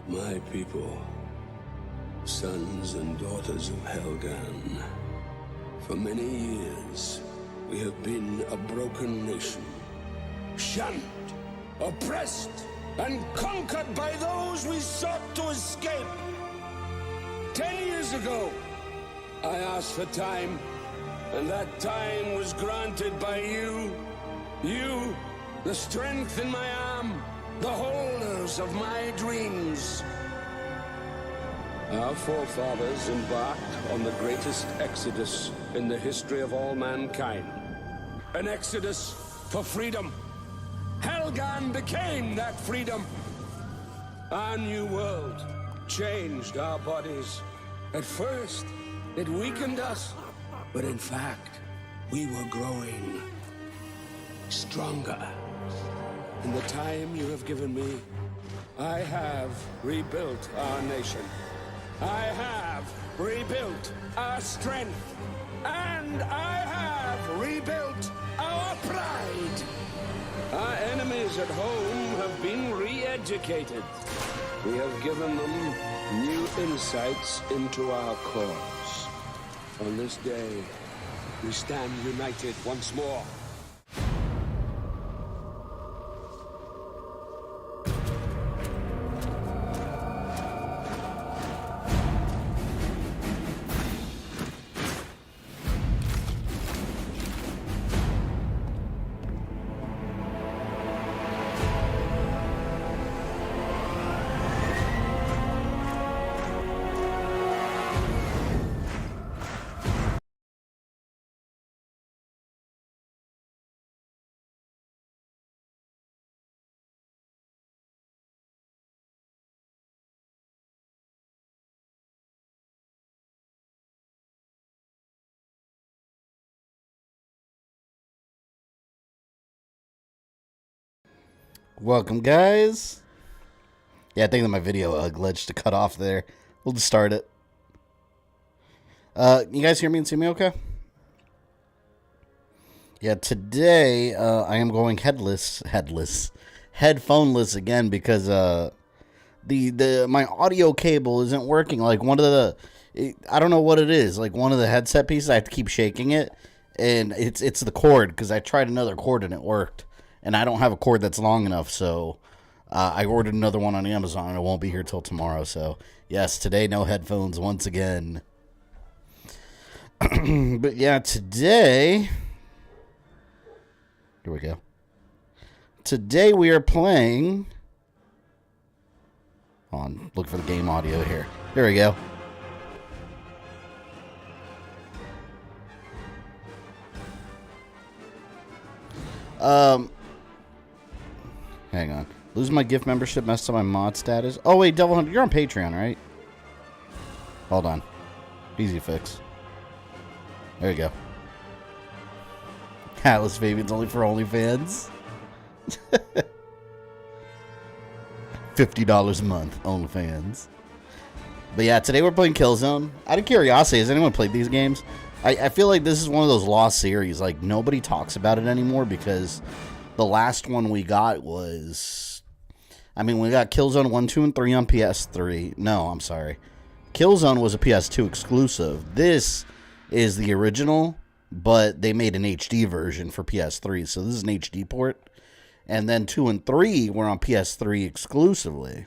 My people, sons and daughters of Helghan. For many years, we have been a broken nation. Shunned, oppressed, and conquered by those we sought to escape. 10 years ago, I asked for time, and that time was granted by you. You, the strength in my arm, the holders of my dreams. Our forefathers embarked on the greatest exodus in the history of all mankind. An exodus for freedom. Helghan became that freedom. Our new world changed our bodies. At first, it weakened us, but in fact, we were growing stronger. In the time you have given me, I have rebuilt our nation. I have rebuilt our strength. And I have rebuilt our pride. Our enemies at home have been re-educated. We have given them new insights into our cause. On this day, we stand united once more. Welcome, guys. Yeah, I think that my video glitched to cut off there. We'll just start it. You guys hear me and see me okay? Yeah, today I am going headphoneless again because my audio cable isn't working. Like one of the, I don't know what it is. Like one of the headset pieces, I have to keep shaking it, and it's the cord because I tried another cord and it worked. And I don't have a cord that's long enough, so I ordered another one on Amazon, and it won't be here till tomorrow. So, yes, today, no headphones once again. But, yeah, today... Here we go. Today, we are playing... Hold on, look for the game audio here. Here we go. Hang on. Lose my gift membership, messed up my mod status. Oh, wait, Devil Hunter, you're on Patreon, right? Hold on. Easy fix. There you go. Atlas Fabian's only for OnlyFans. $50 a month, OnlyFans. But yeah, today we're playing Killzone. Out of curiosity, has anyone played these games? I feel like this is one of those lost series. Like, nobody talks about it anymore because... The last one we got was... I mean, we got Killzone 1, 2, and 3 on PS3. No, I'm sorry. Killzone was a PS2 exclusive. This is the original, but they made an HD version for PS3. So this is an HD port. And then 2 and 3 were on PS3 exclusively.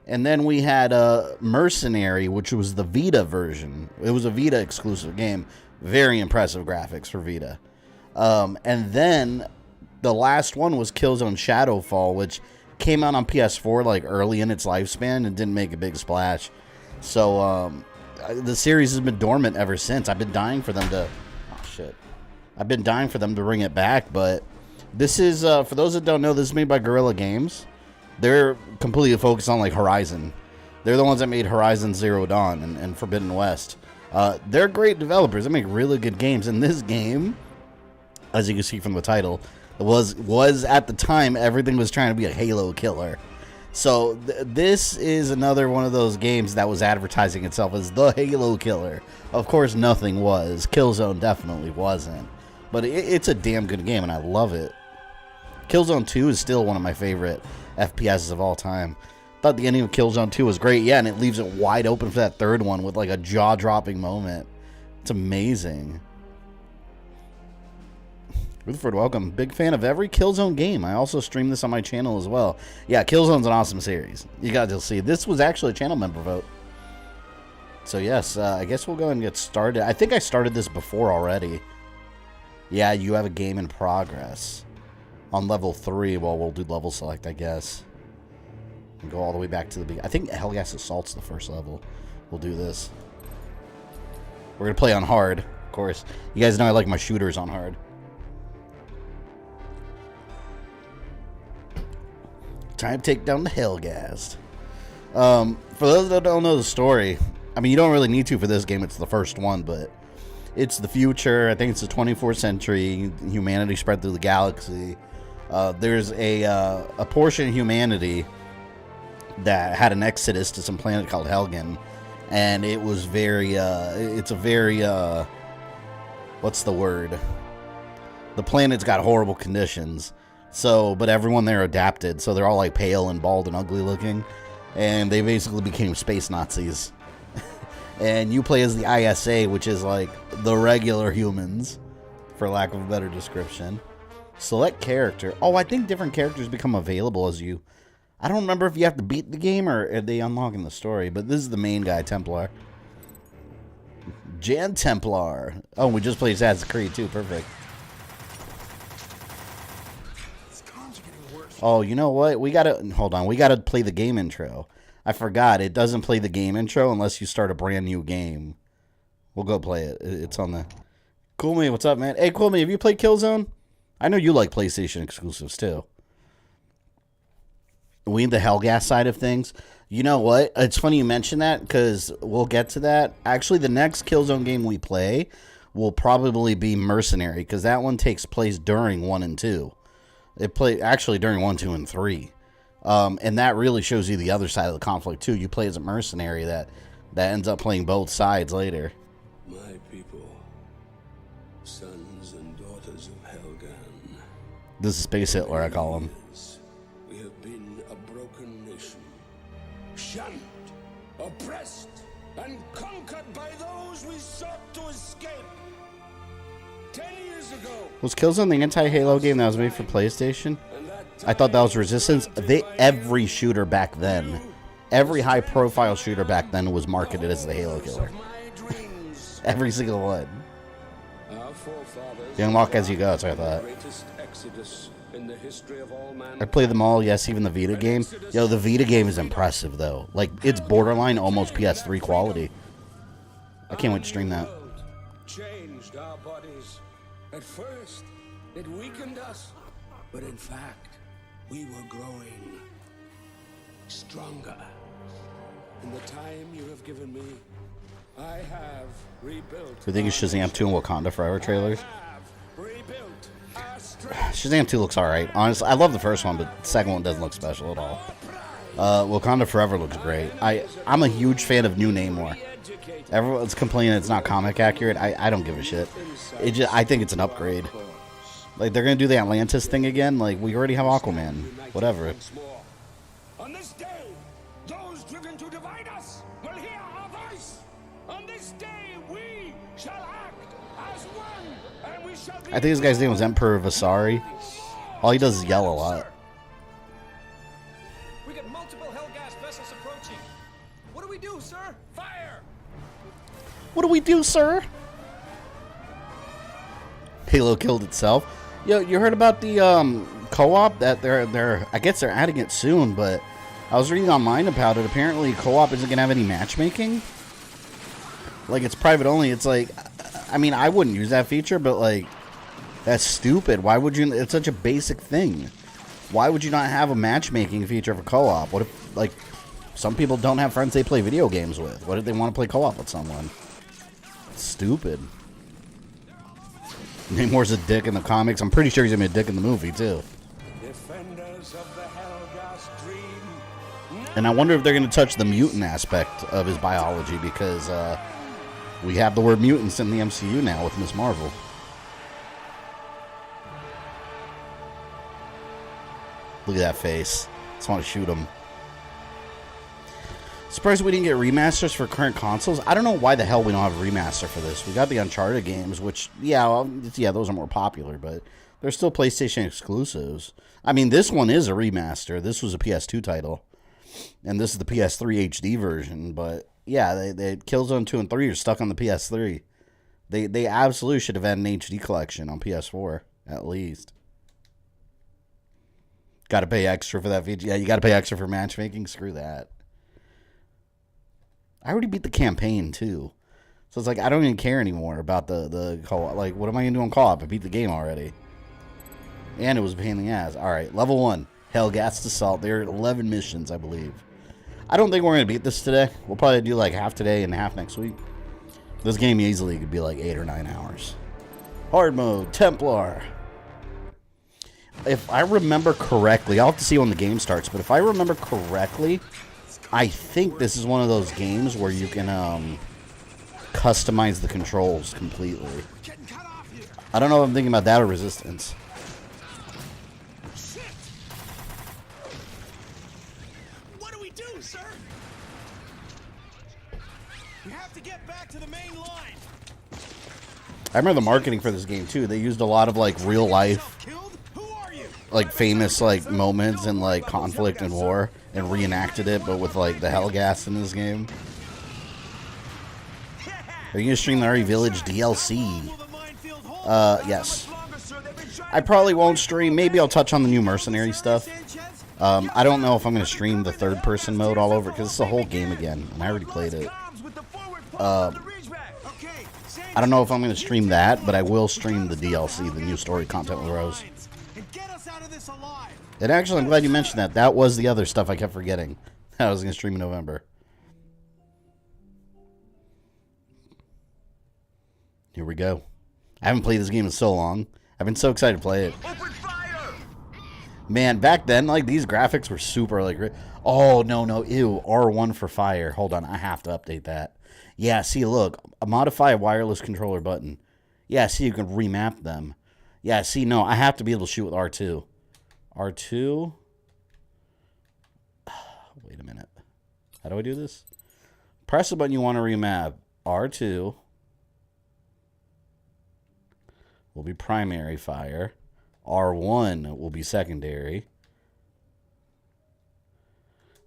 And then we had Mercenary, which was the Vita version. It was a Vita exclusive game. Very impressive graphics for Vita. And then... The last one was Killzone Shadowfall, which came out on PS4 like early in its lifespan and didn't make a big splash. So the series has been dormant ever since. I've been dying for them to... Oh, shit. I've been dying for them to bring it back, but this is... for those that don't know, this is made by Guerrilla Games. They're completely focused on like Horizon. They're the ones that made Horizon Zero Dawn and Forbidden West. They're great developers. They make really good games. And this game, as you can see from the title... was at the time everything was trying to be a Halo killer. So this is another one of those games that was advertising itself as the Halo killer. Of course nothing was. Killzone definitely wasn't. But it's a damn good game and I love it. Killzone 2 is still one of my favorite FPSs of all time. thought the ending of Killzone 2 was great. Yeah, and it leaves it wide open for that third one with like a jaw-dropping moment. It's amazing. Rutherford, welcome. Big fan of every Killzone game. I also stream this on my channel as well. Yeah, Killzone's an awesome series. You guys will see. This was actually a channel member vote. So yes, I guess we'll go ahead and get started. I think I started this before already. Yeah, you have a game in progress. On level 3, well, we'll do level select, I guess. And go all the way back to the beginning. I think Helghast Assault's the first level. We'll do this. We're going to play on hard, of course. You guys know I like my shooters on hard. Time to take down the Helghast. For those that don't know the story, I mean, you don't really need to for this game. It's the first one, but it's the future. I think it's the 24th century. Humanity spread through the galaxy. There's a portion of humanity that had an exodus to some planet called Helgen, and it was very, it's a very, what's the word? The planet's got horrible conditions. So, but everyone there adapted, so they're all like pale and bald and ugly looking, and they basically became space Nazis. And you play as the ISA, which is like the regular humans, for lack of a better description. Select character. Oh, I think different characters become available as you... I don't remember if you have to beat the game or are they unlocking the story, but this is the main guy, Templar. Jan Templar. Oh, we just played Assassin's Creed too. Perfect. Oh, you know what? We gotta... Hold on. We gotta play the game intro. I forgot. It doesn't play the game intro unless you start a brand new game. We'll go play it. It's on the... Cool Me, what's up, man? Hey, Cool Me, have you played Killzone? I know you like PlayStation exclusives, too. We need the Helghast side of things. You know what? It's funny you mention that, because we'll get to that. Actually, the next Killzone game we play will probably be Mercenary, because that one takes place during 1 and 2. It play actually during 1, 2, and 3. And that really shows you the other side of the conflict, too. You play as a mercenary that ends up playing both sides later. My people, sons and daughters of Helghan. This is Space Hitler, I call him. We have been a broken nation, shunned, oppressed, and conquered by those we sought to escape. 10 years ago... Was Killzone the anti-Halo game that was made for PlayStation? I thought that was Resistance. Every shooter back then, every high-profile shooter back then was marketed as the Halo killer. Every single one. You unlock as you go, that's what I thought. I played them all, yes, even the Vita game. Yo, the Vita game is impressive, though. Like, it's borderline almost PS3 quality. I can't wait to stream that. Changed our bodies. At first, it weakened us, but in fact, we were growing stronger. In the time you have given me, I have rebuilt. We think it's Shazam 2 and Wakanda Forever trailers. Shazam 2 looks alright. Honestly, I love the first one, but the second one doesn't look special at all. Wakanda Forever looks great. I'm a huge fan of New Namor. Everyone's complaining it's not comic accurate. I don't give a shit. I think it's an upgrade. Like, they're going to do the Atlantis thing again. Like, we already have Aquaman. Whatever. On this day, those driven to divide us will hear our voice. On this day, we shall act as one, and we shall be... I think this guy's name was Emperor Vasari. All he does is yell a lot. We got multiple Helghast vessels approaching. What do we do, sir? Fire! What do we do, sir? Halo killed itself. Yo, you heard about the co-op that they're I guess they're adding it soon, but I was reading online about it. Apparently co-op isn't gonna have any matchmaking. Like, it's private only. It's like, I mean, I wouldn't use that feature, but like, that's stupid. Why would you? It's such a basic thing. Why would you not have a matchmaking feature for co-op? What if, like, some people don't have friends they play video games with? What if they want to play co-op with someone? It's stupid. Namor's a dick in the comics. I'm pretty sure he's gonna be a dick in the movie too. Defenders of the Helghast dream. And I wonder if they're gonna touch the mutant aspect of his biology, because we have the word mutants in the MCU now with Ms. Marvel. Look at that face. Just want to shoot him. Surprised we didn't get remasters for current consoles. I don't know why the hell we don't have a remaster for this. We got the Uncharted games, which, yeah, those are more popular, but they're still PlayStation exclusives. I mean, this one is a remaster. This was a PS2 title, and this is the PS3 HD version. But yeah, they Killzone 2 and 3 are stuck on the PS3. They absolutely should have had an HD collection on PS4 at least. Got to pay extra for that video. Yeah, you got to pay extra for matchmaking. Screw that. I already beat the campaign too, so it's like I don't even care anymore about the co-op. Like, what am I gonna do on co-op? I beat the game already, and it was a pain in the ass. All right, level 1, Helghast Assault. There are 11 missions, I believe. I don't think we're gonna beat this today. We'll probably do like half today and half next week. This game easily could be like 8 or 9 hours. Hard mode, Templar. If I remember correctly, I'll have to see when the game starts. But if I remember correctly, I think this is one of those games where you can customize the controls completely. I don't know if I'm thinking about that or Resistance. Shit! What do we do, sir? We have to get back to the main line. I remember the marketing for this game too. They used a lot of like real life, like famous like moments and like conflict and war, and reenacted it, but with like the Helghast in this game. Are you gonna stream the RE Village DLC? Yes. I probably won't stream. Maybe I'll touch on the new mercenary stuff. I don't know if I'm gonna stream the third-person mode all over because it's the whole game again, and I already played it. I don't know if I'm gonna stream that, but I will stream the DLC, the new story content with Rose. And actually, I'm glad you mentioned that. That was the other stuff I kept forgetting. I was going to stream in November. Here we go. I haven't played this game in so long. I've been so excited to play it. Man, back then, like, these graphics were super, like... Oh, no, ew. R1 for fire. Hold on, I have to update that. Yeah, see, look. Modify a wireless controller button. Yeah, see, you can remap them. Yeah, see, no, I have to be able to shoot with R2. R2. Wait a minute. How do I do this? Press the button you want to remap. R2 will be primary fire. R1 will be secondary.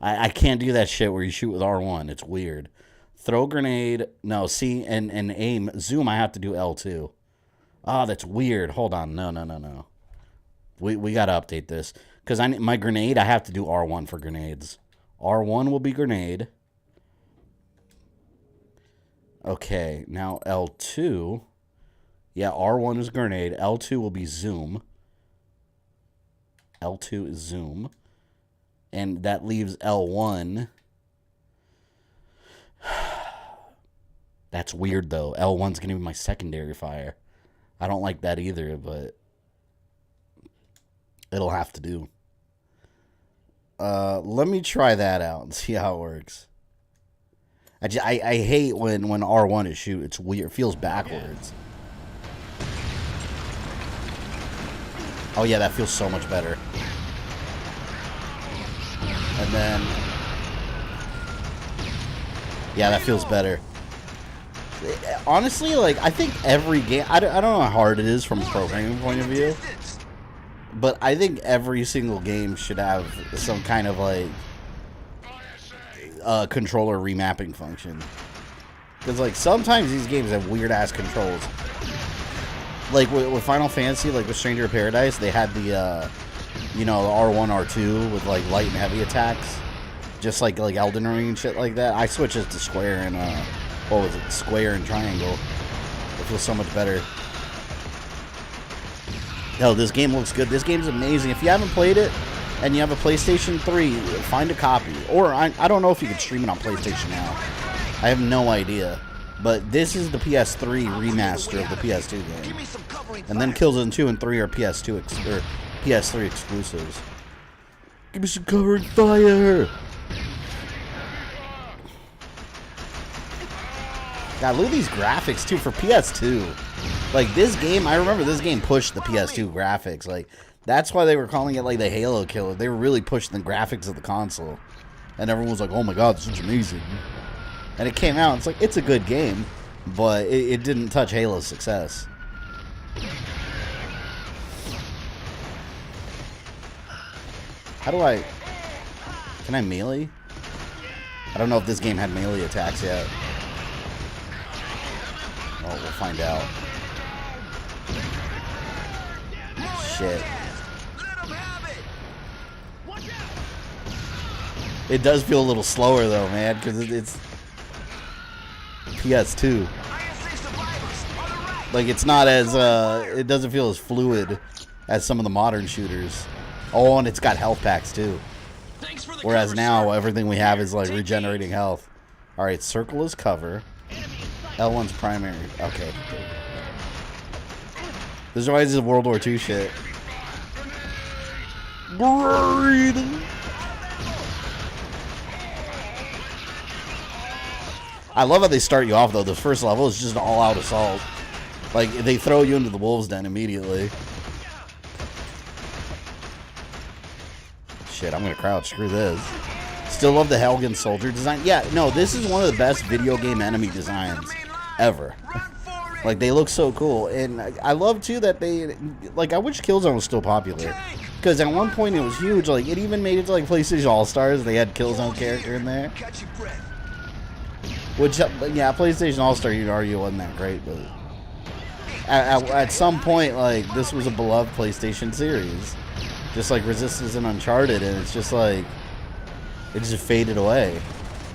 I can't do that shit where you shoot with R1. It's weird. Throw grenade. No, see, and aim. Zoom, I have to do L2. Oh, that's weird. Hold on. No. We got to update this. Because my grenade, I have to do R1 for grenades. R1 will be grenade. Okay, now L2. Yeah, R1 is grenade. L2 will be zoom. L2 is zoom. And that leaves L1. That's weird, though. L1's going to be my secondary fire. I don't like that either, but it'll have to do. Let me try that out and see how it works. I hate when R1 is shoot. It's weird. It feels backwards. Oh, yeah, that feels so much better. And then... yeah, that feels better. Honestly, like, I think every game... I don't know how hard it is from a programming point of view. But I think every single game should have some kind of, like... controller remapping function. Because, like, sometimes these games have weird-ass controls. Like, with Final Fantasy, like, with Stranger of Paradise, they had the, you know, the R1, R2 with, like, light and heavy attacks. Just like Elden Ring and shit like that. I switched it to square and, what was it? Square and triangle. It feels so much better. Hell, this game looks good. This game's amazing. If you haven't played it, and you have a PlayStation 3, find a copy. Or, I don't know if you can stream it on PlayStation now. I have no idea. But this is the PS3 remaster of the PS2 game. And then Killzone 2 and 3 are PS3 exclusives. Give me some covering fire! God, look at these graphics, too, for PS2. Like, this game, I remember this game pushed the PS2 graphics. Like, that's why they were calling it, like, the Halo killer. They were really pushing the graphics of the console. and everyone was like, "Oh my god, this is amazing." And it came out. It's like it's a good game, but it didn't touch Halo's success. How do I? Can I melee? I don't know if this game had melee attacks yet. Oh, we'll find out. Shit. It does feel a little slower though, man, because it's PS2. Like it's not as it doesn't feel as fluid as some of the modern shooters. Oh, and it's got health packs too. Whereas now everything we have is like regenerating health. All right, circle is cover. L1's primary. Okay. This reminds me of World War II shit. Great. I love how they start you off though. The first level is just an all-out assault. Like they throw you into the wolves' den immediately. Shit, I'm gonna crouch. Screw this. Still love the Helghast soldier design. Yeah, no, this is one of the best video game enemy designs ever. Like they look so cool, and I love too that they like. I wish Killzone was still popular, because at one point it was huge. Like it even made it to like PlayStation All Stars. They had Killzone character in there. Which, yeah, PlayStation All Star, you'd argue wasn't that great, but at some point, like this was a beloved PlayStation series, just like Resistance and Uncharted, and it's just like it just faded away.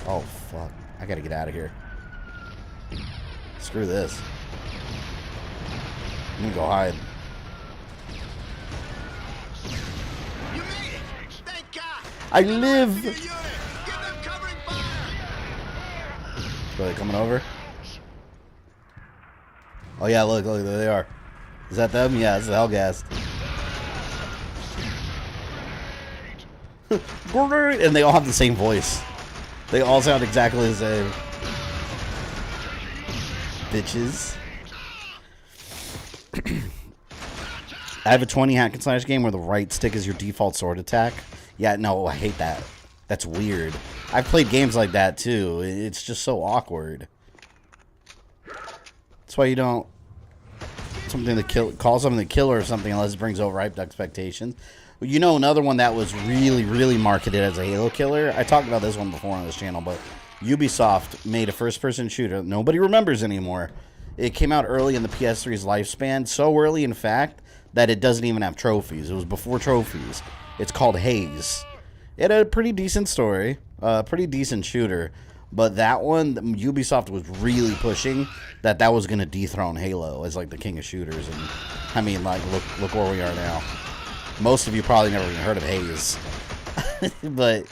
Oh fuck! I gotta get out of here. Screw this. I'm gonna go hide. You made it! Thank God! I live! Give them covering fire! Are they coming over? Oh yeah, look, there they are. Is that them? Yeah, it's the Helghast. And they all have the same voice. They all sound exactly the same. Bitches. I have a 20 hack and slash game where the right stick is your default sword attack. Yeah, no, I hate that. That's weird. I've played games like that too. It's just so awkward. That's why you don't call something the killer or something unless it brings overhyped expectations. You know, another one that was really marketed as a Halo killer. I talked about this one before on this channel, but Ubisoft made a first-person shooter nobody remembers anymore. It came out early in the PS3's lifespan, so early, in fact, that it doesn't even have trophies. It was before trophies. It's called Haze. It had a pretty decent story, pretty decent shooter, but that one, Ubisoft was really pushing that was going to dethrone Halo as like the king of shooters. And I mean, like, look where we are now. Most of you probably never even heard of Haze, but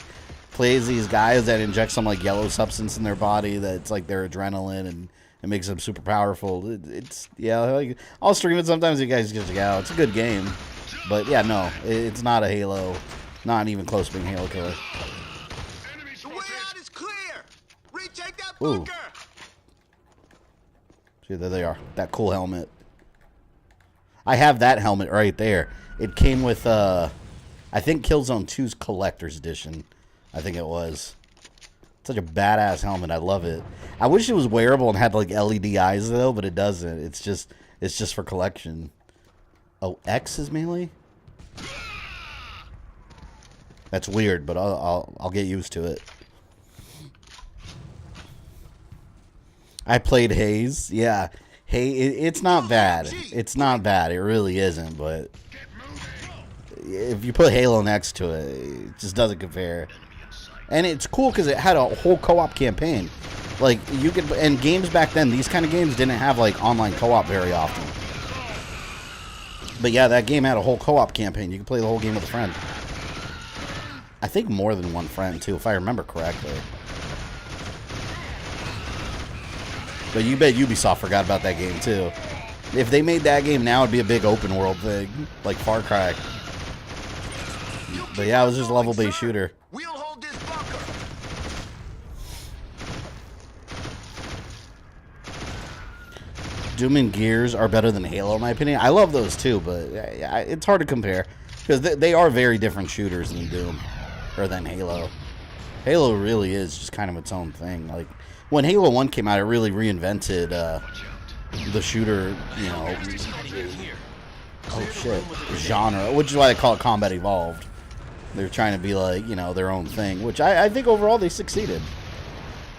plays these guys that inject some like yellow substance in their body that's like their adrenaline, and it makes them super powerful. It's yeah, like, I'll stream it sometimes. You guys get to go. It's a good game, but yeah, no, it's not a Halo, not even close to being Halo killer. The way out is clear! Retake that Ooh. bunker! See, there they are. That cool helmet. I have that helmet right there. It came with, I think Killzone 2's Collector's Edition. I think it was. Such a badass helmet. I love it. I wish it was wearable and had like LED eyes though, but it doesn't. It's just for collection. Oh, X is melee? That's weird, but I'll get used to it. I played Haze. Yeah. Hey, it's not bad. It's not bad. It really isn't, but if you put Halo next to it, it just doesn't compare. And it's cool because it had a whole co-op campaign. Like, you could, and games back then, these kind of games didn't have, like, online co-op very often. But yeah, that game had a whole co-op campaign. You could play the whole game with a friend. I think more than one friend, too, if I remember correctly. But you bet Ubisoft forgot about that game, too. If they made that game now, it'd be a big open world thing, like Far Cry. But yeah, it was just a level-based shooter. We'll hold this bunker! Doom and Gears are better than Halo, in my opinion. I love those too, but it's hard to compare because they are very different shooters than Doom or than Halo. Halo really is just kind of its own thing. Like, when Halo 1 came out, it really reinvented the shooter, you know, oh shit, genre, which is why they call it Combat Evolved. They're trying to be like, you know, their own thing, which I think overall they succeeded.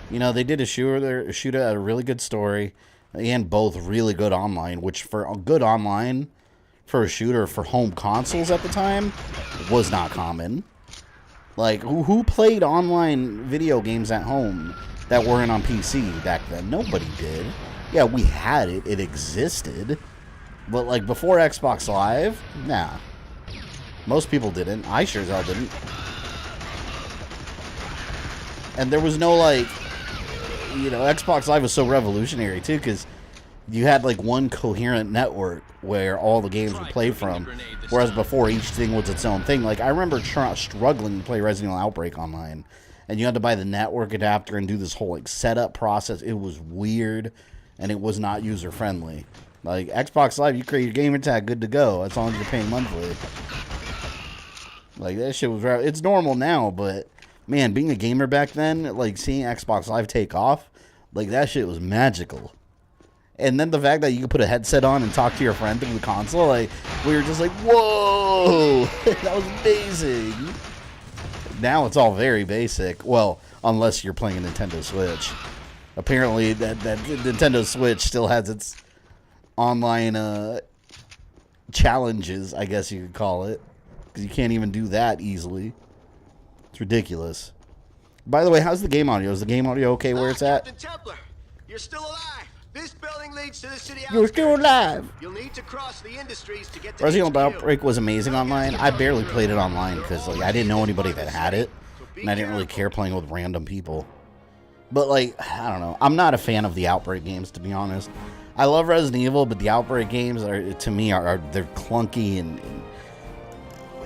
You know, they did a shooter a really good story, and both really good online, which for a good online for a shooter for home consoles at the time was not common. Like, who played online video games at home that weren't on PC back then? Nobody did. Yeah, we had it. It existed. But, like, before Xbox Live, nah. Most people didn't. I sure as hell didn't. And there was no, like, you know, Xbox Live was so revolutionary, too, because you had, like, one coherent network where all the games would play from, whereas before, each thing was its own thing. Like, I remember struggling to play Resident Evil Outbreak online, and you had to buy the network adapter and do this whole, like, setup process. It was weird, and it was not user-friendly. Like, Xbox Live, you create your gamer tag, good to go, as long as you're paying monthly. Like, that shit was... It's normal now, but, man, being a gamer back then, like, seeing Xbox Live take off, like, that shit was magical. And then the fact that you could put a headset on and talk to your friend through the console, like, we were just like, whoa, that was amazing. Now it's all very basic. Well, unless you're playing a Nintendo Switch. Apparently, that Nintendo Switch still has its online challenges, I guess you could call it. Because you can't even do that easily. It's ridiculous. By the way, how's the game audio? Is the game audio okay where it's at? Captain Templar, you're still alive. This building leads to the city outskirts. You're still alive. You'll need to cross the industries to get to Resident Evil HQ. Outbreak was amazing online. I barely played it online because, like, I didn't know anybody that had it, and I didn't really care playing with random people. But, like, I don't know. I'm not a fan of the Outbreak games, to be honest. I love Resident Evil, but the Outbreak games are, to me, they're clunky and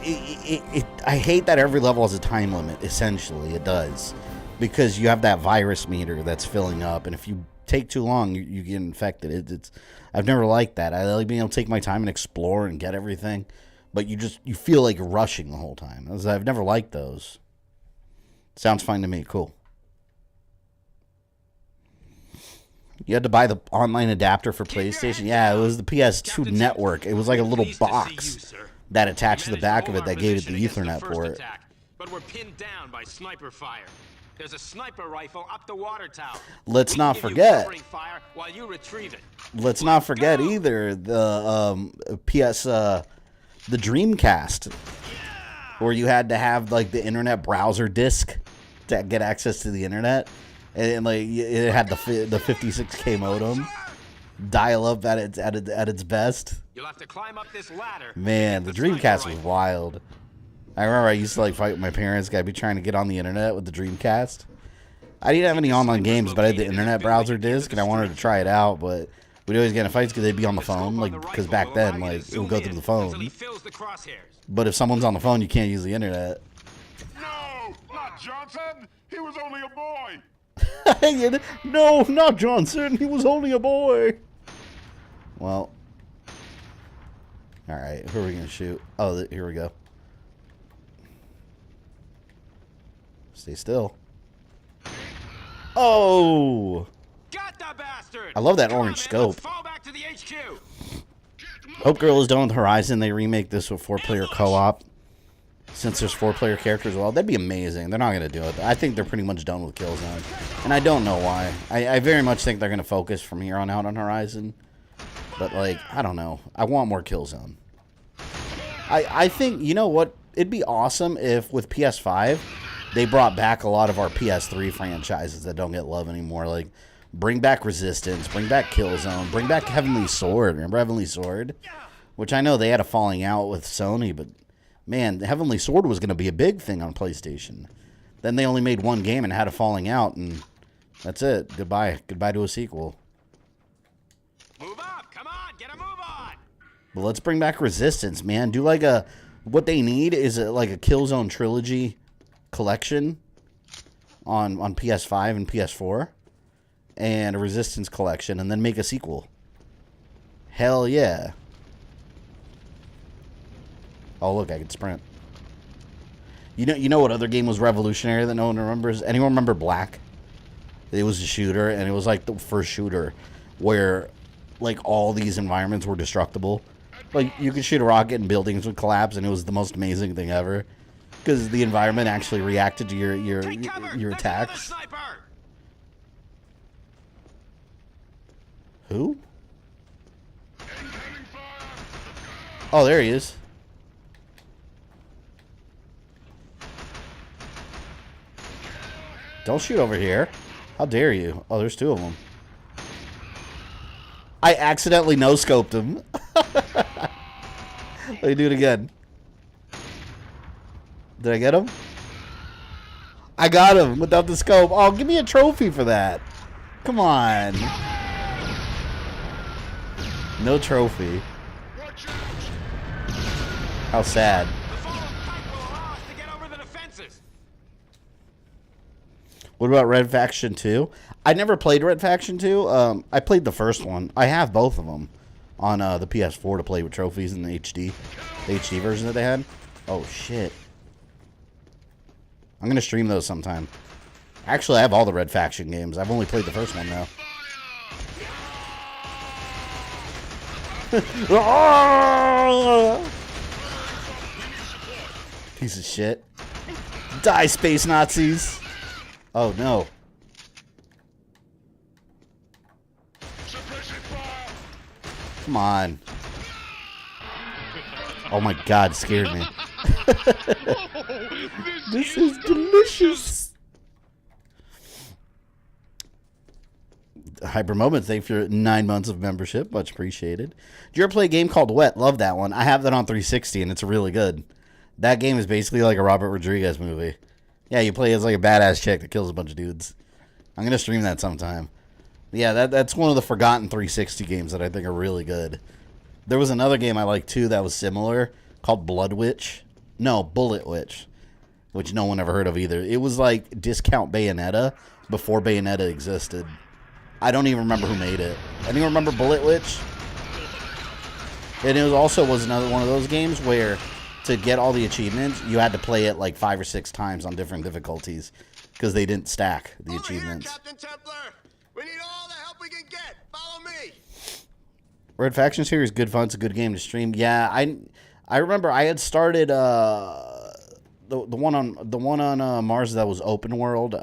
I hate that every level has a time limit. Essentially, it does, because you have that virus meter that's filling up, and if you take too long, you get infected. I've never liked that. I like being able to take my time and explore and get everything, but you feel like you're rushing the whole time. I've never liked those. Sounds fine to me. Cool. You had to buy the online adapter for PlayStation. Yeah, it was the PS2 network. It was like a little box that attached to the back of it that gave it the Ethernet port. But we're pinned down by sniper fire. There's a sniper rifle up the water tower. Let's not forget. Let's not forget Go. either the the Dreamcast, where you had to have like the internet browser disk to get access to the internet, and like it had the 56K modem, dial up at its best. You'll have to climb up this ladder. Man, the Dreamcast was wild. I remember I used to like fight with my parents. I'd be trying to get on the internet with the Dreamcast. I didn't have any online games, but I had the internet browser disc, and I wanted to try it out. But we'd always get in fights because they'd be on the phone, like because back then, like it would go through the phone. But if someone's on the phone, you can't use the internet. No, not Johnson. He was only a boy. No, not Johnson. He was only a boy. Well, all right. Who are we gonna shoot? Oh, here we go. Stay still. Oh! Got the bastard! I love that Come orange on, scope. Let's fall back to the HQ. Hope Girl is done with Horizon. They remake this with 4-player co-op. Since there's 4-player characters as well, that'd be amazing. They're not going to do it. I think they're pretty much done with Killzone. And I don't know why. I very much think they're going to focus from here on out on Horizon. But, like, I don't know. I want more Killzone. I think, you know what? It'd be awesome if with PS5... they brought back a lot of our PS3 franchises that don't get love anymore. Like, bring back Resistance, bring back Killzone, bring back Heavenly Sword. Remember Heavenly Sword? Which I know they had a falling out with Sony, but, man, Heavenly Sword was going to be a big thing on PlayStation. Then they only made one game and had a falling out, and that's it. Goodbye. Goodbye to a sequel. Move up! Come on, get a move on! But let's bring back Resistance, man. Do like a... what they need is like a Killzone trilogy collection on PS5 and PS4, and a Resistance collection, and then make a sequel. Hell yeah. Oh, look, I can sprint. You know what other game was revolutionary that no one remembers? Anyone remember Black? It was a shooter, and it was like the first shooter where like all these environments were destructible. Like you could shoot a rocket and buildings would collapse, and it was the most amazing thing ever because the environment actually reacted to your attacks. Who? Oh, there he is. Don't shoot over here. How dare you? Oh, there's two of them. I accidentally no-scoped him. Let me do it again. Did I get him? I got him without the scope. Oh, give me a trophy for that. Come on. No trophy. How sad. What about Red Faction 2? I never played Red Faction 2. I played the first one. I have both of them on the PS4 to play with trophies in the HD version that they had. Oh, shit. I'm going to stream those sometime. Actually, I have all the Red Faction games. I've only played the first one, though. Piece of shit. Die, space Nazis. Oh, no. Come on. Oh, my God. Scared me. This is delicious. Hyper Moment, thanks for 9 months of membership. Much appreciated. Did you ever play a game called Wet? Love that one. I have that on 360, and it's really good. That game is basically like a Robert Rodriguez movie. Yeah, you play as like a badass chick that kills a bunch of dudes. I'm going to stream that sometime. Yeah, that's one of the forgotten 360 games that I think are really good. There was another game I liked too that was similar called Blood Witch. No, Bullet Witch, which no one ever heard of either. It was like Discount Bayonetta before Bayonetta existed. I don't even remember who made it. Anyone remember Bullet Witch? And it was another one of those games where to get all the achievements, you had to play it like 5 or 6 times on different difficulties because they didn't stack the achievements. Here, Captain Templar. We need all the help we can get. Follow me. Red Faction series, good fun. It's a good game to stream. Yeah, I remember I had started the one on Mars that was open world.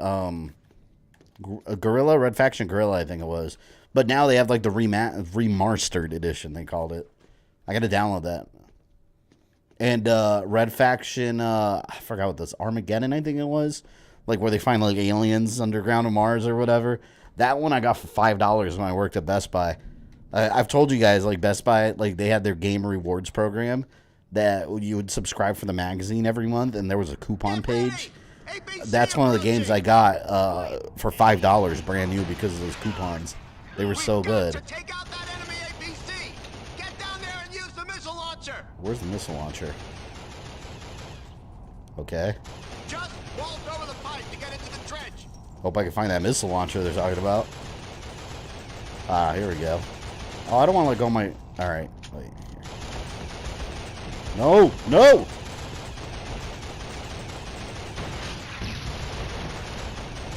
Gorilla, Red Faction Gorilla, I think it was. But now they have like the remastered edition. They called it. I got to download that. And Red Faction, I forgot what this, Armageddon, I think it was. Like where they find like aliens underground on Mars or whatever. That one I got for $5 when I worked at Best Buy. I've told you guys, like Best Buy, like they had their game rewards program that you would subscribe for the magazine every month, and there was a coupon page. That's one of the games I got for $5 brand new because of those coupons. They were so good. Take out that enemy APC. Get down there and use the missile launcher. Where's the missile launcher? Okay. Just walk over the pipe to get into the trench. Hope I can find that missile launcher they're talking about. Ah, here we go. Oh, I don't want to let go of my... Alright, wait. Here. No! No!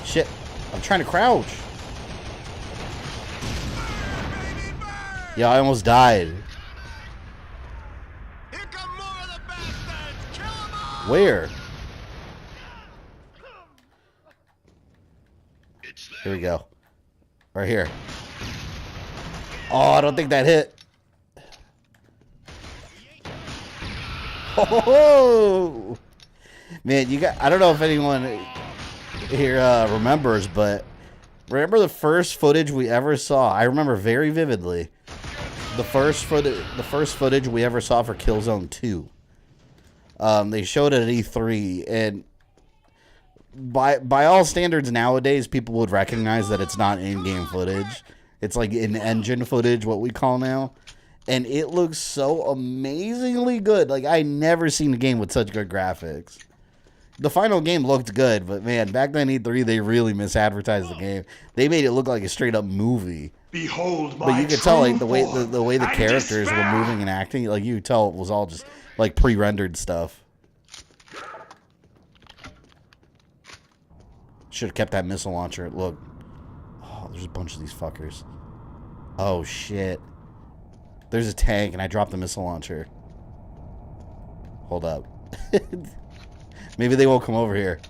Shit. I'm trying to crouch. Yeah, I almost died. Here come more of the bastards. Kill them all. Where? Here we go. Right here. Oh, I don't think that hit. Oh, man, you got. I don't know if anyone here remembers, but remember the first footage we ever saw? I remember very vividly the first footage we ever saw for Killzone 2. They showed it at E3, and by all standards nowadays, people would recognize that it's not in-game footage. It's like in-engine footage, what we call now. And it looks so amazingly good. Like, I never seen a game with such good graphics. The final game looked good, but man, back then E3, they really misadvertised the game. They made it look like a straight-up movie. Behold my But you could tell, like, the way the and characters despair. were moving and acting, like, you could tell it was all just, like, pre-rendered stuff. Should have kept that missile launcher. Look. Oh, there's a bunch of these fuckers. Oh, shit. There's a tank, and I dropped the missile launcher. Hold up. Maybe they won't come over here.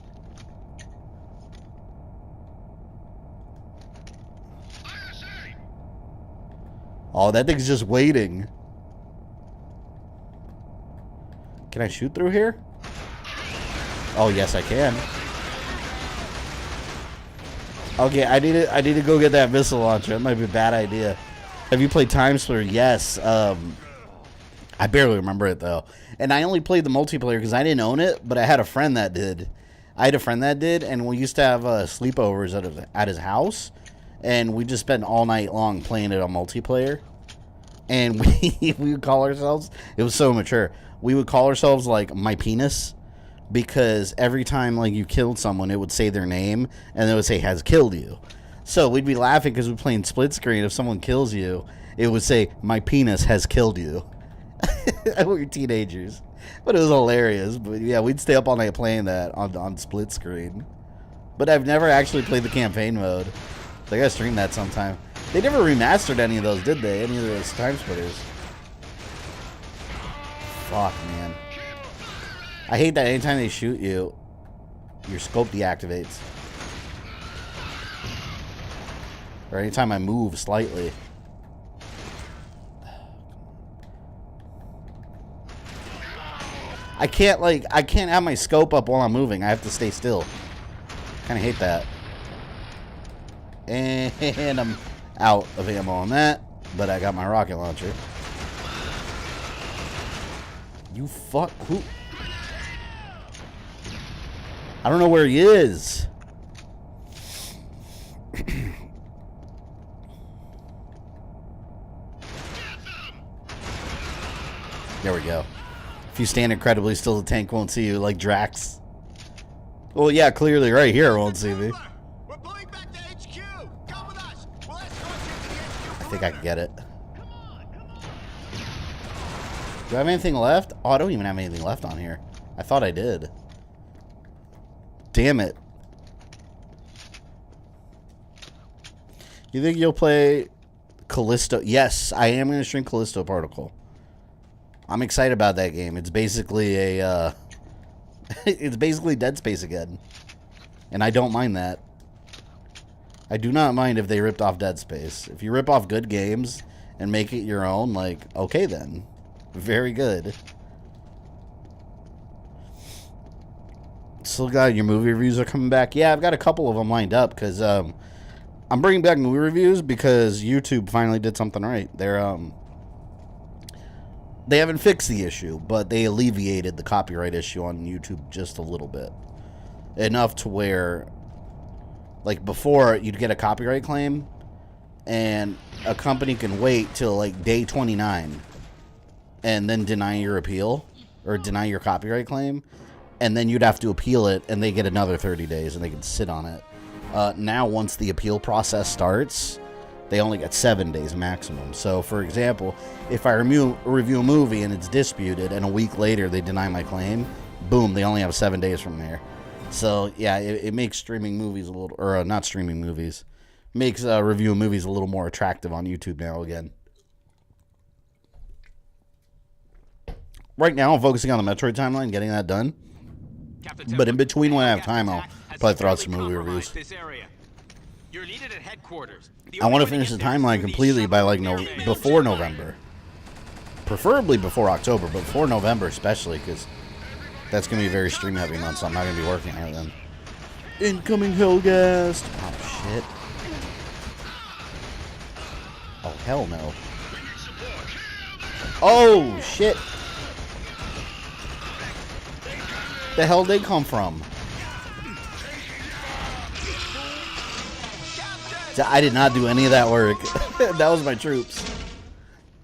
Oh, that thing's just waiting. Can I shoot through here? Oh, yes, I can. Okay, I need to go get that missile launcher. That might be a bad idea. Have you played Time Splitter? Yes. I barely remember it, though. And I only played the multiplayer because I didn't own it, but I had a friend that did. And we used to have sleepovers at his house, and we just spent all night long playing it on multiplayer. And we would call ourselves, it was so mature, we would call ourselves, like, My Penis, because every time, like, you killed someone, it would say their name, and it would say, has killed you. So we'd be laughing because we're playing split screen. If someone kills you, it would say, my penis has killed you. We were teenagers. But it was hilarious. But yeah, we'd stay up all night playing that on split screen. But I've never actually played the campaign mode. So I gotta stream that sometime. They never remastered any of those, did they? Any of those Time Splitters. Fuck, man. I hate that anytime they shoot you, your scope deactivates. Or anytime I move slightly. I can't have my scope up while I'm moving. I have to stay still. Kinda hate that. And I'm out of ammo on that. But I got my rocket launcher. You fuck who? I don't know where he is. There we go. If you stand incredibly still, the tank won't see you, like Drax. Well, yeah, clearly right here it won't see me. We're pulling back to HQ. Come with us. We'll escort you to the HQ. I think I can get it. Do I have anything left? Oh, I don't even have anything left on here. I thought I did. Damn it. You think you'll play Callisto? Yes, I am going to stream Callisto Protocol. I'm excited about that game. It's basically a, it's basically Dead Space again. And I don't mind that. I do not mind if they ripped off Dead Space. If you rip off good games and make it your own, like, okay then. Very good. Still got your movie reviews are coming back. Yeah, I've got a couple of them lined up because I'm bringing back movie reviews because YouTube finally did something right. They haven't fixed the issue, but they alleviated the copyright issue on YouTube just a little bit. Enough to where, like, before you'd get a copyright claim and a company can wait till like day 29 and then deny your appeal or deny your copyright claim, and then you'd have to appeal it and they get another 30 days and they can sit on it. Now once the appeal process starts, they only get 7 days maximum. So, for example, if I review a movie and it's disputed and a week later they deny my claim, boom, they only have 7 days from there. So, yeah, it makes streaming movies a little... Or, not streaming movies. Makes reviewing movies a little more attractive on YouTube now again. Right now, I'm focusing on the Metroid timeline, getting that done. But in between when I have time, I'll probably throw out some movie reviews. You're needed at headquarters. I want to finish the timeline completely by like before November. Preferably before October, but before November especially, because that's going to be a very stream heavy month, so I'm not going to be working on it then. Incoming Helghast! Oh, shit. Oh, hell no. Oh, shit! The hell did they come from? I did not do any of that work. That was my troops.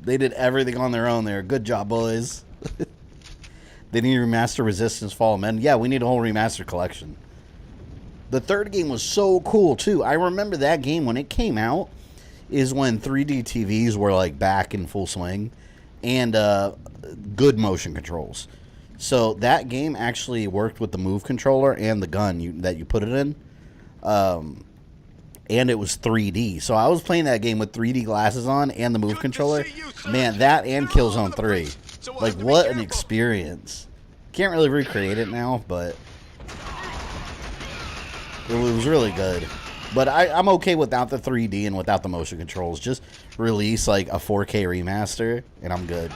They did everything on their own there. Good job, boys. They need to remaster Resistance Fall of Men. Yeah, we need a whole remaster collection. The third game was so cool, too. I remember that game when it came out is when 3D TVs were like back in full swing and good motion controls. So that game actually worked with the Move controller and the gun that you put it in. And it was 3D. So I was playing that game with 3D glasses on and the move controller. Man, that and Killzone 3. Like, what an experience. Can't really recreate it now, but it was really good. But I'm okay without the 3D and without the motion controls. Just release, like, a 4K remaster, and I'm good.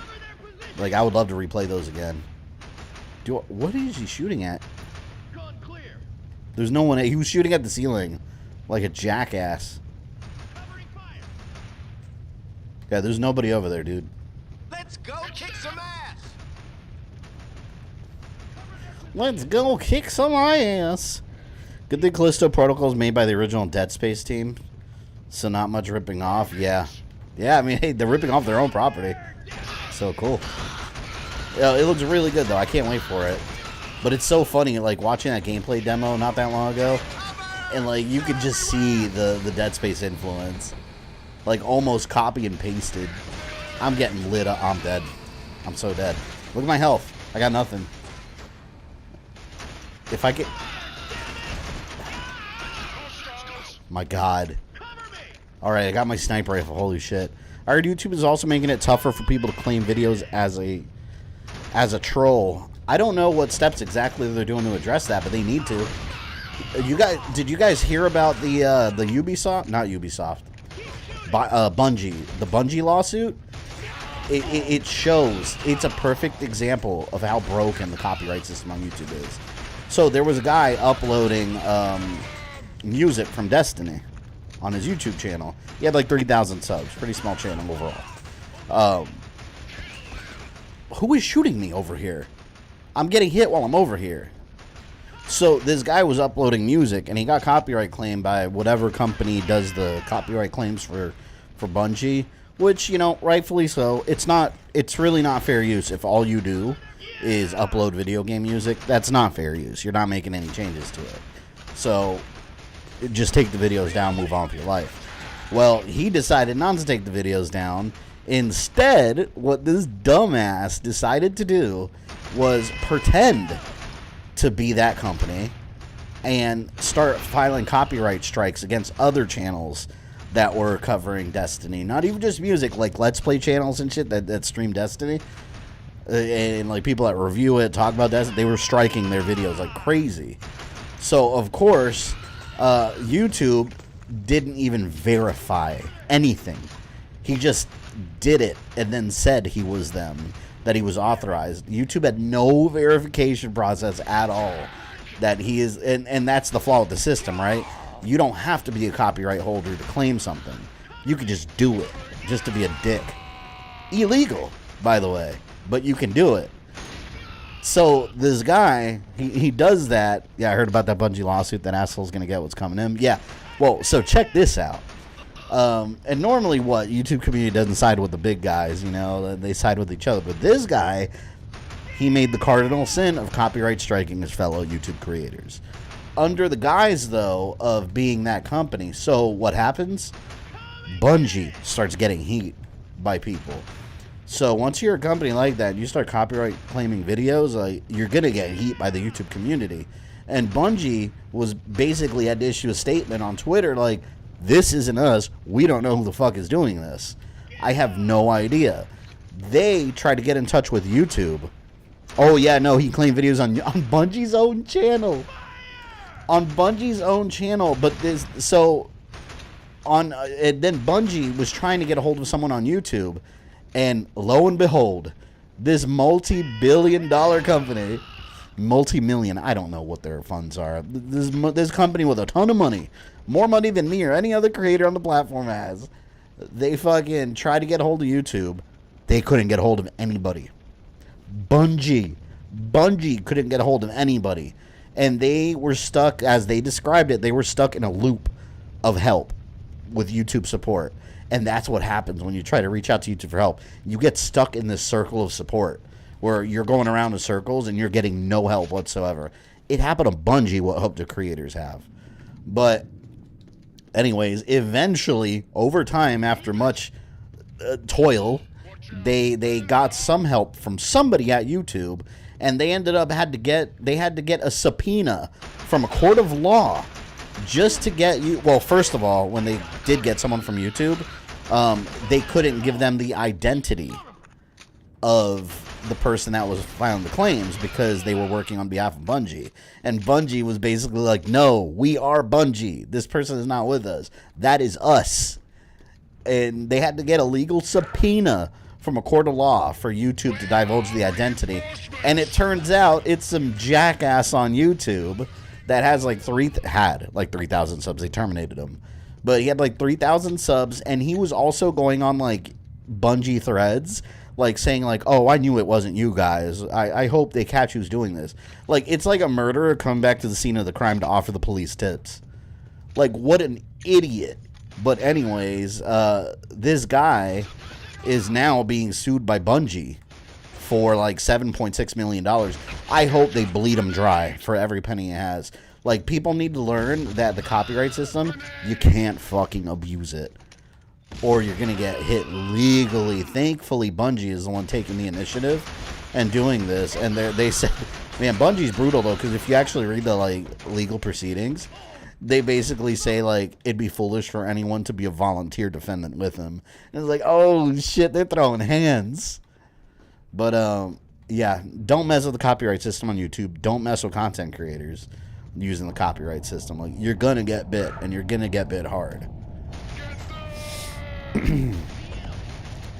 Like, I would love to replay those again. What is he shooting at? There's no one. He was shooting at the ceiling. Like a jackass. Yeah, there's nobody over there, dude. Let's go kick some ass. Let's go kick some ass. Good thing Callisto Protocol is made by the original Dead Space team. So not much ripping off. Yeah. Yeah, I mean, hey, they're ripping off their own property. So cool. Yeah, it looks really good, though. I can't wait for it. But it's so funny, like, watching that gameplay demo not that long ago. And, like, you could just see the Dead Space influence. Like, almost copy and pasted. I'm getting lit up. I'm dead. I'm so dead. Look at my health. I got nothing. If I get... My God. Alright, I got my sniper rifle. Holy shit. I heard YouTube is also making it tougher for people to claim videos as a troll. I don't know what steps exactly they're doing to address that, but they need to. Did you guys hear about the Ubisoft? Not Ubisoft. Bungie. The Bungie lawsuit? It shows. It's a perfect example of how broken the copyright system on YouTube is. So there was a guy uploading music from Destiny on his YouTube channel. He had like 3,000 subs. Pretty small channel overall. Who is shooting me over here? I'm getting hit while I'm over here. So this guy was uploading music, and he got copyright claimed by whatever company does the copyright claims for Bungie, which, you know, rightfully so. It's really not fair use if all you do is upload video game music. That's not fair use. You're not making any changes to it. So just take the videos down, move on with your life. Well, he decided not to take the videos down. Instead, what this dumbass decided to do was pretend to be that company and start filing copyright strikes against other channels that were covering Destiny. Not even just music, like Let's Play channels and shit that stream Destiny. And like people that review it, talk about Destiny, they were striking their videos like crazy. So, of course, YouTube didn't even verify anything. He just did it and then said he was them, that he was authorized. YouTube had no verification process at all that he is, and that's the flaw with the system, right? You don't have to be a copyright holder to claim something. You could just do it, just to be a dick. Illegal, by the way, but you can do it. So this guy, he does that. Yeah, I heard about that Bungie lawsuit. That asshole's gonna get what's coming to him. Yeah, well, so check this out. And normally what YouTube community doesn't side with the big guys, you know, they side with each other. But this guy, he made the cardinal sin of copyright striking his fellow YouTube creators under the guise, though, of being that company. So what happens? Bungie starts getting heat by people. So once you're a company like that, you start copyright claiming videos, you're gonna get heat by the YouTube community. And Bungie was basically had to issue a statement on Twitter like, this isn't us. We don't know who the fuck is doing this. I have no idea. They tried to get in touch with YouTube. Oh, yeah, no, he claimed videos on Bungie's own channel. On Bungie's own channel. But this, so, and then Bungie was trying to get a hold of someone on YouTube. And lo and behold, this multi-billion-dollar company, multi-million, I don't know what their funds are. This company with a ton of money. More money than me or any other creator on the platform has. They fucking tried to get a hold of YouTube. They couldn't get a hold of anybody. Bungie couldn't get a hold of anybody. And they were stuck, as they described it, they were stuck in a loop of help with YouTube support. And that's what happens when you try to reach out to YouTube for help. You get stuck in this circle of support where you're going around in circles and you're getting no help whatsoever. It happened to Bungie, what hope the creators have. But anyways, eventually, over time, after much toil, they got some help from somebody at YouTube, and they ended up had to get a subpoena from a court of law just to get you. Well, first of all, when they did get someone from YouTube, they couldn't give them the identity of the person that was filing the claims because they were working on behalf of Bungie. And Bungie was basically like, no, we are Bungie. This person is not with us. That is us. And they had to get a legal subpoena from a court of law for YouTube to divulge the identity. And it turns out it's some jackass on YouTube that has like 3,000 subs. They terminated him. But he had like 3,000 subs, and he was also going on like Bungie threads, like saying like, oh, I knew it wasn't you guys. I hope they catch who's doing this. Like, it's like a murderer coming back to the scene of the crime to offer the police tips. Like, what an idiot. But anyways, this guy is now being sued by Bungie for like $7.6 million. I hope they bleed him dry for every penny he has. Like, people need to learn that the copyright system, you can't fucking abuse it, or you're going to get hit legally. Thankfully, Bungie is the one taking the initiative and doing this. And they said, man, Bungie's brutal, though, because if you actually read the, like, legal proceedings, they basically say, like, it'd be foolish for anyone to be a volunteer defendant with him. And it's like, oh, shit, they're throwing hands. But, yeah, don't mess with the copyright system on YouTube. Don't mess with content creators using the copyright system. Like, you're going to get bit, and you're going to get bit hard.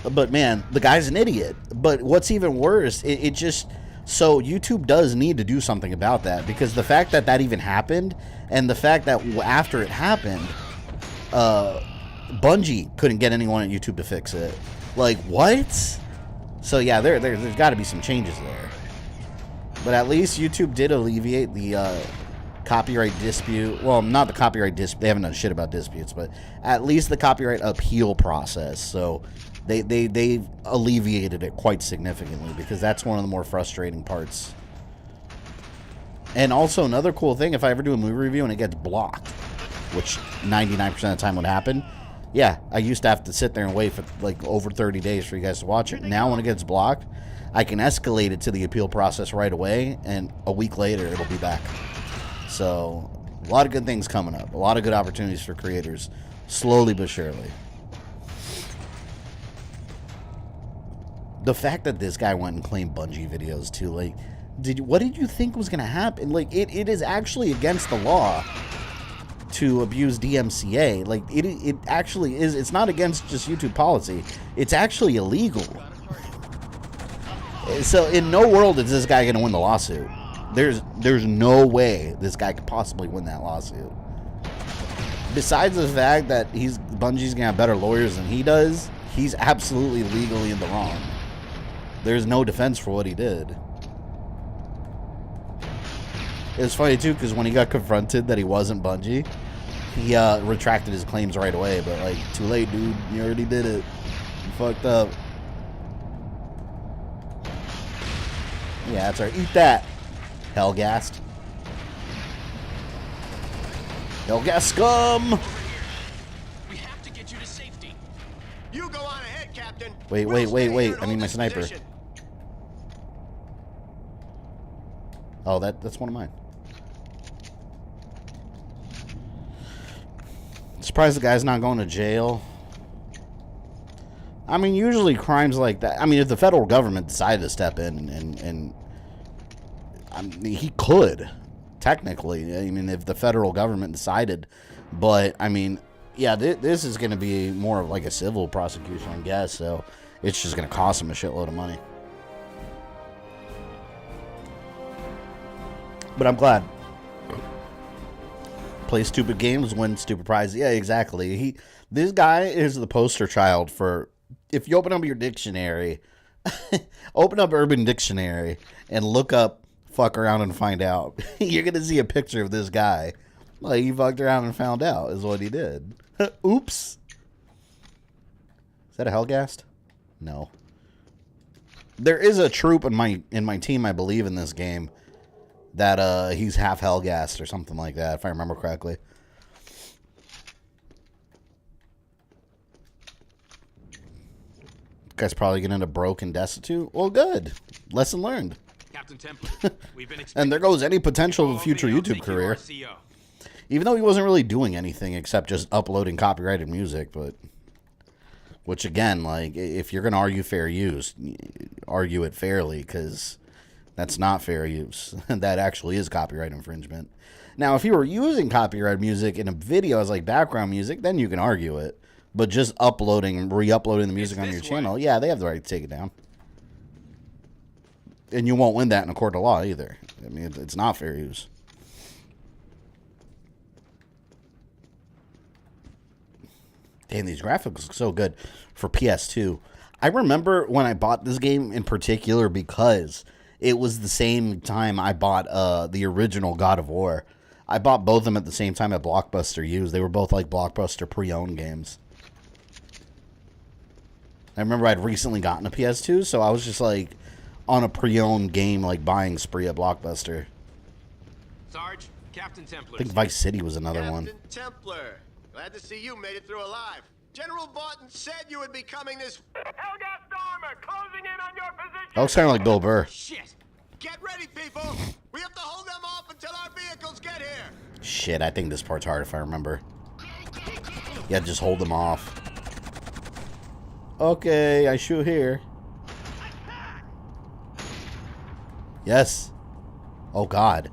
But man, the guy's an idiot. But what's even worse, it just, so YouTube does need to do something about that, because the fact that that even happened, and the fact that after it happened, Bungie couldn't get anyone at YouTube to fix it. Like, what? So yeah, there's got to be some changes there. But at least YouTube did alleviate the copyright dispute. Well, not the copyright dispute. They haven't done shit about disputes, but at least the copyright appeal process. So they alleviated it quite significantly, because that's one of the more frustrating parts. And also another cool thing, if I ever do a movie review and it gets blocked, which 99% of the time would happen, yeah, I used to have to sit there and wait for like over 30 days for you guys to watch it. Now when it gets blocked, I can escalate it to the appeal process right away, and a week later it'll be back. So a lot of good things coming up. A lot of good opportunities for creators, slowly but surely. The fact that this guy went and claimed Bungie videos too, like, what did you think was going to happen? Like, it is actually against the law to abuse DMCA. Like, it actually is. It's not against just YouTube policy. It's actually illegal. So in no world is this guy going to win the lawsuit. There's no way this guy could possibly win that lawsuit. Besides the fact that Bungie's gonna have better lawyers than he does, he's absolutely legally in the wrong. There's no defense for what he did. It's funny too, because when he got confronted that he wasn't Bungie, he retracted his claims right away. But like, too late, dude. You already did it. You fucked up. Yeah, that's right. Eat that, Helghast. Helghast scum! We have to get you to safety. You go on ahead, Captain. Wait. We'll stay here and I need hold my this sniper. position. Oh, that's one of mine. Surprised the guy's not going to jail. I mean, usually crimes like that, I mean, if the federal government decided to step in and I mean, he could, technically. I mean, if the federal government decided. But, I mean, yeah, this is going to be more of like a civil prosecution, I guess. So it's just going to cost him a shitload of money. But I'm glad. Play stupid games, win stupid prizes. Yeah, exactly. This guy is the poster child for, if you open up your dictionary, open up Urban Dictionary and look up fuck around and find out, you're going to see a picture of this guy. Like, he fucked around and found out is what he did. Oops. Is that a Helghast? No. There is a troop in my team, I believe, in this game that he's half Helghast or something like that, if I remember correctly. Guy's probably getting into broke and destitute. Well, good. Lesson learned. Captain Templar, we've been And there goes any potential of a future YouTube career. Even though he wasn't really doing anything except just uploading copyrighted music, but... Which, again, like, if you're going to argue fair use, argue it fairly, because that's not fair use. That actually is copyright infringement. Now, if you were using copyrighted music in a video as, like, background music, then you can argue it. But just uploading, re-uploading the music on your channel, yeah, they have the right to take it down. And you won't win that in a court of law, either. I mean, it's not fair use. Damn, these graphics look so good for PS2. I remember when I bought this game in particular because it was the same time I bought the original God of War. I bought both of them at the same time at Blockbuster Used. They were both like Blockbuster pre-owned games. I remember I'd recently gotten a PS2, so I was just like on a pre-owned game like buying spree at Blockbuster. Sarge, Captain Templar. I think Vice City was another one. Captain Templar. Glad to see you made it through alive. General Barton said you would be coming this... Helghast armor closing in on your position. That looks kind of like Bill Burr. Shit. Get ready, people. We have to hold them off until our vehicles get here. Shit, I think this part's hard if I remember. Yeah, just hold them off. Okay, I shoot here. Yes. Oh, God.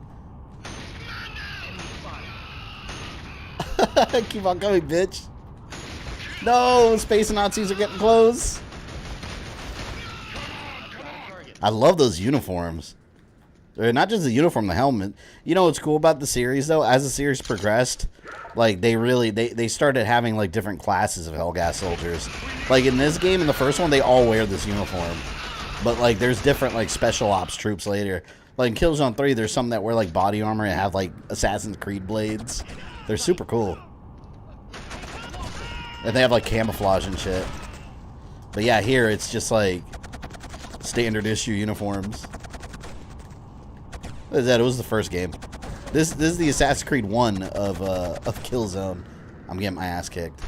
Keep on going, bitch. No, space Nazis are getting close. I love those uniforms. Or not just the uniform, the helmet. You know what's cool about the series, though? As the series progressed, like, they started having, like, different classes of Helghast soldiers. Like, in this game, in the first one, they all wear this uniform. But, like, there's different, like, special ops troops later. Like, in Killzone 3, there's some that wear, like, body armor and have, like, Assassin's Creed blades. They're super cool. And they have, like, camouflage and shit. But, yeah, here, it's just, like, standard issue uniforms. What is that? It was the first game. This is the Assassin's Creed 1 of Killzone. I'm getting my ass kicked.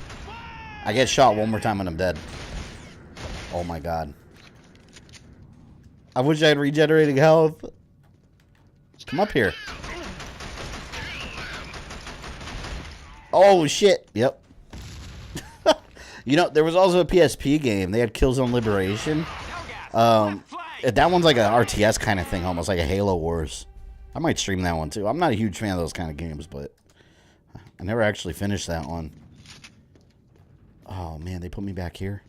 I get shot one more time and I'm dead. Oh, my God. I wish I had regenerating health. Come up here. Oh, shit. Yep. You know, there was also a PSP game. They had Killzone Liberation. That one's like an RTS kind of thing, almost like a Halo Wars. I might stream that one, too. I'm not a huge fan of those kind of games, but I never actually finished that one. Oh, man, they put me back here.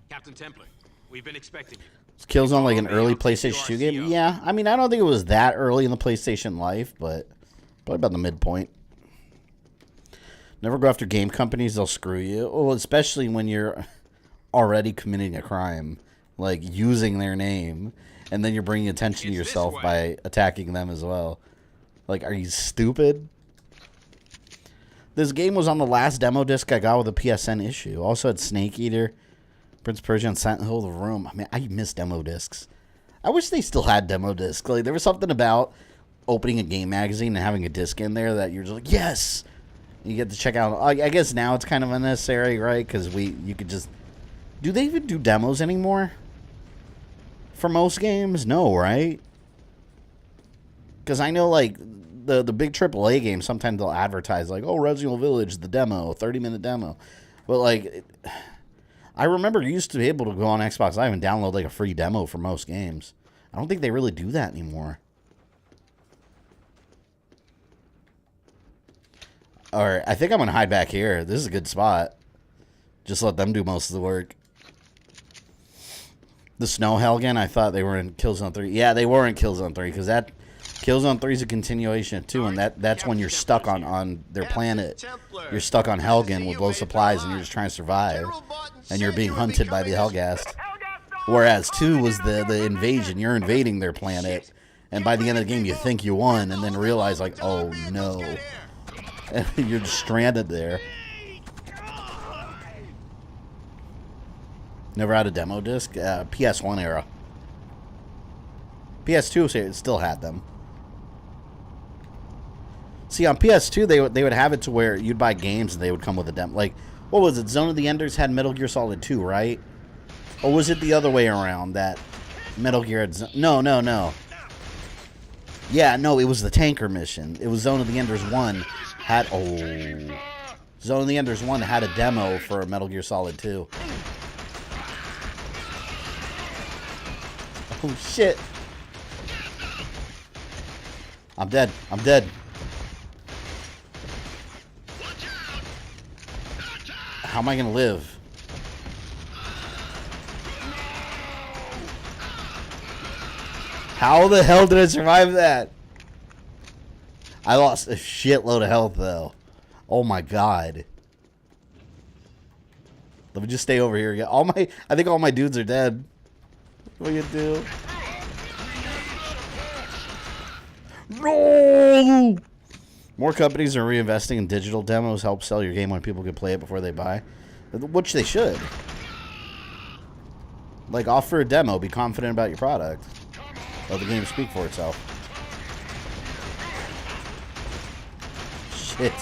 Captain Templar, we've been expecting you. Is Killzone like an early PlayStation 2 game? Yeah, I mean, I don't think it was that early in the PlayStation life, but probably about the midpoint. Never go after game companies, they'll screw you. Well, especially when you're already committing a crime, like using their name, and then you're bringing attention to yourself by attacking them as well. Like, are you stupid? This game was on the last demo disc I got with a PSN issue. Also had Snake Eater, Prince of Persia, and Silent Hill of the Room. I mean, I miss demo discs. I wish they still had demo discs. Like, there was something about opening a game magazine and having a disc in there that you're just like, yes! You get to check out. I guess now it's kind of unnecessary, right? Because you could just... Do they even do demos anymore? For most games? No, right? Because I know, like, the big AAA games, sometimes they'll advertise, like, oh, Resident Evil Village, the demo, 30-minute demo. But, like, I remember you used to be able to go on Xbox Live and download, like, a free demo for most games. I don't think they really do that anymore. Alright, I think I'm going to hide back here. This is a good spot. Just let them do most of the work. The Snow Helgen, I thought they were in Killzone 3. Yeah, they were in Killzone 3, because that Killzone 3 is a continuation of 2, and that's when you're stuck on their planet. You're stuck on Helgen with low supplies, and you're just trying to survive. And you're being hunted by the Helghast. Whereas 2 was the invasion. You're invading their planet, and by the end of the game, you think you won, and then realize, like, oh, no. And you're just stranded there. Never had a demo disc? PS1 era. PS2 still had them. See, on PS2, they would have it to where you'd buy games and they would come with a demo. Like, what was it? Zone of the Enders had Metal Gear Solid 2, right? Or was it the other way around, that Metal Gear had... No. Yeah, no, it was the tanker mission. It was Zone of the Enders 1 had... Oh. Zone of the Enders 1 had a demo for Metal Gear Solid 2. Oh, shit. I'm dead. I'm dead. How am I going to live? How the hell did I survive that? I lost a shitload of health, though. Oh, my God. Let me just stay over here again. I think all my dudes are dead. What are you gonna do? No! More companies are reinvesting in digital demos. Help sell your game when people can play it before they buy. Which they should. Like, offer a demo. Be confident about your product. Let the game speak for itself. Shit.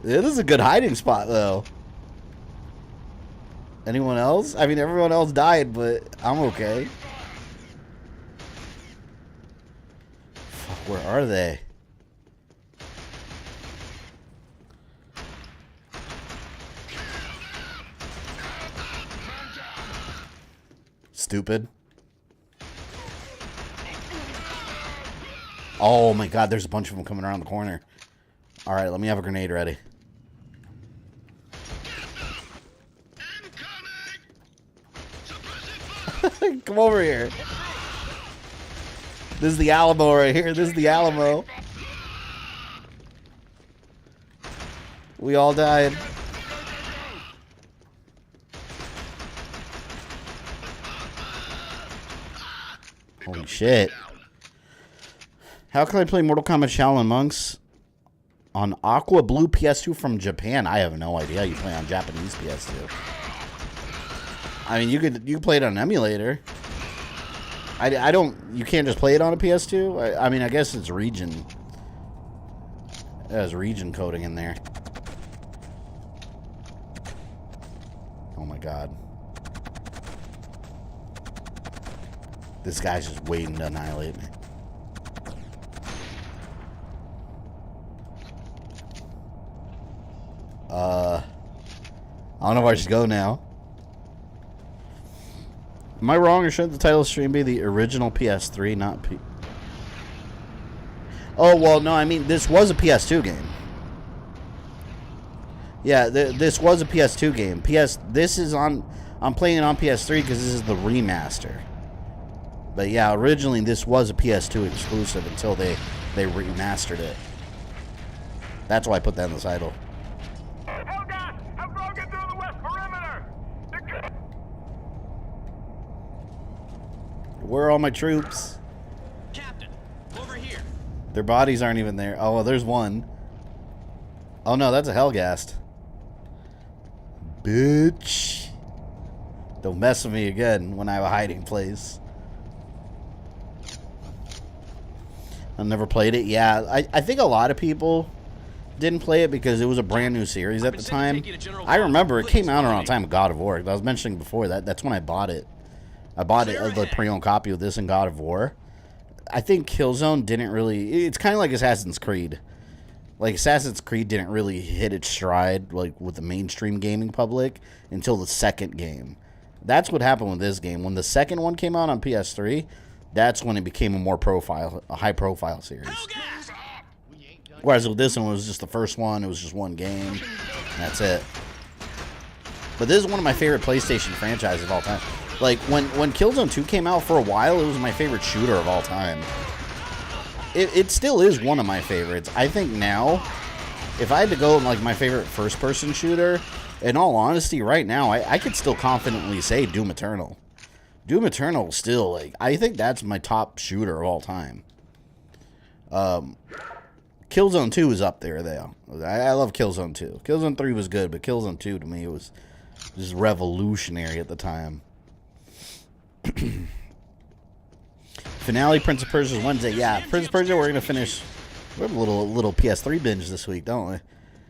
This is a good hiding spot, though. Anyone else? I mean, everyone else died, but I'm okay. Fuck, where are they? Stupid. Oh my God, there's a bunch of them coming around the corner. Alright, let me have a grenade ready. Come over here. This is the Alamo right here. This is the Alamo. We all died. Holy shit. How can I play Mortal Kombat Shaolin Monks on Aqua Blue PS2 from Japan? I have no idea how you play on Japanese PS2. I mean, you could play it on an emulator. I don't... You can't just play it on a PS2? I mean, I guess it's region. It has region coding in there. Oh my God. This guy's just waiting to annihilate me. I don't know where I should go now. Am I wrong, or should the title of the stream be the original PS3, not P... Oh, well, no, I mean, this was a PS2 game. Yeah, this was a PS2 game. This is on... I'm playing it on PS3 because this is the remaster. But yeah, originally this was a PS2 exclusive until they remastered it. That's why I put that in the title. Helghast! Have broken through the west perimeter! Where are all my troops? Captain, over here. Their bodies aren't even there. Oh, well, there's one. Oh no, that's a Helghast. Bitch. Don't mess with me again when I have a hiding place. I've never played it. Yeah, I think a lot of people didn't play it because it was a brand new series at the time. I remember it came out around the time of God of War. I was mentioning before that's when I bought it. I bought it as a pre-owned copy of this and God of War. I think Killzone didn't really... It's kind of like Assassin's Creed. Like, Assassin's Creed didn't really hit its stride like with the mainstream gaming public until the second game. That's what happened with this game. When the second one came out on PS3, that's when it became a high-profile series. Whereas with this one, it was just the first one. It was just one game. And that's it. But this is one of my favorite PlayStation franchises of all time. Like, when Killzone 2 came out, for a while, it was my favorite shooter of all time. It still is one of my favorites. I think now, if I had to go like my favorite first-person shooter, in all honesty, right now, I could still confidently say Doom Eternal. Doom Eternal still, like, I think that's my top shooter of all time. Killzone 2 is up there, though. I love Killzone 2. Killzone 3 was good, but Killzone 2, to me, was just revolutionary at the time. Finale, Prince of Persia is Wednesday. Yeah, Prince of Persia, we're going to finish... We have a little PS3 binge this week, don't we?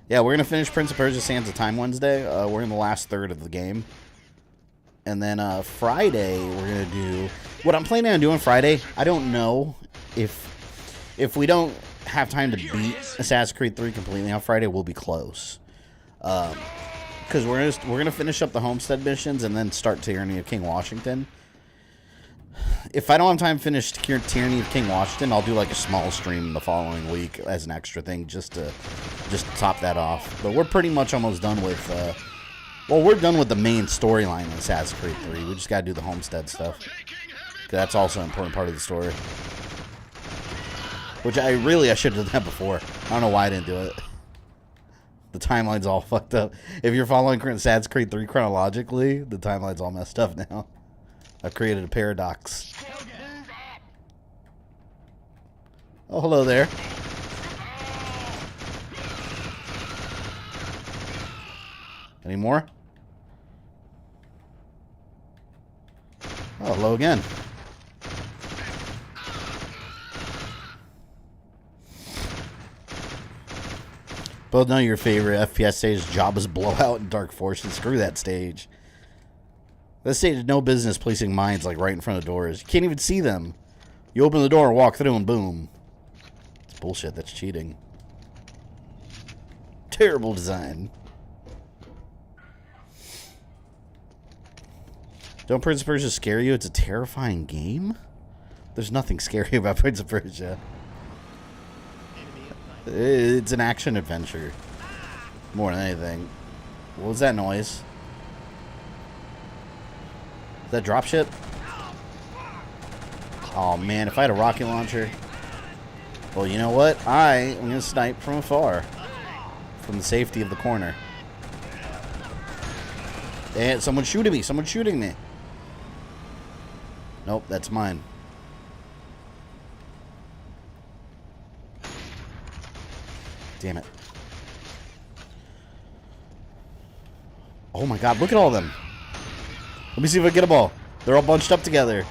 Yeah, we're going to finish Prince of Persia Sands of Time Wednesday. We're in the last third of the game. And then Friday, we're going to do... What I'm planning on doing Friday, I don't know if we don't have time to beat Assassin's Creed 3 completely on Friday, we'll be close. Because we're gonna finish up the Homestead missions and then start Tyranny of King Washington. If I don't have time to finish Tyranny of King Washington, I'll do like a small stream the following week as an extra thing just to top that off. But we're pretty much almost done with... well, we're done with the main storyline in Assassin's Creed 3. We just gotta do the Homestead stuff. That's also an important part of the story. Which I should have done that before. I don't know why I didn't do it. The timeline's all fucked up. If you're following Assassin's Creed 3 chronologically, the timeline's all messed up now. I've created a paradox. Oh, hello there. Any more? Oh, hello again. Both know your favorite FPS stage, Jabba's Blowout and Dark Forces. Screw that stage. This stage has no business placing mines like right in front of doors. You can't even see them. You open the door, walk through, and boom. It's bullshit. That's cheating. Terrible design. Don't Prince of Persia scare you? It's a terrifying game? There's nothing scary about Prince of Persia. It's an action adventure. More than anything. What was that noise? Is that dropship? Oh man, if I had a rocket launcher. Well, you know what? I am going to snipe from afar. From the safety of the corner. And someone's shooting me. Someone's shooting me. Nope, that's mine. Damn it. Oh my god, look at all of them. Let me see if I get them all. They're all bunched up together.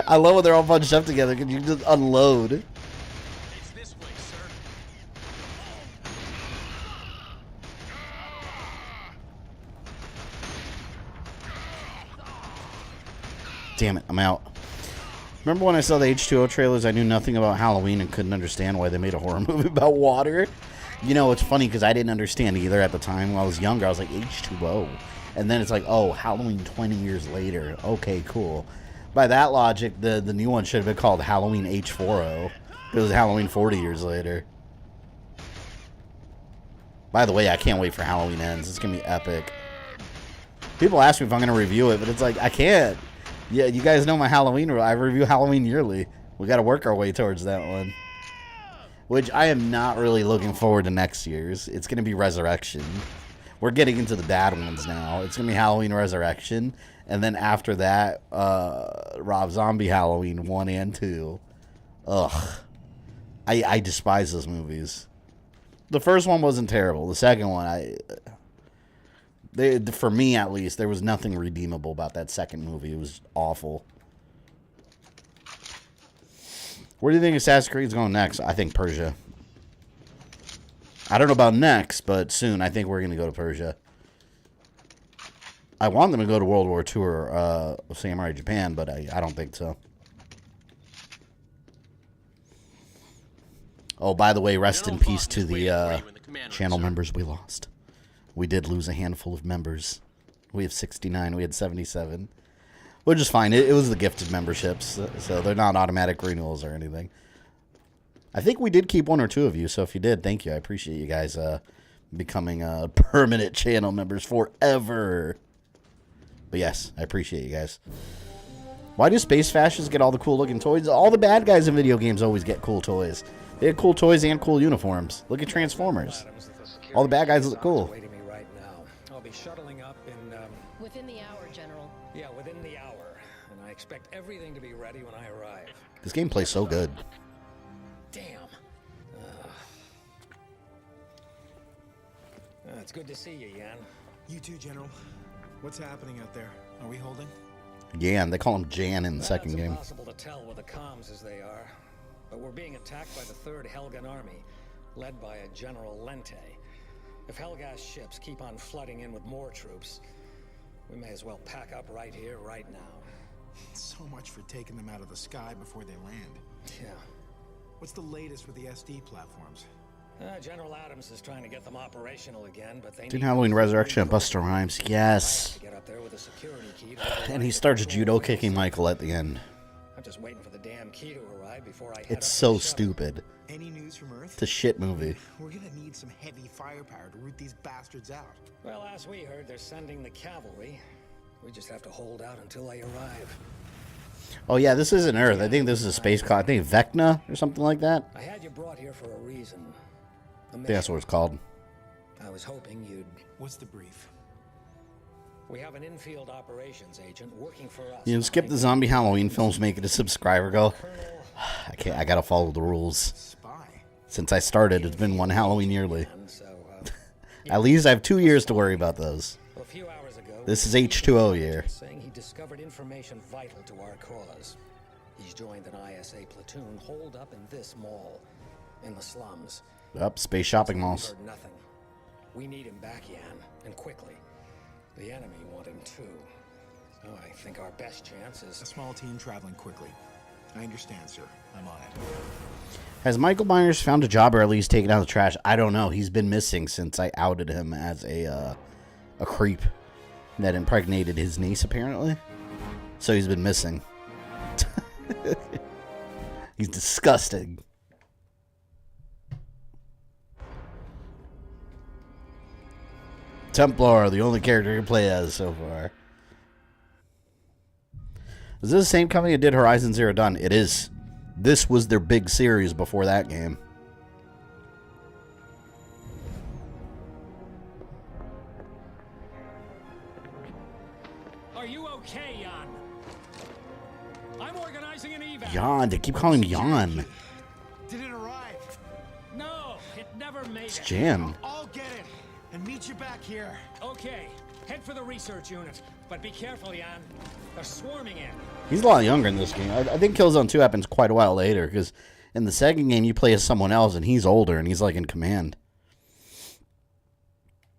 I love when they're all bunched up together because you can just unload. It's this way, sir. Damn it, I'm out. Remember when I saw the H2O trailers, I knew nothing about Halloween and couldn't understand why they made a horror movie about water? You know, it's funny because I didn't understand either at the time. When I was younger, I was like, H2O. And then it's like, oh, Halloween 20 years later. Okay, cool. By that logic, the new one should have been called Halloween H4O. It was Halloween 40 years later. By the way, I can't wait for Halloween Ends. It's going to be epic. People ask me if I'm going to review it, but it's like, I can't. Yeah, you guys know my Halloween rule. I review Halloween yearly. We got to work our way towards that one. Which I am not really looking forward to next year's. It's going to be Resurrection. We're getting into the bad ones now. It's going to be Halloween Resurrection. And then after that, Rob Zombie Halloween 1 and 2. Ugh. I despise those movies. The first one wasn't terrible. The second one, for me at least, there was nothing redeemable about that second movie. It was awful. Where do you think Assassin's Creed is going next? I think Persia. I don't know about next, but soon I think we're going to go to Persia. I want them to go to World War II or Samurai Japan, but I don't think so. Oh, by the way, rest in peace to the channel members we lost. We did lose a handful of members. We have 69. We had 77. Which is fine. It was the gifted memberships, so they're not automatic renewals or anything. I think we did keep one or two of you, so if you did, thank you. I appreciate you guys becoming permanent channel members forever. But yes, I appreciate you guys. Why do space fascists get all the cool-looking toys? All the bad guys in video games always get cool toys. They had cool toys and cool uniforms. Look at Transformers. All the bad guys look cool. I'll be shuttling up in within the hour, General. Yeah, within the hour. And I expect everything to be ready when I arrive. This game plays so good. Damn. It's good to see you, Yan. You too, General. What's happening out there? Are we holding? Jan. They call him Jan in the second game. It's impossible to tell with the comms as they are. But we're being attacked by the 3rd Helghan Army, led by a General Lente. If Helghast ships keep on flooding in with more troops, we may as well pack up right here, right now. So much for taking them out of the sky before they land. Yeah. What's the latest with the SD platforms? General Adams is trying to get them operational again, but they Did need Halloween Resurrection of Busta Rhymes? Yes. to get up there with a security key to And he starts judo kicking Michael at the end. I'm just waiting for the damn key to arrive before I head It's up so to the shuttle. stupid. Any news from Earth? It's a shit movie. We're gonna need some heavy firepower to root these bastards out. Well, as we heard, they're sending the cavalry. We just have to hold out until they arrive. Oh yeah, this isn't Earth. I think this is a space called, I think Vekta or something like that. I had you brought here for a reason. A I think that's what it's called. I was hoping you'd... What's the brief? We have an infield operations agent working for us. You can skip the zombie Halloween films, make it a subscriber goal. I can't. I gotta follow the rules. Spy. Since I started, it's been one Halloween yearly. And so, At least I have 2 years to worry about those. a few hours ago, This is H2O year. saying he discovered information vital to our cause. He's joined an ISA platoon holed up in this mall, in the slums. Up, space shopping We've malls. heard nothing. We need him back, Yan, and quickly. The enemy want him too. So I think our best chance A is... small team traveling quickly. I understand, sir. I'm on it. Has Michael Myers found a job or at least taken out the trash? I don't know. He's been missing since I outed him as a creep that impregnated his niece, apparently. So he's been missing. He's disgusting. Templar, the only character you can play as so far. Is this the same company that did Horizon Zero Dawn? It is. This was their big series before that game. Are you okay, Yan? I'm organizing an evac. Jan, they keep calling him Jan. Did it arrive? No, it never made It's it. Jan. I'll get it and meet you back here. Okay, head for the research unit, but be careful, Yan. They're swarming in. He's a lot younger in this game. I think Killzone 2 happens quite a while later, because in the second game you play as someone else and he's older and he's like in command.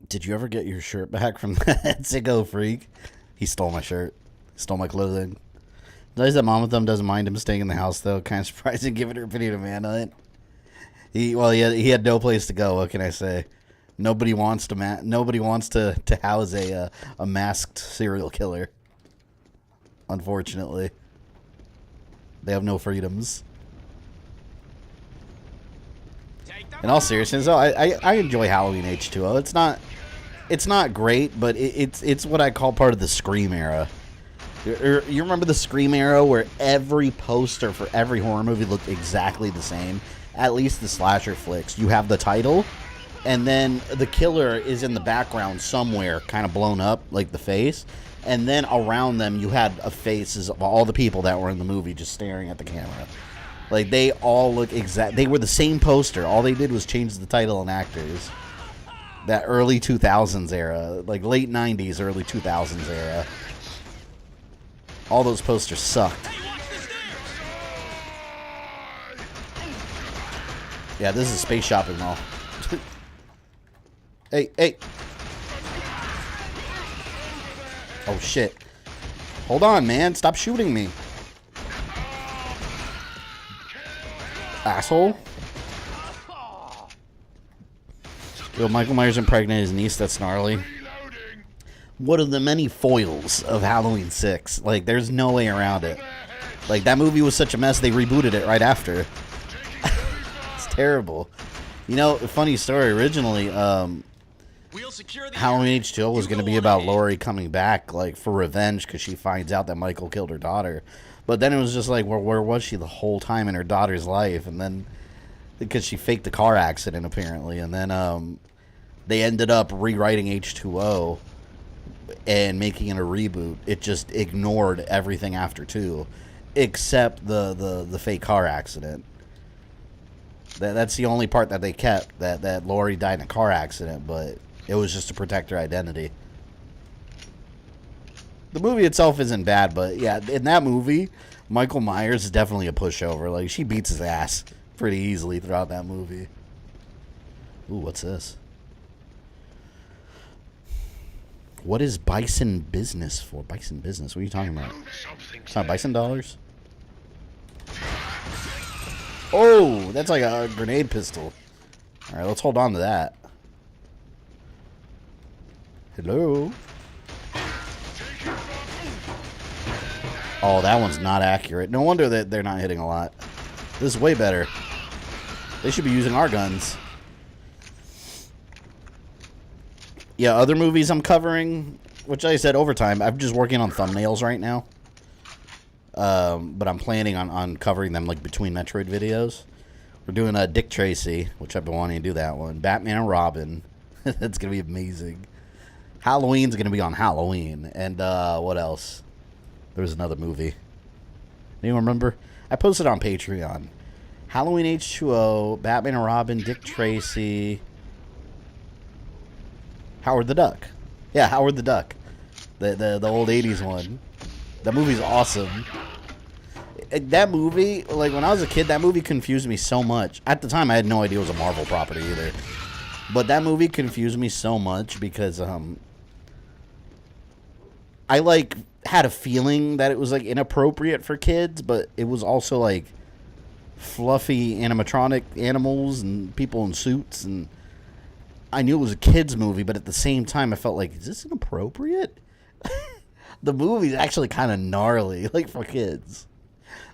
Did you ever get your shirt back from that sicko freak? He stole my shirt. Stole my clothing. Nice that Mom with them doesn't mind him staying in the house though. Kind of surprising given her opinion of Manhunt. He had no place to go. What can I say? Nobody wants to house a masked serial killer. Unfortunately, they have no freedoms. In all seriousness, though, I enjoy Halloween H2O. It's not great, but it's what I call part of the Scream era. You remember the Scream era where every poster for every horror movie looked exactly the same? At least the slasher flicks. You have the title, and then the killer is in the background somewhere, kind of blown up, like the face. And then around them, you had faces of all the people that were in the movie just staring at the camera. Like, they all look exact. They were the same poster. All they did was change the title and actors. That early 2000s era, like late 90s, early 2000s era. All those posters sucked. Yeah, this is space shopping mall. Hey. Oh, shit. Hold on, man. Stop shooting me. Asshole. Yo, Michael Myers impregnated his niece. That's gnarly. One of the many foils of Halloween 6. Like, there's no way around it. Like, that movie was such a mess, they rebooted it right after. It's terrible. You know, funny story. Originally, Halloween H2O was going to be about Laurie coming back, like, for revenge because she finds out that Michael killed her daughter. But then it was just like, well, where was she the whole time in her daughter's life? And then, because she faked the car accident, apparently. And then they ended up rewriting H2O and making it a reboot. It just ignored everything after 2, except the fake car accident. That's the only part that they kept, that Laurie died in a car accident, but it was just to protect her identity. The movie itself isn't bad, but yeah, in that movie, Michael Myers is definitely a pushover. Like, she beats his ass pretty easily throughout that movie. Ooh, what's this? What is bison business for? Bison business? What are you talking about? It's not bison dollars? Oh, that's like a grenade pistol. Alright, let's hold on to that. Hello? Oh, that one's not accurate. No wonder that they're not hitting a lot. This is way better. They should be using our guns. Yeah, other movies I'm covering, which I said overtime, I'm just working on thumbnails right now. But I'm planning on covering them like between Metroid videos. We're doing Dick Tracy, which I've been wanting to do that one. Batman and Robin. That's going to be amazing. Halloween's going to be on Halloween. And what else? There was another movie. Anyone remember? I posted on Patreon. Halloween H2O, Batman and Robin, Dick Tracy, Howard the Duck. Yeah, Howard the Duck. The old 80s one. That movie's awesome. That movie, like when I was a kid, that movie confused me so much. At the time, I had no idea it was a Marvel property either. But that movie confused me so much because I like had a feeling that it was like inappropriate for kids, but it was also like fluffy animatronic animals and people in suits, and I knew it was a kids movie, but at the same time I felt like, is this inappropriate? The movie's actually kind of gnarly, like for kids.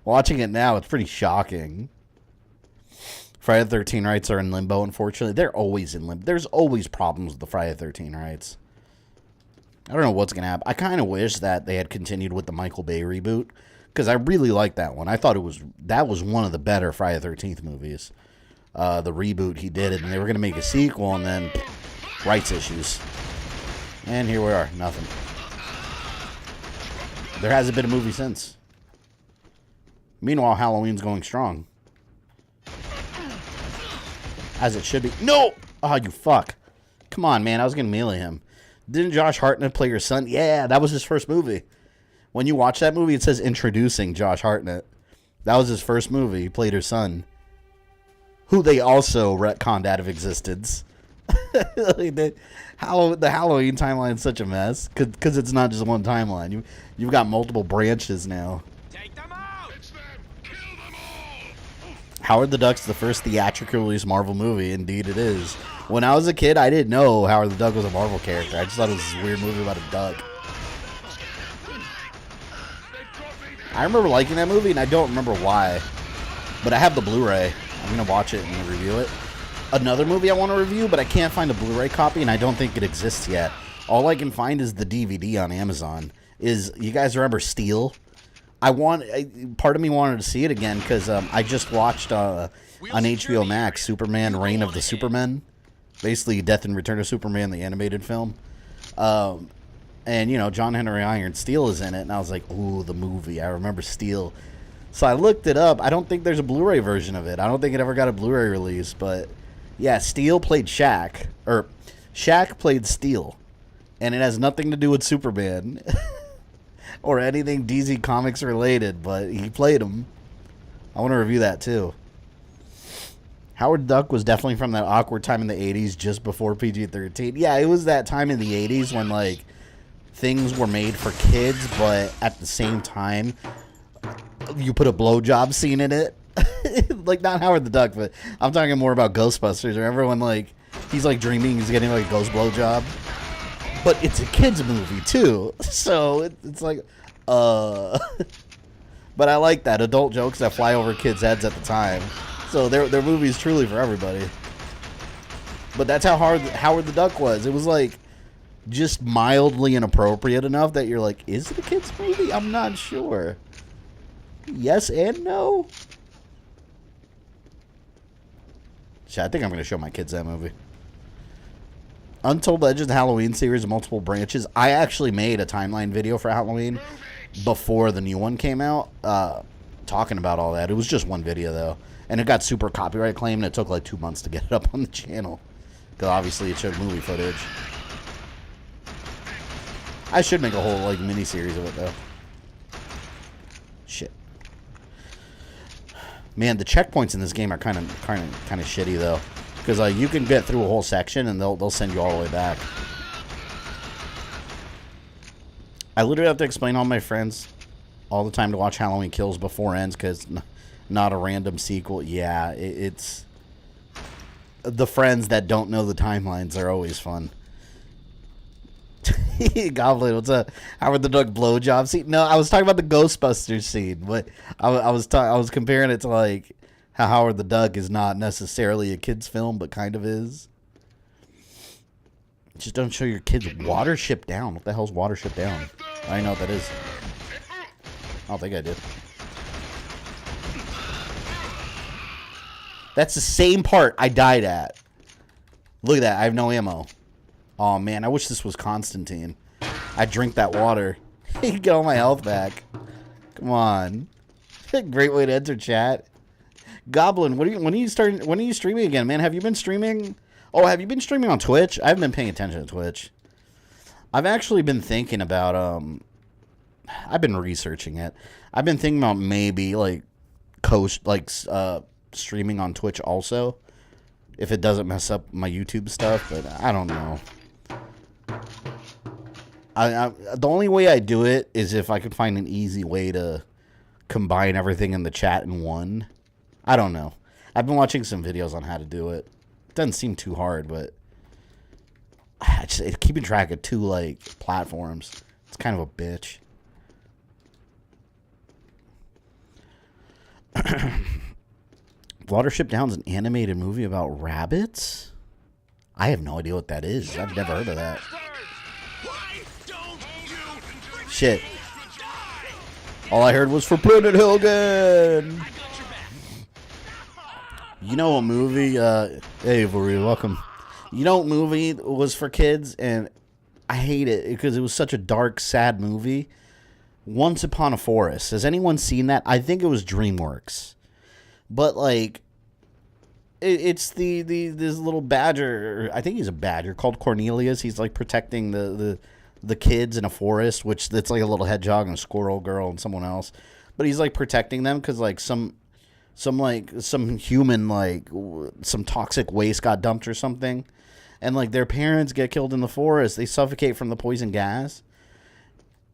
Watching it now, it's pretty shocking. Friday the 13 rights are in limbo, unfortunately. They're always in limbo. There's always problems with the Friday the 13 rights. I don't know what's going to happen. I kind of wish that they had continued with the Michael Bay reboot, because I really liked that one. I thought that was one of the better Friday the 13th movies. The reboot he did it, and they were going to make a sequel, and then rights issues. And here we are, nothing. There hasn't been a movie since. Meanwhile, Halloween's going strong. As it should be. No! Oh, you fuck. Come on, man. I was going to melee him. Didn't Josh Hartnett play your son? Yeah, that was his first movie. When you watch that movie, it says introducing Josh Hartnett. That was his first movie. He played her son, who they also retconned out of existence. The Halloween timeline is such a mess because it's not just one timeline. You've got multiple branches now. Take them out! It's them! Kill them all! Howard the Duck's the first theatrically released Marvel movie. Indeed it is. When I was a kid, I didn't know Howard the Duck was a Marvel character. I just thought it was this weird movie about a duck. I remember liking that movie, and I don't remember why. But I have the Blu-ray. I'm going to watch it and review it. Another movie I want to review, but I can't find a Blu-ray copy, and I don't think it exists yet. All I can find is the DVD on Amazon. You guys remember Steel? Part of me wanted to see it again, because I just watched on HBO Max Superman Reign of the Supermen. Basically, Death and Return of Superman, the animated film. And, John Henry Iron Steel is in it, and I was like, ooh, the movie. I remember Steel. So I looked it up. I don't think there's a Blu-ray version of it. I don't think it ever got a Blu-ray release, but yeah, Steel played Shaq, or Shaq played Steel, and it has nothing to do with Superman or anything DC Comics related, but he played him. I want to review that too. Howard Duck was definitely from that awkward time in the 80s, just before PG-13. Yeah, it was that time in the 80s when, like, things were made for kids, but at the same time, you put a blowjob scene in it. Like, not Howard the Duck, but I'm talking more about Ghostbusters. Remember when, like, he's, like, dreaming he's getting, like, a ghost blowjob? But it's a kid's movie, too. So, it's like, But I like that. Adult jokes that fly over kids' heads at the time. So their movie is truly for everybody. But that's how Howard the Duck was. It was like just mildly inappropriate enough that you're like, is it a kid's movie? I'm not sure. Yes and no. Shit, I think I'm going to show my kids that movie. Untold Legends Halloween series, multiple branches. I actually made a timeline video for Halloween before the new one came out, talking about all that. It was just one video though. And it got super copyright claimed, and it took like 2 months to get it up on the channel. Because obviously it showed movie footage. I should make a whole like mini-series of it, though. Shit. Man, the checkpoints in this game are kind of shitty, though. Because you can get through a whole section, and they'll send you all the way back. I literally have to explain to all my friends all the time to watch Halloween Kills before ends because not a random sequel. Yeah, it's the friends that don't know the timelines are always fun. Goblin, what's up? Howard the Duck blowjob scene? No, I was talking about the Ghostbusters scene, but I was comparing it to like how Howard the Duck is not necessarily a kid's film, but kind of is. Just don't show your kids Watership Down. What the hell's Watership Down? I don't know what that is. I don't think I did. That's the same part I died at. Look at that. I have no ammo. Oh, man. I wish this was Constantine. I drink that water. Get all my health back. Come on. Great way to enter chat. Goblin, when are you streaming again, man? Have you been streaming? Oh, have you been streaming on Twitch? I haven't been paying attention to Twitch. I've actually been thinking about, I've been researching it. I've been thinking about maybe, like, streaming on Twitch also, if it doesn't mess up my YouTube stuff, but I don't know. The only way I do it is if I could find an easy way to combine everything in the chat in one. I don't know. I've been watching some videos on how to do it. It doesn't seem too hard, but keeping track of 2 like platforms, it's kind of a bitch. Watership Down's an animated movie about rabbits? I have no idea what that is. I've never heard of that. Shit. All I heard was for Brendan Hilgan. You know a movie, hey, Vori, welcome. You know what movie was for kids, and I hate it because it was such a dark, sad movie? Once Upon a Forest. Has anyone seen that? I think it was DreamWorks. But, like, it's this little badger, I think he's a badger, called Cornelius. He's, like, protecting the kids in a forest, which that's like a little hedgehog and a squirrel girl and someone else. But he's, like, protecting them because, like, some human, like, some toxic waste got dumped or something. And, like, their parents get killed in the forest. They suffocate from the poison gas.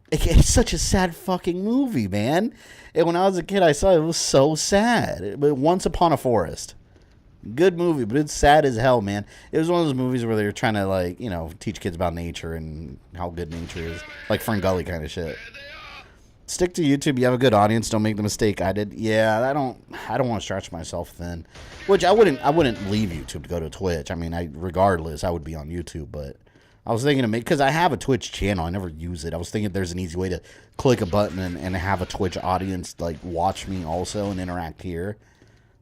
It's such a sad fucking movie, man. And when I was a kid, I saw it. It was so sad. But Once Upon a Forest. Good movie, but it's sad as hell, man. It was one of those movies where they were trying to, like, you know, teach kids about nature and how good nature is. Like Ferngully kind of shit. Stick to YouTube. You have a good audience. Don't make the mistake I did. Yeah, I don't want to stretch myself thin. Which I wouldn't leave YouTube to go to Twitch. I mean, regardless, I would be on YouTube, but I was thinking to make, because I have a Twitch channel. I never use it. I was thinking there's an easy way to click a button and have a Twitch audience, like, watch me also and interact here.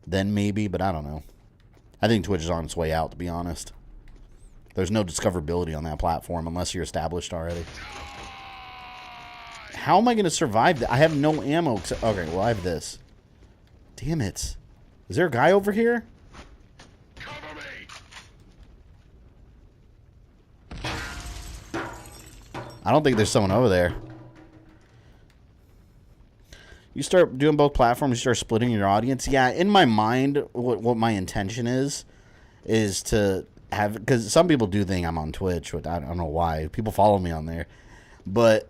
Then maybe, but I don't know. I think Twitch is on its way out, to be honest. There's no discoverability on that platform unless you're established already. How am I going to survive that? I have no ammo. Okay, well, I have this. Damn it. Is there a guy over here? I don't think there's someone over there. You start doing both platforms, you start splitting your audience. Yeah, in my mind, what my intention is to have, because some people do think I'm on Twitch, which I don't know why. People follow me on there. But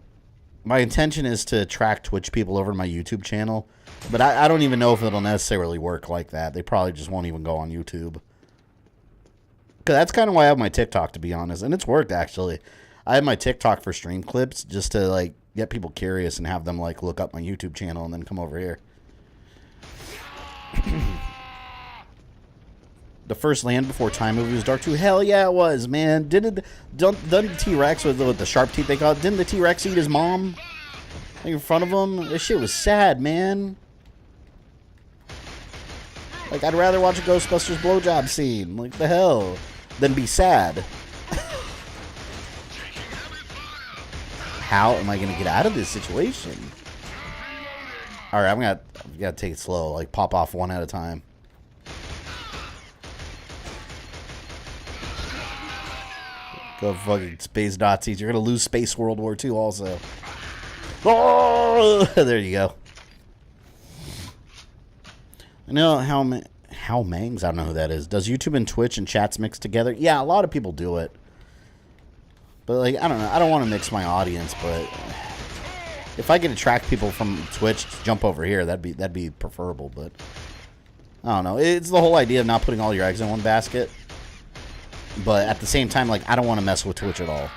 my intention is to attract Twitch people over to my YouTube channel. But I don't even know if it'll necessarily work like that. They probably just won't even go on YouTube. Because that's kind of why I have my TikTok, to be honest. And it's worked, actually. I have my TikTok for stream clips just to, like, get people curious and have them, like, look up my YouTube channel and then come over here. The first Land Before Time movie was dark too. Hell yeah, it was, man. Didn't the T-Rex with the sharp teeth they call it? Didn't the T-Rex eat his mom? Like, in front of him? This shit was sad, man. Like, I'd rather watch a Ghostbusters blowjob scene. Like, the hell? Than be sad. How am I going to get out of this situation? Alright, I'm going to take it slow. Like, pop off one at a time. Go fucking space Nazis. You're going to lose Space World War II also. Oh! There you go. I know how Mangs, I don't know who that is. Does YouTube and Twitch and chats mix together? Yeah, a lot of people do it. But, like, I don't know. I don't want to mix my audience, but If I could attract people from Twitch to jump over here, that'd be preferable. But I don't know. It's the whole idea of not putting all your eggs in one basket. But at the same time, like, I don't want to mess with Twitch at all.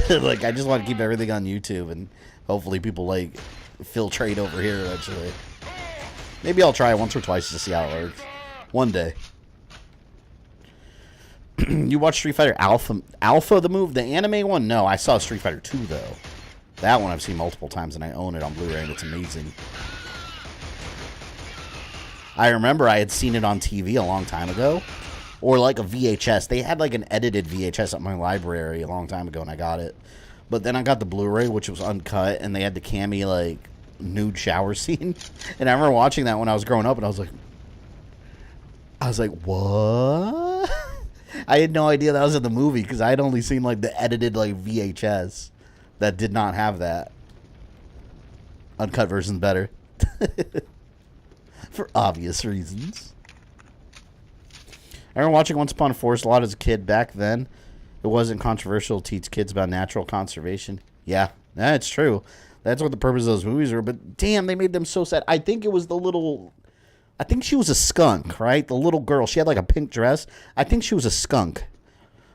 Like, I just want to keep everything on YouTube, and hopefully people, like, filtrate over here eventually. Maybe I'll try it once or twice to see how it works. One day. You watch Street Fighter Alpha the move? The anime one? No, I saw Street Fighter 2, though. That one I've seen multiple times, and I own it on Blu-ray, and it's amazing. I remember I had seen it on TV a long time ago. Or like a VHS. They had like an edited VHS at my library a long time ago, and I got it. But then I got the Blu-ray, which was uncut, and they had the Cammy like nude shower scene. And I remember watching that when I was growing up, and I was like, what? I had no idea that was in the movie because I had only seen like the edited like VHS that did not have that. Uncut version's better. For obvious reasons. I remember watching Once Upon a Forest a lot as a kid back then. It wasn't controversial to teach kids about natural conservation. Yeah, that's true. That's what the purpose of those movies were. But damn, they made them so sad. I think it was the little... I think she was a skunk, right? The little girl. She had like a pink dress. I think she was a skunk.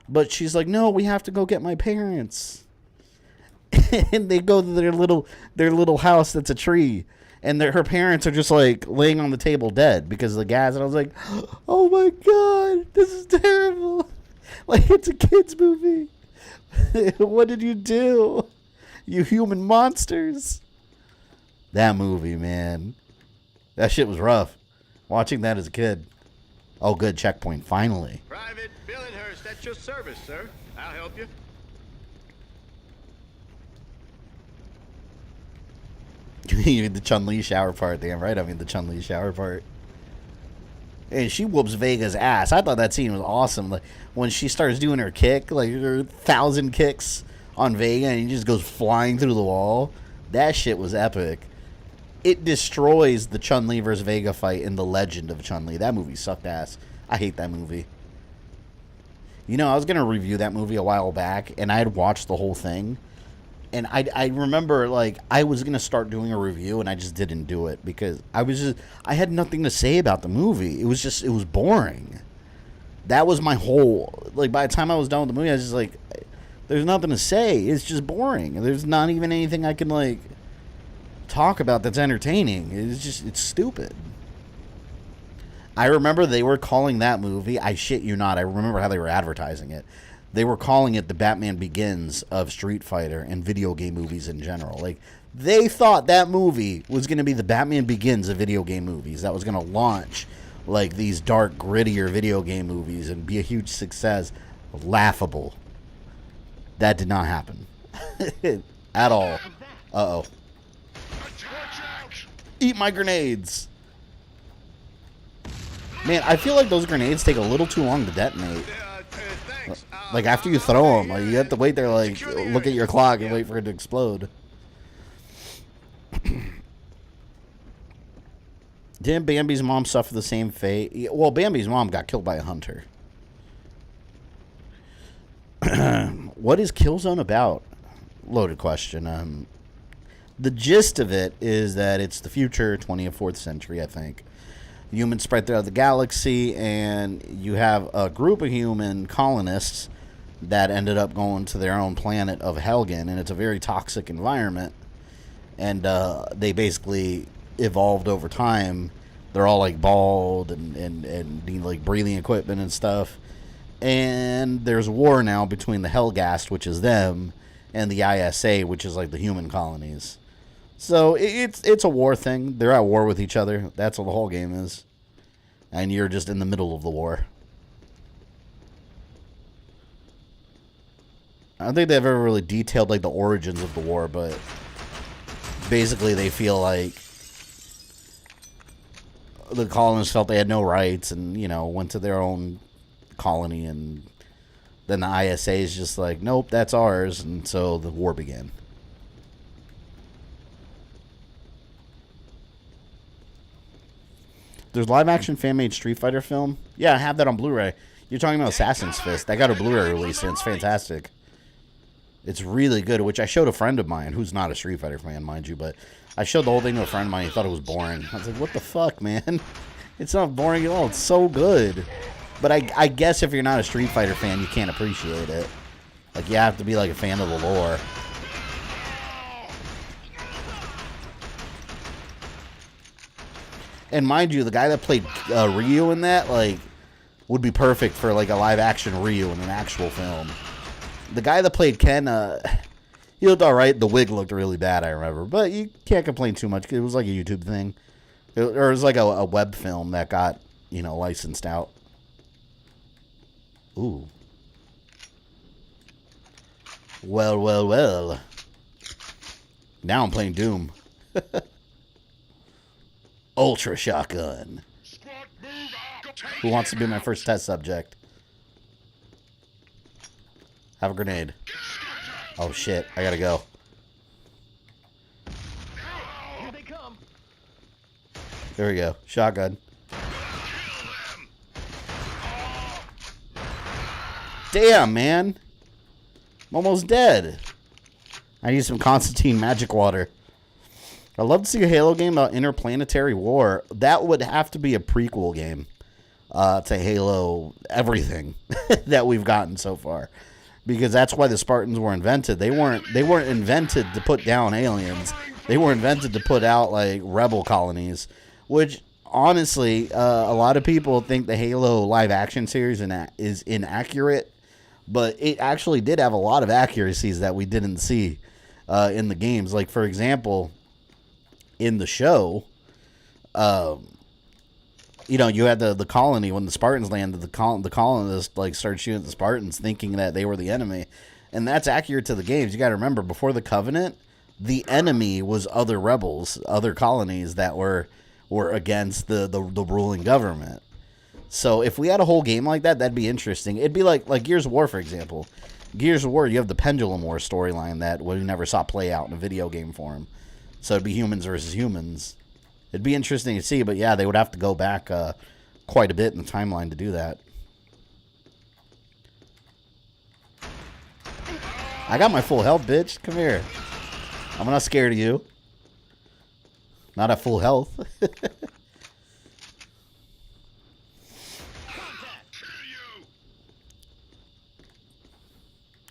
But she's like, no, we have to go get my parents. And they go to their little house that's a tree. And her parents are just, like, laying on the table dead because of the gas. And I was like, oh, my God, this is terrible. Like, it's a kid's movie. What did you do? You human monsters. That movie, man. That shit was rough. Watching that as a kid. Oh, good. Checkpoint. Finally. Private Billinghurst at your service, sir. I'll help you. You mean the Chun-Li shower part, damn right. I mean the Chun-Li shower part. And she whoops Vega's ass. I thought that scene was awesome. Like when she starts doing her kick, like her 1,000 kicks on Vega, and he just goes flying through the wall. That shit was epic. It destroys the Chun-Li versus Vega fight in The Legend of Chun-Li. That movie sucked ass. I hate that movie. You know, I was gonna review that movie a while back, and I had watched the whole thing. And I remember, like, I was going to start doing a review, and I just didn't do it because I had nothing to say about the movie. It was boring. That was my whole, like, by the time I was done with the movie, I was just like, there's nothing to say. It's just boring. There's not even anything I can, like, talk about that's entertaining. It's stupid. I remember they were calling that movie, I shit you not, I remember how they were advertising it. They were calling it the Batman Begins of Street Fighter and video game movies in general. Like, they thought that movie was going to be the Batman Begins of video game movies. That was going to launch, like, these dark, grittier video game movies and be a huge success. Laughable. That did not happen. At all. Uh-oh. Eat my grenades. Man, I feel like those grenades take a little too long to detonate. Like, after you throw them, like, you have to wait there, like, look at your clock and wait for it to explode. Didn't Bambi's mom suffer the same fate? Well, Bambi's mom got killed by a hunter. What is Killzone about? Loaded question. The gist of it is that it's the future, 24th century, I think. Humans spread throughout the galaxy, and you have a group of human colonists that ended up going to their own planet of Helghast, and it's a very toxic environment. And they basically evolved over time. They're all like bald and need like breathing equipment and stuff. And there's war now between the Helghast, which is them, and the ISA, which is like the human colonies. So it's a war thing. They're at war with each other. That's what the whole game is. And you're just in the middle of the war. I don't think they've ever really detailed like the origins of the war, but basically they feel like the colonists felt they had no rights and, you know, went to their own colony, and then the ISA is just like, nope, that's ours, and so the war began. There's live-action fan-made Street Fighter film. Yeah, I have that on Blu-ray. You're talking about Assassin's Fist. That got a Blu-ray release, and it's fantastic. It's really good, which I showed a friend of mine who's not a Street Fighter fan, mind you, but I showed the whole thing to a friend of mine. He thought it was boring. I was like, what the fuck, man? It's not boring at all. It's so good. But I guess if you're not a Street Fighter fan, you can't appreciate it. Like, you have to be, like, a fan of the lore. And mind you, the guy that played Ryu in that, like, would be perfect for, like, a live-action Ryu in an actual film. The guy that played Ken, he looked alright. The wig looked really bad, I remember. But you can't complain too much. It was like a YouTube thing. Or it was like a web film that got, you know, licensed out. Ooh. Well, well, well. Now I'm playing Doom. Ultra Shotgun. Who wants to be my first test subject? Have a grenade. Oh shit, I gotta go. Here they come. There we go. Shotgun. Damn, man. I'm almost dead. I need some Constantine magic water. I'd love to see a Halo game about interplanetary war. That would have to be a prequel game to Halo everything that we've gotten so far. Because that's why the Spartans were invented. They weren't invented to put down aliens. They were invented to put out, like, rebel colonies. Which, honestly, a lot of people think the Halo live-action series is inaccurate. But it actually did have a lot of accuracies that we didn't see in the games. Like, for example, in the show, you know, you had the colony when the Spartans landed. The colonists like started shooting at the Spartans, thinking that they were the enemy, and that's accurate to the games. You got to remember, before the Covenant, the enemy was other rebels, other colonies that were against the ruling government. So if we had a whole game like that, that'd be interesting. It'd be like Gears of War, for example. Gears of War, you have the Pendulum War storyline that we never saw play out in a video game form. So it'd be humans versus humans. It'd be interesting to see, but yeah, they would have to go back quite a bit in the timeline to do that. I got my full health, bitch. Come here. I'm not scared of you. Not at full health.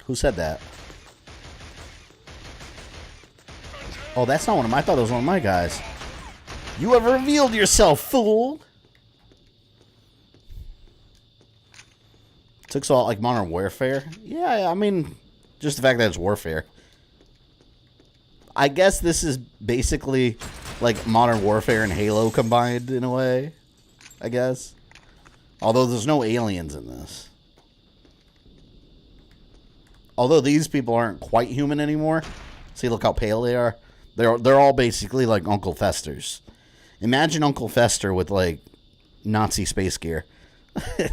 Who said that? Oh, that's not one of my... I thought it was one of my guys. You have revealed yourself, fool! Took so like Modern Warfare? Yeah, I mean, just the fact that it's Warfare. I guess this is basically like Modern Warfare and Halo combined in a way, I guess. Although there's no aliens in this. Although these people aren't quite human anymore. See, look how pale they are. They're all basically like Uncle Festers. Imagine Uncle Fester with like Nazi space gear.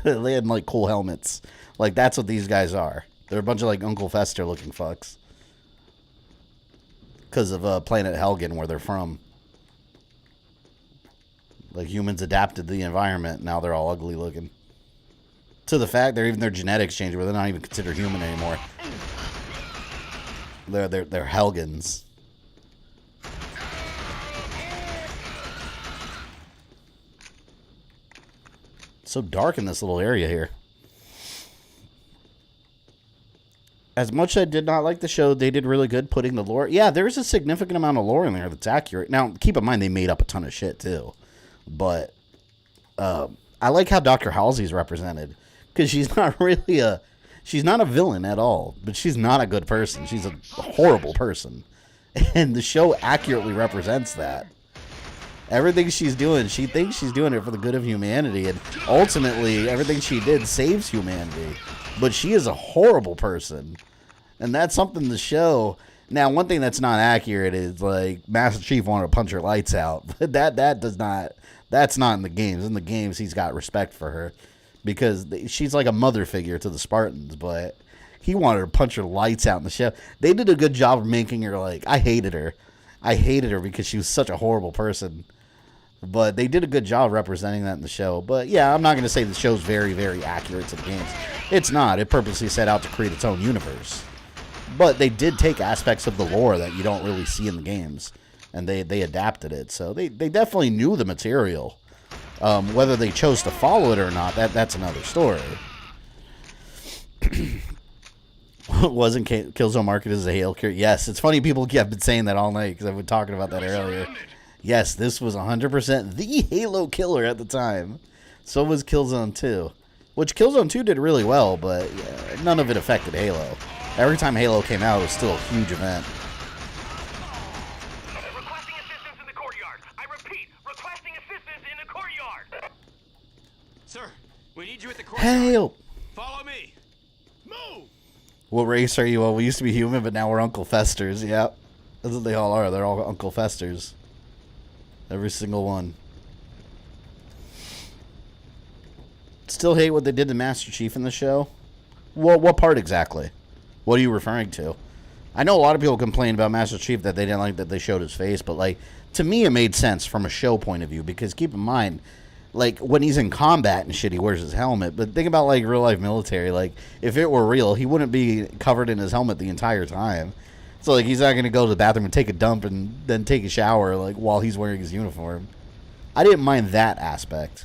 They had like cool helmets. Like that's what these guys are. They're a bunch of like Uncle Fester looking fucks. Because of planet Helgen, where they're from. Like humans adapted to the environment. Now they're all ugly looking. To the fact they're even their genetics changed, where they're not even considered human anymore. They're Helgens. It's so dark in this little area here. As much as I did not like the show, they did really good putting the lore. Yeah, there's a significant amount of lore in there that's accurate. Now, keep in mind, they made up a ton of shit, too. But I like how Dr. Halsey's represented. Because she's not really a... She's not a villain at all. But she's not a good person. She's a horrible person. And the show accurately represents that. Everything she's doing, she thinks she's doing it for the good of humanity. And ultimately, everything she did saves humanity. But she is a horrible person. And that's something the show... Now, one thing that's not accurate is, like, Master Chief wanted to punch her lights out. But that does not... That's not in the games. In the games, he's got respect for her. Because she's like a mother figure to the Spartans. But he wanted to punch her lights out in the show. They did a good job of making her, like... I hated her. I hated her because she was such a horrible person. But they did a good job representing that in the show. But yeah, I'm not going to say the show's very, very accurate to the games. It's not. It purposely set out to create its own universe. But they did take aspects of the lore that you don't really see in the games, and they adapted it. So they definitely knew the material. Whether they chose to follow it or not, that's another story. Wasn't Killzone marketed as a Halo killer? Yes, it's funny people have been saying that all night because I've been talking about that earlier. Yes, this was 100% the Halo killer at the time. So was Killzone 2. Which Killzone 2 did really well, but none of it affected Halo. Every time Halo came out, it was still a huge event. Requesting assistance in the courtyard. I repeat, requesting assistance in the courtyard. Sir, we need you at the courtyard. Help! Follow me. Move! What race are you? Well, we used to be human, but now we're Uncle Festers. Yep. That's what they all are. They're all Uncle Festers. Every single one. Still hate what they did to Master Chief in the show? What part exactly? What are you referring to? I know a lot of people complain about Master Chief that they didn't like that they showed his face, but like to me it made sense from a show point of view because keep in mind, like when he's in combat and shit, he wears his helmet. But think about like real life military. Like if it were real, he wouldn't be covered in his helmet the entire time. So like he's not gonna go to the bathroom and take a dump and then take a shower like while he's wearing his uniform. I didn't mind that aspect.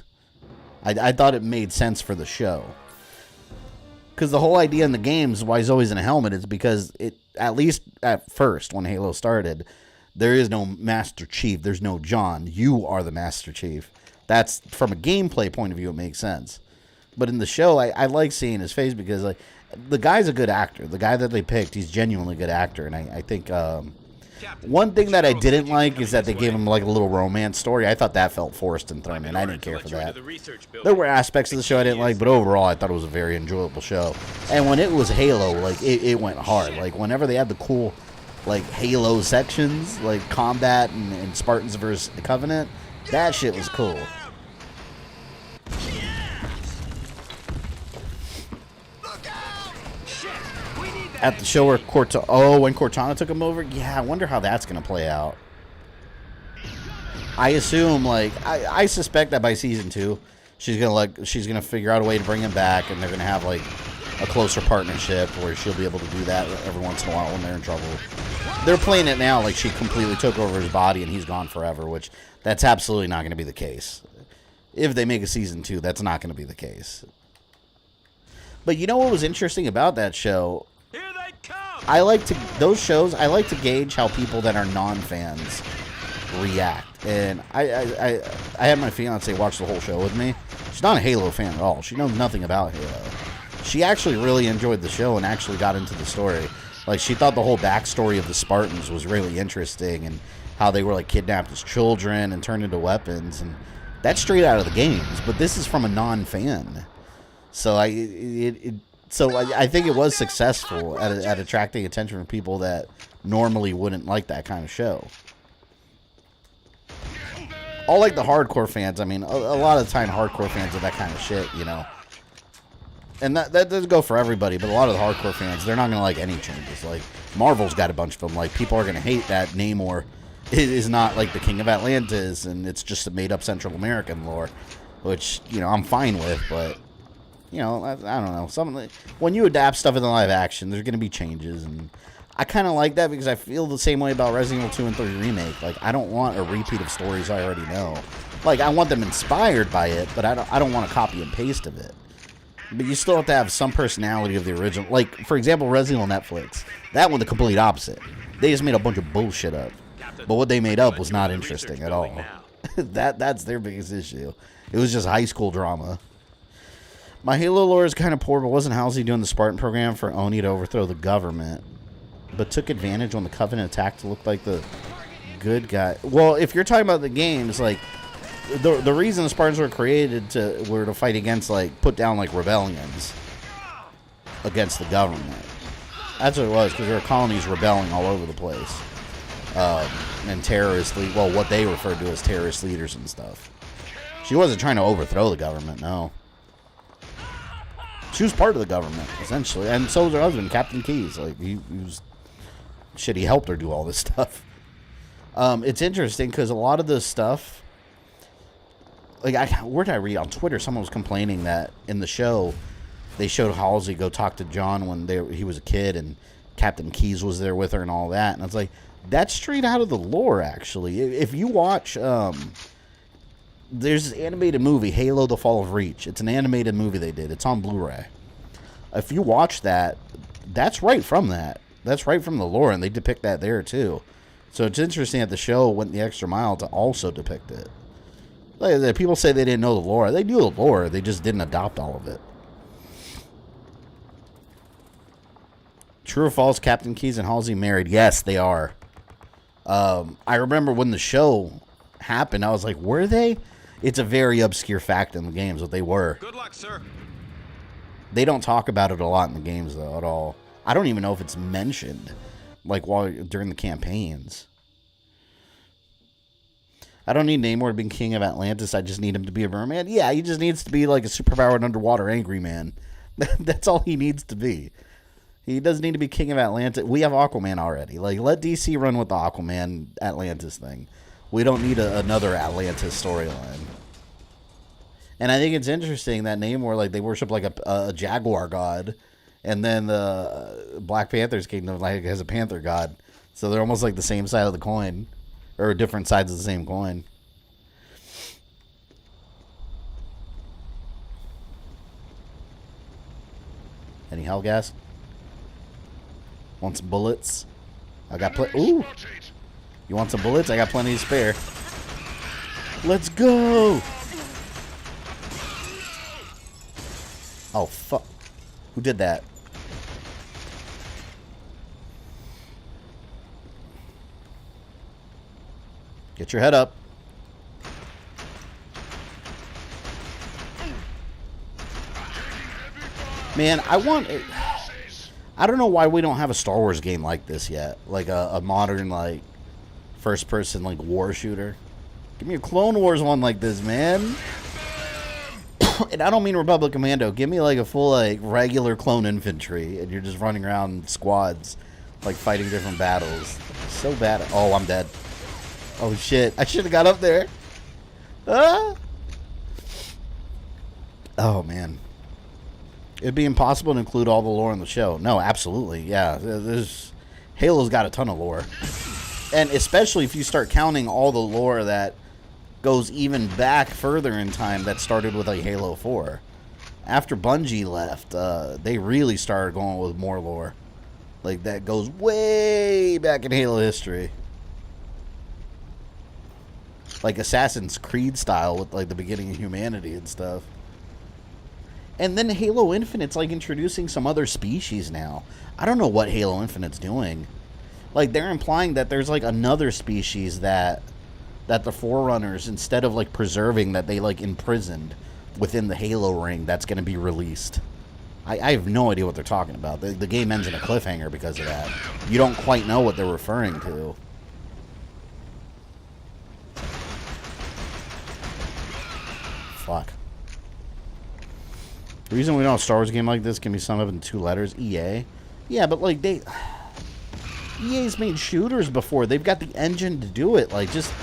I thought it made sense for the show. Because the whole idea in the games why he's always in a helmet is because it, at least at first when Halo started, there is no Master Chief. There's no John. You are the Master Chief. That's from a gameplay point of view, it makes sense. But in the show, I like seeing his face because like the guy's a good actor. The guy that they picked, he's genuinely a good actor, and I think one thing that I didn't like is that they gave him like a little romance story. I thought that felt forced and thrown in. I didn't care for that. There were aspects of the show I didn't like, but overall I thought it was a very enjoyable show. And when it was Halo, like it went hard. Like whenever they had the cool like Halo sections, like combat and Spartans versus the Covenant, that shit was cool. At the show where when Cortana took him over, yeah, I wonder how that's gonna play out. I assume, like, I suspect that by season 2, she's gonna figure out a way to bring him back, and they're gonna have like a closer partnership where she'll be able to do that every once in a while when they're in trouble. They're playing it now like she completely took over his body and he's gone forever, which that's absolutely not gonna be the case. If they make a season 2, that's not gonna be the case. But you know what was interesting about that show? I like to gauge how people that are non-fans react. And I had my fiance watch the whole show with me. She's not a Halo fan at all. She knows nothing about Halo. She actually really enjoyed the show and actually got into the story. Like, she thought the whole backstory of the Spartans was really interesting and how they were, like, kidnapped as children and turned into weapons. And that's straight out of the games. But this is from a non-fan. So I think it was successful at attracting attention from people that normally wouldn't like that kind of show. All like the hardcore fans. I mean, a lot of the time hardcore fans are that kind of shit, you know. And that does go for everybody, but a lot of the hardcore fans, they're not going to like any changes. Like, Marvel's got a bunch of them. Like, people are going to hate that Namor is not like the King of Atlantis, and it's just a made-up Central American lore, which, you know, I'm fine with, but... You know, I don't know. When you adapt stuff in the live action, there's going to be changes, and I kind of like that because I feel the same way about Resident Evil 2 and 3 Remake. Like, I don't want a repeat of stories I already know. Like, I want them inspired by it, but I don't want a copy and paste of it. But you still have to have some personality of the original. Like, for example, Resident Evil Netflix. That one, the complete opposite. They just made a bunch of bullshit up. But what they made up was not interesting at all. That's their biggest issue. It was just high school drama. My Halo lore is kind of poor, but wasn't Halsey doing the Spartan program for Oni to overthrow the government? But took advantage when the Covenant attacked to look like the good guy. Well, if you're talking about the games, like, the reason the Spartans were created were to fight against, like, put down, like, rebellions against the government. That's what it was, because there were colonies rebelling all over the place. And terrorist, well, what they referred to as terrorist leaders and stuff. She wasn't trying to overthrow the government, no. She was part of the government, essentially. And so was her husband, Captain Keyes. Like, he was... Shit, he helped her do all this stuff. It's interesting, because a lot of this stuff... Like, where did I read? On Twitter, someone was complaining that in the show, they showed Halsey go talk to John when he was a kid, and Captain Keyes was there with her and all that. And it's like, that's straight out of the lore, actually. If you watch, there's this animated movie, Halo: The Fall of Reach. It's an animated movie they did. It's on Blu-ray. If you watch that, that's right from that. That's right from the lore, and they depict that there, too. So it's interesting that the show went the extra mile to also depict it. Like, people say they didn't know the lore. They knew the lore. They just didn't adopt all of it. True or false, Captain Keyes and Halsey married? Yes, they are. I remember when the show happened, I was like, were they? It's a very obscure fact in the games that they were. Good luck, sir. They don't talk about it a lot in the games, though, at all. I don't even know if it's mentioned, like, during the campaigns. I don't need Namor to be king of Atlantis. I just need him to be a merman. Yeah, he just needs to be, like, a superpowered underwater angry man. That's all he needs to be. He doesn't need to be king of Atlantis. We have Aquaman already. Like, let DC run with the Aquaman Atlantis thing. We don't need another Atlantis storyline. And I think it's interesting that Namor, like, they worship like a jaguar god, and then the Black Panther's kingdom like has a panther god. So they're almost like the same side of the coin, or different sides of the same coin. Any Helghast? Want some bullets? I got ooh! You want some bullets? I got plenty to spare. Let's go! Oh, fuck. Who did that? Get your head up. Man, I don't know why we don't have a Star Wars game like this yet. Like a modern, like, first-person, like, war shooter. Give me a Clone Wars one like this, man. And I don't mean Republic Commando. Give me, like, a full, like, regular clone infantry, and you're just running around in squads, like, fighting different battles. So bad. Oh, I'm dead. Oh, shit. I should have got up there. Ah! Oh, man. It'd be impossible to include all the lore in the show. No, absolutely. Yeah. Halo's got a ton of lore. And especially if you start counting all the lore that goes even back further in time that started with, like, Halo 4. After Bungie left, they really started going with more lore. Like, that goes way back in Halo history. Like Assassin's Creed style with, like, the beginning of humanity and stuff. And then Halo Infinite's, like, introducing some other species now. I don't know what Halo Infinite's doing. Like, they're implying that there's, like, another species that the Forerunners, instead of, like, preserving, that they, like, imprisoned within the Halo ring that's going to be released. I have no idea what they're talking about. The game ends in a cliffhanger because of that. You don't quite know what they're referring to. Fuck. The reason we don't have a Star Wars game like this can be summed up in 2 letters. EA. Yeah, but, like, EA's made shooters before. They've got the engine to do it. Like, just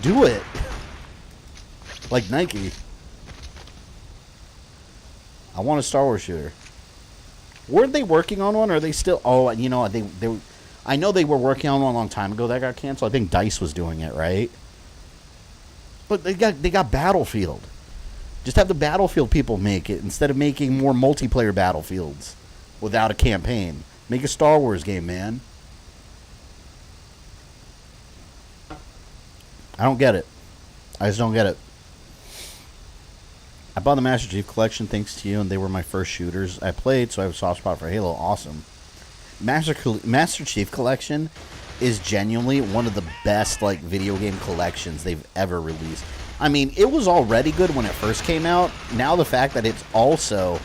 do it. Like Nike. I want a Star Wars shooter. Weren't they working on one? Or are they still... Oh, you know, I know they were working on one a long time ago. That got canceled. I think DICE was doing it, right? But they got Battlefield. Just have the Battlefield people make it instead of making more multiplayer Battlefields without a campaign. Make a Star Wars game, man. I don't get it. I just don't get it. I bought the Master Chief Collection thanks to you, and they were my first shooters I played, so I have a soft spot for Halo. Awesome. Master Chief Collection is genuinely one of the best, like, video game collections they've ever released. I mean, it was already good when it first came out. Now the fact that it also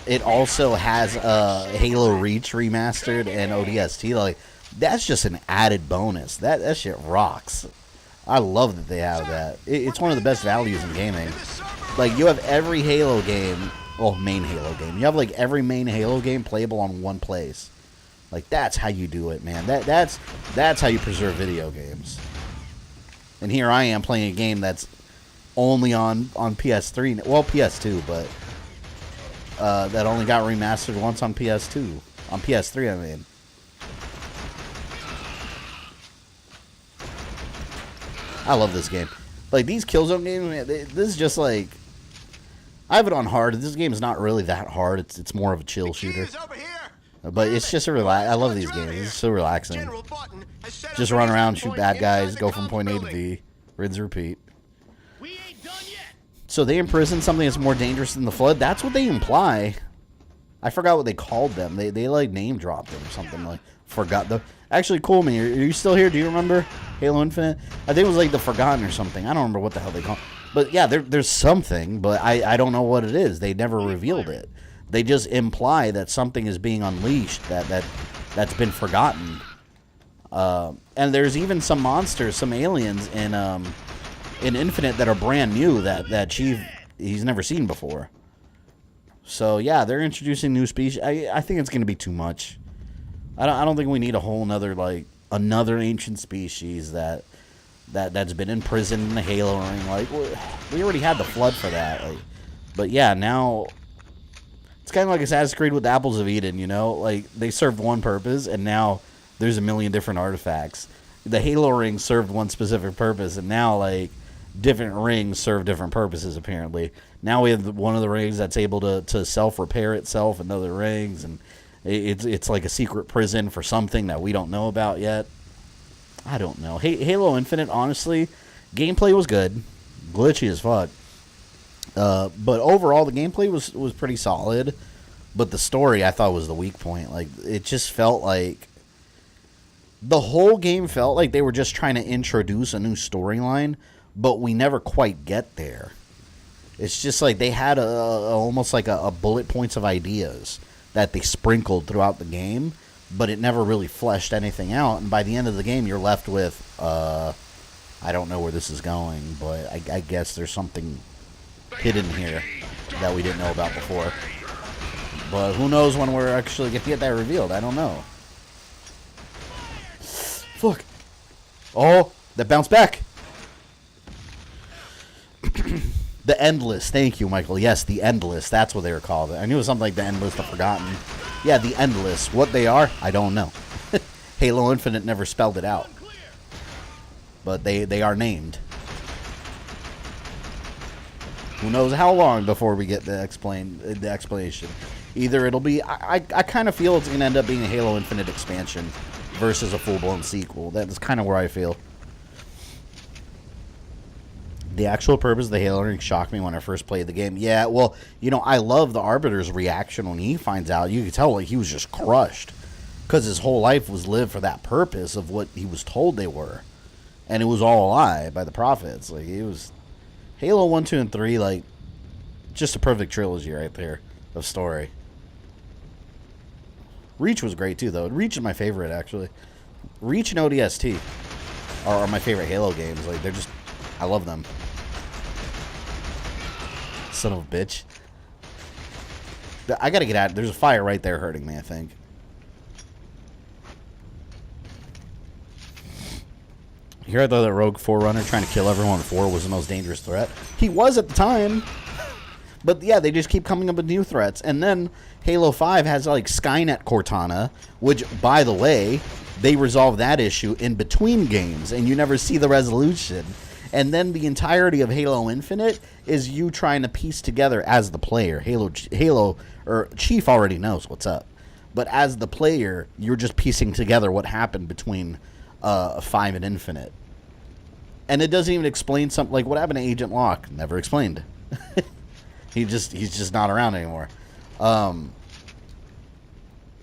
has Halo Reach Remastered and ODST, like, that's just an added bonus. That shit rocks. I love that they have that. It's one of the best values in gaming. Like, you have every Halo game, well, main Halo game. You have, like, every main Halo game playable on one place. Like, that's how you do it, man. That's how you preserve video games. And here I am playing a game that's only on PS3. Well, PS2, but that only got remastered once on PS2. On PS3, I mean. I love this game. Like, these Killzone games, man, this is just like... I have it on hard. This game is not really that hard. It's more of a chill shooter. But it's just a relax. I love these games. It's so relaxing. Just run around, shoot bad guys, go from point A to B, rinse, repeat. So they imprison something that's more dangerous than the Flood. That's what they imply. I forgot what they called them. They like name dropped them or something. Like forgot the. Actually, cool man. Are you still here? Do you remember Halo Infinite? I think it was like the Forgotten or something. I don't remember what the hell they call it. But yeah, there's something, but I don't know what it is. They never revealed it. They just imply that something is being unleashed that's been forgotten. And there's even some monsters, some aliens in Infinite that are brand new that he's never seen before. So yeah, they're introducing new species. I think it's gonna be too much. I don't think we need a whole nother another ancient species that's been imprisoned in the Halo ring. Like we already had the Flood for that. Like, but yeah, now it's kind of like Assassin's Creed with the Apples of Eden. You know, like they served one purpose, and now there's a million different artifacts. The Halo ring served one specific purpose, and now like different rings serve different purposes. Apparently, now we have one of the rings that's able to self-repair itself in other rings, and it's like a secret prison for something that we don't know about yet. I don't know. Halo Infinite, honestly, gameplay was good, glitchy as fuck. But overall, the gameplay was pretty solid. But the story, I thought, was the weak point. Like, it just felt like the whole game felt like they were just trying to introduce a new storyline, but we never quite get there. It's just like they had almost like a bullet points of ideas that they sprinkled throughout the game, but it never really fleshed anything out. And by the end of the game, you're left with, I don't know where this is going, but I guess there's something hidden here that we didn't know about before. But who knows when we're actually going to get that revealed? I don't know. Fuck. Oh, that bounced back. The Endless. Thank you, Michael. Yes, the Endless. That's what they were called. I knew it was something like the Endless, the Forgotten. Yeah, the Endless. What they are, I don't know. Halo Infinite never spelled it out. But they are named. Who knows how long before we get the explanation. Either it'll be... I kind of feel it's going to end up being a Halo Infinite expansion versus a full-blown sequel. That's kind of where I feel. The actual purpose of the Halo ring shocked me when I first played the game. Yeah, well, you know, I love the Arbiter's reaction when he finds out. You could tell like he was just crushed because his whole life was lived for that purpose of what he was told they were, and it was all a lie by the prophets. Like it was Halo 1, 2, and 3, like just a perfect trilogy right there of story. Reach was great too, though. Reach is my favorite actually. Reach and ODST are my favorite Halo games. Like they're just, I love them. Son of a bitch. I gotta get out. There's a fire right there hurting me, I think. Here I thought that Rogue Forerunner trying to kill everyone in 4 was the most dangerous threat. He was at the time. But yeah, they just keep coming up with new threats. And then Halo 5 has like Skynet Cortana, which, by the way, they resolve that issue in between games, and you never see the resolution. And then the entirety of Halo Infinite is you trying to piece together as the player. Chief already knows what's up. But as the player, you're just piecing together what happened between 5 and Infinite. And it doesn't even explain something like what happened to Agent Locke. Never explained. He's just not around anymore.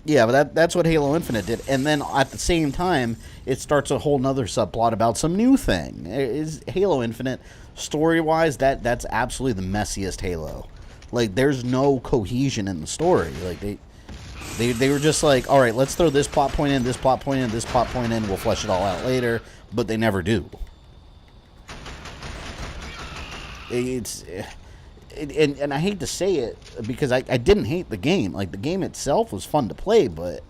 Yeah, but that's what Halo Infinite did. And then at the same time, it starts a whole nother subplot about some new thing. Is Halo Infinite, story-wise, that's absolutely the messiest Halo. Like, there's no cohesion in the story. Like, they were just like, all right, let's throw this plot point in, this plot point in, this plot point in, we'll flesh it all out later. But they never do. And I hate to say it because I didn't hate the game. Like, the game itself was fun to play, but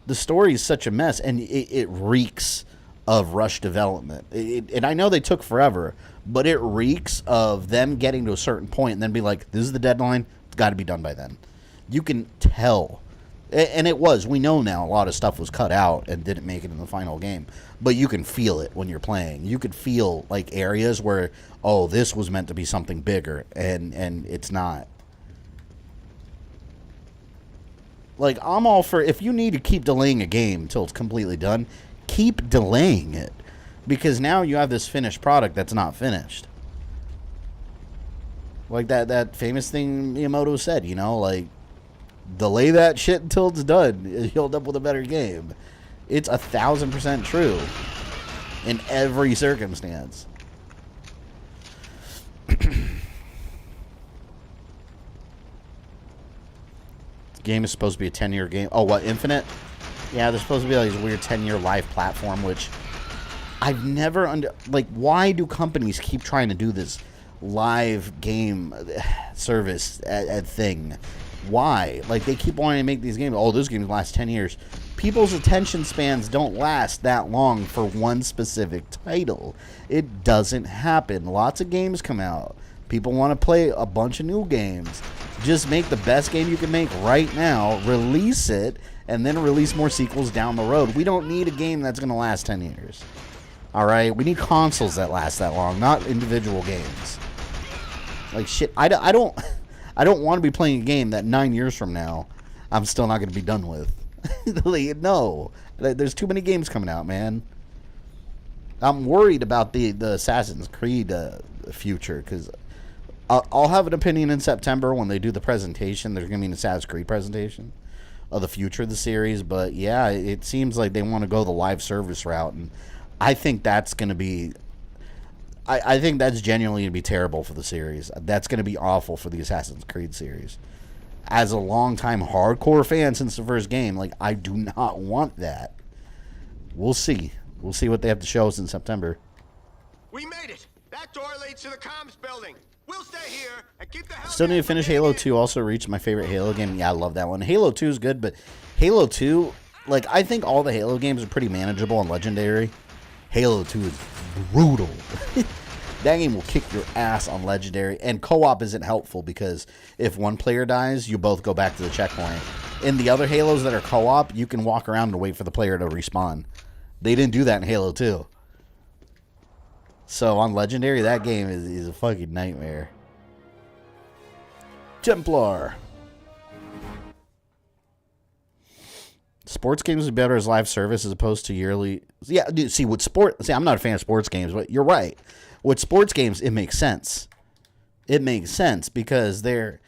the story is such a mess, and it reeks of rush development. And I know they took forever, but it reeks of them getting to a certain point and then be like, this is the deadline, it's got to be done by then. You can tell And it was. We know now a lot of stuff was cut out and didn't make it in the final game. But you can feel it when you're playing. You could feel, like, areas where, oh, this was meant to be something bigger, and it's not. Like, I'm all for, if you need to keep delaying a game until it's completely done, keep delaying it. Because now you have this finished product that's not finished. Like that famous thing Miyamoto said, you know, like, delay that shit until it's done. You'll end up with a better game. It's 1,000% true in every circumstance. This game is supposed to be a 10-year game. Oh, what, Infinite? Yeah, there's supposed to be like this weird 10-year live platform, which I've never like, why do companies keep trying to do this live game service thing? Why? Like, they keep wanting to make these games. Oh, those games last 10 years. People's attention spans don't last that long for one specific title. It doesn't happen. Lots of games come out. People want to play a bunch of new games. Just make the best game you can make right now, release it, and then release more sequels down the road. We don't need a game that's going to last 10 years. All right? We need consoles that last that long, not individual games. Like, shit, I don't want to be playing a game that 9 years from now I'm still not going to be done with. Like, no. There's too many games coming out, man. I'm worried about the Assassin's Creed future, because I'll have an opinion in September when they do the presentation. There's going to be an Assassin's Creed presentation of the future of the series. But, yeah, it seems like they want to go the live service route, and I think that's going to be... I think that's genuinely going to be terrible for the series. That's going to be awful for the Assassin's Creed series. As a longtime hardcore fan since the first game, like, I do not want that. We'll see. We'll see what they have to show us in September. We made it. That door leads to the comms building. We'll stay here and keep the hell. Still need to finish Halo 2. Also reached my favorite Halo game. Yeah, I love that one. Halo 2 is good, but Halo 2, like, I think all the Halo games are pretty manageable and Legendary. Halo 2 is brutal. That game will kick your ass on Legendary, and co-op isn't helpful because if one player dies, you both go back to the checkpoint. In the other Halos that are co-op, you can walk around and wait for the player to respawn. They didn't do that in Halo 2. So on Legendary, that game is a fucking nightmare. Templar. Sports games are better as live service as opposed to yearly. Yeah, dude, see, I'm not a fan of sports games, but you're right. With sports games, it makes sense. It makes sense because they're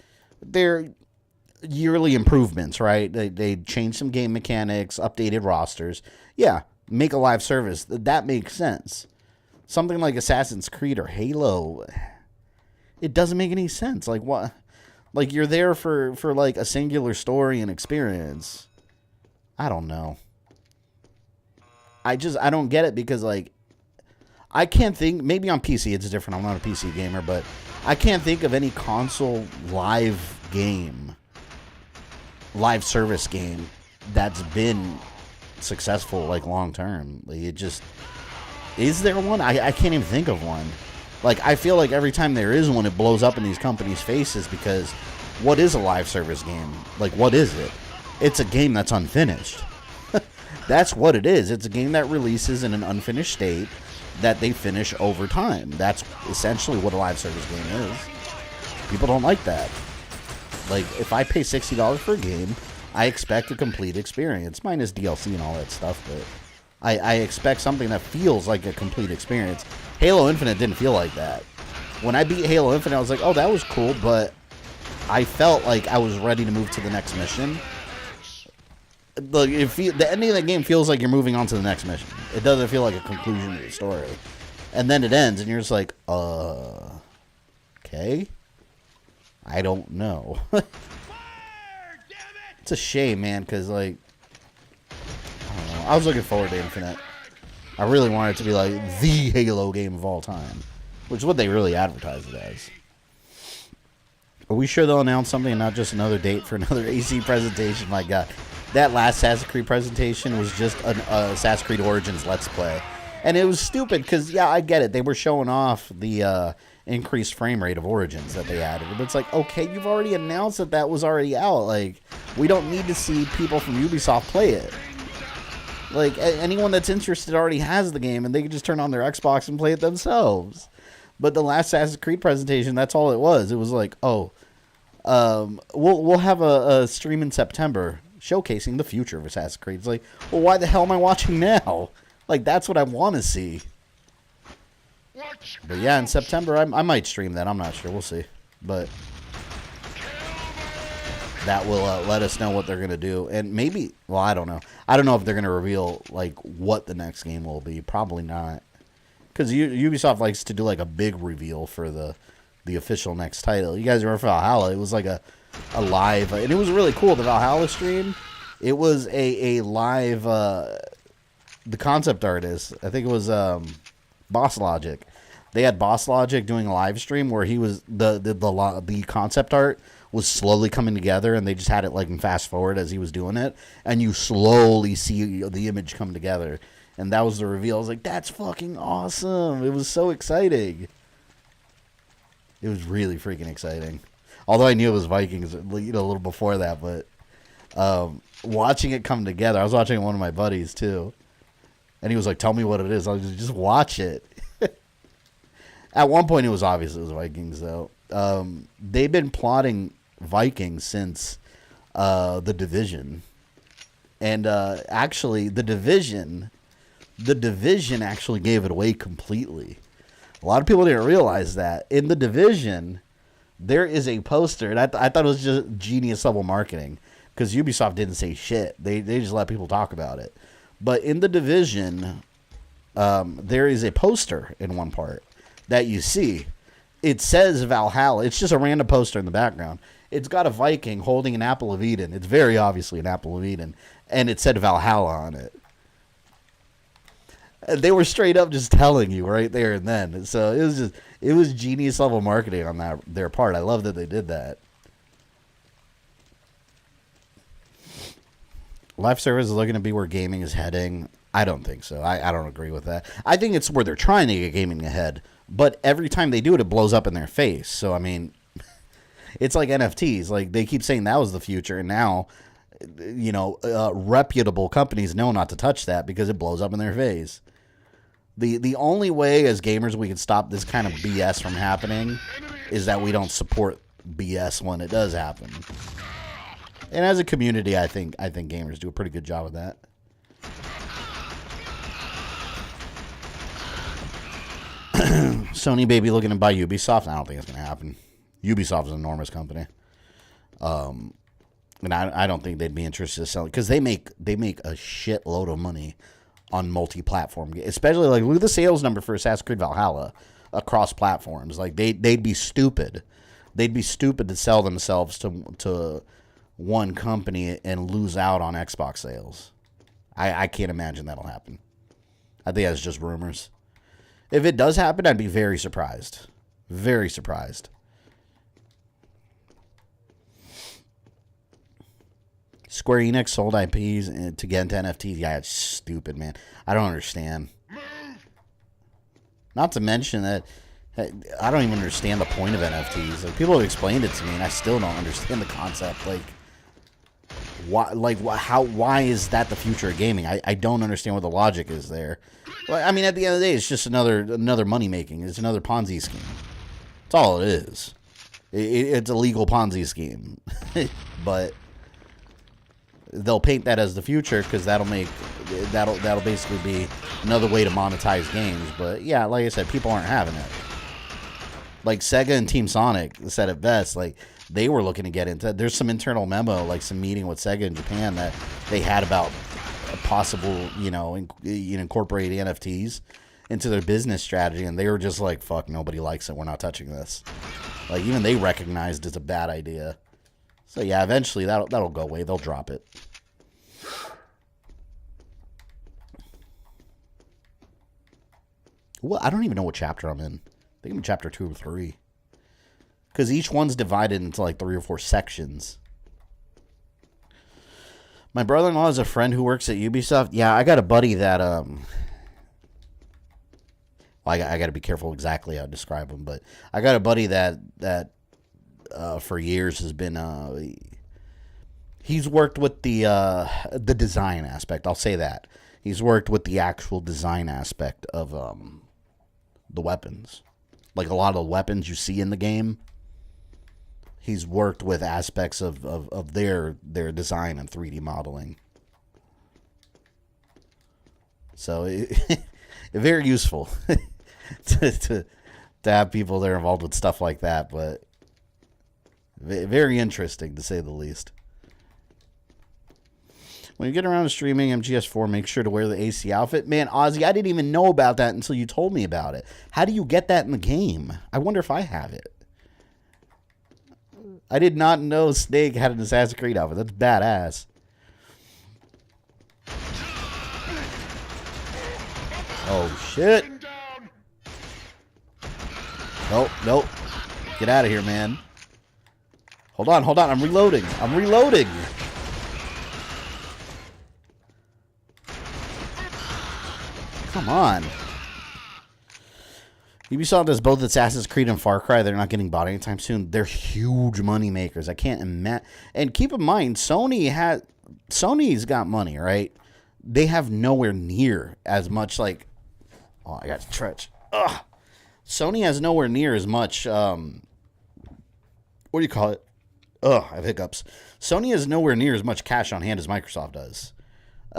yearly improvements, right? They changed some game mechanics, updated rosters. Yeah, make a live service. That makes sense. Something like Assassin's Creed or Halo, it doesn't make any sense. Like, what? Like, you're there for like a singular story and experience. I don't know. I don't get it because, like, I can't think, maybe on PC it's different, I'm not a PC gamer, but I can't think of any console live service game that's been successful, like, long term. Like, it just, is there one? I can't even think of one. Like, I feel like every time there is one, it blows up in these companies' faces because what is a live service game? Like, what is it? It's a game that's unfinished. That's what it is. It's a game that releases in an unfinished state that they finish over time. That's essentially what a live service game is. People don't like that. Like, if I pay $60 for a game, I expect a complete experience, minus DLC and all that stuff, but I expect something that feels like a complete experience. Halo Infinite didn't feel like that. When I beat Halo Infinite, I was like, oh, that was cool, but I felt like I was ready to move to the next mission. Look, the ending of the game feels like you're moving on to the next mission. It doesn't feel like a conclusion to the story. And then it ends, and you're just like, okay? I don't know. It's a shame, man, because, like, I don't know. I was looking forward to Infinite. I really wanted it to be, like, the Halo game of all time, which is what they really advertised it as. Are we sure they'll announce something and not just another date for another AC presentation? My God. That last Assassin's Creed presentation was just an Assassin's Creed Origins Let's Play. And it was stupid because, yeah, I get it. They were showing off the increased frame rate of Origins that they added. But it's like, okay, you've already announced that that was already out. Like, we don't need to see people from Ubisoft play it. Like, anyone that's interested already has the game, and they can just turn on their Xbox and play it themselves. But the last Assassin's Creed presentation, that's all it was. It was like, oh, we'll have a stream in September showcasing the future of Assassin's Creed. It's like, well, why the hell am I watching now? Like, that's what I want to see. But yeah, in September, I might stream that. I'm not sure. We'll see. But that will let us know what they're going to do. And maybe, well, I don't know. I don't know if they're going to reveal, like, what the next game will be. Probably not. Because Ubisoft likes to do, like, a big reveal for the official next title. You guys remember Valhalla? It was like a live, and it was really cool. The Valhalla stream, it was a live, the concept artist, I think it was Boss Logic. They had Boss Logic doing a live stream where he was, the concept art was slowly coming together, and they just had it like in fast forward as he was doing it, and you slowly see the image come together. And that was the reveal. I was like, that's fucking awesome. It was so exciting. It was really freaking exciting. Although I knew it was Vikings, a little before that, but watching it come together, I was watching it with one of my buddies too, and he was like, "Tell me what it is." I was like, just watch it. At one point, it was obvious it was Vikings, though. They've been plotting Vikings since The Division, and actually, The Division actually gave it away completely. A lot of people didn't realize that. In The Division, there is a poster, and I thought it was just genius level marketing, because Ubisoft didn't say shit. They just let people talk about it. But in The Division, there is a poster in one part that you see. It says Valhalla. It's just a random poster in the background. It's got a Viking holding an apple of Eden. It's very obviously an apple of Eden. And it said Valhalla on it. They were straight up just telling you right there and then. So it was genius level marketing on their part. I love that they did that. Live service is looking to be where gaming is heading. I don't think so. I don't agree with that. I think it's where they're trying to get gaming ahead. But every time they do it, it blows up in their face. So, I mean, it's like NFTs. Like, they keep saying that was the future. And now, reputable companies know not to touch that because it blows up in their face. The only way as gamers we can stop this kind of BS from happening is that we don't support BS when it does happen. And as a community, I think gamers do a pretty good job of that. Sony baby looking to buy Ubisoft? I don't think it's going to happen. Ubisoft is an enormous company. And I don't think they'd be interested in selling, because they make a shitload of money on multi-platform games. Especially, like, look at the sales number for Assassin's Creed Valhalla across platforms. Like, they'd be stupid. They'd be stupid to sell themselves to one company and lose out on Xbox sales. I can't imagine that'll happen. I think that's just rumors. If it does happen, I'd be very surprised. Very surprised. Square Enix sold IPs to get into NFTs. Yeah, it's stupid, man. I don't understand. Not to mention that I don't even understand the point of NFTs. Like, people have explained it to me, and I still don't understand the concept. Like, why is that the future of gaming? I don't understand what the logic is there. Well, I mean, at the end of the day, it's just another money making. It's another Ponzi scheme. That's all it is. It's a legal Ponzi scheme, but they'll paint that as the future because that'll basically be another way to monetize games. But yeah, like I said, people aren't having it. Like Sega and Team Sonic said it best. Like, they were looking to get into it. There's some internal memo, like some meeting with Sega in Japan that they had about a possible, incorporating NFTs into their business strategy, and they were just like, fuck, nobody likes it. We're not touching this. Like, even they recognized it's a bad idea. So yeah, eventually that'll go away. They'll drop it. Well, I don't even know what chapter I'm in. I think I'm in chapter 2 or 3. Because each one's divided into like 3 or 4 sections. My brother-in-law has a friend who works at Ubisoft. Yeah, I got a buddy that Well, I got to be careful exactly how I describe them, but I got a buddy that for years has been he's worked with the design aspect. I'll say that. He's worked with the actual design aspect of the weapons. Like a lot of the weapons you see in the game, he's worked with aspects of their design and 3D modeling. So very useful to have people that are involved with stuff like that, but very interesting to say the least. When you get around to streaming MGS4, make sure to wear the AC outfit. Man, Ozzy, I didn't even know about that until you told me about it. How do you get that in the game? I wonder if I have it. I did not know Snake had an Assassin's Creed outfit. That's badass. Oh, shit. Nope, nope. Get out of here, man. Hold on, hold on. I'm reloading. I'm reloading. Come on. Ubisoft does both Assassin's Creed and Far Cry. They're not getting bought anytime soon. They're huge money makers. I can't imagine. And keep in mind, Sony's got money, right? They have nowhere near as much like. Oh, I got to stretch. Ugh. Sony has nowhere near as much. What do you call it? Ugh, I have hiccups. Sony has nowhere near as much cash on hand as Microsoft does.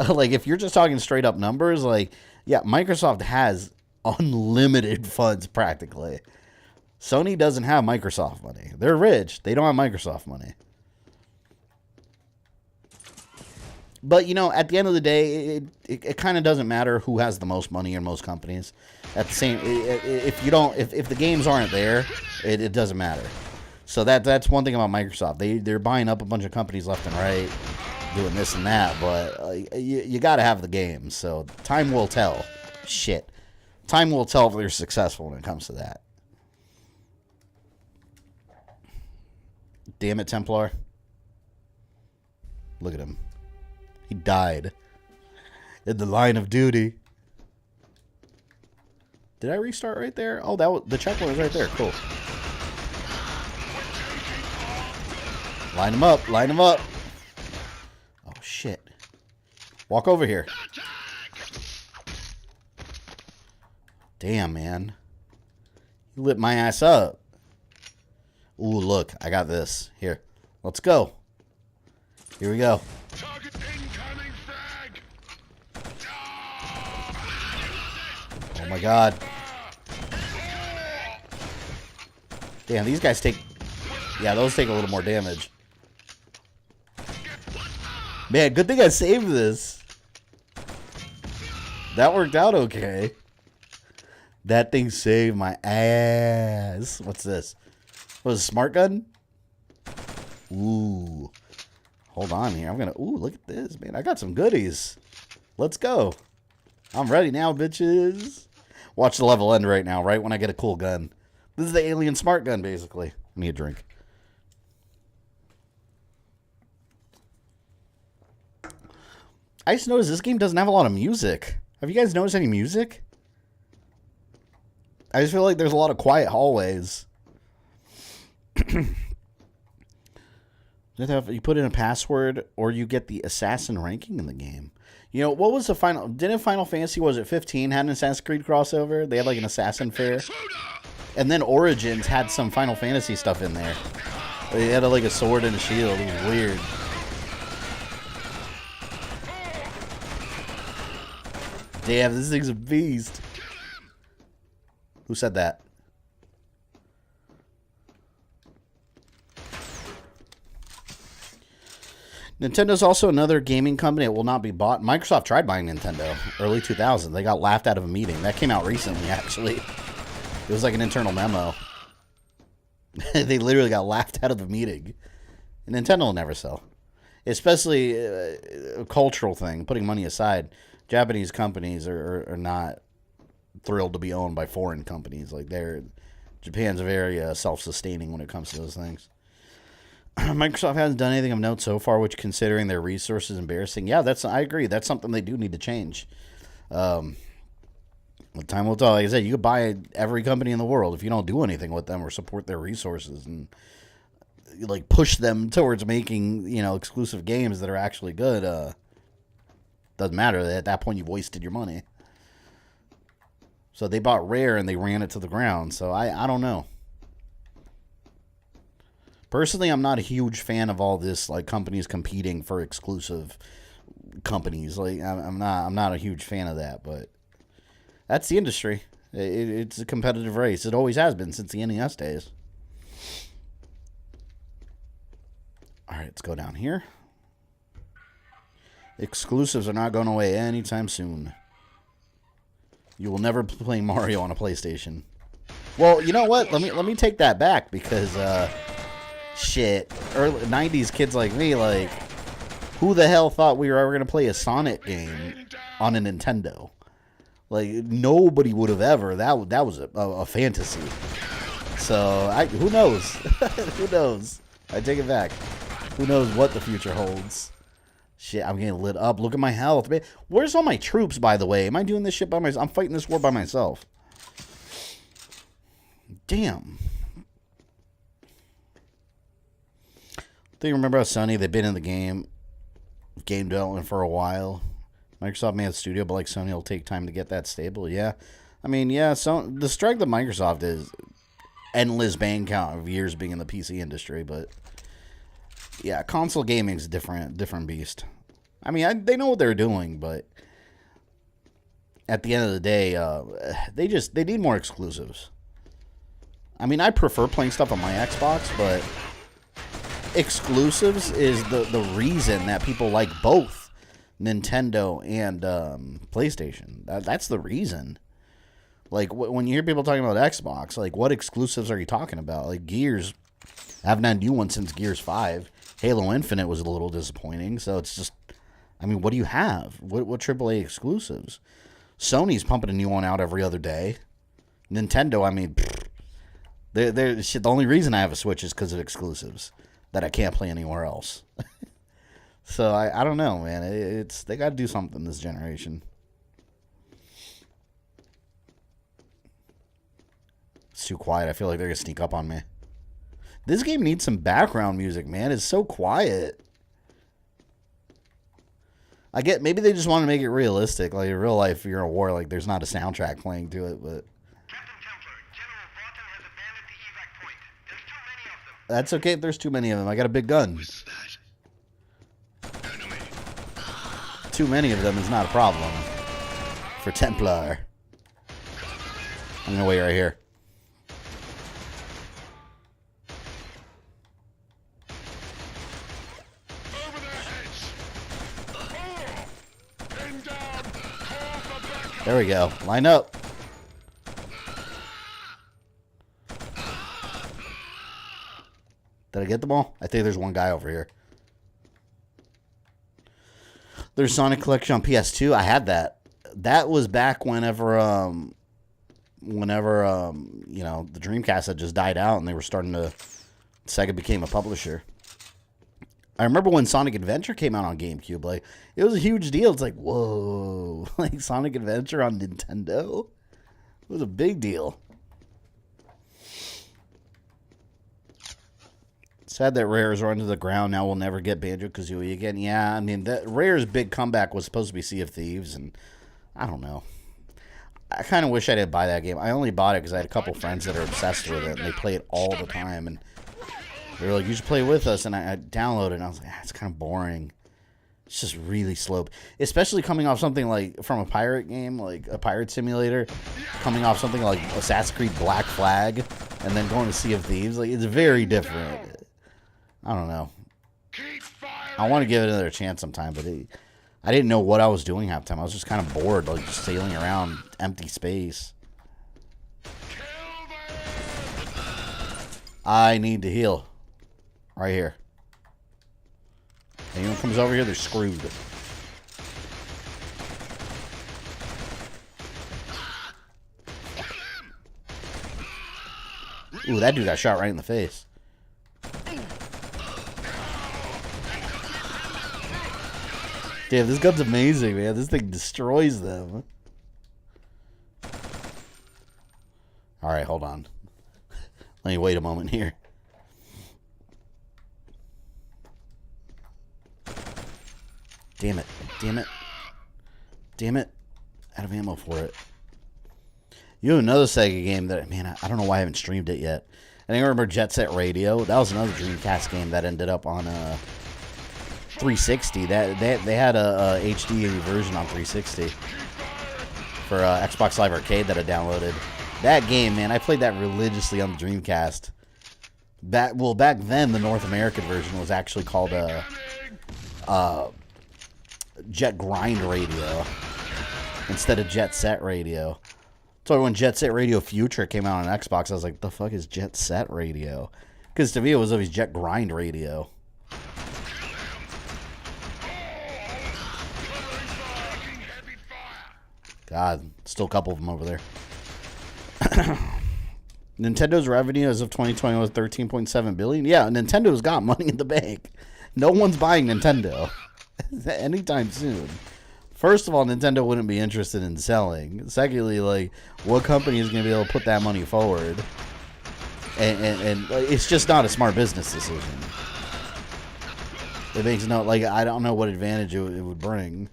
Like, if you're just talking straight up numbers, like, yeah, Microsoft has unlimited funds practically. Sony doesn't have Microsoft money. They're rich. They don't have Microsoft money. But, you know, at the end of the day, it kind of doesn't matter who has the most money in most companies. At the same, if the games aren't there, it doesn't matter. So that's one thing about Microsoft. They're buying up a bunch of companies left and right, doing this and that, but you got to have the games. So time will tell. Shit. Time will tell if they're successful when it comes to that. Damn it, Templar. Look at him. He died in the line of duty. Did I restart right there? Oh, that was, the checkpoint was right there. Cool. Line him up. Line him up. Oh, shit. Walk over here. Damn, man. You lit my ass up. Ooh, look. I got this. Here. Let's go. Here we go. Target incoming frag. Oh, my God. Damn, these guys take... Yeah, those take a little more damage. Man, good thing I saved this. That worked out okay. That thing saved my ass. What's this? What is a smart gun? Ooh. Hold on here. I'm gonna... Ooh, look at this, man. I got some goodies. Let's go. I'm ready now, bitches. Watch the level end right now, right when I get a cool gun. This is the alien smart gun, basically. I need a drink. I just noticed this game doesn't have a lot of music. Have you guys noticed any music? I just feel like there's a lot of quiet hallways. You put in a password or you get the assassin ranking in the game. You know, what was the final... Didn't Final Fantasy, was it 15, had an Assassin's Creed crossover? They had like an assassin fair. And then Origins had some Final Fantasy stuff in there. They had like a sword and a shield. It was weird. Damn, this thing's a beast. Who said that? Nintendo's also another gaming company that will not be bought. Microsoft tried buying Nintendo early 2000s. They got laughed out of a meeting. That came out recently, actually. It was like an internal memo. They literally got laughed out of the meeting. And Nintendo will never sell. Especially a cultural thing, putting money aside. Japanese companies are not thrilled to be owned by foreign companies. Like Japan's very self-sustaining when it comes to those things. Microsoft hasn't done anything of note so far, which, considering their resources, embarrassing. Yeah, I agree. That's something they do need to change. The time will tell. Like I said, you could buy every company in the world if you don't do anything with them or support their resources and like push them towards making, you know, exclusive games that are actually good. Doesn't matter. At that point, you've wasted your money. So they bought Rare and they ran it to the ground. So I don't know. Personally, I'm not a huge fan of all this, like companies competing for exclusive companies. Like I'm not a huge fan of that, but that's the industry. It's a competitive race. It always has been since the NES days. All right, let's go down here. Exclusives are not going away anytime soon. You will never play Mario on a PlayStation. Well, you know what? Let me take that back because shit, early 90s kids like me, like, who the hell thought we were ever going to play a Sonic game on a Nintendo? Like, nobody would have ever. That was a fantasy. So, who knows? Who knows? I take it back. Who knows what the future holds? Shit, I'm getting lit up. Look at my health, man. Where's all my troops, by the way? Am I doing this shit by myself? I'm fighting this war by myself. Damn. Do you remember how Sony, they've been in the game development for a while? Microsoft made a studio, but like Sony will take time to get that stable. Yeah. I mean, yeah, so the strength of Microsoft is endless bank count of years being in the PC industry, but yeah, console gaming is a different beast. I mean, they know what they're doing, but at the end of the day, they need more exclusives. I mean, I prefer playing stuff on my Xbox, but exclusives is the reason that people like both Nintendo and PlayStation. That's the reason. Like, when you hear people talking about Xbox, like, what exclusives are you talking about? Like, Gears, I haven't had a new one since Gears 5. Halo Infinite was a little disappointing, so it's just, I mean, what do you have? What AAA exclusives? Sony's pumping a new one out every other day. Nintendo, I mean, the only reason I have a Switch is because of exclusives that I can't play anywhere else. So I don't know, man. They got to do something this generation. It's too quiet. I feel like they're gonna sneak up on me. This game needs some background music, man. It's so quiet. I get maybe they just want to make it realistic, like in real life. If you're in a war, like there's not a soundtrack playing to it, but Captain Templar, General Vekta has abandoned the evac point. There's too many of them. that's okay if there's too many of them. I got a big gun. Too many of them is not a problem for Templar. I'm gonna wait right here. Over their heads. Pin down. Call for backup. There we go. Line up. Did I get them all? I think there's one guy over here. There's Sonic Collection on PS2. I had that. That was back whenever you know, the Dreamcast had just died out and they were starting to, Sega became a publisher. I remember when Sonic Adventure came out on GameCube, like, it was a huge deal. It's like, whoa, like Sonic Adventure on Nintendo? It was a big deal. Sad that Rare's run to the ground. Now we'll never get Banjo-Kazooie again. Yeah, I mean, Rare's big comeback was supposed to be Sea of Thieves, and I don't know. I kind of wish I didn't buy that game. I only bought it because I had a couple friends that are obsessed with it, and they play it all the time, and they were like, you should play with us, and I downloaded it, and I was like, it's kind of boring. It's just really slow. Especially coming off something like, from a pirate game, like a pirate simulator, coming off something like Assassin's Creed Black Flag, and then going to Sea of Thieves. Like, it's very different. I don't know. I want to give it another chance sometime, but I didn't know what I was doing half the time. I was just kind of bored, like just sailing around empty space. I need to heal. Right here. Anyone comes over here, they're screwed. Ooh, that dude got shot right in the face. Damn, this gun's amazing, man. This thing destroys them. All right, hold on. Let me wait a moment here. Damn it. Damn it. Damn it. Out of ammo for it. You know another Sega game that, man, I don't know why I haven't streamed it yet. I think I remember Jet Set Radio. That was another Dreamcast game that ended up on 360. They had a HD version on 360 for Xbox Live Arcade that I downloaded. That game, man, I played that religiously on the Dreamcast. Back then, the North American version was actually called Jet Grind Radio instead of Jet Set Radio. So when Jet Set Radio Future came out on Xbox, I was like, the fuck is Jet Set Radio? Because to me, it was always Jet Grind Radio. God, still a couple of them over there. Nintendo's revenue as of 2020 was $13.7 billion. Yeah, Nintendo's got money in the bank. No one's buying Nintendo anytime soon. First of all, Nintendo wouldn't be interested in selling. Secondly, like, what company is going to be able to put that money forward? And it's just not a smart business decision. It makes no, like, I don't know what advantage it would bring.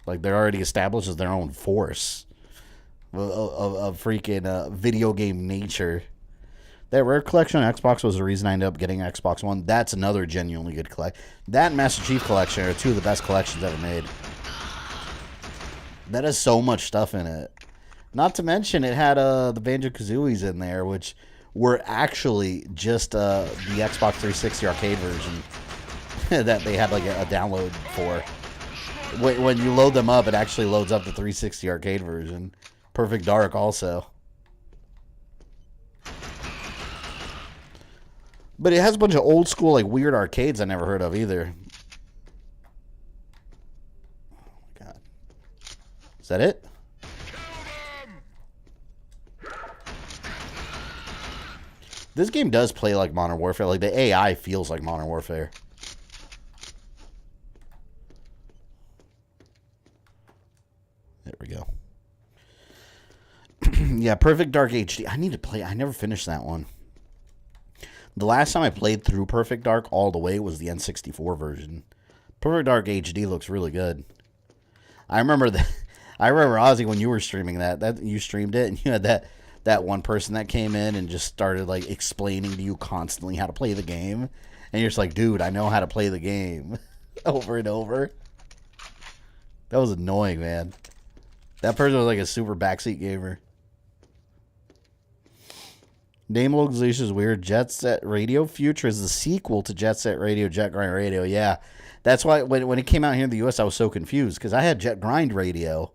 Like, they're already established as their own force of freaking video game nature. That Rare Collection on Xbox was the reason I ended up getting Xbox One. That's another genuinely good collection. That and Master Chief Collection are two of the best collections ever made. That has so much stuff in it. Not to mention it had the Banjo-Kazooies in there, which were actually just the Xbox 360 arcade version that they had like a download for. When you load them up, it actually loads up the 360 arcade version. Perfect Dark also. But it has a bunch of old school, like, weird arcades I never heard of either. Oh my god. Is that it? This game does play like Modern Warfare. Like, the AI feels like Modern Warfare. There we go. Yeah, Perfect Dark HD. I need to play. I never finished that one. The last time I played through Perfect Dark all the way was the N64 version. Perfect Dark HD looks really good. I remember Ozzy, when you were streaming that you streamed it, and you had that one person that came in and just started like explaining to you constantly how to play the game, and you're just like, dude, I know how to play the game over and over. That was annoying, man. That person was like a super backseat gamer. Name localization is weird. Jet Set Radio Future is the sequel to Jet Set Radio, Jet Grind Radio. Yeah, that's why when it came out here in the U.S., I was so confused because I had Jet Grind Radio,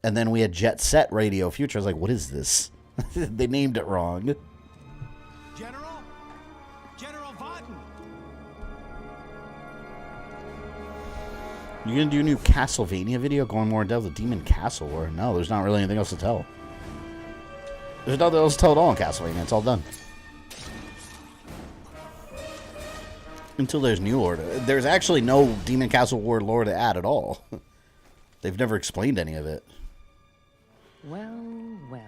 and then we had Jet Set Radio Future. I was like, what is this? They named it wrong. General Vaughton. You gonna do a new Castlevania video going more in depth with Demon Castle? Or no, there's not really anything else to tell. There's nothing else to tell at all in Castlevania. It's all done. Until there's new lore. There's actually no Demon Castle Ward lore to add at all. They've never explained any of it. Well, well.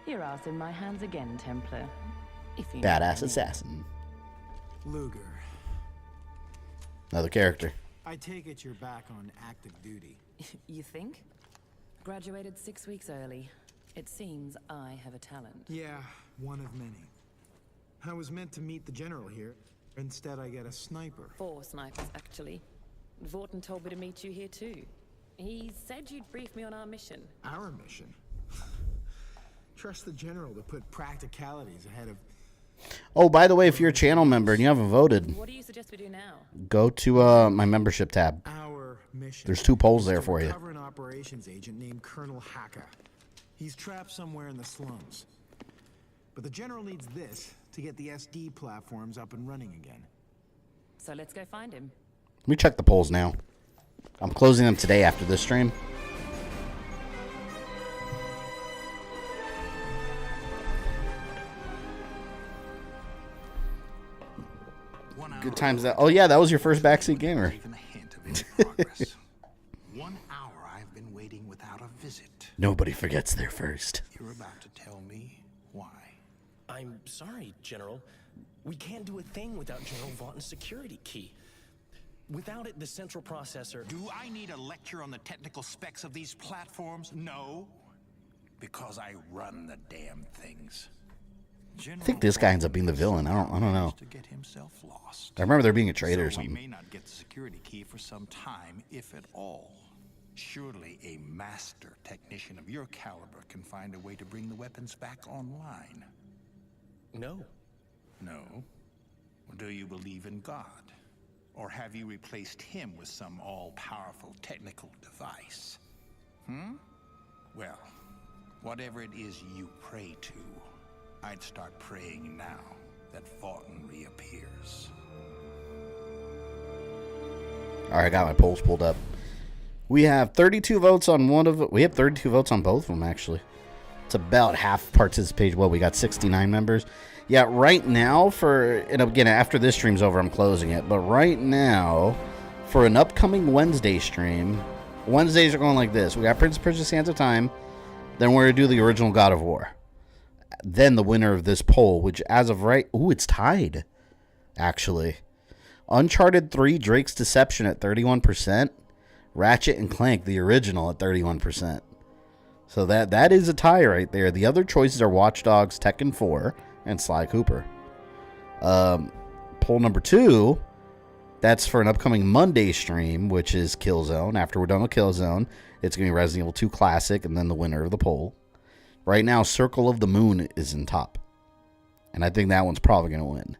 Your ass in my hands again, Templar. If you Badass assassin. Luger. Another character. I take it you're back on active duty. You think? Graduated 6 weeks early. It seems I have a talent. Yeah, one of many. I was meant to meet the general here. Instead, I get a sniper. 4 snipers, actually. Vaughton told me to meet you here, too. He said you'd brief me on our mission. Our mission? Trust the general to put practicalities ahead of... Oh, by the way, if you're a channel member and you haven't voted, What do you suggest we do now? go to my membership tab. Our mission. There's 2 polls there for you. Recover an operations agent named Colonel Haka. He's trapped somewhere in the slums. But the general needs this to get the SD platforms up and running again. So let's go find him. Let me check the polls now. I'm closing them today after this stream. Good times that. Oh yeah, that was your first backseat gamer. Even a hint of its progress. 1 hour I've been waiting without a visit. Nobody forgets their first. You're sorry, General. We can't do a thing without General Vaughton's security key. Without it, the central processor... Do I need a lecture on the technical specs of these platforms? No. Because I run the damn things. I think this guy ends up being the villain. I don't know. To get himself lost. I remember there being a traitor or So we something. may not get the security key for some time, if at all. Surely a master technician of your caliber can find a way to bring the weapons back online. No. No? Well, do you believe in God? Or have you replaced him with some all-powerful technical device? Well, whatever it is you pray to, I'd start praying now that Vaughton reappears. All right, I got my polls pulled up. We have 32 votes on one of it. We have 32 votes on both of them, actually. It's about half participation. Well, we got 69 members. Yeah, right now and again, after this stream's over, I'm closing it. But right now, for an upcoming Wednesday stream, Wednesdays are going like this. We got Prince of Persia: Sands of Time. Then we're going to do the original God of War. Then the winner of this poll, which as of right... Ooh, it's tied, actually. Uncharted 3, Drake's Deception at 31%. Ratchet and Clank, the original, at 31%. So that is a tie right there. The other choices are Watch Dogs, Tekken 4, and Sly Cooper. Poll number 2, that's for an upcoming Monday stream, which is Killzone. After we're done with Killzone, it's going to be Resident Evil 2 Classic, and then the winner of the poll. Right now, Circle of the Moon is in top. And I think that one's probably going to win.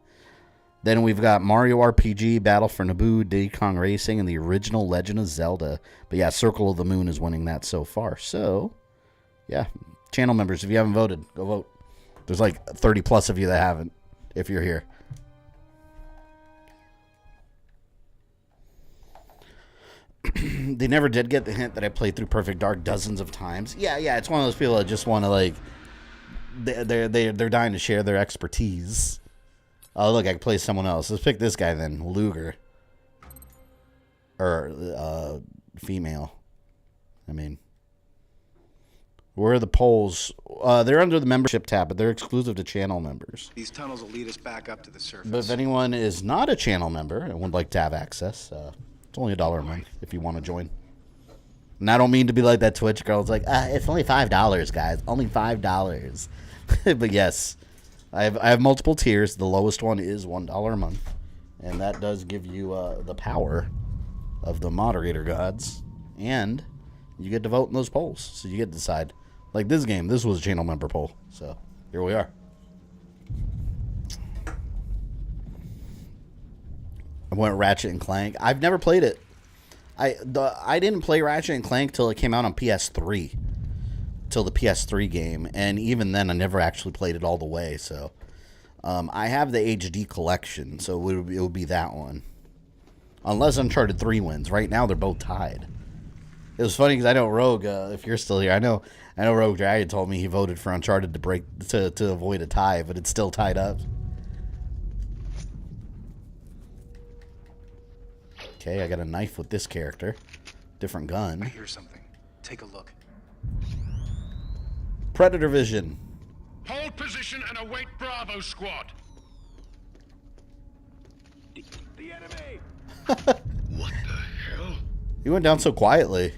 Then we've got Mario RPG, Battle for Naboo, Diddy Kong Racing, and the original Legend of Zelda. But yeah, Circle of the Moon is winning that so far. So, yeah, channel members, if you haven't voted, go vote. There's like 30 plus of you that haven't, if you're here. They never did get the hint that I played through Perfect Dark dozens of times. Yeah, it's one of those people that just want to, like, they're dying to share their expertise. Oh, look, I can play someone else. Let's pick this guy then, Luger. Or, female. I mean, where are the polls? They're under the membership tab, but they're exclusive to channel members. These tunnels will lead us back up to the surface. But if anyone is not a channel member and would like to have access, it's only $1 a month if you want to join. And I don't mean to be like that Twitch girl. It's like, it's only $5, guys. Only $5. But yes, I have multiple tiers. The lowest one is $1 a month. And that does give you the power of the moderator gods. And you get to vote in those polls. So you get to decide. Like this game, this was a channel member poll. So here we are. I went Ratchet and Clank. I've never played it. I didn't play Ratchet and Clank till it came out on PS3. Till the PS3 game. And even then, I never actually played it all the way. So I have the HD collection. So it would be that one. Unless Uncharted 3 wins. Right now, they're both tied. It was funny because I know Rogue, if you're still here, I know Rogue Dragon told me he voted for Uncharted to avoid a tie, but it's still tied up. Okay, I got a knife with this character. Different gun. I hear something. Take a look. Predator vision. Hold position and await Bravo squad. The enemy! What the hell? You went down so quietly.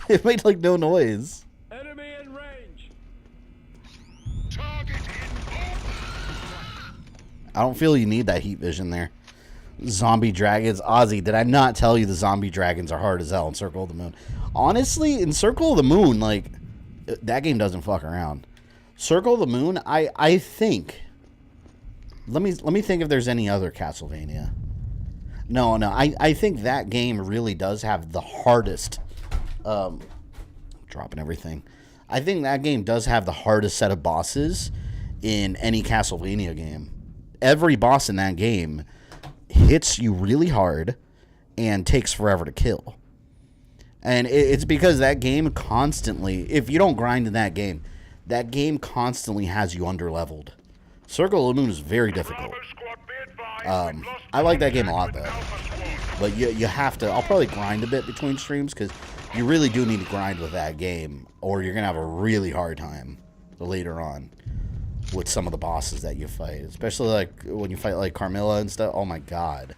It made like no noise. Enemy in range. Target in. I don't feel you need that heat vision there. Zombie dragons. Ozzy, did I not tell you the zombie dragons are hard as hell in Circle of the Moon? Honestly, in Circle of the Moon, like, that game doesn't fuck around. Circle of the Moon, I think. Let me think if there's any other Castlevania. No, I think that game really does have the hardest. Dropping everything. I think that game does have the hardest set of bosses in any Castlevania game. Every boss in that game hits you really hard and takes forever to kill. And it's because that game constantly, if you don't grind in that game constantly has you under-leveled. Circle of the Moon is very difficult. I like that game a lot, though. But you have to, I'll probably grind a bit between streams, because you really do need to grind with that game, or you're going to have a really hard time. later on with some of the bosses that you fight, especially like when you fight like Carmilla and stuff. Oh my god.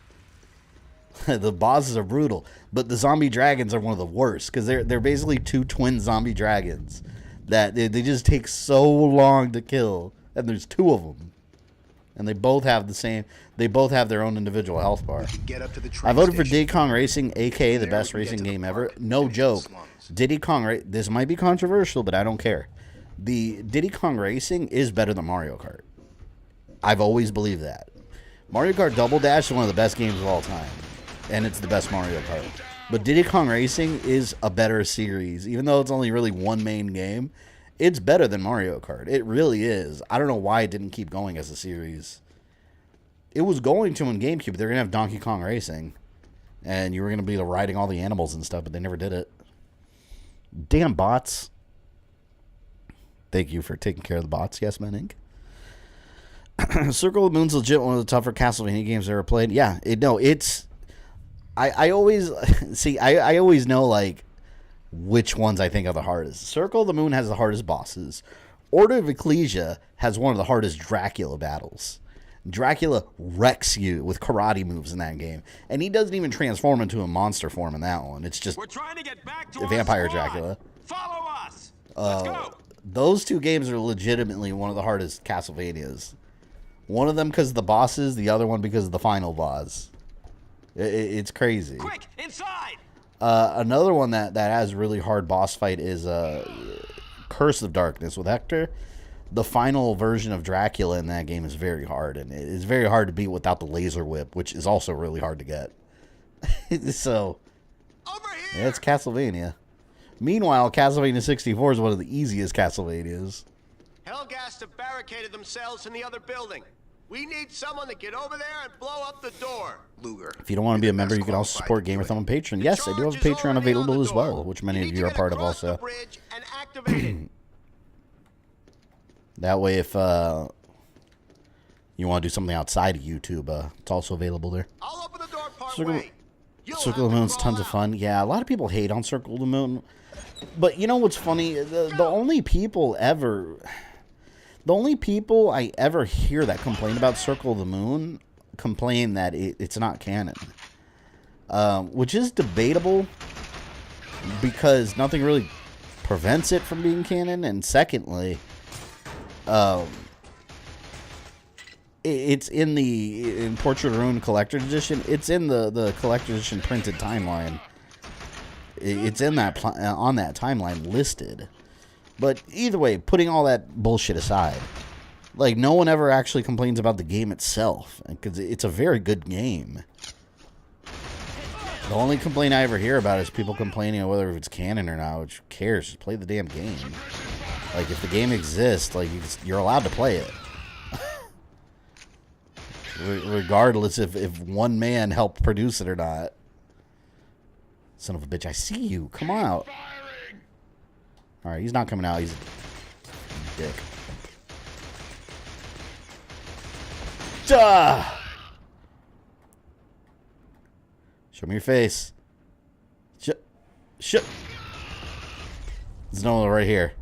The bosses are brutal, but the zombie dragons are one of the worst because they're basically two twin zombie dragons that they just take so long to kill, and there's two of them, and they both have the same. They both have their own individual health bar. Get up to the I voted for train Diddy Kong Racing, aka the best racing game ever. No joke. Diddy Kong. This might be controversial, but I don't care. The Diddy Kong Racing is better than Mario Kart. I've always believed that. Mario Kart Double Dash is one of the best games of all time, and it's the best Mario Kart. But Diddy Kong Racing is a better series. Even though it's only really one main game, it's better than Mario Kart. It really is. I don't know why it didn't keep going as a series. It was going to in GameCube. They're going to have Donkey Kong Racing, and you were going to be riding all the animals and stuff, but they never did it. Damn bots. Thank you for taking care of the bots. Yes, man, Inc. Circle of the Moon's legit one of the tougher Castlevania games I've ever played. Yeah, it's... I always... See, I always know, like, which ones I think are the hardest. Circle of the Moon has the hardest bosses. Order of Ecclesia has one of the hardest Dracula battles. Dracula wrecks you with karate moves in that game. And he doesn't even transform into a monster form in that one. It's just We're trying to get back to Vampire our squad. Dracula. Follow us. Let's go. Those two games are legitimately one of the hardest Castlevanias. One of them because of the bosses, the other one because of the final boss. It's crazy. Quick, inside. Another one that has a really hard boss fight is Curse of Darkness with Hector. The final version of Dracula in that game is very hard, and it's very hard to beat without the laser whip, which is also really hard to get. So, yeah, it's Castlevania. Meanwhile, Castlevania 64 is one of the easiest Castlevanias. Helghast have barricaded themselves in the other building. We need someone to get over there and blow up the door. Luger. If you don't want to be a member, you can also support GamerThumb on Patreon. Yes, I do have a Patreon available as well, which many of you are part of also. That way, if you want to do something outside of YouTube, it's also available there. I'll open the door part Circle way. of the Moon's tons of fun. Yeah, a lot of people hate on Circle of the Moon. But you know what's funny? The only people I ever hear that complain about Circle of the Moon complain that it's not canon. Which is debatable because nothing really prevents it from being canon. And secondly, it's in Portrait of Ruin Collector's Edition. It's in the Collector's Edition printed timeline. It's in that on that timeline listed. But either way, putting all that bullshit aside, like no one ever actually complains about the game itself because it's a very good game. The only complaint I ever hear about is people complaining whether it's canon or not. Which cares? Just play the damn game. Like if the game exists, like you're allowed to play it, regardless if one man helped produce it or not. Son of a bitch, I see you. Come on out. Alright, he's not coming out. He's a dick. Duh! Show me your face. Shit. There's no one right here.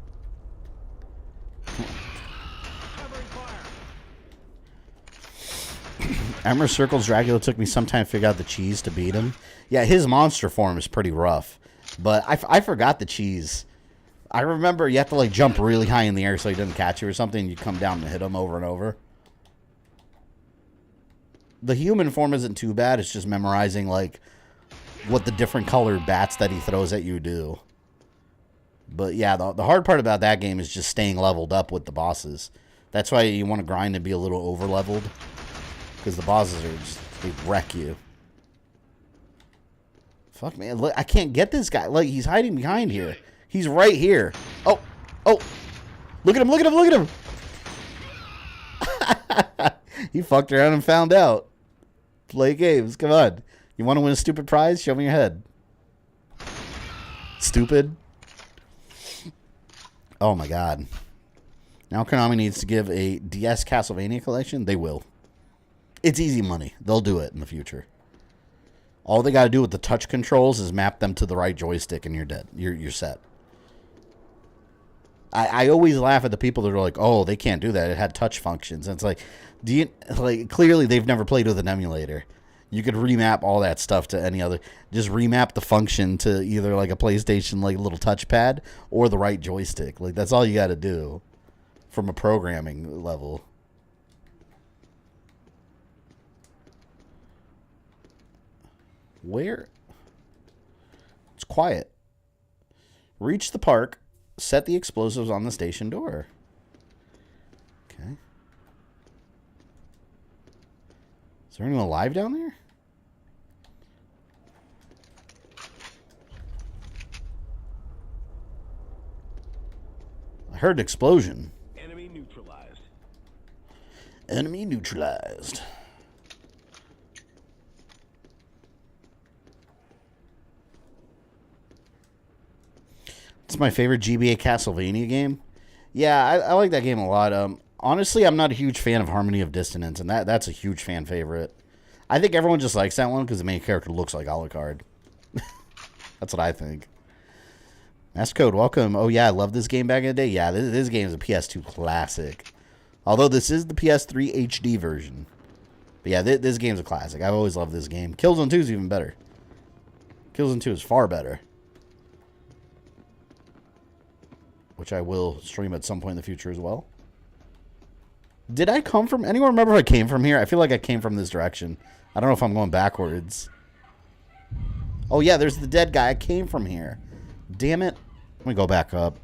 Emmer Circle's Dracula took me some time to figure out the cheese to beat him. Yeah, his monster form is pretty rough. But I forgot the cheese. I remember you have to like jump really high in the air so he doesn't catch you or something. And you come down and hit him over and over. The human form isn't too bad. It's just memorizing like what the different colored bats that he throws at you do. But yeah, the hard part about that game is just staying leveled up with the bosses. That's why you want to grind and be a little over leveled. Because the bosses are just, they wreck you. Fuck, man. Look, I can't get this guy. Like, he's hiding behind here. He's right here. Oh. Look at him, look at him, look at him. He fucked around and found out. Play games. Come on. You want to win a stupid prize? Show me your head. Stupid. Oh, my God. Now Konami needs to give a DS Castlevania collection. They will. It's easy money. They'll do it in the future. All they got to do with the touch controls is map them to the right joystick and you're dead. You're set. I always laugh at the people that are like, oh, they can't do that. It had touch functions. And it's like, clearly they've never played with an emulator. You could remap all that stuff to any other. Just remap the function to either like a PlayStation like little touchpad or the right joystick. Like that's all you got to do from a programming level. Where? It's quiet. Reach the park. Set the explosives on the station door. Okay. Is there anyone alive down there? I heard an explosion. Enemy neutralized. Enemy neutralized. It's my favorite GBA Castlevania game. Yeah, I like that game a lot. Honestly, I'm not a huge fan of Harmony of Dissonance, and that's a huge fan favorite. I think everyone just likes that one because the main character looks like Alucard. That's what I think. Master Code, welcome. Oh, yeah, I love this game back in the day. Yeah, this game is a PS2 classic. Although this is the PS3 HD version. But yeah, this game's a classic. I've always loved this game. Killzone 2 is even better. Killzone 2 is far better. Which I will stream at some point in the future as well. Did I come from... Anyone remember if I came from here? I feel like I came from this direction. I don't know if I'm going backwards. Oh, yeah, there's the dead guy. I came from here. Damn it. Let me go back up.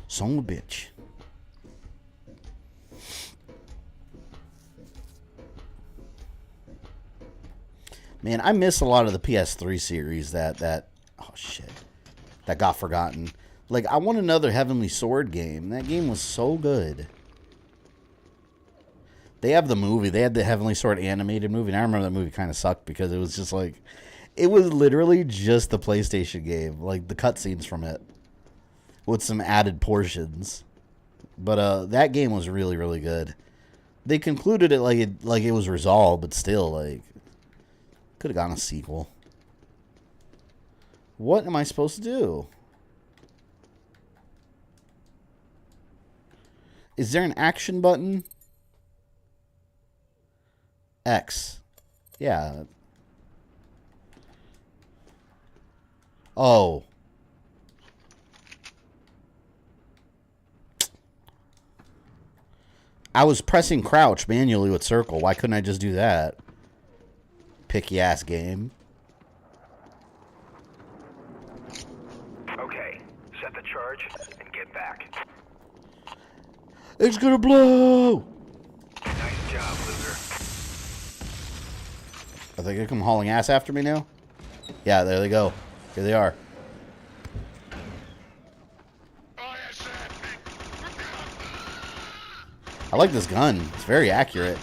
Son of a bitch. Man, I miss a lot of the PS3 series that... Oh, shit. That got forgotten. Like, I want another Heavenly Sword game. That game was so good. They have the movie. They had the Heavenly Sword animated movie. And I remember that movie kind of sucked because it was just like... It was literally just the PlayStation game. Like, the cutscenes from it. With some added portions. But that game was really, really good. They concluded it like it was resolved. But still, like... Could have gotten a sequel. What am I supposed to do? Is there an action button? X. Yeah. Oh. I was pressing crouch manually with circle. Why couldn't I just do that? Picky ass game. Okay, set the charge and get back. It's gonna blow! Nice job, loser. Are they gonna come hauling ass after me now? Yeah, there they go. Here they are. I like this gun. It's very accurate.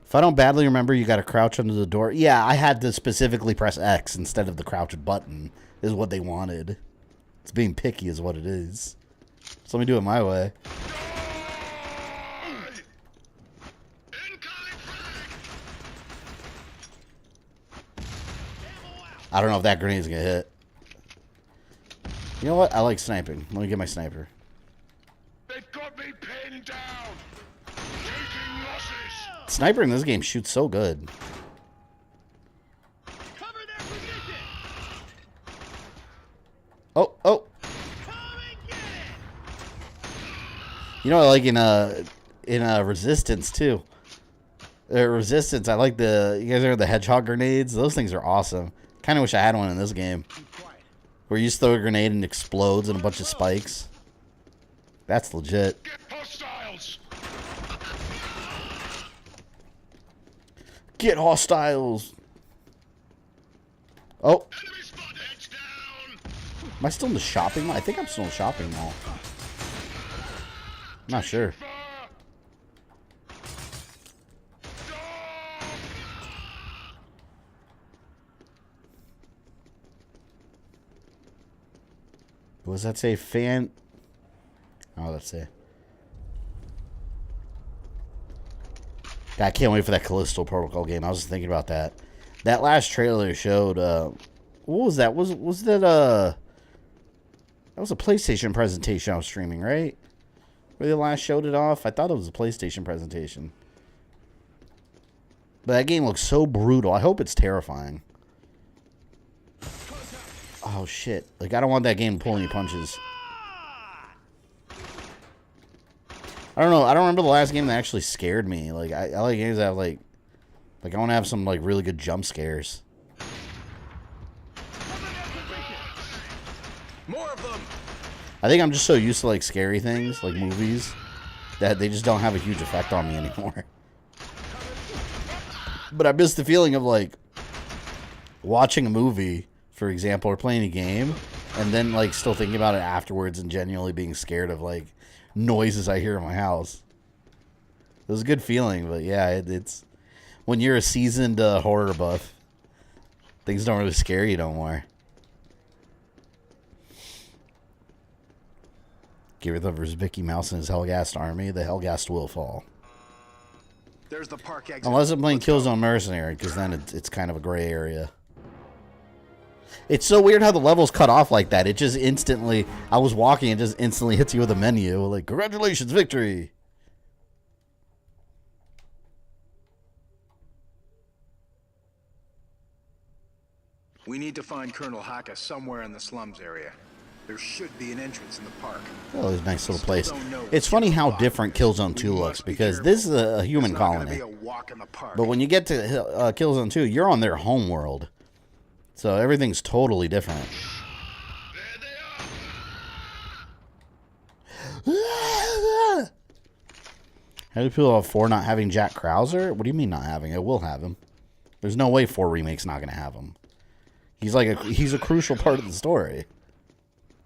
If I don't badly remember, you gotta crouch under the door. Yeah, I had to specifically press X instead of the crouch button, is what they wanted. It's being picky is what it is. So let me do it my way. I don't know if that grenade's gonna hit. You know what? I like sniping. Let me get my sniper. They've got me pinned down. Taking losses. Sniper in this game shoots so good. Cover their position. Oh, oh. You know, like in Resistance too. Resistance, I like you guys remember the hedgehog grenades? Those things are awesome. Kind of wish I had one in this game. Where you just throw a grenade and it explodes and a bunch of spikes. That's legit. Get hostiles. Oh. Am I still in the shopping mall? I think I'm still in the shopping mall. I'm not sure. What does that say? Fan... Oh, let's see. God, I can't wait for that Callisto Protocol game. I was thinking about that. That last trailer showed... what was that? Was that That was a PlayStation presentation I was streaming, right? Where they last showed it off? I thought it was a PlayStation presentation. But that game looks so brutal. I hope it's terrifying. Oh, shit. Like, I don't want that game to pull any punches. I don't know. I don't remember the last game that actually scared me. Like, I like games that have, like I want to have some, like, really good jump scares. More of them. I think I'm just so used to, like, scary things, like movies, that they just don't have a huge effect on me anymore. But I miss the feeling of, like, watching a movie, for example, or playing a game, and then, like, still thinking about it afterwards and genuinely being scared of, like, noises I hear in my house. It was a good feeling, but yeah, it's... When you're a seasoned horror buff, things don't really scare you no more. GamerThumb versus Mickey Mouse and his Helghast army. The Helghast will fall. There's the park exit. Unless I'm playing Killzone Mercenary, because then it's kind of a gray area. It's so weird how the levels cut off like that. It just instantly... I was walking and just instantly hits you with a menu. Like, congratulations, victory! We need to find Colonel Haka somewhere in the slums area. There should be an entrance in the park. Oh, it's a nice little place. It's funny how different Killzone 2 looks, because this is a human colony. But when you get to Killzone 2, you're on their home world. So everything's totally different. How do you feel about 4 not having Jack Krauser? What do you mean not having? It will have him. There's no way 4 Remake's not going to have him. He's like he's a crucial part of the story.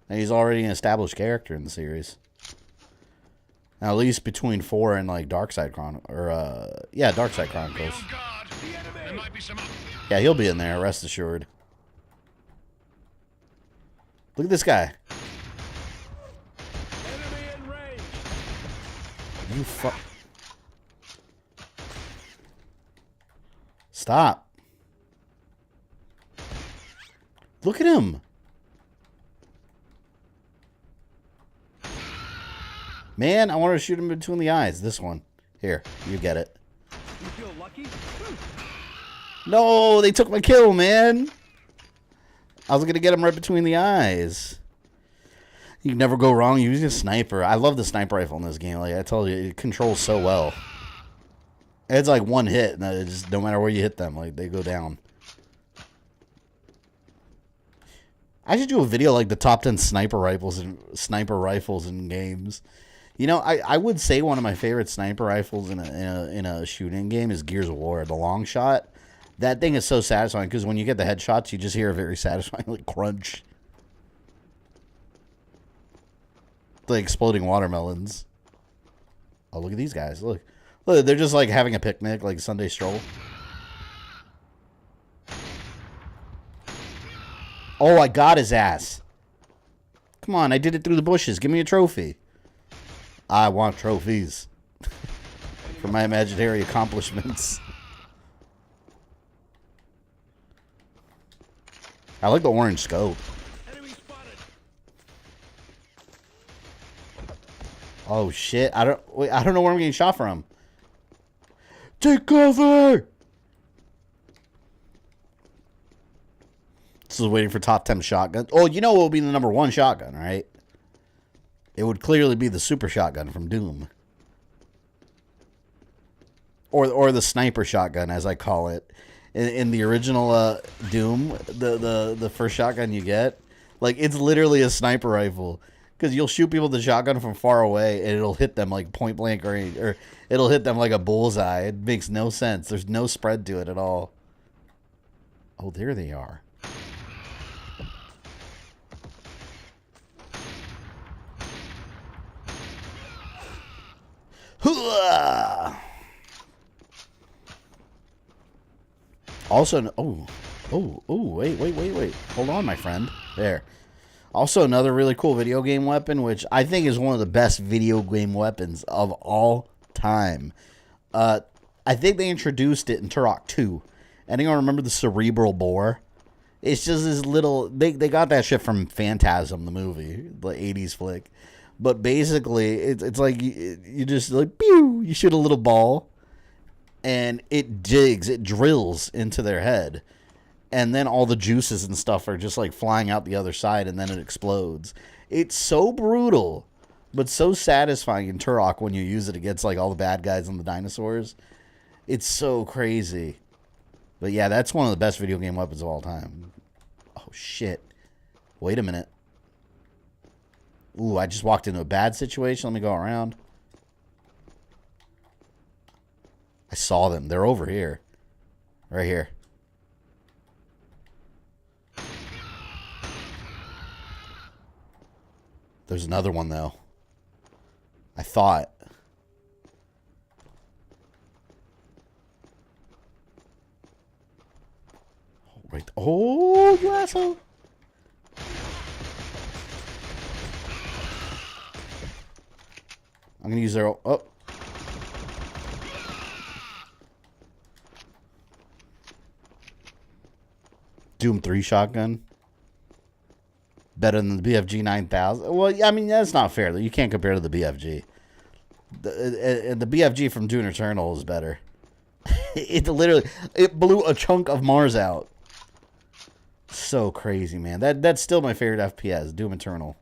And he's already an established character in the series. Now, at least between 4 and like Darkside Chronicles, Darkside Chronicles. Yeah, he'll be in there, rest assured. Look at this guy. You fuck. Stop. Look at him. Man, I want to shoot him between the eyes. This one. Here, you get it. You feel lucky? No, they took my kill, man. I was going to get him right between the eyes. You can never go wrong using a sniper. I love the sniper rifle in this game. Like I told you, it controls so well. It's like one hit, and it just no matter where you hit them, like they go down. I should do a video like the top 10 sniper rifles in games. You know, I would say one of my favorite sniper rifles in a shooting game is Gears of War, the long shot. That thing is so satisfying because when you get the headshots, you just hear a very satisfying like crunch. The exploding watermelons. Oh, look at these guys. Look, they're just like having a picnic, like Sunday stroll. Oh, I got his ass. Come on, I did it through the bushes. Give me a trophy. I want trophies for my imaginary accomplishments. I like the orange scope. Oh shit! I don't know where I'm getting shot from. Take cover! This is waiting for top 10 shotgun. Oh, you know what will be the number 1 shotgun, right? It would clearly be the super shotgun from Doom. Or the sniper shotgun, as I call it. In the original Doom, the first shotgun you get, like, it's literally a sniper rifle. Because you'll shoot people with the shotgun from far away, and it'll hit them, like, point blank range. Or it'll hit them like a bullseye. It makes no sense. There's no spread to it at all. Oh, there they are. Also, wait. Hold on, my friend. There. Also, another really cool video game weapon, which I think is one of the best video game weapons of all time. I think they introduced it in Turok 2. Anyone remember the cerebral bore? It's just this little... They got that shit from Phantasm, the movie, the 80s flick. But basically, it's like you just like, pew! You shoot a little ball, and it drills into their head. And then all the juices and stuff are just like flying out the other side, and then it explodes. It's so brutal, but so satisfying in Turok when you use it against like all the bad guys and the dinosaurs. It's so crazy. But yeah, that's one of the best video game weapons of all time. Oh, shit. Wait a minute. Ooh, I just walked into a bad situation. Let me go around. I saw them. They're over here. Right here. There's another one, though. I thought. Right. Oh, you asshole. I'm going to use their... Oh. Doom 3 shotgun. Better than the BFG 9000. Well, I mean, that's not fair. You can't compare to the BFG. The BFG from Doom Eternal is better. It blew a chunk of Mars out. So crazy, man. That's still my favorite FPS, Doom Eternal.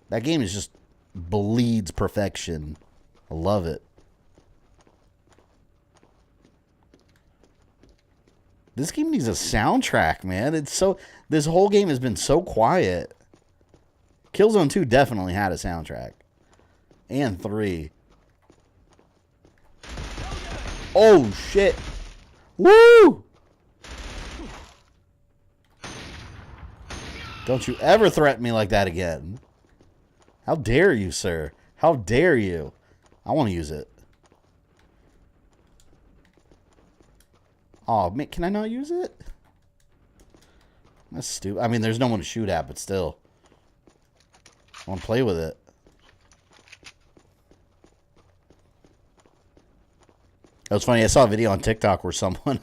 That game is just bleeds perfection. I love it. This game needs a soundtrack, man. This whole game has been so quiet. Killzone 2 definitely had a soundtrack. And 3. Oh, shit. Woo! Don't you ever threaten me like that again. How dare you, sir? How dare you? I want to use it. Oh, man, can I not use it? That's stupid. I mean, there's no one to shoot at, but still. I want to play with it. It was funny. I saw a video on TikTok where someone,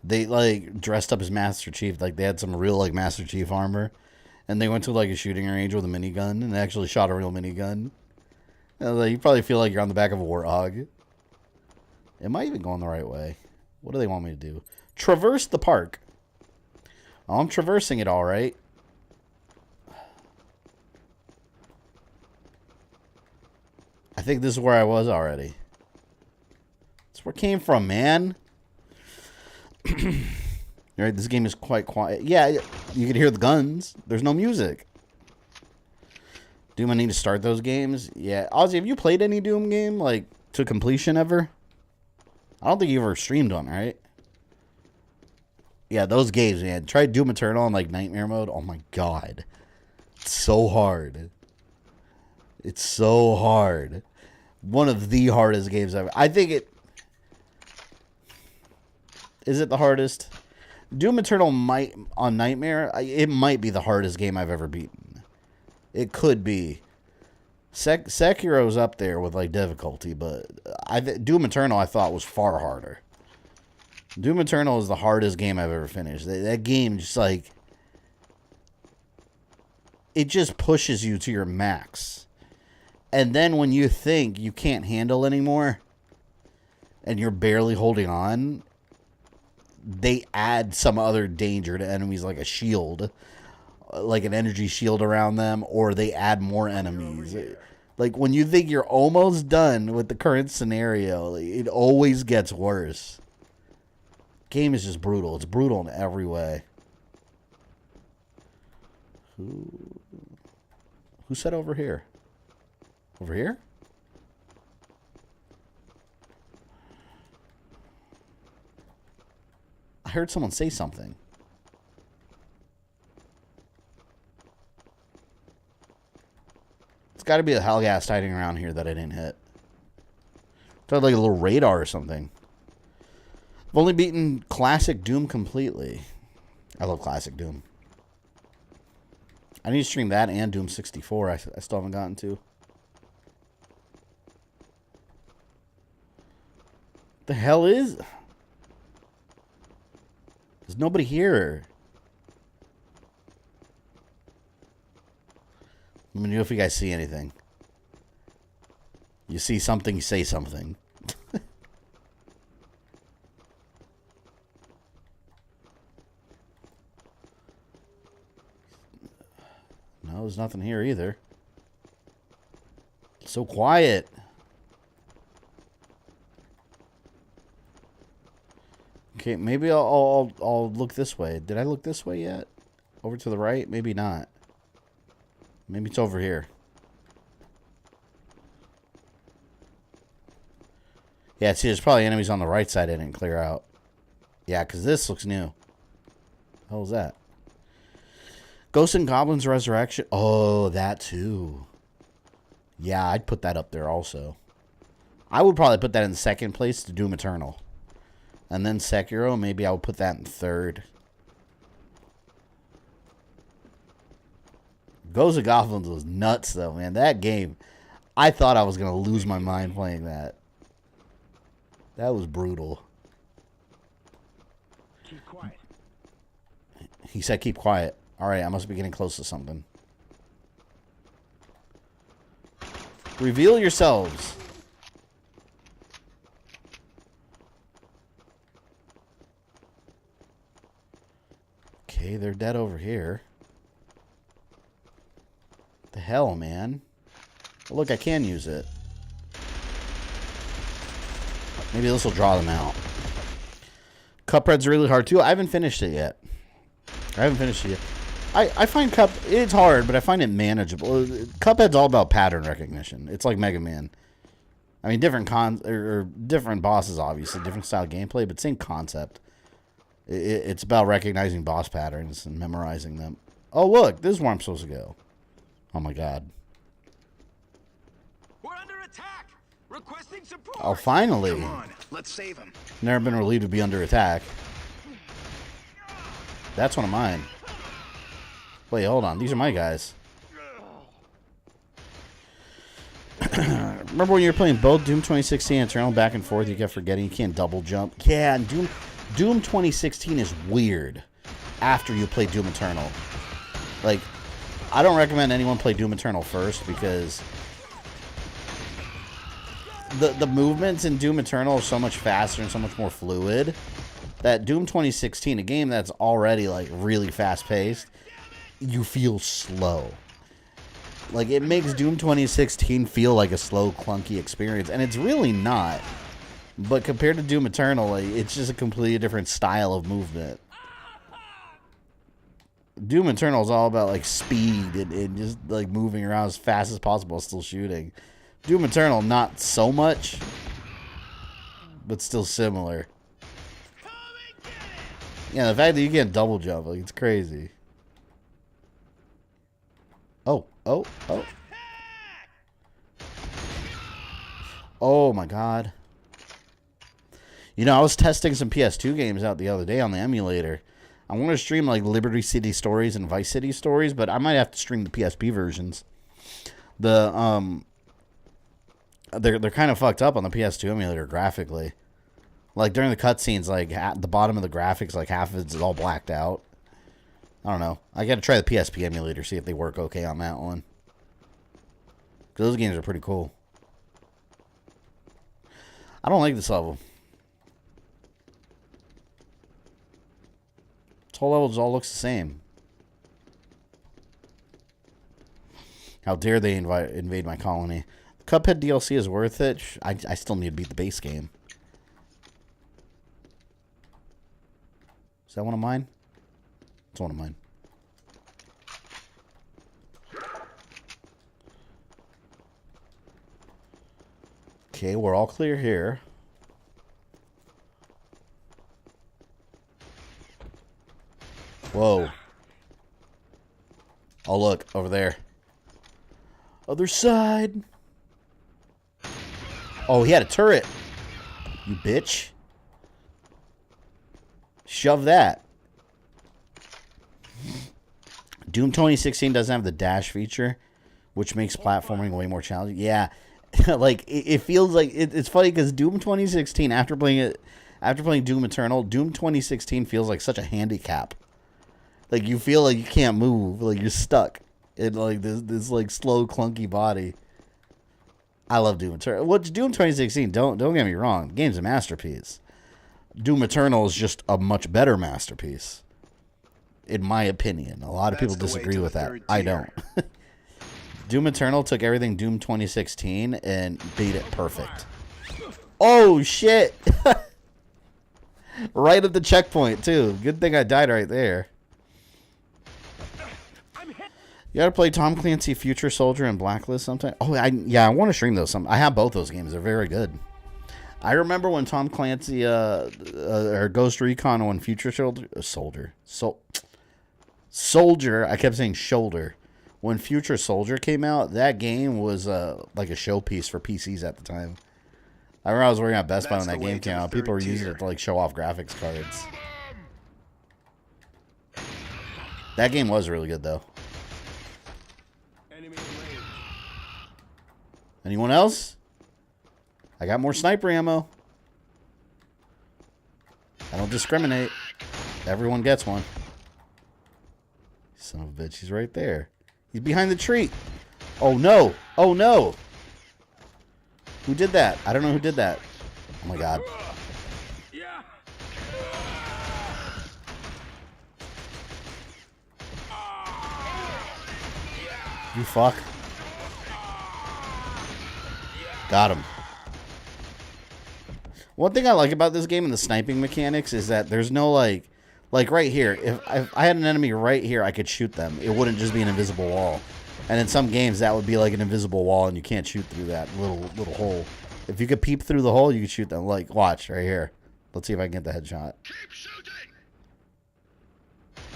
they, like, dressed up as Master Chief. Like, they had some real, like, Master Chief armor. And they went to, like, a shooting range with a minigun. And they actually shot a real minigun. And like, you probably feel like you're on the back of a warthog. Am I even going the right way? What do they want me to do? Traverse the park. Oh, I'm traversing it all right. I think this is where I was already. That's where it came from, man. Alright, this game is quite quiet. Yeah, you can hear the guns. There's no music. Doom, I need to start those games. Yeah. Ozzy, have you played any Doom game, like, to completion ever? I don't think you ever streamed one, right? Yeah, those games, man. Try Doom Eternal in, like, Nightmare mode. Oh, my God. It's so hard. It's so hard. One of the hardest games ever. I think it... Is it the hardest? Doom Eternal might, on Nightmare, it might be the hardest game I've ever beaten. It could be. Sekiro's up there with, like, difficulty, but Doom Eternal I thought was far harder. Doom Eternal is the hardest game I've ever finished. That game just, like... It just pushes you to your max. And then when you think you can't handle anymore, and you're barely holding on, they add some other danger to enemies, like a shield, like an energy shield around them, or they add more enemies. Like, when you think you're almost done with the current scenario, it always gets worse. Game is just brutal. It's brutal in every way. Who said over here? Over here? I heard someone say something. It's got to be a Helghast hiding around here that I didn't hit. It's like a little radar or something. I've only beaten Classic Doom completely. I love Classic Doom. I need to stream that and Doom 64. I still haven't gotten to. The hell is... There's nobody here. Let me know if you guys see anything. You see something, you say something. No, there's nothing here either. It's so quiet. Okay, maybe I'll look this way. Did I look this way yet? Over to the right? Maybe not. Maybe it's over here. Yeah, see, there's probably enemies on the right side I didn't clear out. Yeah, because this looks new. What was that? Ghosts and Goblins Resurrection. Oh, that too. Yeah, I'd put that up there also. I would probably put that in second place to Doom Eternal. And then Sekiro, maybe I would put that in third. Ghosts and Goblins was nuts, though, man. That game, I thought I was going to lose my mind playing that. That was brutal. Keep quiet. He said keep quiet. Alright, I must be getting close to something. Reveal yourselves. Okay, they're dead over here. What the hell, man? Oh, look, I can use it. Maybe this will draw them out. Cuphead's really hard too. I haven't finished it yet. I find it's hard, but I find it manageable. Cuphead's all about pattern recognition. It's like Mega Man. I mean, different bosses, obviously, different style gameplay, but same concept. It's about recognizing boss patterns and memorizing them. Oh, look, this is where I'm supposed to go. Oh my god. We're under attack. Requesting support. Oh, finally. Come on, let's save him. Never been relieved to be under attack. That's one of mine. Wait, hold on. These are my guys. Remember when you were playing both Doom 2016 and Eternal back and forth, you kept forgetting you can't double jump? Yeah, and Doom 2016 is weird after you play Doom Eternal. Like, I don't recommend anyone play Doom Eternal first because the movements in Doom Eternal are so much faster and so much more fluid that Doom 2016, a game that's already like really fast paced, you feel slow. Like, it makes Doom 2016 feel like a slow, clunky experience, and it's really not. But compared to Doom Eternal, like, it's just a completely different style of movement. Doom Eternal is all about like speed and just like moving around as fast as possible, still shooting. Doom Eternal, not so much, but still similar. Yeah, the fact that you can't double jump, like, it's crazy. Oh. Oh my god. You know, I was testing some PS2 games out the other day on the emulator. I want to stream like Liberty City Stories and Vice City Stories, but I might have to stream the PSP versions. They're kind of fucked up on the PS2 emulator graphically. Like during the cutscenes, like at the bottom of the graphics, like half of it's all blacked out. I don't know. I got to try the PSP emulator, see if they work okay on that one. Because those games are pretty cool. I don't like this level. This whole level just all looks the same. How dare they invade my colony. Cuphead DLC is worth it. I still need to beat the base game. Is that one of mine? It's one of mine. Okay, we're all clear here. Whoa. Oh, look, over there. Other side. Oh, he had a turret. You bitch. Shove that. Doom 2016 doesn't have the dash feature, which makes platforming way more challenging. Yeah, like it feels like it's funny because Doom 2016, after playing Doom Eternal, Doom 2016 feels like such a handicap. Like you feel like you can't move, like you're stuck. in like this like slow clunky body. I love Doom Eternal. What's Doom 2016? Don't get me wrong. The game's a masterpiece. Doom Eternal is just a much better masterpiece, in my opinion. A lot of people disagree with that. I don't. Doom Eternal took everything Doom 2016 and beat it perfect. Oh shit! Right at the checkpoint too. Good thing I died right there. You gotta play Tom Clancy Future Soldier and Blacklist sometime. Oh, I want to stream those. I have both those games. They're very good. I remember when Tom Clancy or Ghost Recon on Future Soldier. I kept saying shoulder. When Future Soldier came out, that game was like a showpiece for PCs at the time. I remember I was working at Best Buy when that game came out. People were using it to like show off graphics cards. That game was really good though. Anyone else? I got more sniper ammo. I don't discriminate. Everyone gets one. Son of a bitch, he's right there. He's behind the tree. Oh no. Oh no. Who did that? I don't know who did that. Oh my god. You fuck. Got him. One thing I like about this game and the sniping mechanics is that there's no like right here. If I had an enemy right here, I could shoot them. It wouldn't just be an invisible wall. And in some games, that would be like an invisible wall, and you can't shoot through that little hole. If you could peep through the hole, you could shoot them. Like, watch right here. Let's see if I can get the headshot. Keep shooting.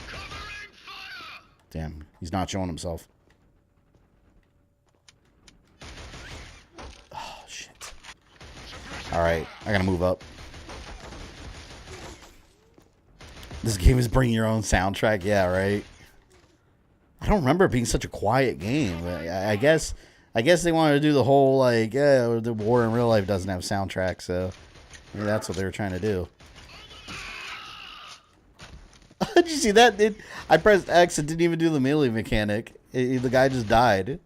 Covering fire. Damn, he's not showing himself. Oh shit. All right, I gotta move up. This game is bring your own soundtrack. Yeah, right. I don't remember it being such a quiet game. I guess they wanted to do the whole like, yeah, the war in real life doesn't have soundtrack, so maybe that's what they were trying to do. Did you see that? I pressed X and didn't even do the melee mechanic. The guy just died.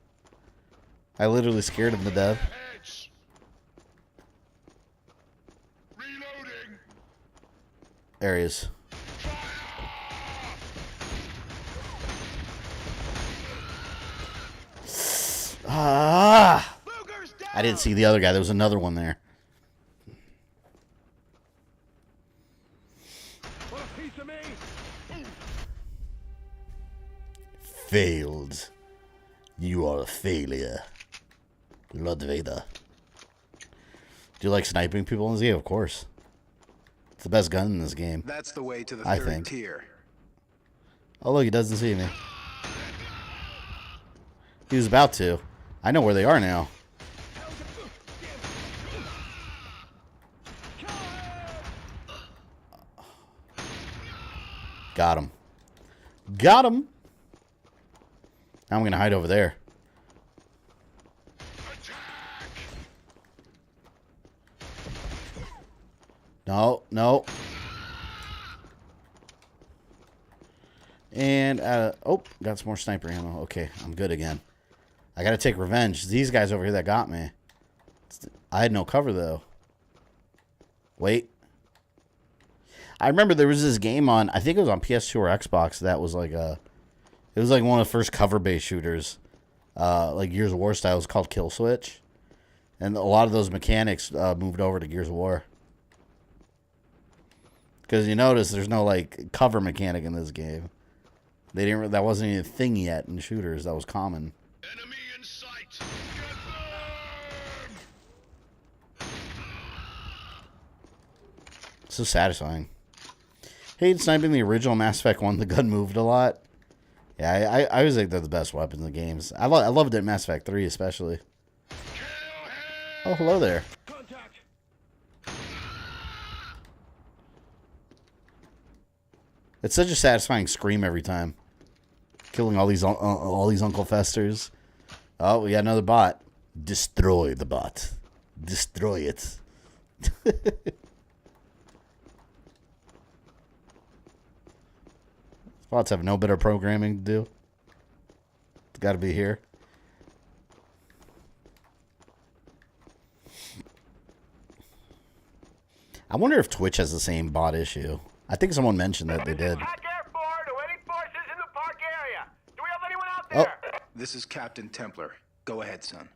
I literally scared him to death. There he is. Ah! I didn't see the other guy. There was another one there. Failed. You are a failure. Lord Vekta. Do you like sniping people in this game? Of course. It's the best gun in this game. That's the way to the I third think. tier. Oh, look, he doesn't see me. He was about to. I know where they are now. Got him. Got him. Now I'm going to hide over there. No, no. And, oh, got some more sniper ammo. Okay, I'm good again. I got to take revenge. These guys over here that got me. I had no cover, though. Wait. I remember there was this game on, I think it was on PS2 or Xbox, that was like a, it was like one of the first cover-based shooters, like Gears of War style. It was called Kill Switch. And a lot of those mechanics moved over to Gears of War. Because you notice there's no like cover mechanic in this game. They didn't. That wasn't even a thing yet in shooters. That was common. Enemy in sight. So satisfying. Hated sniping the original Mass Effect 1. The gun moved a lot. Yeah, I always think they're the best weapons in the games. I loved it in Mass Effect 3 especially. Oh, hello there. It's such a satisfying scream every time. Killing all these Uncle Festers. Oh, we got another bot. Destroy the bot. Destroy it. Bots have no better programming to do. got to be here. I wonder if Twitch has the same bot issue. I think someone mentioned that they did. Oh, this is Captain Templar. Go ahead, son.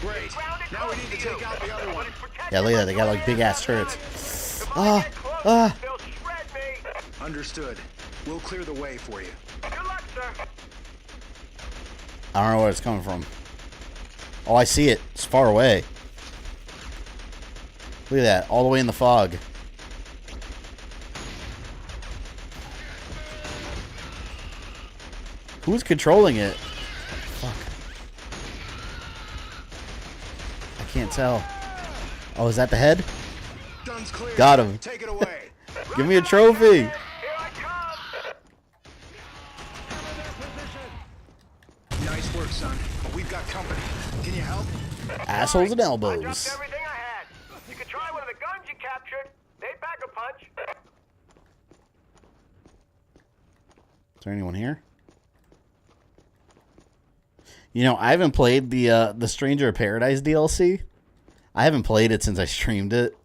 Great. Now we need to take out the other one. Yeah, look at that. They got like big ass turrets. Understood. We'll clear the way for you. Good luck, sir. I don't know where it's coming from. Oh, I see it. It's far away. Look at that. All the way in the fog. Who's controlling it? Fuck. I can't tell. Oh, is that the head? Gun's clear. Got him. Take it away. Give me a trophy. Nice work, son. But we've got company. Can you help? Assholes and elbows. Everything I had. You could try one of the guns you captured. They'd pack a punch. Is there anyone here? You know, I haven't played the Stranger of Paradise DLC. I haven't played it since I streamed it.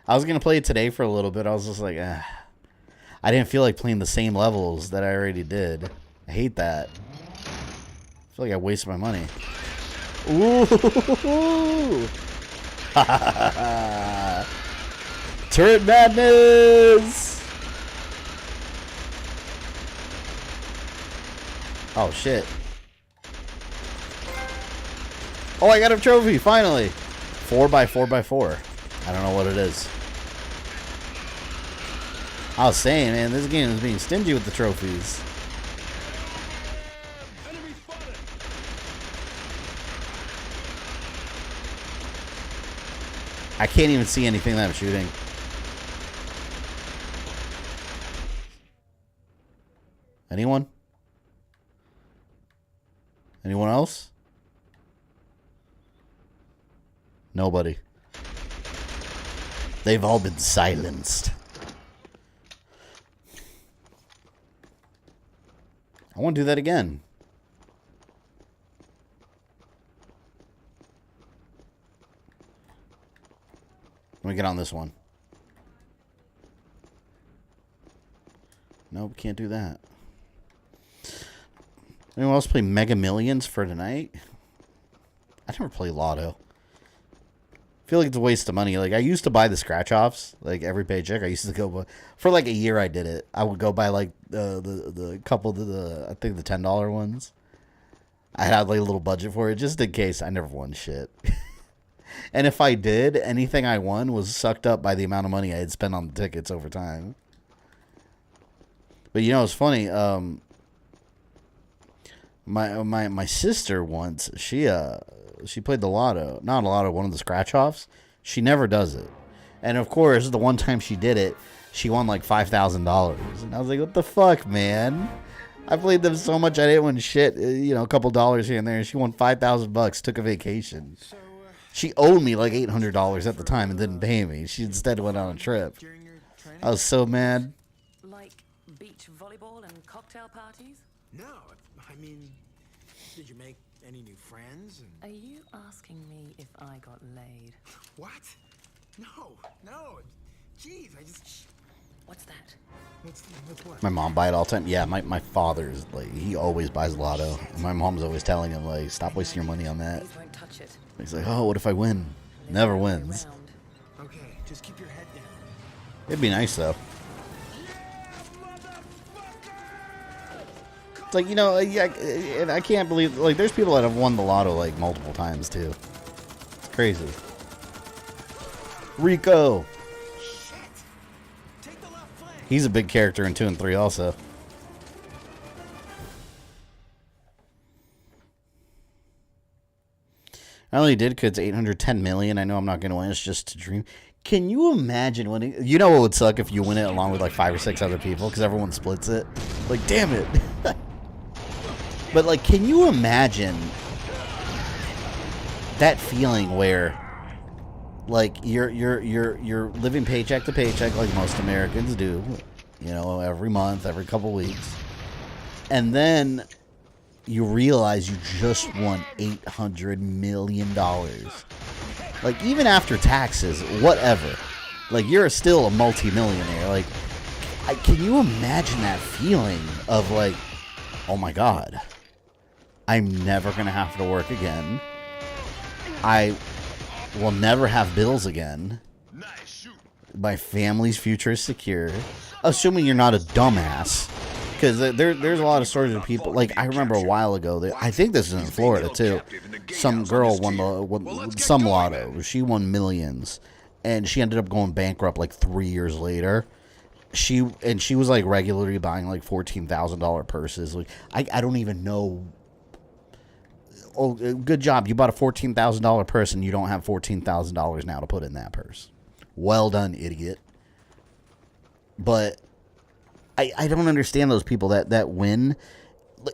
I was gonna play it today for a little bit. I was just like, I didn't feel like playing the same levels that I already did. I hate that. I feel like I wasted my money. Ooh! Turret madness! Oh shit! Oh, I got a trophy finally. 4x4x4. I don't know what it is. I was saying, man, this game is being stingy with the trophies. I can't even see anything that I'm shooting. Anyone? Anyone else? Nobody. They've all been silenced. I want to do that again. Let me get on this one. Nope, can't do that. Anyone else play Mega Millions for tonight? I never play Lotto. I feel like it's a waste of money. Like, I used to buy the scratch-offs, like, every paycheck. I used to go buy, for like a year I did it. I would go buy, like, the couple of I think the $10 ones. I had, like, a little budget for it, just in case. I never won shit. And if I did, anything I won was sucked up by the amount of money I had spent on the tickets over time. But, you know, it's funny. My sister once, she played the lotto. Not a lotto, one of the scratch-offs. She never does it. And, of course, the one time she did it, she won, like, $5,000. And I was like, what the fuck, man? I played them so much I didn't win shit. You know, a couple dollars here and there. And she won $5,000, took a vacation. She owed me, like, $800 at the time and didn't pay me. She instead went on a trip. I was so mad. Like beach volleyball and cocktail parties? No, I mean, did you make any new friends? Are you asking me if I got laid? What? No. Jeez, I just... What's that? What's what? My mom buy it all the time. Yeah, my father's, like, he always buys lotto. And my mom's always telling him, like, stop wasting your money on that. Please won't touch it. He's like, oh, what if I win? Never wins. Okay, just keep your head down. It'd be nice, though. It's like, you know, I can't believe, like, there's people that have won the lotto, like, multiple times, too. It's crazy. Rico! He's a big character in 2 and 3 also. I only did because it's 810 million. I know I'm not going to win. It's just a dream. Can you imagine winning? You know what would suck if you win it along with like 5 or 6 other people because everyone splits it? Like, damn it. But like, can you imagine that feeling where like you're living paycheck to paycheck like most Americans do, you know, every month, every couple weeks, And then you realize you just won $800 million. Like, even after taxes, whatever. Like, you're still a multi-millionaire. Like, can you imagine that feeling of, like, oh my God, I'm never going to have to work again. I will never have bills again. My family's future is secure. Assuming you're not a dumbass. Because there's a lot of stories of people. Like, I remember a while ago, I think this is in Florida, too. Some girl won some lotto. She won millions. And she ended up going bankrupt, like, 3 years later. She was, like, regularly buying, like, $14,000 purses. Like, I don't even know. Oh, good job. You bought a $14,000 purse, and you don't have $14,000 now to put in that purse. Well done, idiot. But I don't understand those people that win.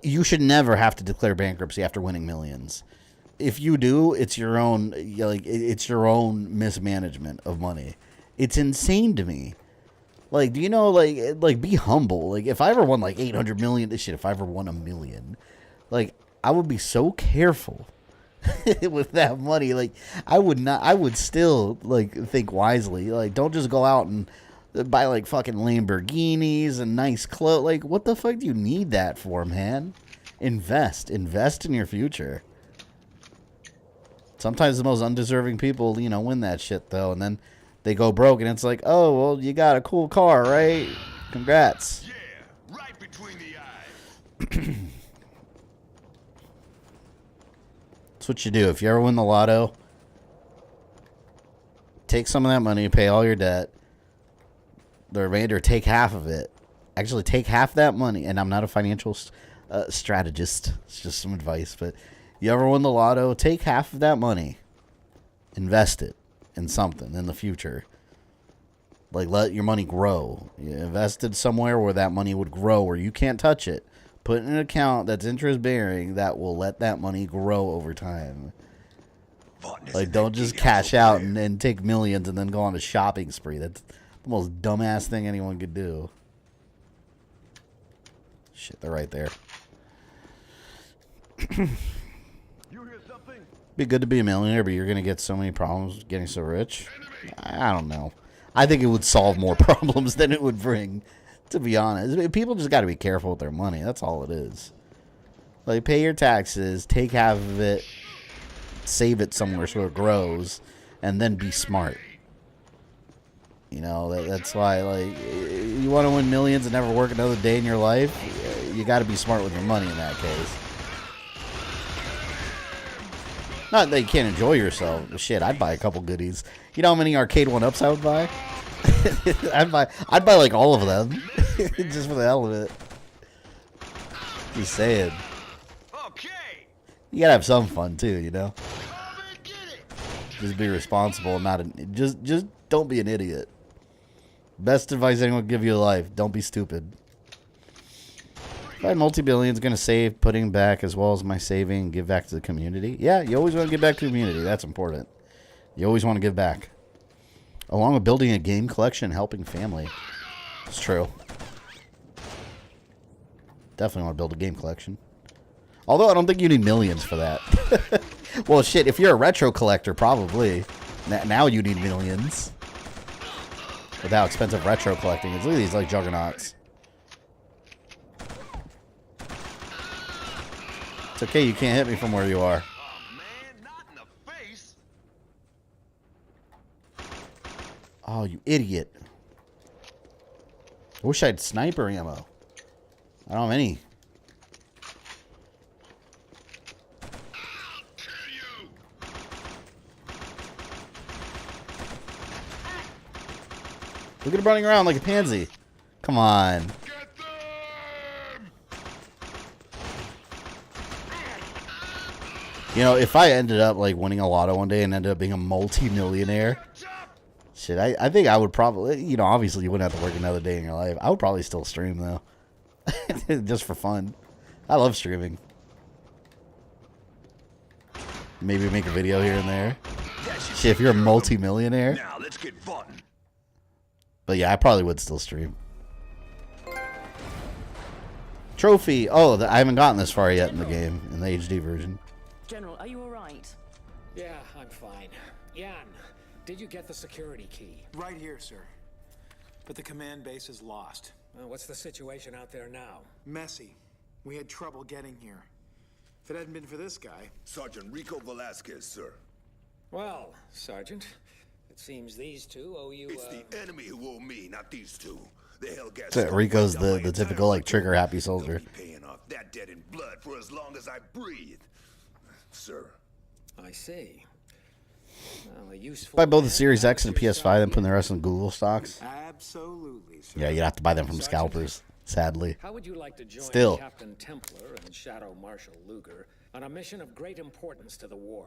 You should never have to declare bankruptcy after winning millions. If you do, it's your own, like, it's your own mismanagement of money. It's insane to me. Like, do you know, like be humble. Like, if I ever won like 800 million, this shit, if I ever won $1 million, like, I would be so careful with that money. Like, I would still, like, think wisely. Like, don't just go out and buy, like, fucking Lamborghinis and nice clothes. Like, what the fuck do you need that for, man? Invest in your future. Sometimes the most undeserving people, win that shit, though, and then they go broke, and it's like, oh, well, you got a cool car, right? Congrats. Yeah, right between the eyes. That's what you do. If you ever win the lotto, take some of that money, pay all your debt. The remainder, take half of it. Actually, take half that money. And I'm not a financial strategist. It's just some advice. But you ever win the lotto, take half of that money. Invest it in something in the future. Like, let your money grow. You invest it somewhere where that money would grow, where you can't touch it. Put in an account that's interest-bearing that will let that money grow over time. Like, don't just cash out and take millions and then go on a shopping spree. That's the most dumbass thing anyone could do. Shit, they're right there. Be good to be a millionaire, but you're going to get so many problems getting so rich. I don't know. I think it would solve more problems than it would bring, to be honest. People just got to be careful with their money. That's all it is. Like, pay your taxes, take half of it, save it somewhere so it grows, and then be smart. That's why, like, you want to win millions and never work another day in your life, you got to be smart with your money in that case. Not that you can't enjoy yourself. Shit, I'd buy a couple goodies. You know how many arcade 1-ups I would buy? I'd buy like all of them. Just for the hell of it. Just saying. You gotta have some fun too, Just be responsible, just don't be an idiot. Best advice anyone can give you in life, don't be stupid. If I had multi-billions, going to save, putting back as well as my saving, give back to the community. Yeah, you always want to give back to the community. That's important. You always want to give back. Along with building a game collection and helping family. It's true. Definitely want to build a game collection. Although I don't think you need millions for that. Well, shit, if you're a retro collector, probably. Now you need millions. With how expensive retro collecting is. Look at these, like, juggernauts. It's okay, you can't hit me from where you are. Oh, you idiot. I wish I had sniper ammo. I don't have any. Look at him running around like a pansy. Come on. If I ended up, like, winning a lotto one day and ended up being a multi-millionaire, shit, I think I would probably, obviously you wouldn't have to work another day in your life. I would probably still stream, though. Just for fun. I love streaming. Maybe make a video here and there. Shit, if you're a multi-millionaire. Now let's get fun. But yeah, I probably would still stream. Trophy. Oh, I haven't gotten this far yet in the game, in the HD version. General, are you all right? Yeah, I'm fine. Jan, did you get the security key? Right here, sir. But the command base is lost. What's the situation out there now? Messy. We had trouble getting here. If it hadn't been for this guy... Sergeant Rico Velasquez, sir. Well, Sergeant, it seems these two owe you, It's the enemy who owe me, not these two. The Helghast. So Rico's the typical, like, trigger-happy soldier. Paying off that debt in blood for as long as I breathe. Sir. I see. Well, a useful Buy both the Series X and the PS5, then put the rest in Google stocks. Absolutely, sir. Yeah, you'd have to buy them from scalpers, sadly. How would you like to join Still. Captain Templar and Shadow Marshal Luger on a mission of great importance to the war?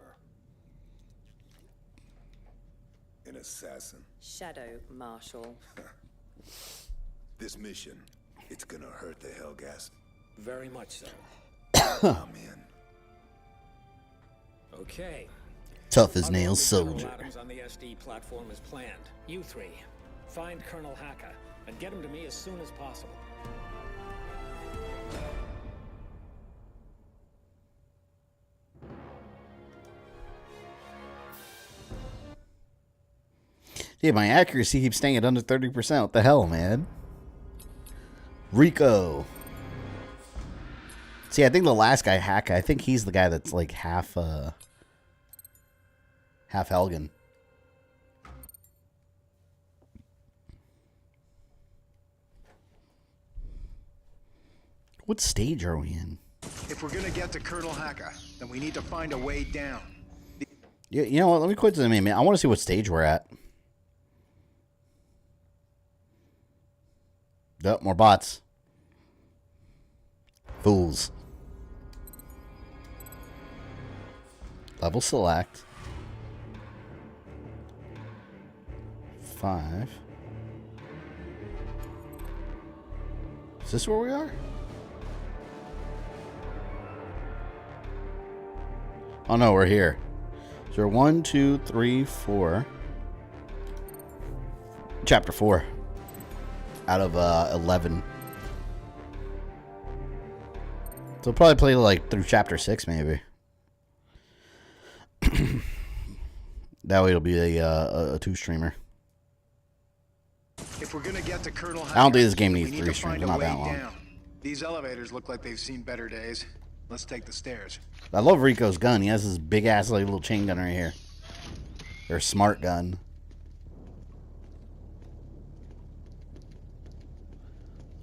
An assassin. Shadow Marshal. This mission, it's gonna hurt the Helghast. Very much so. I'm in. Okay. Tough as nails soldier. Atoms on the SD platform as planned. You three, find Colonel Haka and get him to me as soon as possible. Yeah, my accuracy keeps staying at under 30%. What the hell, man? Rico. See, I think the last guy, Haka, I think he's the guy that's like half Helgen. What stage are we in? If we're gonna get to Colonel Haka, then we need to find a way down. Yeah, you know what? Let me quit to the main man. I want to see what stage we're at. Yep, more bots. Fools. Level select. 5. Is this where we are? Oh no, we're here. So 1, 2, 3, 4. Chapter 4. Out of 11. So we'll probably play like through chapter 6 maybe. That way it'll be a 2-streamer. If we're gonna get to Colonel Haka, I don't think this game we needs need 3 to streams. find a Not way that long. down. These elevators look like they've seen better days. Let's take the stairs. I love Rico's gun. He has this big ass like little chain gun right here. Or smart gun.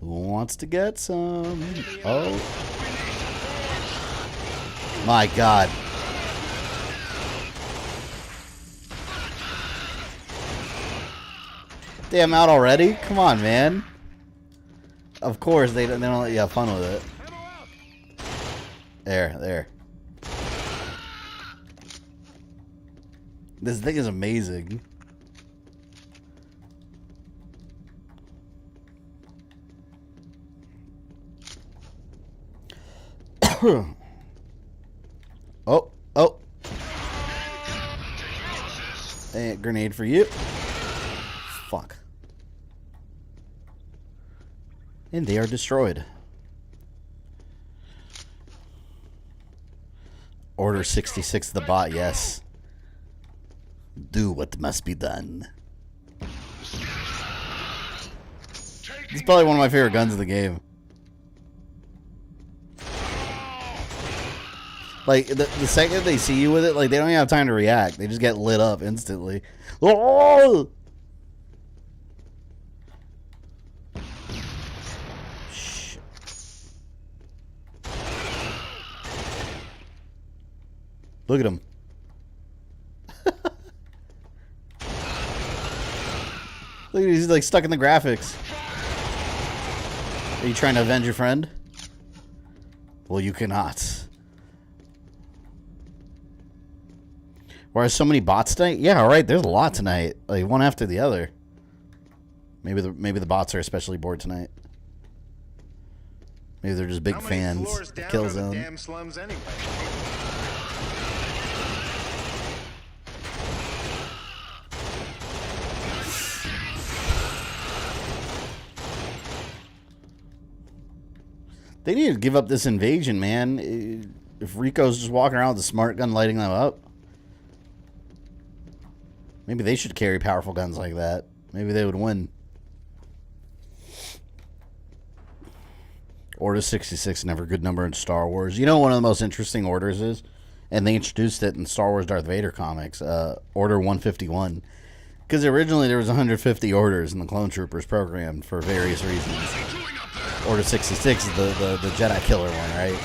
Who wants to get some? Oh. My God. Damn, out already? Come on, man. Of course, they don't let you have fun with it. There. This thing is amazing. Oh. Hey, grenade for you. Fuck. And they are destroyed. Order 66 the bot, yes. Do what must be done. It's probably one of my favorite guns in the game. Like, the second they see you with it, like, they don't even have time to react. They just get lit up instantly. Oh! Shit. Look at him. Look, he's like stuck in the graphics. Are you trying to avenge your friend? Well, you cannot. Why are so many bots tonight? Yeah, all right. There's a lot tonight, like one after the other. Maybe the bots are especially bored tonight. Maybe they're just big fans of Killzone. Damn slums anyway. They need to give up this invasion, man. If Rico's just walking around with a smart gun lighting them up, maybe they should carry powerful guns like that. Maybe they would win. Order 66, never a good number in Star Wars. You know one of the most interesting orders is? And they introduced it in Star Wars Darth Vader comics. Order 151. Because originally there was 150 orders in the Clone Troopers program for various reasons. Order 66 is the Jedi killer one, right?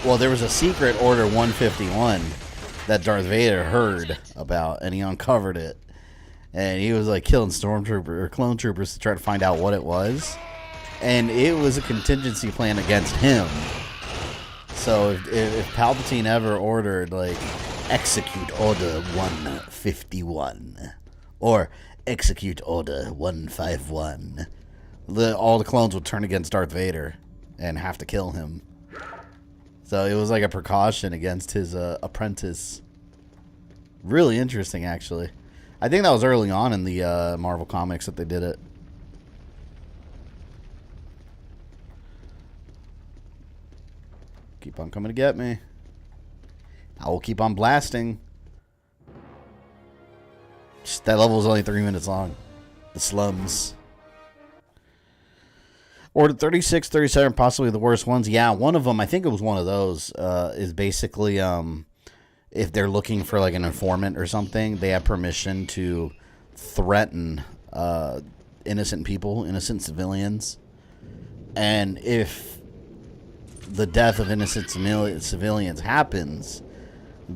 Well, there was a secret Order 151 that Darth Vader heard about, and he uncovered it. And he was like killing stormtrooper or clone troopers to try to find out what it was. And it was a contingency plan against him. So if Palpatine ever ordered, like, execute Order 151 or execute Order 151, all the clones would turn against Darth Vader and have to kill him. So it was like a precaution against his apprentice. Really interesting, actually. I think that was early on in the Marvel comics that they did it. Keep on coming to get me. I will keep on blasting. Just, that level was only 3 minutes long. The slums. Order 36, 37, possibly the worst ones. Yeah, one of them, I think it was one of those, is basically if they're looking for like an informant or something, they have permission to threaten innocent people, innocent civilians. And if the death of innocent civilians happens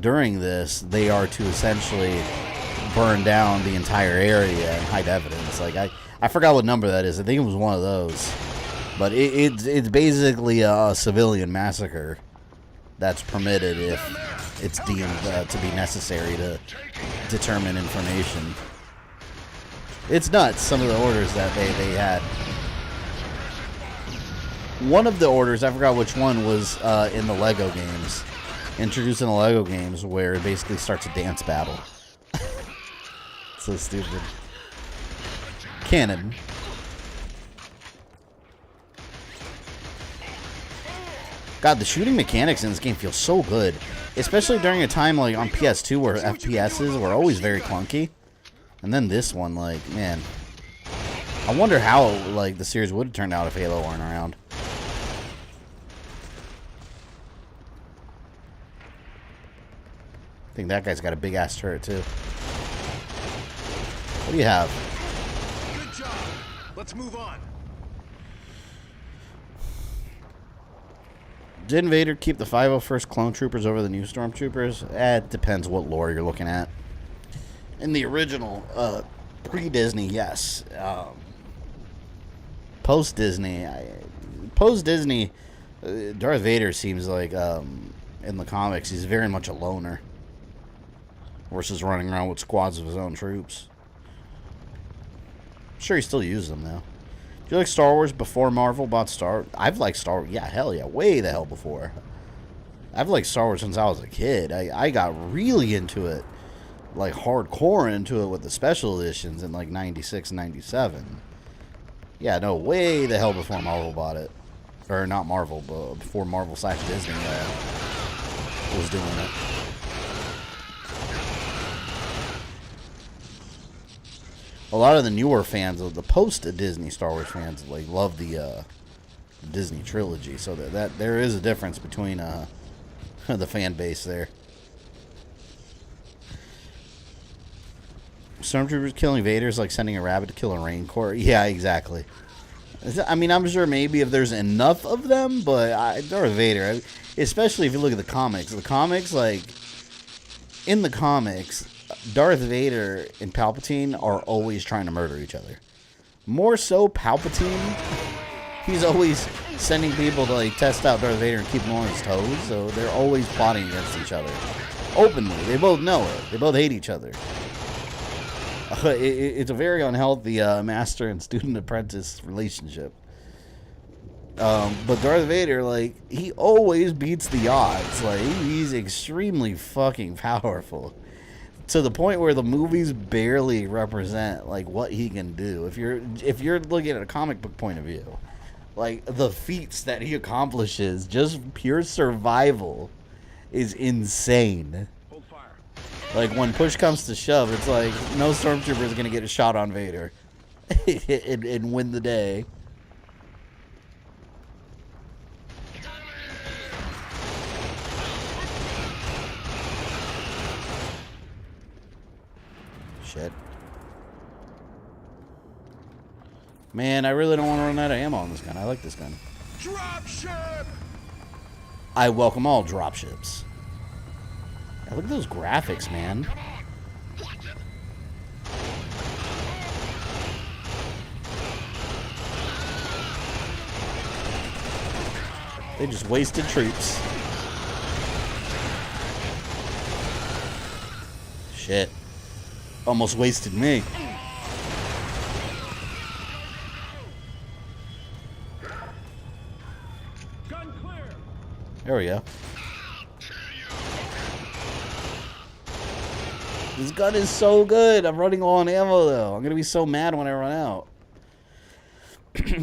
during this, they are to essentially burn down the entire area and hide evidence. Like I forgot what number that is. I think it was one of those. But it's basically a civilian massacre that's permitted if it's deemed to be necessary to determine information. It's nuts, some of the orders that they had. One of the orders, I forgot which one, was in the Lego games. Introduced in the Lego games, where it basically starts a dance battle. So stupid. Canon. God, the shooting mechanics in this game feel so good. Especially during a time like on PS2 where FPSs were always very clunky. And then this one, like, man. I wonder how, like, the series would have turned out if Halo weren't around. I think that guy's got a big-ass turret, too. What do you have? Good job. Let's move on. Did Vader keep the 501st Clone Troopers over the new Stormtroopers? It depends what lore you're looking at. In the original, pre-Disney, yes. Post-Disney, Darth Vader seems like, in the comics, he's very much a loner. Versus running around with squads of his own troops. I'm sure he still uses them, though. Do you like Star Wars before Marvel bought Star? I've liked Star Wars. Yeah, hell yeah. Way the hell before. I've liked Star Wars since I was a kid. I got really into it. Like, hardcore into it with the special editions in, like, 96 and 97. Yeah, no, way the hell before Marvel bought it. Or not Marvel, but before Marvel / Disney was doing it. A lot of the newer fans of the post-Disney Star Wars fans like love the Disney trilogy, so that there is a difference between the fan base there. Stormtroopers killing Vader is like sending a rabbit to kill a raincore. Yeah, exactly. I mean, I'm sure maybe if there's enough of them, but Darth Vader, especially if you look at the comics, like in the comics, Darth Vader and Palpatine are always trying to murder each other. More so Palpatine. He's always sending people to like test out Darth Vader and keep him on his toes. So they're always plotting against each other. Openly. They both know it. They both hate each other. It's a very unhealthy master and student apprentice relationship. But Darth Vader, like, he always beats the odds. Like, he's extremely fucking powerful. To the point where the movies barely represent like what he can do. If you're looking at a comic book point of view, Like, the feats that he accomplishes, just pure survival, is insane. Like, when push comes to shove, it's like, no stormtrooper is going to get a shot on Vader and win the day. Shit. Man, I really don't want to run out of ammo on this gun. I like this gun. Dropship! I welcome all dropships. Yeah, look at those graphics, man. They just wasted troops. Shit. Almost wasted me. There we go. This gun is so good. I'm running low on ammo, though. I'm going to be so mad when I run out.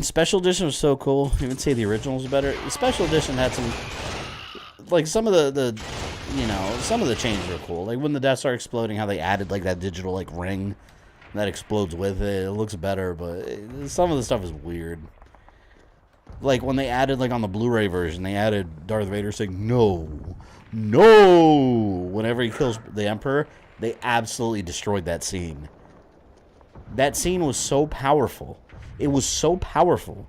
Special Edition was so cool. You would say the original was better. The Special Edition had some... Like, some of the you know, some of the changes were cool. Like, when the Death Star exploding, how they added, like, that digital, like, ring that explodes with it. It looks better, but some of the stuff is weird. Like, when they added, like, on the Blu-ray version, they added Darth Vader saying, no, no, whenever he kills the Emperor, they absolutely destroyed that scene. That scene was so powerful. It was so powerful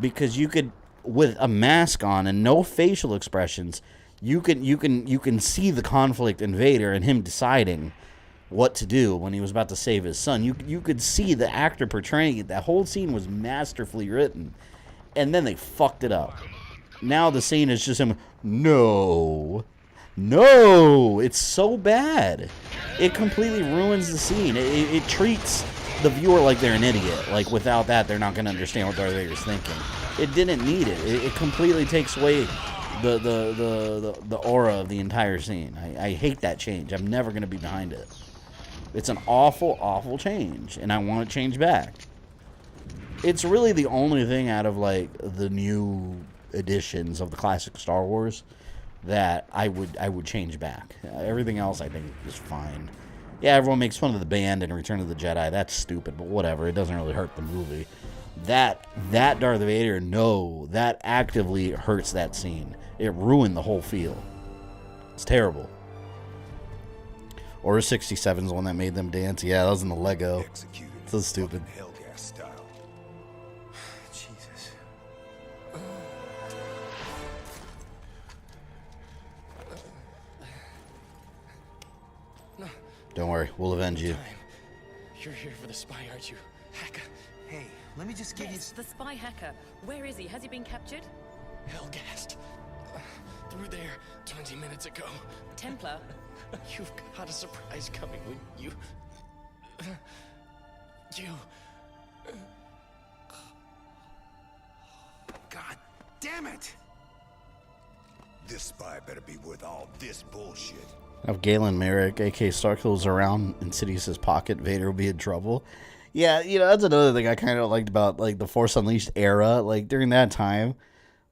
because you could, with a mask on and no facial expressions, you can see the conflict in Vader and him deciding what to do when he was about to save his son. You could see the actor portraying it. That whole scene was masterfully written. And then they fucked it up. Now the scene is just him, no, no, it's so bad. It completely ruins the scene. It treats the viewer like they're an idiot. Like, without that, they're not going to understand what Darth Vader's thinking. It didn't need it. It completely takes away the aura of the entire scene. I hate that change. I'm never going to be behind it. It's an awful, awful change, and I want it changed back. It's really the only thing out of, like, the new editions of the classic Star Wars that I would change back. Everything else I think is fine. Yeah, everyone makes fun of the band in Return of the Jedi. That's stupid, but whatever. It doesn't really hurt the movie. That Darth Vader, no, that actively hurts that scene. It ruined the whole feel. It's terrible. Order 67 is the one that made them dance. Yeah, that was in the Lego. So stupid. Helghast style. Jesus. No. Don't worry, we'll avenge you. You're here for the spy, aren't you? Hacker. Hey, let me just give Yes, the spy hacker. Where is he? Has he been captured? Helghast. Through there 20 minutes ago. Templar? You've got a surprise coming when you... God damn it! This spy better be worth all this bullshit. If Galen Merrick, a.k.a. Starkiller, is around in Sidious's pocket, Vader will be in trouble. Yeah, you know, that's another thing I kind of liked about, like, the Force Unleashed era. Like, during that time,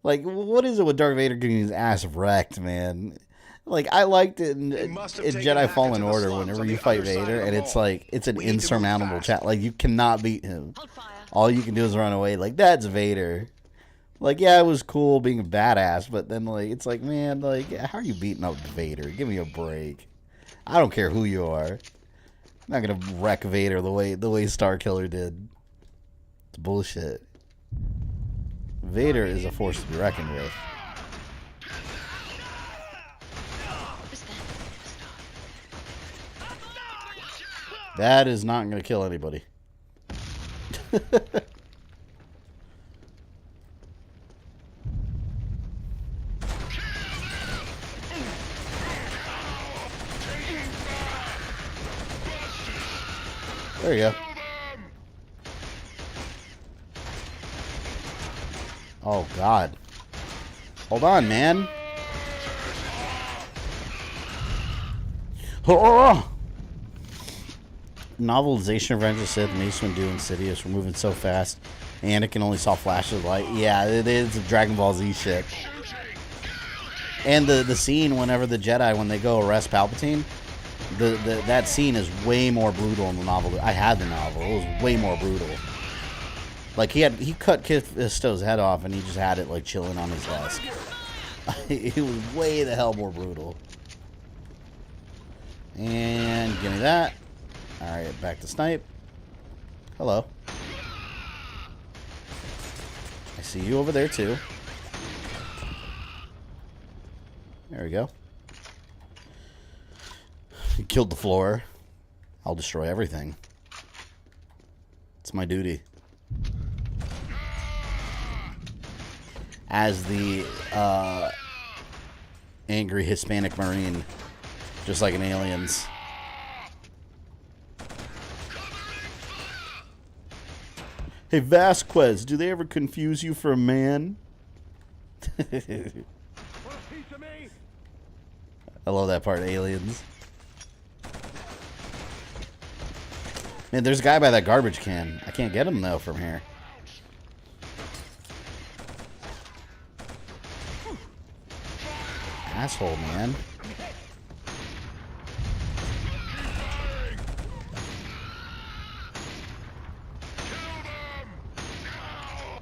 like, what is it with Darth Vader getting his ass wrecked, man? Like, I liked it in Jedi Fallen Order whenever you fight Vader, and it's like, it's an insurmountable chat. Like, you cannot beat him. All you can do is run away. Like, that's Vader. Like, yeah, it was cool being a badass, but then, like, it's like, man, like, how are you beating up Vader? Give me a break. I don't care who you are. I'm not gonna wreck Vader the way Starkiller did. It's bullshit. Vader is a force to be reckoned with. That is not gonna kill anybody. There you go. Oh, God. Hold on, man. Oh! novelization of Revenge of the Sith, Mace Windu, Insidious were moving so fast. Anakin only saw flashes of light. Yeah, it is Dragon Ball Z shit. And the scene whenever the Jedi, when they go arrest Palpatine, that scene is way more brutal in the novel. I had the novel. It was way more brutal. Like, he cut Fisto's head off, and he just had it, like, chilling on his desk. It was way the hell more brutal. And give me that. Alright, back to snipe. Hello. I see you over there, too. There we go. You killed the floor. I'll destroy everything. It's my duty. As the angry Hispanic Marine, just like in Aliens. Hey, Vasquez, do they ever confuse you for a man? I love that part, Aliens. Man, there's a guy by that garbage can. I can't get him, though, from here. Asshole, man.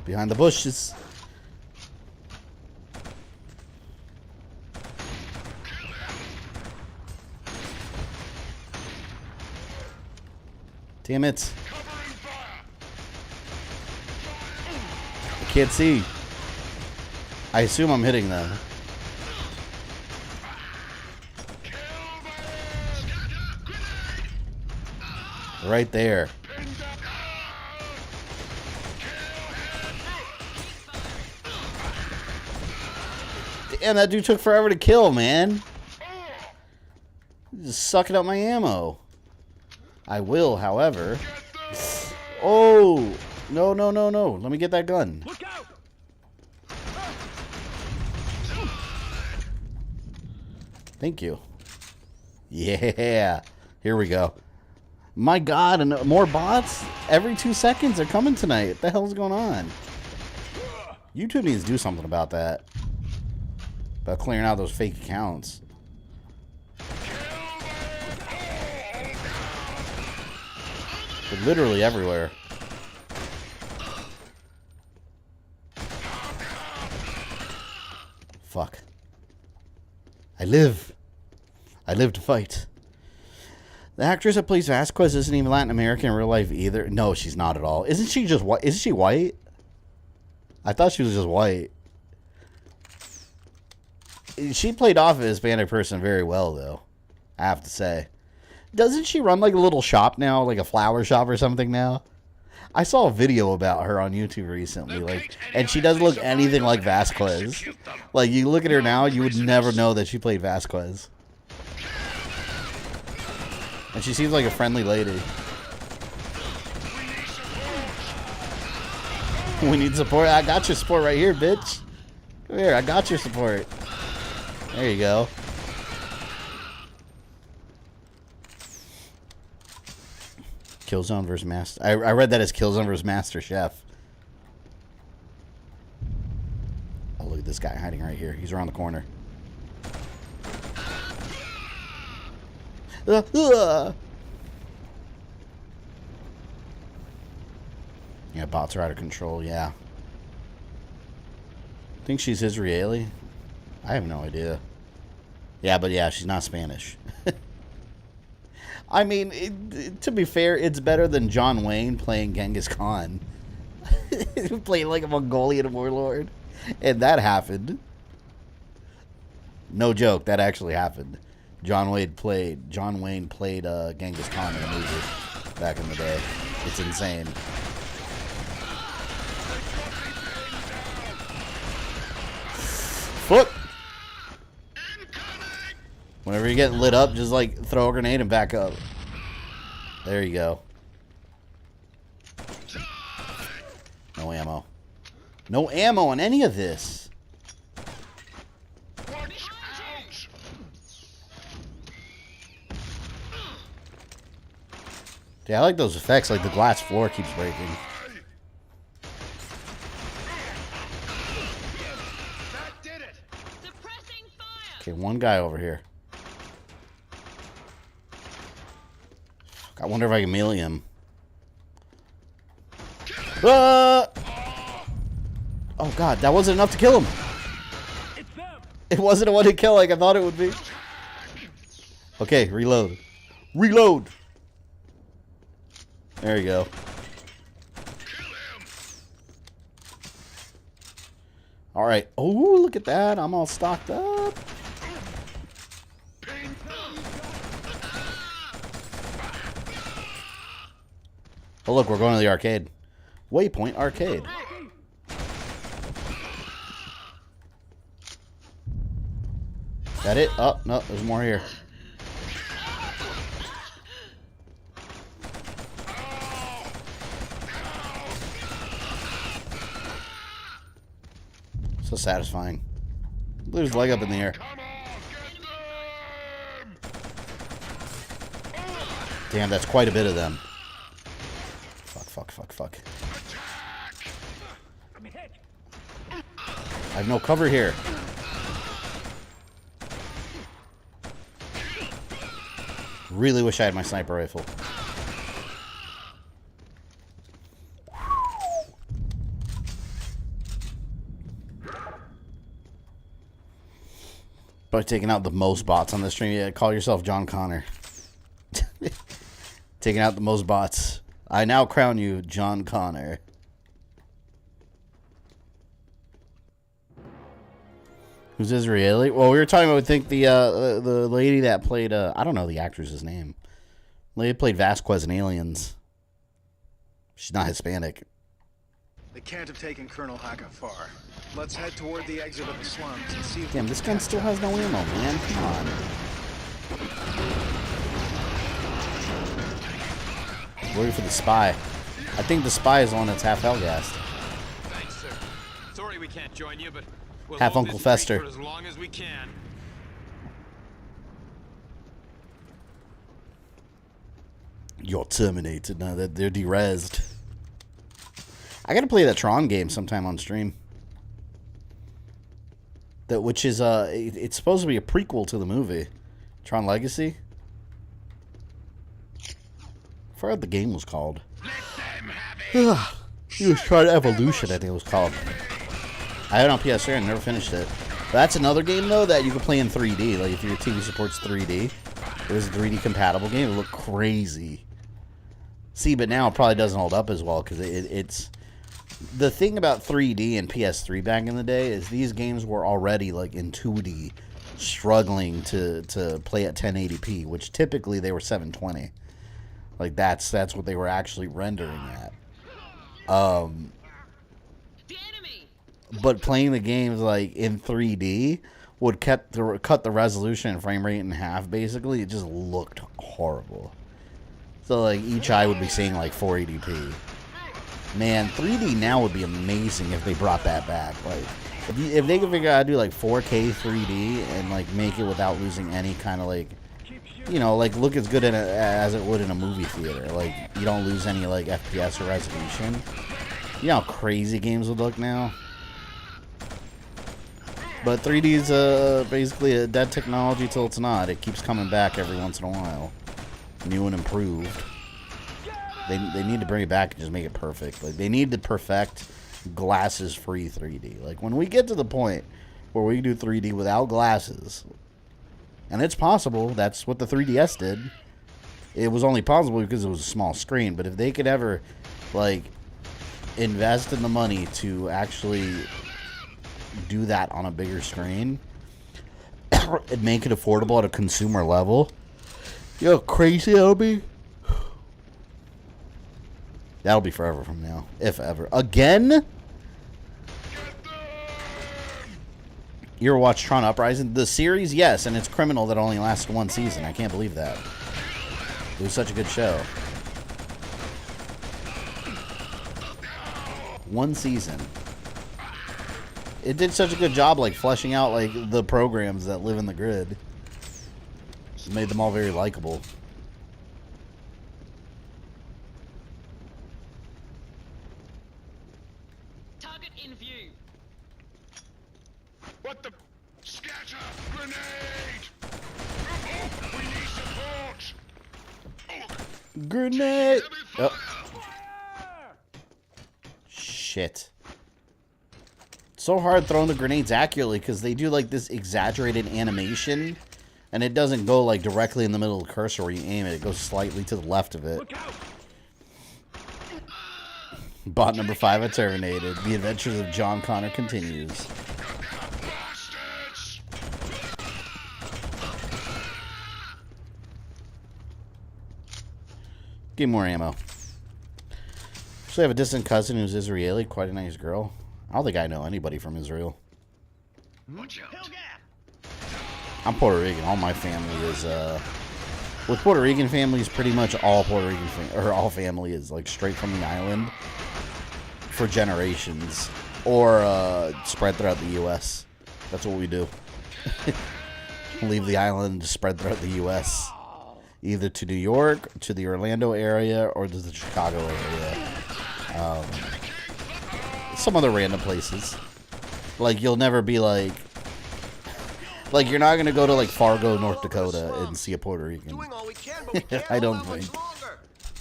Behind the bushes. Damn it. I can't see. I assume I'm hitting them. Right there. Damn, that dude took forever to kill, man. He's just sucking up my ammo. I will, however. Oh! No, no, no, no. Let me get that gun. Thank you. Yeah. Here we go. My God, and more bots? Every 2 seconds are coming tonight. What the hell's going on? YouTube needs to do something about that. About clearing out those fake accounts. They're literally everywhere. Fuck. I live. I live to fight. The actress that plays Vasquez isn't even Latin American in real life either. No, she's not at all. Isn't she just white? Isn't she white? I thought she was just white. She played off a Hispanic person very well, though. I have to say. Doesn't she run like a little shop now? Like a flower shop or something now? I saw a video about her on YouTube recently. Like, and she doesn't look anything like Vasquez. Like, you look at her now, you would never know that she played Vasquez. And she seems like a friendly lady. We need support. I got your support right here, bitch. Come here, I got your support. There you go. Killzone vs. Master. I read that as Killzone vs. Master Chef. Oh, look at this guy hiding right here. He's around the corner. Yeah, bots are out of control, yeah. Think she's Israeli? I have no idea. Yeah, but yeah, she's not Spanish. I mean, to be fair, it's better than John Wayne playing Genghis Khan. Playing like a Mongolian warlord. And that happened. No joke, that actually happened. John Wayne played Genghis Khan in a movie back in the day. It's insane. Foot. Whenever you get lit up, just like throw a grenade and back up. There you go. No ammo. No ammo on any of this. Yeah, I like those effects, like the glass floor keeps breaking. Okay, one guy over here. I wonder if I can melee him. Ah! Oh god, that wasn't enough to kill him. It wasn't a one-hit kill like I thought it would be. Okay, reload. Reload! There you go. Alright. Oh, look at that. I'm all stocked up. Oh, look, we're going to the arcade. Waypoint Arcade. That it? Oh, no, there's more here. So satisfying. Look at his leg up in the air. Damn, that's quite a bit of them. Fuck. I have no cover here. Really wish I had my sniper rifle. By taking out the most bots on the stream. Yeah, call yourself John Connor. Taking out the most bots. I now crown you John Connor. Who's Israeli? Well, we were talking about, I think, the lady that played, I don't know the actress's name. Lady played Vasquez in Aliens. She's not Hispanic. They can't have taken Colonel Haka far. Let's head toward the exit of the slums and see if... Damn, this gun still has no ammo, man. Come on. Waiting for the spy. I think the spy is on its half Helghast. Thanks, sir. Sorry we can't join you, but we'll half hold Uncle this Fester. for as long as we can. You're terminated now that they're derezzed. I gotta play that Tron game sometime on stream. That which is it's supposed to be a prequel to the movie, Tron Legacy. I forgot what the game was called. It was Tron Evolution, I think it was called. I had it on PS3 and never finished it. But that's another game though that you can play in 3D. Like if your TV supports 3D, it was a 3D compatible game. It looked crazy. See, but now it probably doesn't hold up as well because it's. The thing about 3D and PS3 back in the day is these games were already like in 2D, struggling to play at 1080p, which typically they were 720. Like that's what they were actually rendering at. But playing the games like in 3D would cut the resolution and frame rate in half. Basically, it just looked horrible. So like each eye would be seeing like 480p. Man, 3D now would be amazing if they brought that back. Like, if they could figure out how to do like 4K 3D and like make it without losing any kind of like, you know, like look as good as it would in a movie theater. Like you don't lose any like FPS or resolution. You know how crazy games would look now. But 3D is basically a dead technology till it's not. It keeps coming back every once in a while, new and improved. They need to bring it back and just make it perfect. Like they need to perfect glasses-free 3D. Like when we get to the point where we can do 3D without glasses, and it's possible. That's what the 3DS did. It was only possible because it was a small screen. But if they could ever, like, invest in the money to actually do that on a bigger screen and make it affordable at a consumer level, you know how crazy that'll be? That'll be forever from now, if ever. Again? You ever watch Tron Uprising? The series, yes, and it's criminal that it only lasted one season. I can't believe that. It was such a good show. One season. It did such a good job, like, fleshing out, like, the programs that live in the grid. It made them all very likable. Grenade! Oh. Shit. It's so hard throwing the grenades accurately because they do like this exaggerated animation, and it doesn't go like directly in the middle of the cursor where you aim it. It goes slightly to the left of it. Bot number 5 are terminated. The adventures of John Connor continues. Get more ammo. Actually, I have a distant cousin who's Israeli, quite a nice girl. I don't think I know anybody from Israel. Watch out. I'm Puerto Rican. All my family is, with Puerto Rican families, pretty much all Puerto Rican, or all family is, like, straight from the island for generations. Or, spread throughout the U.S. That's what we do. Leave the island and spread throughout the U.S. Either to New York, to the Orlando area, or to the Chicago area. Some other random places. Like, you'll never be like... Like, you're not going to go to, like, Fargo, North Dakota and see a Puerto Rican. I don't think.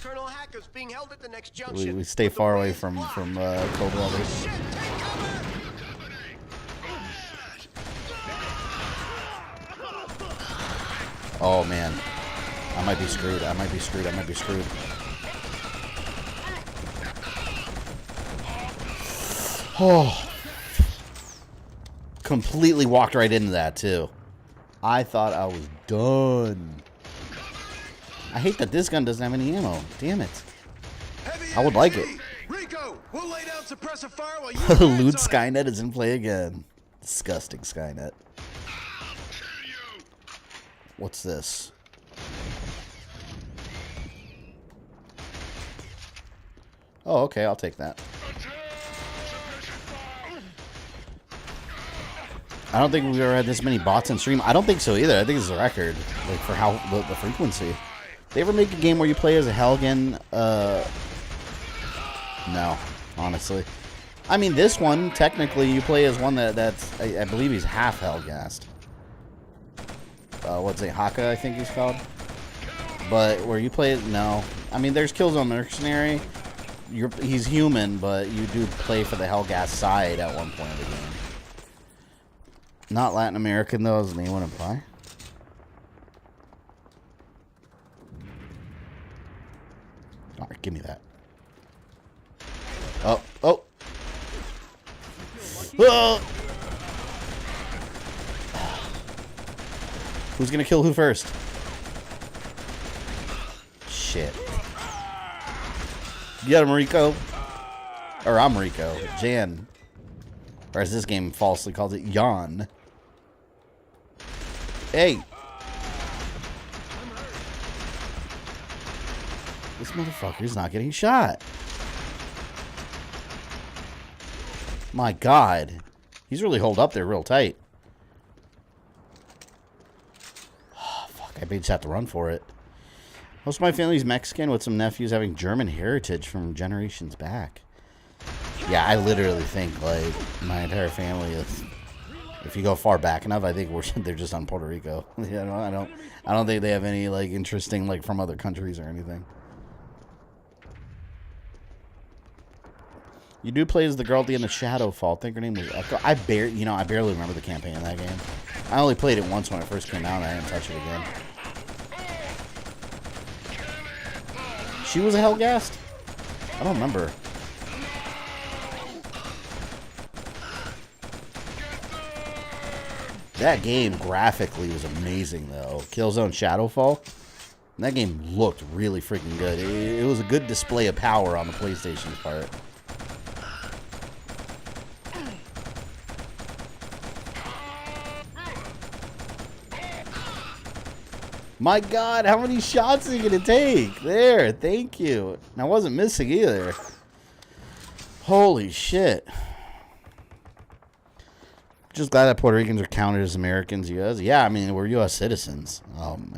Colonel Hacker's being held at the next junction. We stay far away from cold weather. Oh, man. I might be screwed. I might be screwed. I might be screwed. Oh. Completely walked right into that, too. I thought I was done. I hate that this gun doesn't have any ammo. Damn it. I would like it. Rico, we'll lay down suppressive fire while you Loot Skynet is in play again. Disgusting Skynet. What's this? Oh, okay, I'll take that. I don't think we've ever had this many bots in stream. I don't think so either. I think it's a record, like, for how the frequency. They ever make a game where you play as a Helgen? No, honestly. I mean, this one, technically, you play as one that's, I believe he's half Helghast. What's it, Haka, I think he's called. But where you play it, no. I mean, there's Killzone Mercenary. He's human, but you do play for the Helghast side at one point of the game. Not Latin American, though, as the name would imply. Alright, give me that. Oh, oh! Oh! Who's gonna kill who first? Shit. Get him, Rico. Or I'm Rico. Jan. Or as this game falsely calls it, Jan. Hey! This motherfucker's not getting shot. My God. He's really holed up there real tight. Oh, fuck, I may just have to run for it. Most of my family's Mexican with some nephews having German heritage from generations back. Yeah, I literally think, like, my entire family is... If you go far back enough, I think they're just on Puerto Rico. I don't think they have any, like, interesting, like, from other countries or anything. You do play as the girl at the end of Shadowfall. I think her name was Echo. I barely remember the campaign in that game. I only played it once when it first came out, and I didn't touch it again. She was a Helghast? I don't remember. That game graphically was amazing, though. Killzone Shadowfall. That game looked really freaking good. It was a good display of power on the PlayStation's part. My God, how many shots are you going to take? There, thank you. And I wasn't missing either. Holy shit. Just glad that Puerto Ricans are counted as Americans. Yeah, I mean, we're U.S. citizens.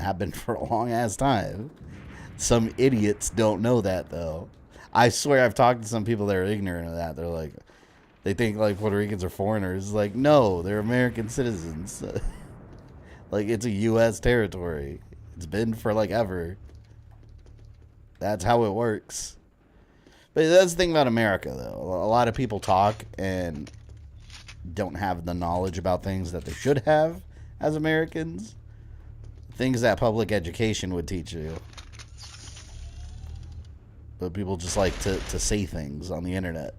Have been for a long ass time. Some idiots don't know that, though. I swear I've talked to some people that are ignorant of that. They're like, they think like Puerto Ricans are foreigners. Like, no, they're American citizens. Like, it's a U.S. territory. It's been for like ever. That's how it works. But that's the thing about America, though. A lot of people talk and don't have the knowledge about things that they should have as Americans. Things that public education would teach you. But people just like to say things on the internet.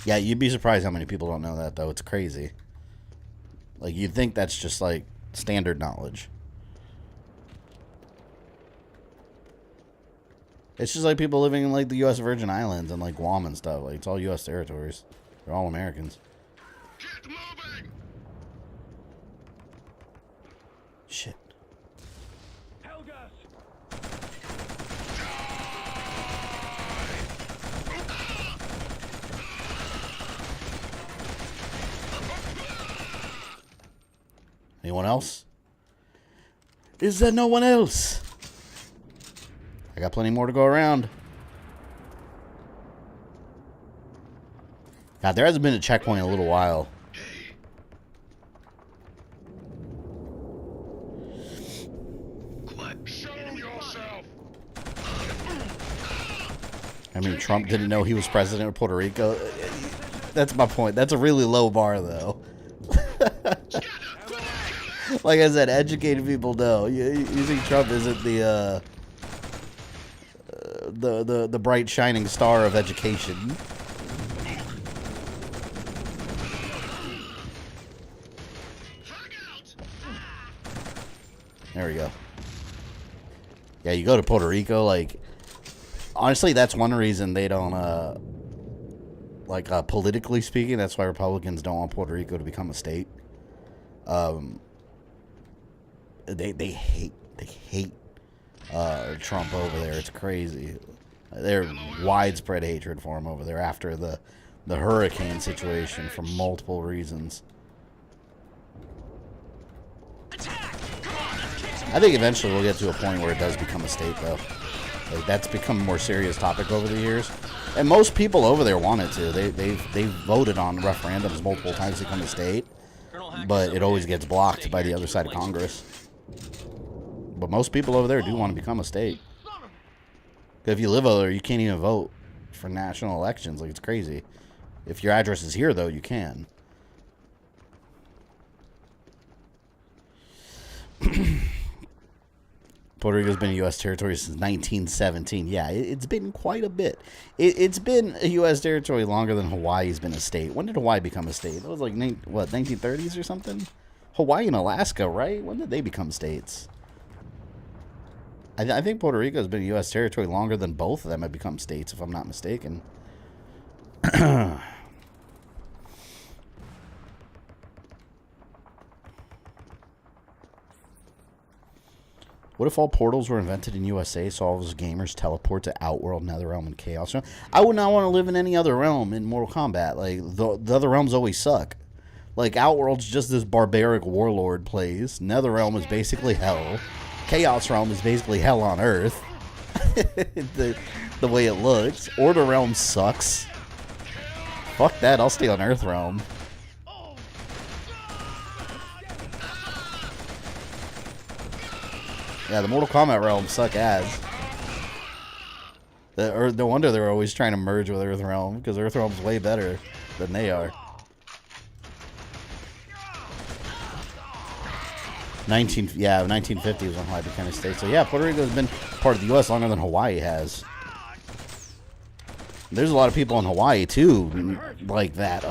Yeah, you'd be surprised how many people don't know that, though. It's crazy. Like, you'd think that's just, like, standard knowledge. It's just like people living in, like, the U.S. Virgin Islands and, like, Guam and stuff. Like, it's all U.S. territories. They're all Americans. Get moving! Shit. Helghast! Anyone else? Is there no one else? I got plenty more to go around. God, there hasn't been a checkpoint in a little while. Show yourself! I mean, Trump didn't know he was president of Puerto Rico. That's my point. That's a really low bar, though. Like I said, educated people know. You think Trump isn't the bright shining star of education? There we go. Yeah, you go to Puerto Rico, like, honestly, that's one reason they don't, politically speaking, that's why Republicans don't want Puerto Rico to become a state. They hate Trump over there. It's crazy. There's widespread hatred for him over there after the hurricane situation for multiple reasons. I think eventually we'll get to a point where it does become a state, though. Like, that's become a more serious topic over the years, and most people over there want it to. They've voted on referendums multiple times to become a state, but it always gets blocked by the other side of Congress. But most people over there do want to become a state. If you live over there, you can't even vote for national elections. Like, it's crazy. If your address is here, though, you can. Puerto Rico's been a U.S. territory since 1917. Yeah, it's been quite a bit. It's been a U.S. territory longer than Hawaii's been a state. When did Hawaii become a state? That was like, what, 1930s or something? Hawaii and Alaska, right? When did they become states? I think Puerto Rico's been a U.S. territory longer than both of them have become states, if I'm not mistaken. What if all portals were invented in USA so all those gamers teleport to Outworld, Netherrealm, and Chaos Realm? I would not want to live in any other realm in Mortal Kombat. Like, the other realms always suck. Like, Outworld's just this barbaric warlord plays. Netherrealm is basically hell. Chaos Realm is basically hell on Earth. the way it looks. Order Realm sucks. Fuck that, I'll stay on Earth Realm. Yeah, the Mortal Kombat realms suck ass. No wonder they're always trying to merge with Earth Realm, because Earth Realm's way better than they are. 1950 was when Hawaii became a state. So yeah, Puerto Rico's been part of the U.S. longer than Hawaii has. There's a lot of people in Hawaii too, like that,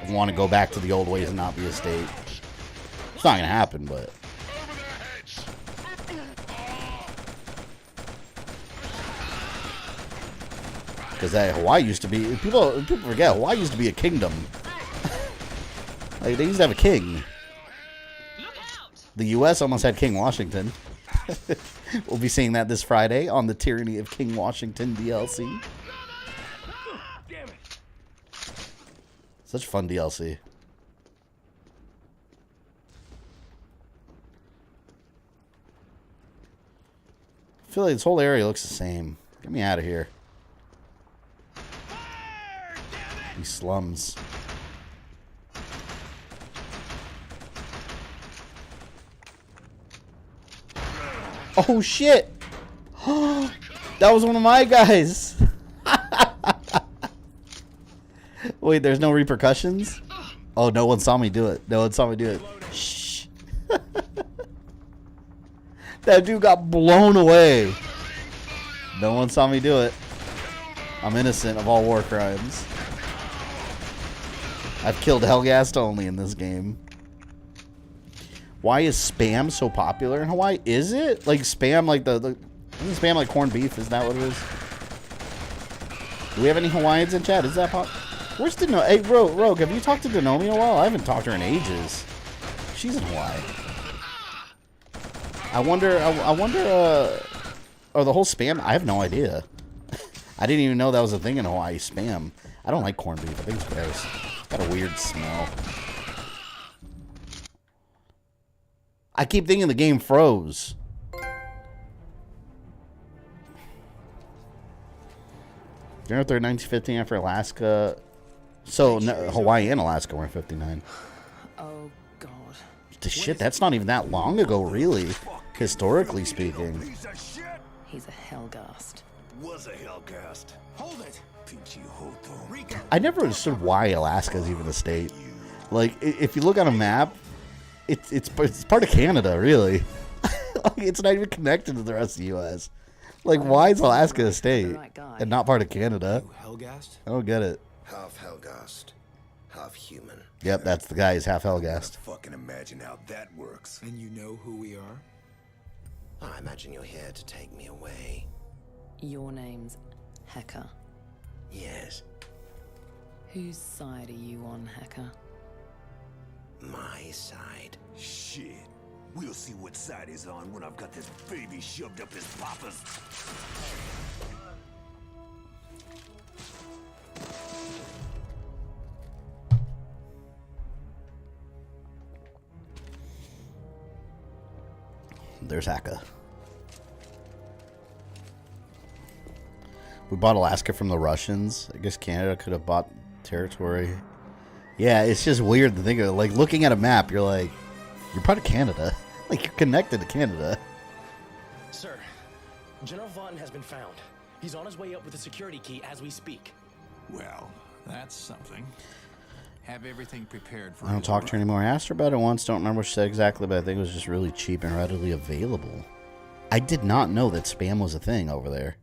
want to go back to the old ways and not be a state. It's not gonna happen, but. Because Hawaii used to be, people forget, Hawaii used to be a kingdom. Like, they used to have a king. The U.S. almost had King Washington. We'll be seeing that this Friday on the Tyranny of King Washington DLC. Such fun DLC. I feel like this whole area looks the same. Get me out of here. These slums. Oh shit! That was one of my guys. Wait, there's no repercussions? Oh, no one saw me do it. No one saw me do it. Shh. That dude got blown away. No one saw me do it. I'm innocent of all war crimes. I've killed Helghast only in this game. Why is spam so popular in Hawaii? Is it? Like spam like isn't spam like corned beef? Is that what it is? Do we have any Hawaiians in chat? Is that pop? Where's Deno? Hey, Rogue, have you talked to Denomi in a while? I haven't talked to her in ages. She's in Hawaii. I wonder, or the whole spam, I have no idea. I didn't even know that was a thing in Hawaii, spam. I don't like corned beef. I think it's gross. It's got a weird smell. I keep thinking the game froze. January 3rd, 1915 after Alaska. So, no, Hawaii and Alaska were in 59. Oh, God. Shit, that's not even that long ago, really. Historically speaking. He's a Helghast. Was a Helghast. Hold it. I never understood why Alaska is even a state. Like, if you look on a map, it's part of Canada, really. Like, it's not even connected to the rest of the U.S. Like, why is Alaska a state and not part of Canada? Helghast? I don't get it. Half Helghast, half human. Yep, that's the guy. He's half Helghast. Fucking imagine how that works. And you know who we are? I imagine you're here to take me away. Your name's Hacker. Yes, Whose side are you on, Hacker? my side. Shit. We'll see what side he's on when I've got this baby shoved up his papa's. There's Hacker. We bought Alaska from the Russians. I guess Canada could have bought territory. Yeah, it's just weird to think of. Like, looking at a map, you're like, you're part of Canada. Like, you're connected to Canada. Sir, General Vaughn has been found. He's on his way up with the security key as we speak. Well, that's something. Have everything prepared for I don't talk to her anymore. I asked her about it once. Don't remember what she said exactly, but I think it was just really cheap and readily available. I did not know that spam was a thing over there.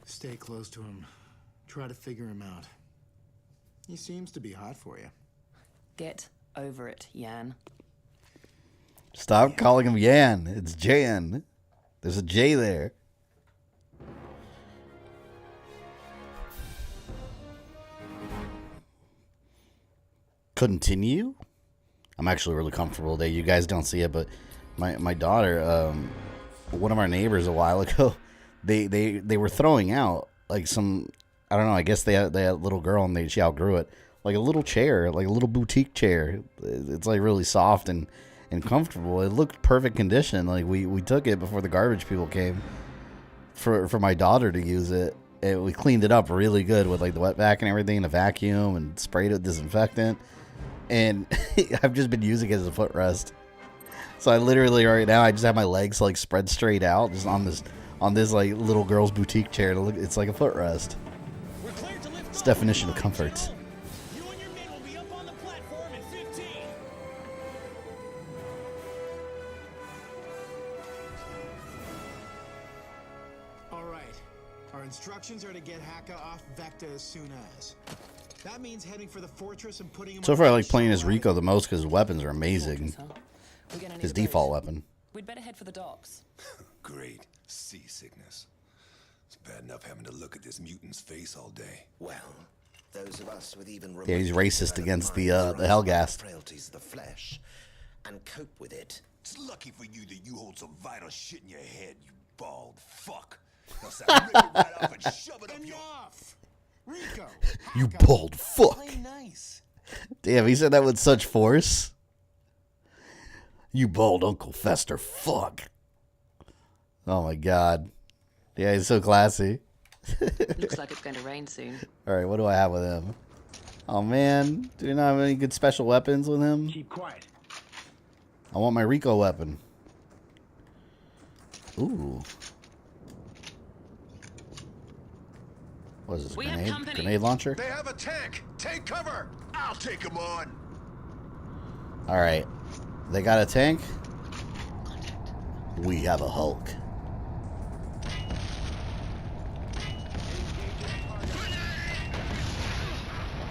Stay close to him. Try to figure him out. He seems to be hot for you. Get over it, Yan. Stop calling him Yan. It's Jan. There's a J there. Continue? I'm actually really comfortable today. You guys don't see it, but my daughter, one of our neighbors a while ago, they were throwing out like some, I don't know, I guess they had a little girl and she outgrew it. Like a little chair, like a little boutique chair. It's like really soft and comfortable. It looked perfect condition. Like we took it before the garbage people came for my daughter to use it. And we cleaned it up really good with like the wet vac and everything, and a vacuum, and sprayed it with disinfectant. And I've just been using it as a footrest. So I literally right now I just have my legs like spread straight out, just on this like little girl's boutique chair. It's like a footrest. It's definition of comfort. You and your men will be up on the platform in 15. All right. Our instructions are to get Haka off Vekta as soon as. That means heading for the fortress and putting him So far I like playing as Rico the most because his weapons are amazing. His default weapon. We'd better head for the docks. Great. Seasickness. It's bad enough having to look at this mutant's face all day. Well, those of us with even Yeah, he's racist against the Helghast. frailties of the flesh and cope with it. It's lucky for you that you hold some vital shit in your head, you bald fuck. Else I'd rip it right off and shove it up your... Rico! You bald fuck. Play nice. Damn, he said that with such force. You bald Uncle Fester fuck. Oh my god. Yeah, he's so classy. Looks like it's going to rain soon. Alright, what do I have with him? Oh man, do we not have any good special weapons with him? Keep quiet. I want my Rico weapon. Ooh. What is this, grenade? Grenade launcher? They have a tank. Take cover. I'll take them on. Alright. They got a tank. We have a Hulk.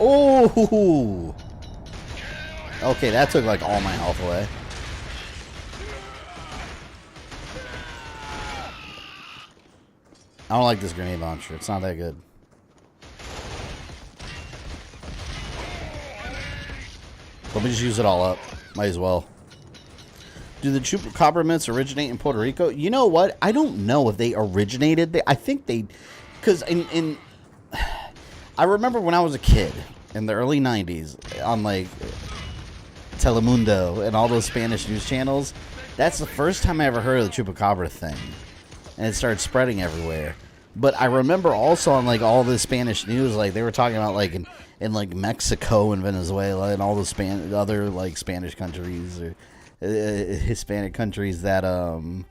Oh! Okay, that took like all my health away. I don't like this grenade launcher. It's not that good. Let me just use it all up. Might as well. Do the chupacabra mints originate in Puerto Rico? You know what? I don't know if they originated. I think they... Because I remember when I was a kid in the early 90s on like Telemundo and all those Spanish news channels. That's the first time I ever heard of the chupacabra thing. And it started spreading everywhere. But I remember also on like all the Spanish news, like they were talking about like in like Mexico and Venezuela and all the other like Spanish countries or Hispanic countries that you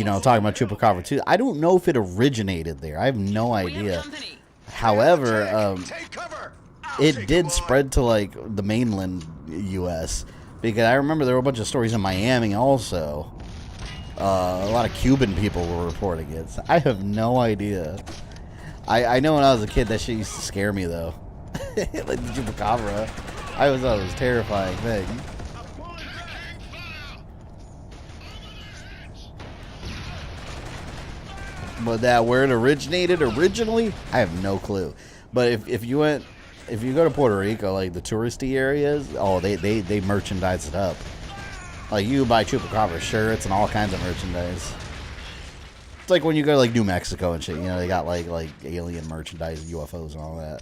know, talking about chupacabra too. I don't know if it originated there. I have no idea. However, it did spread to like the mainland U.S. because I remember there were a bunch of stories in Miami also. A lot of Cuban people were reporting it. So I have no idea. I know when I was a kid that shit used to scare me though. Like the chupacabra. I thought it was a terrifying thing. But that where it originated originally, I have no clue. But if you go to Puerto Rico, like the touristy areas, oh they merchandise it up. Like you buy chupacabra shirts and all kinds of merchandise. It's like when you go to like New Mexico and shit, you know, they got like alien merchandise, UFOs and all that.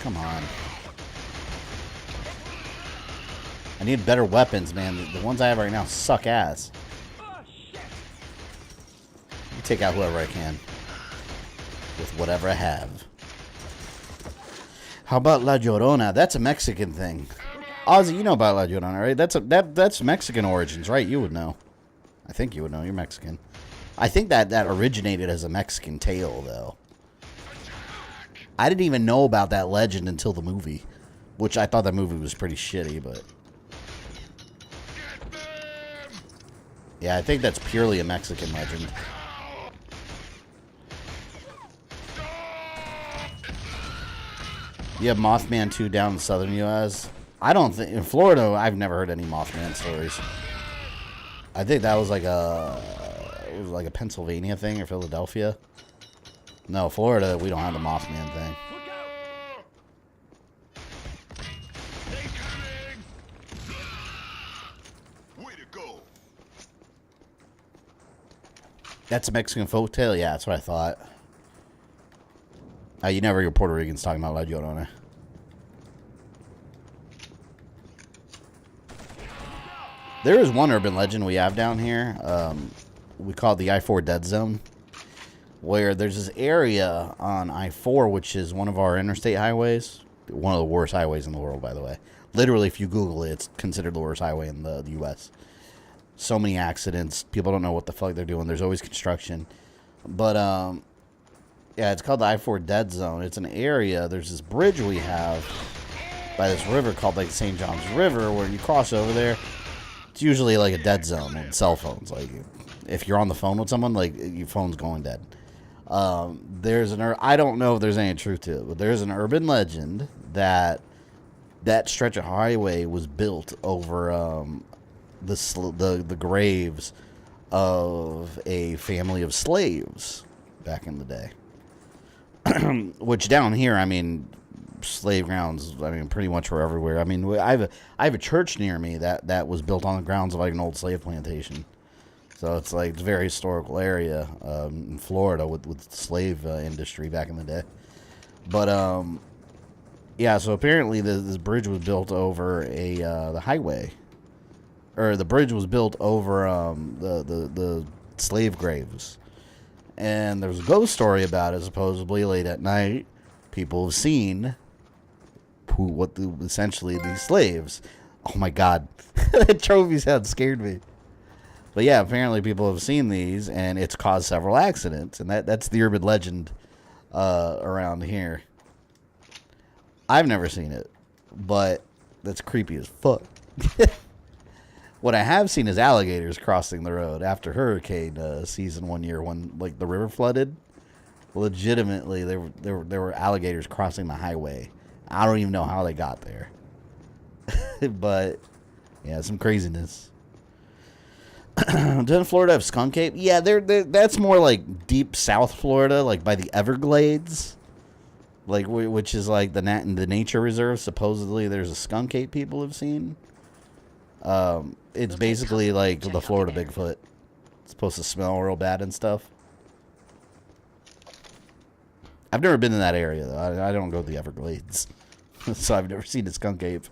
Come on. I need better weapons, man. The ones I have right now suck ass. Let me take out whoever I can with whatever I have. How about La Llorona? That's a Mexican thing. Ozzy, you know about La Llorona, right? That's Mexican origins, right? You would know. I think you would know. You're Mexican. I think that originated as a Mexican tale, though. I didn't even know about that legend until the movie, which I thought that movie was pretty shitty, but yeah, I think that's purely a Mexican legend. You have Mothman 2 down in southern U.S.? I don't think... In Florida, I've never heard any Mothman stories. I think that was like a... It was like a Pennsylvania thing or Philadelphia. No, Florida, we don't have the Mothman thing. That's a Mexican folktale? Yeah, that's what I thought. You never hear Puerto Ricans talking about La Llorona. There is one urban legend we have down here. We call it the I-4 Dead Zone. Where there's this area on I-4, which is one of our interstate highways. One of the worst highways in the world, by the way. Literally, if you Google it, it's considered the worst highway in the U.S. So many accidents. People don't know what the fuck they're doing. There's always construction. But, yeah, it's called the I-4 Dead Zone. It's an area. There's this bridge we have by this river called, like, St. John's River, where you cross over there. It's usually, like, a dead zone with cell phones. Like, if you're on the phone with someone, like, your phone's going dead. There's I don't know if there's any truth to it, but there's an urban legend that stretch of highway was built over the graves of a family of slaves back in the day. Which down here, I mean, slave grounds, I mean, pretty much were everywhere. I mean, I have a church near me that was built on the grounds of like an old slave plantation. So it's like, it's a very historical area in Florida with the slave industry back in the day. But, yeah, so apparently this bridge was built over the highway. Or the bridge was built over the slave graves. And there's a ghost story about it, supposedly late at night. People have seen essentially these slaves. Oh my god. That trophy sound scared me. But yeah, apparently people have seen these, and it's caused several accidents. And that's the urban legend around here. I've never seen it, but that's creepy as fuck. What I have seen is alligators crossing the road after hurricane season one year when like the river flooded. Legitimately, there were alligators crossing the highway. I don't even know how they got there. But yeah, some craziness. Doesn't Florida have skunk ape? Yeah, that's more like deep South Florida, like by the Everglades, like which is like the nature reserve. Supposedly, there's a skunk ape people have seen. It's basically like the Florida Bigfoot. It's supposed to smell real bad and stuff. I've never been in that area though. I don't go to the Everglades, so I've never seen a skunk ape.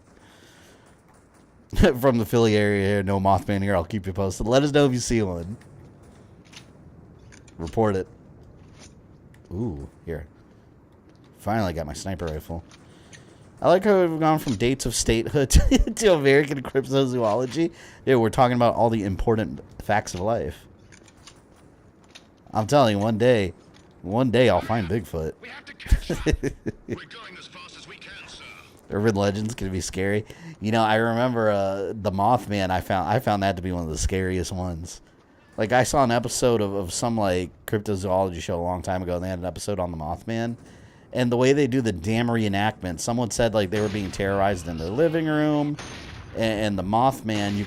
From the Philly area here, no Mothman here. I'll keep you posted. Let us know if you see one. Report it. Ooh, here. Finally got my sniper rifle. I like how we've gone from dates of statehood to American cryptozoology. Yeah, we're talking about all the important facts of life. I'm telling you, one day I'll find Bigfoot. We have to catch them. We're going as fast as we can, sir. Urban legend's gonna be scary. You know, I remember the Mothman. I found that to be one of the scariest ones. Like I saw an episode of some like cryptozoology show a long time ago, and they had an episode on the Mothman. And the way they do the damn reenactment, someone said like they were being terrorized in their living room, and the Mothman,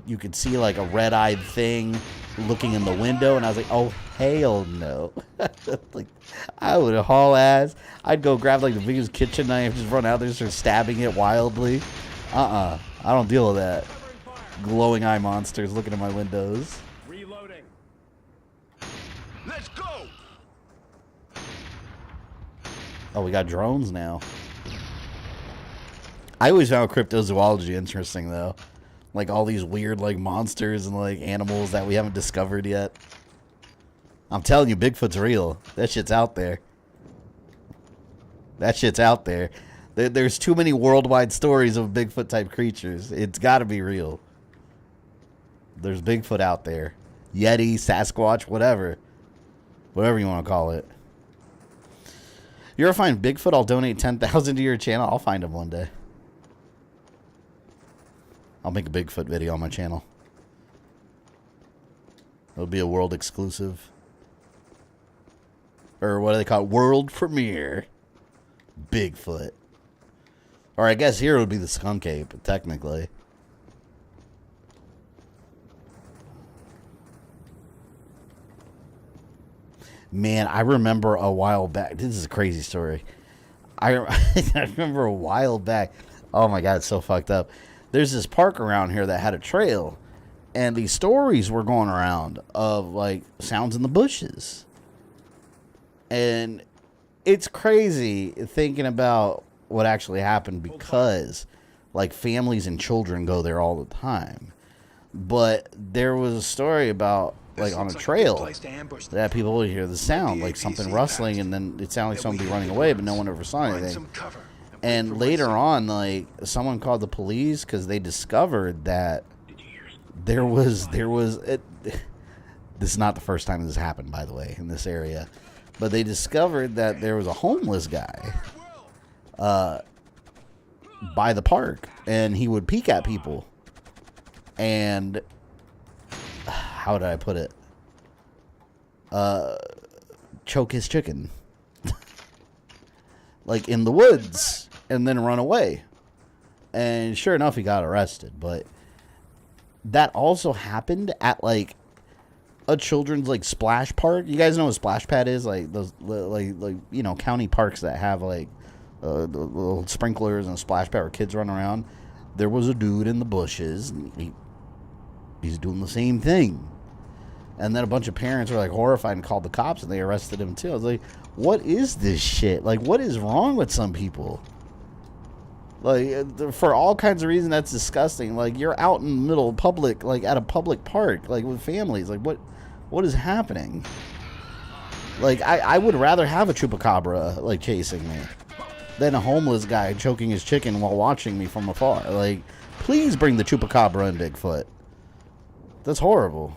you could see like a red-eyed thing looking in the window, and I was like, oh hell no! Like I would haul ass. I'd go grab like the biggest kitchen knife, just run out there, and start stabbing it wildly. I don't deal with that. Glowing eye monsters looking at my windows. Reloading. Let's go. Oh, we got drones now. I always found cryptozoology interesting, though. Like, all these weird, like, monsters and, like, animals that we haven't discovered yet. I'm telling you, Bigfoot's real. That shit's out there. That shit's out there. There's too many worldwide stories of Bigfoot-type creatures. It's got to be real. There's Bigfoot out there. Yeti, Sasquatch, whatever. Whatever you want to call it. You ever find Bigfoot? I'll donate 10,000 to your channel. I'll find him one day. I'll make a Bigfoot video on my channel. It'll be a world exclusive. Or what do they call it? World premiere. Bigfoot. Or I guess here it would be the skunk ape, technically. Man, I remember a while back. This is a crazy story. I remember a while back. Oh my god, it's so fucked up. There's this park around here that had a trail, and these stories were going around of like sounds in the bushes. And it's crazy thinking about what actually happened because like families and children go there all the time. But there was a story about like on a trail that people would hear the sound, like something rustling, and then it sounded like somebody running away, but no one ever saw anything. And later on, like someone called the police because they discovered that there was this is not the first time this happened, by the way, in this area, but they discovered that there was a homeless guy by the park, and he would peek at people and how did I put it? Choke his chicken. Like in the woods, and then run away. And sure enough, he got arrested. But that also happened at like a children's like splash park. You guys know what splash pad is? Like those like you know, county parks that have like the little sprinklers and a splash pad where kids run around. There was a dude in the bushes, and he's doing the same thing. And then a bunch of parents were like horrified and called the cops, and they arrested him too. I was like, what is this shit? Like, what is wrong with some people? Like, for all kinds of reasons, that's disgusting. Like, you're out in the middle of public, like at a public park, like with families. Like, what is happening? Like, I would rather have a chupacabra, like, chasing me than a homeless guy choking his chicken while watching me from afar. Like, please bring the chupacabra and Bigfoot. That's horrible.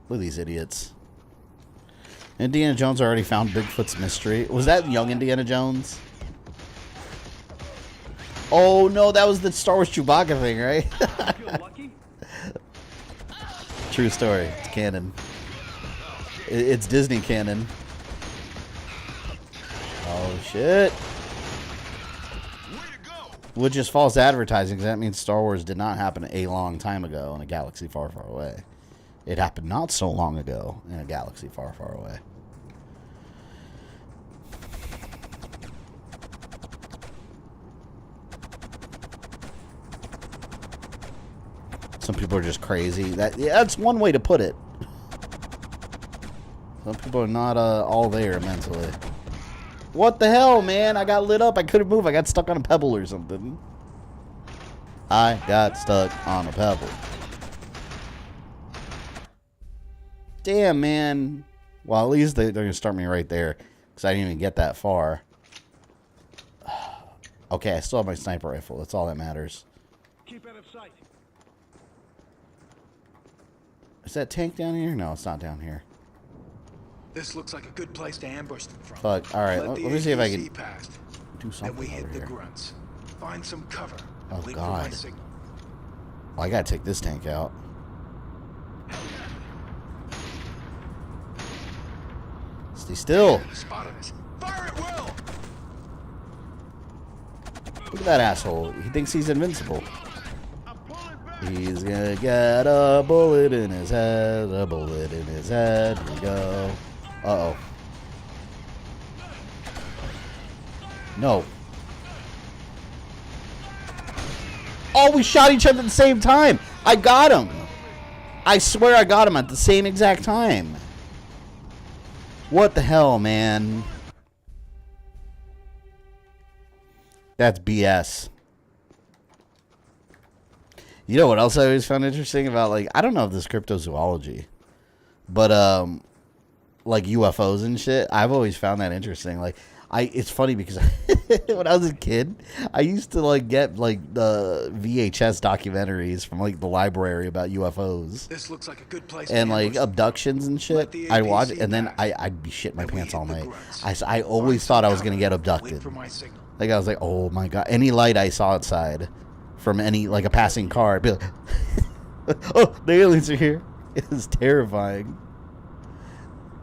Look at these idiots. Indiana Jones already found Bigfoot's mystery. Was that young Indiana Jones? Oh, no, that was the Star Wars Chewbacca thing, right? True story. It's canon. It's Disney canon. Oh, shit. Which is false advertising, because that means Star Wars did not happen a long time ago in a galaxy far, far away. It happened not so long ago in a galaxy far, far away. Some people are just crazy. That's one way to put it. Some people are not all there mentally. What the hell, man? I got lit up. I couldn't move. I got stuck on a pebble or something. I got stuck on a pebble. Damn, man. Well, at least they're going to start me right there, because I didn't even get that far. Okay, I still have my sniper rifle. That's all that matters. Keep out of sight. Is that tank down here? No, it's not down here. This looks like a good place to ambush them from. Fuck. All right, let me see if I can do something Then we hit over the here. grunts. Find some cover. Oh, Wait for my God. signal. Well, I gotta take this tank out. Stay still. Spotted us. Fire at will. Look at that asshole. He thinks he's invincible. He's gonna get a bullet in his head. A bullet in his head. Here we go. Uh-oh. No. Oh, we shot each other at the same time. I got him. I swear I got him at the same exact time. What the hell, man? That's BS. You know what else I always found interesting about, like, I don't know if this is cryptozoology, but like UFOs and shit. I've always found that interesting. Like, it's funny because when I was a kid, I used to like get like the VHS documentaries from like the library about UFOs. This looks like a good place And to like ambush. abductions and shit. I watch, and then I'd be shitting my pants all night. I always thought I was gonna get abducted. Like I was like, oh my god! Any light I saw outside from any like a passing car, I'd be like, oh, the aliens are here. It was terrifying.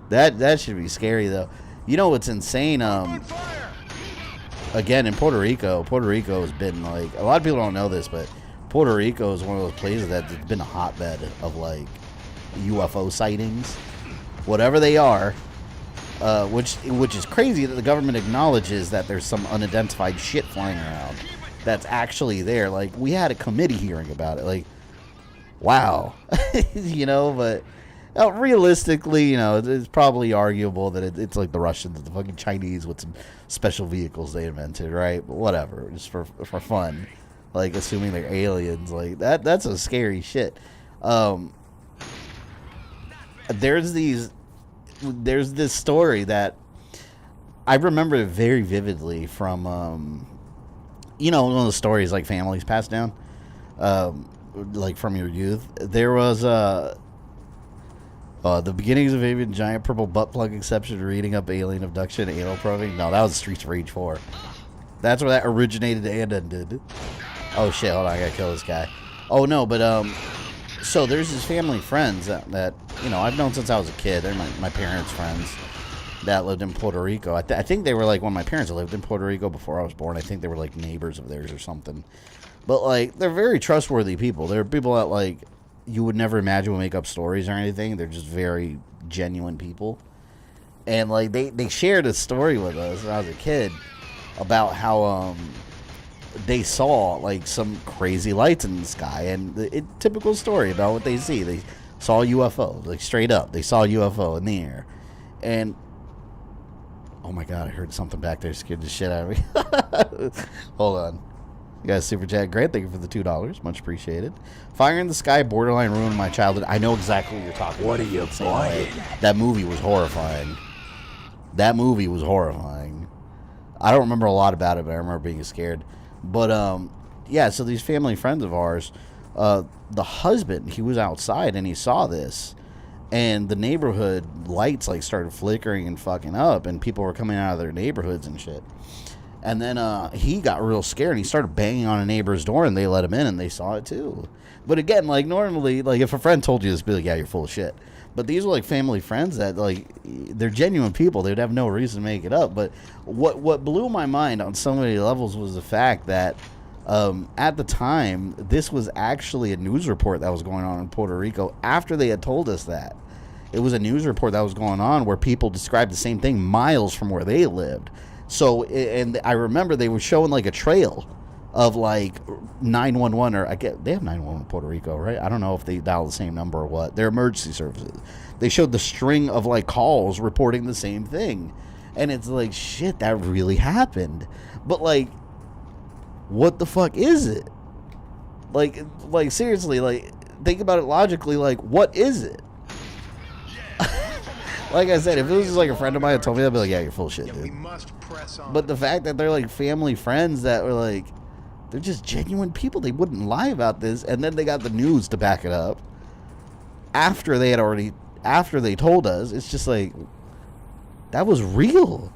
That should be scary though. You know what's insane? Again, in Puerto Rico has been like, a lot of people don't know this, but Puerto Rico is one of those places that's been a hotbed of like UFO sightings, whatever they are. Which is crazy that the government acknowledges that there's some unidentified shit flying around that's actually there. Like, we had a committee hearing about it. Like, wow. You know, but realistically, you know, it's probably arguable that it's like the Russians, the fucking Chinese with some special vehicles they invented, right? But whatever, just for fun. Like, assuming they're aliens, like, that's some scary shit. There's this story that I remember very vividly from, you know, one of the stories like families pass down, like from your youth. There was the beginnings of Avian Giant Purple Butt Plug Exception, reading up alien abduction, anal probing. No, that was Streets of Rage 4. That's where that originated and ended. Oh shit! Hold on, I gotta kill this guy. Oh no, but so there's his family friends that you know I've known since I was a kid. They're my parents' friends that lived in Puerto Rico. I think they were like when my parents lived in Puerto Rico before I was born. I think they were like neighbors of theirs or something. But like they're very trustworthy people. They're people that like you would never imagine would make up stories or anything. They're just very genuine people. And like they shared a story with us when I was a kid about how they saw like some crazy lights in the sky, and typical story about what they see. They saw a UFO, like straight up. They saw a UFO in the air, and oh my god, I heard something back there, scared the shit out of me. Hold on, You guys super chat. Great. Thank you for the $2. Much appreciated. Fire in the Sky borderline ruined my childhood. I know exactly what you're talking about. What are you buying? That movie was horrifying. That movie was horrifying. I don't remember a lot about it, but I remember being scared. But, yeah, so these family friends of ours, the husband, he was outside and he saw this. And the neighborhood lights, like, started flickering and fucking up. And people were coming out of their neighborhoods and shit. And then he got real scared and he started banging on a neighbor's door and they let him in and they saw it too. But again, like normally, like if a friend told you this, be like, yeah, you're full of shit. But these were like family friends that like, they're genuine people. They'd have no reason to make it up. But what blew my mind on so many levels was the fact that at the time, this was actually a news report that was going on in Puerto Rico after they had told us that. It was a news report that was going on where people described the same thing miles from where they lived. So, and I remember they were showing like a trail of like 911 or they have 911 in Puerto Rico, right? I don't know if they dial the same number or what. They're emergency services. They showed the string of like calls reporting the same thing. And it's like, shit, that really happened. But like, what the fuck is it? Like seriously, like think about it logically, like what is it? Like I said, if it was just like a friend of mine that told me that, I'd be like, yeah, you're full of shit, dude. But the fact that they're like family friends that were like, they're just genuine people. They wouldn't lie about this. And then they got the news to back it up. After they told us, it's just like, that was real.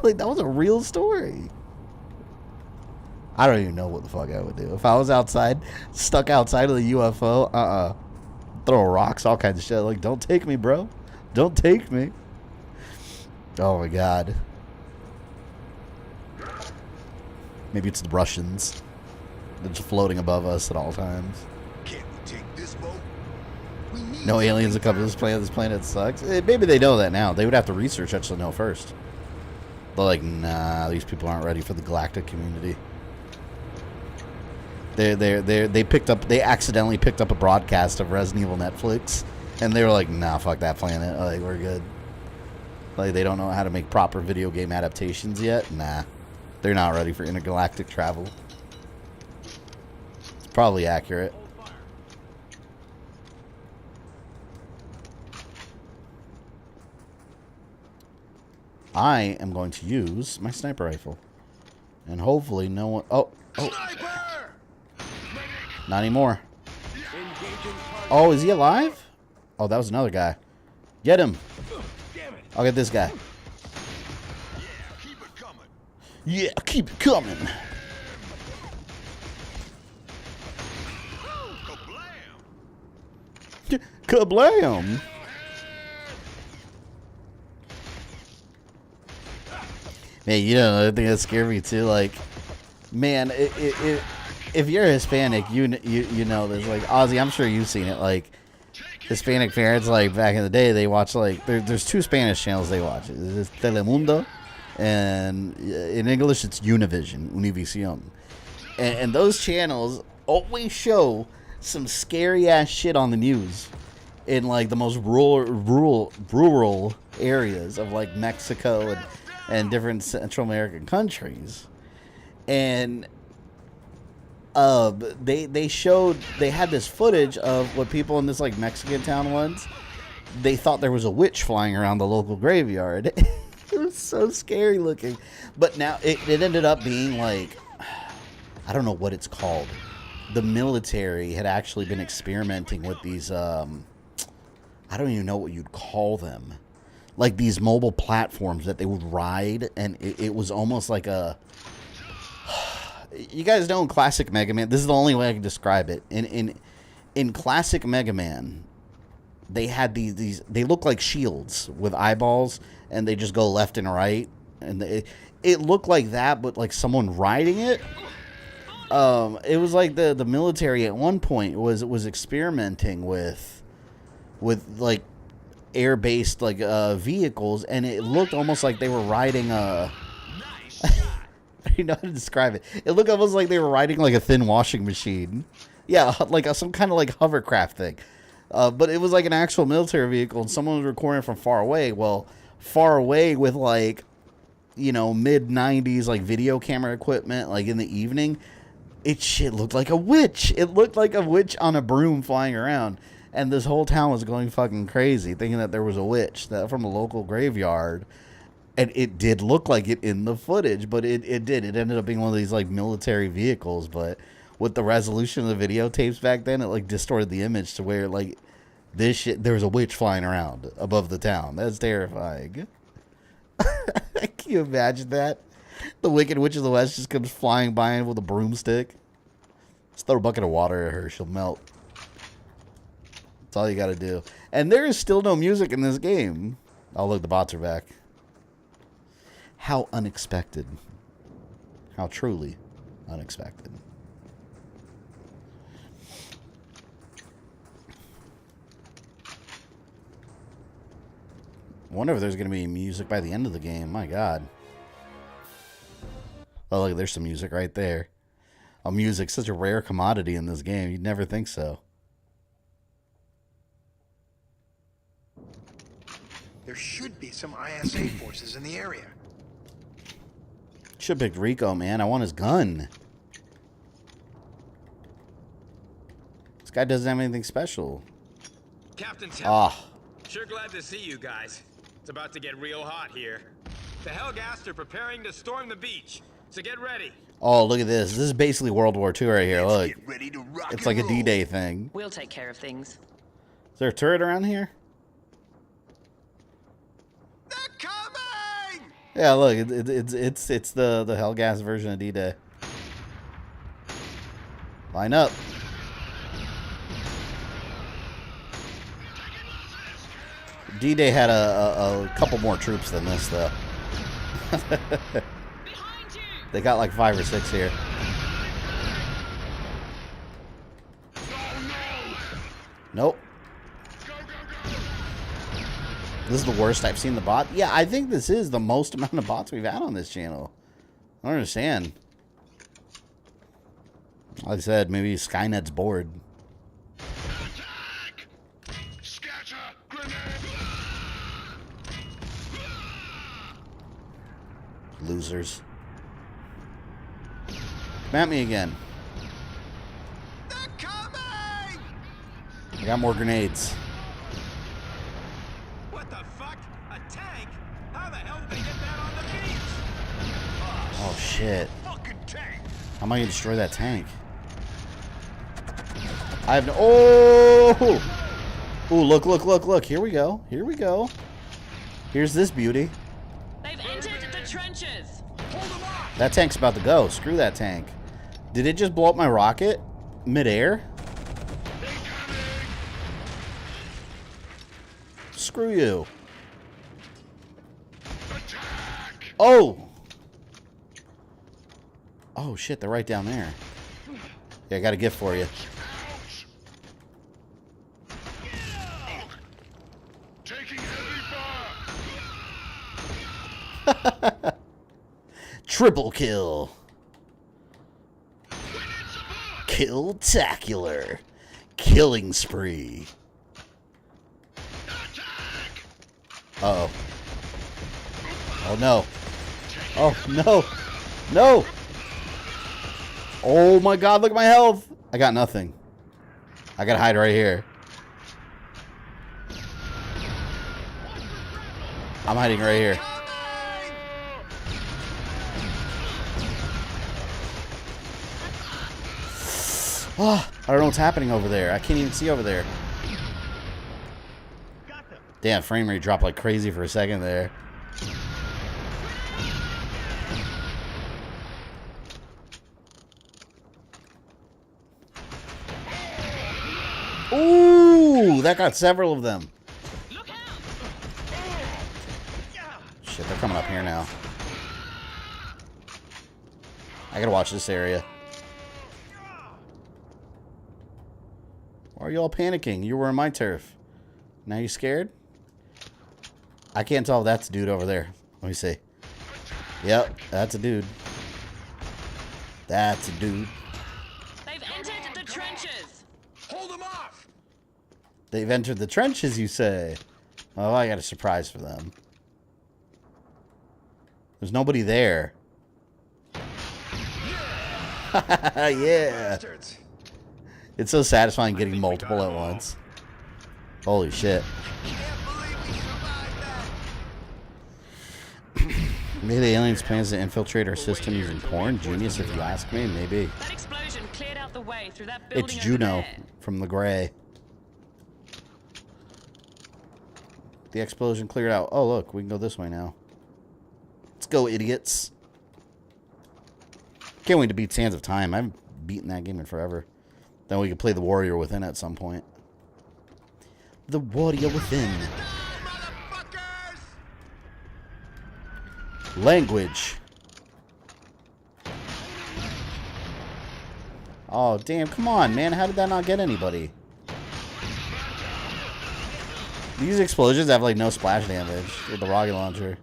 Like, that was a real story. I don't even know what the fuck I would do. If I was outside, stuck outside of the UFO, throw rocks, all kinds of shit. Like, don't take me, bro. Don't take me. Oh my god. Maybe it's the Russians. They're just floating above us at all times. Can't we take this boat? No aliens that come to this planet. This planet sucks. Maybe they know that now. They would have to research that to know first. They're like, nah, these people aren't ready for the galactic community. They accidentally picked up a broadcast of Resident Evil Netflix. And they were like, nah, fuck that planet. Like, we're good. Like, they don't know how to make proper video game adaptations yet. Nah. They're not ready for intergalactic travel. It's probably accurate. I am going to use my sniper rifle. And hopefully no one... Oh. Not anymore. Oh, is he alive? Oh, that was another guy. Get him. I'll get this guy. Yeah, keep it coming. Kablam. Man, you know another thing that scared me too. Like, man, if you're Hispanic, you know this. Like Ozzy, I'm sure you've seen it. Like. Hispanic parents, like back in the day, they watch like there's two Spanish channels they watch. It's Telemundo, and in English it's Univision, and those channels always show some scary ass shit on the news in like the most rural areas of like Mexico and different Central American countries, and they had this footage of what people in this like Mexican town once, they thought there was a witch flying around the local graveyard. It was so scary looking. But now it ended up being like, I don't know what it's called. The military had actually been experimenting with these I don't even know what you'd call them. Like these mobile platforms that they would ride, and it was almost like a... You guys know in classic Mega Man, this is the only way I can describe it. In classic Mega Man, they had these they look like shields with eyeballs, and they just go left and right, and it looked like that, but like someone riding it. It was like the military at one point was experimenting with like air-based like vehicles, and it looked almost like they were riding a... I don't know how to describe it. It looked almost like they were riding like a thin washing machine. Yeah, like some kind of like hovercraft thing. But it was like an actual military vehicle, and someone was recording from far away. Well, far away with like, you know, mid-90s like video camera equipment, like in the evening, shit looked like a witch. It looked like a witch on a broom flying around. And this whole town was going fucking crazy, thinking that there was a witch that from a local graveyard. And it did look like it in the footage, but it did. It ended up being one of these, like, military vehicles. But with the resolution of the videotapes back then, it, like, distorted the image to where, like, this shit, there was a witch flying around above the town. That's terrifying. Can you imagine that? The Wicked Witch of the West just comes flying by with a broomstick. Just throw a bucket of water at her. She'll melt. That's all you got to do. And there is still no music in this game. Oh, look, the bots are back. How unexpected. How truly unexpected. Wonder if there's going to be music by the end of the game. My God. Oh, look, there's some music right there. Oh, music's such a rare commodity in this game. You'd never think so. There should be some ISA forces in the area. Should have picked Rico, man. I want his gun. This guy doesn't have anything special. Captain Temple. Ah. Sure glad to see you guys. It's about to get real hot here. The Helghast are preparing to storm the beach, so get ready. Oh, look at this. This is basically World War II right here. Look. Get ready to rock It's and like a roll. D-Day thing. We'll take care of things. Is there a turret around here? They're coming! Yeah, look. It's the Helghast version of D-Day. Line up. D-Day had a couple more troops than this, though. They got like 5 or 6 here. Nope. This is the worst I've seen the bot. Yeah, I think this is the most amount of bots we've had on this channel. I don't understand. Like I said, maybe Skynet's bored. Losers. Come at me again. They're coming! I got more grenades. What the fuck? A tank? How the hell did they get that on the beach? Oh, shit. Fucking tank! How am I going to destroy that tank? I have no... Oh! Ooh, look, look, look, look. Here we go. Here we go. Here's this beauty. They've entered the trenches. That tank's about to go. Screw that tank. Did it just blow up my rocket? Mid-air? Screw you. Oh! Oh, shit. They're right down there. Yeah, I got a gift for you. Triple kill. Kill-tacular. Killing spree. Uh-oh. Oh, no. Oh, no. No. Oh, my God. Look at my health. I got nothing. I got to hide right here. I'm hiding right here. Oh, I don't know what's happening over there. I can't even see over there. Damn, frame rate dropped like crazy for a second there. Ooh, that got several of them. Shit, they're coming up here now. I gotta watch this area. Why are you all panicking? You were in my turf. Now you scared? I can't tell if that's a dude over there. Let me see. Yep, that's a dude. That's a dude. They've entered the trenches. Hold them off! They've entered the trenches, you say? Oh, I got a surprise for them. There's nobody there. Yeah. It's so satisfying getting multiple at once. Holy shit. Maybe the aliens' plans to infiltrate our system using porn? Genius, if you ask me. Maybe. That explosion cleared out the way through that building. It's Juno from the Gray. The explosion cleared out. Oh, look. We can go this way now. Let's go, idiots. Can't wait to beat Sands of Time. I haven't beaten that game in forever. Then we can play the Warrior Within at some point. The Warrior Within. Language. Oh, damn. Come on, man. How did that not get anybody? These explosions have, like, no splash damage with the rocket launcher.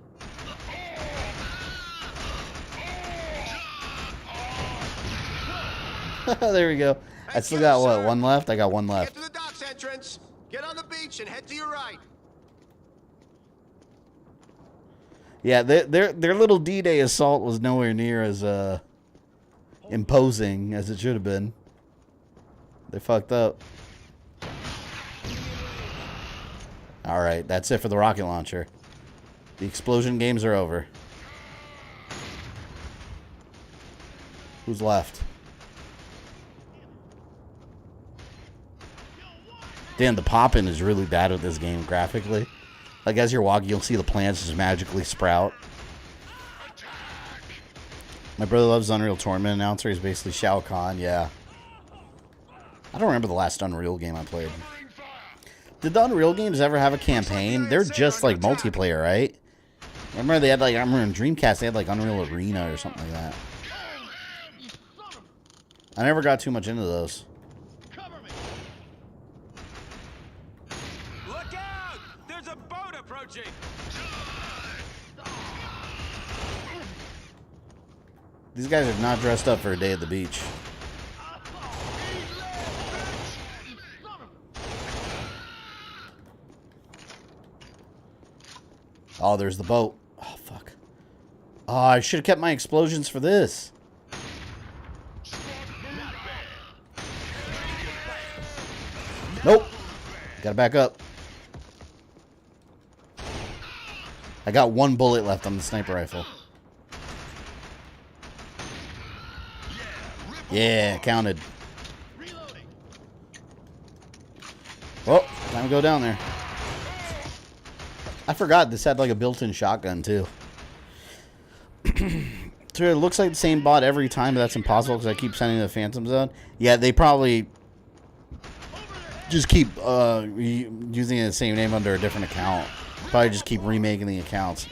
There we go. I still got, what, one left? I got one left. Get to the docks entrance. Get on the beach and head to your right. Yeah, their little D-Day assault was nowhere near as imposing as it should have been. They fucked up. Alright, that's it for the rocket launcher. The explosion games are over. Who's left? Damn, the pop-in is really bad with this game graphically. Like, as you're walking, you'll see the plants just magically sprout. My brother loves Unreal Tournament announcer. He's basically Shao Kahn, yeah. I don't remember the last Unreal game I played. Did the Unreal games ever have a campaign? They're just, like, multiplayer, right? I remember they had, like, I remember in Dreamcast, they had, like, Unreal Arena or something like that. I never got too much into those. These guys are not dressed up for a day at the beach. Oh, there's the boat. Oh, fuck. Oh, I should have kept my explosions for this. Nope. Gotta back up. I got one bullet left on the sniper rifle. Yeah, counted. Oh, time to go down there. I forgot this had like a built-in shotgun too. So it looks like the same bot every time, but that's impossible because I keep sending the Phantom Zone. Yeah, they probably just keep using the same name under a different account. Probably just keep remaking the accounts.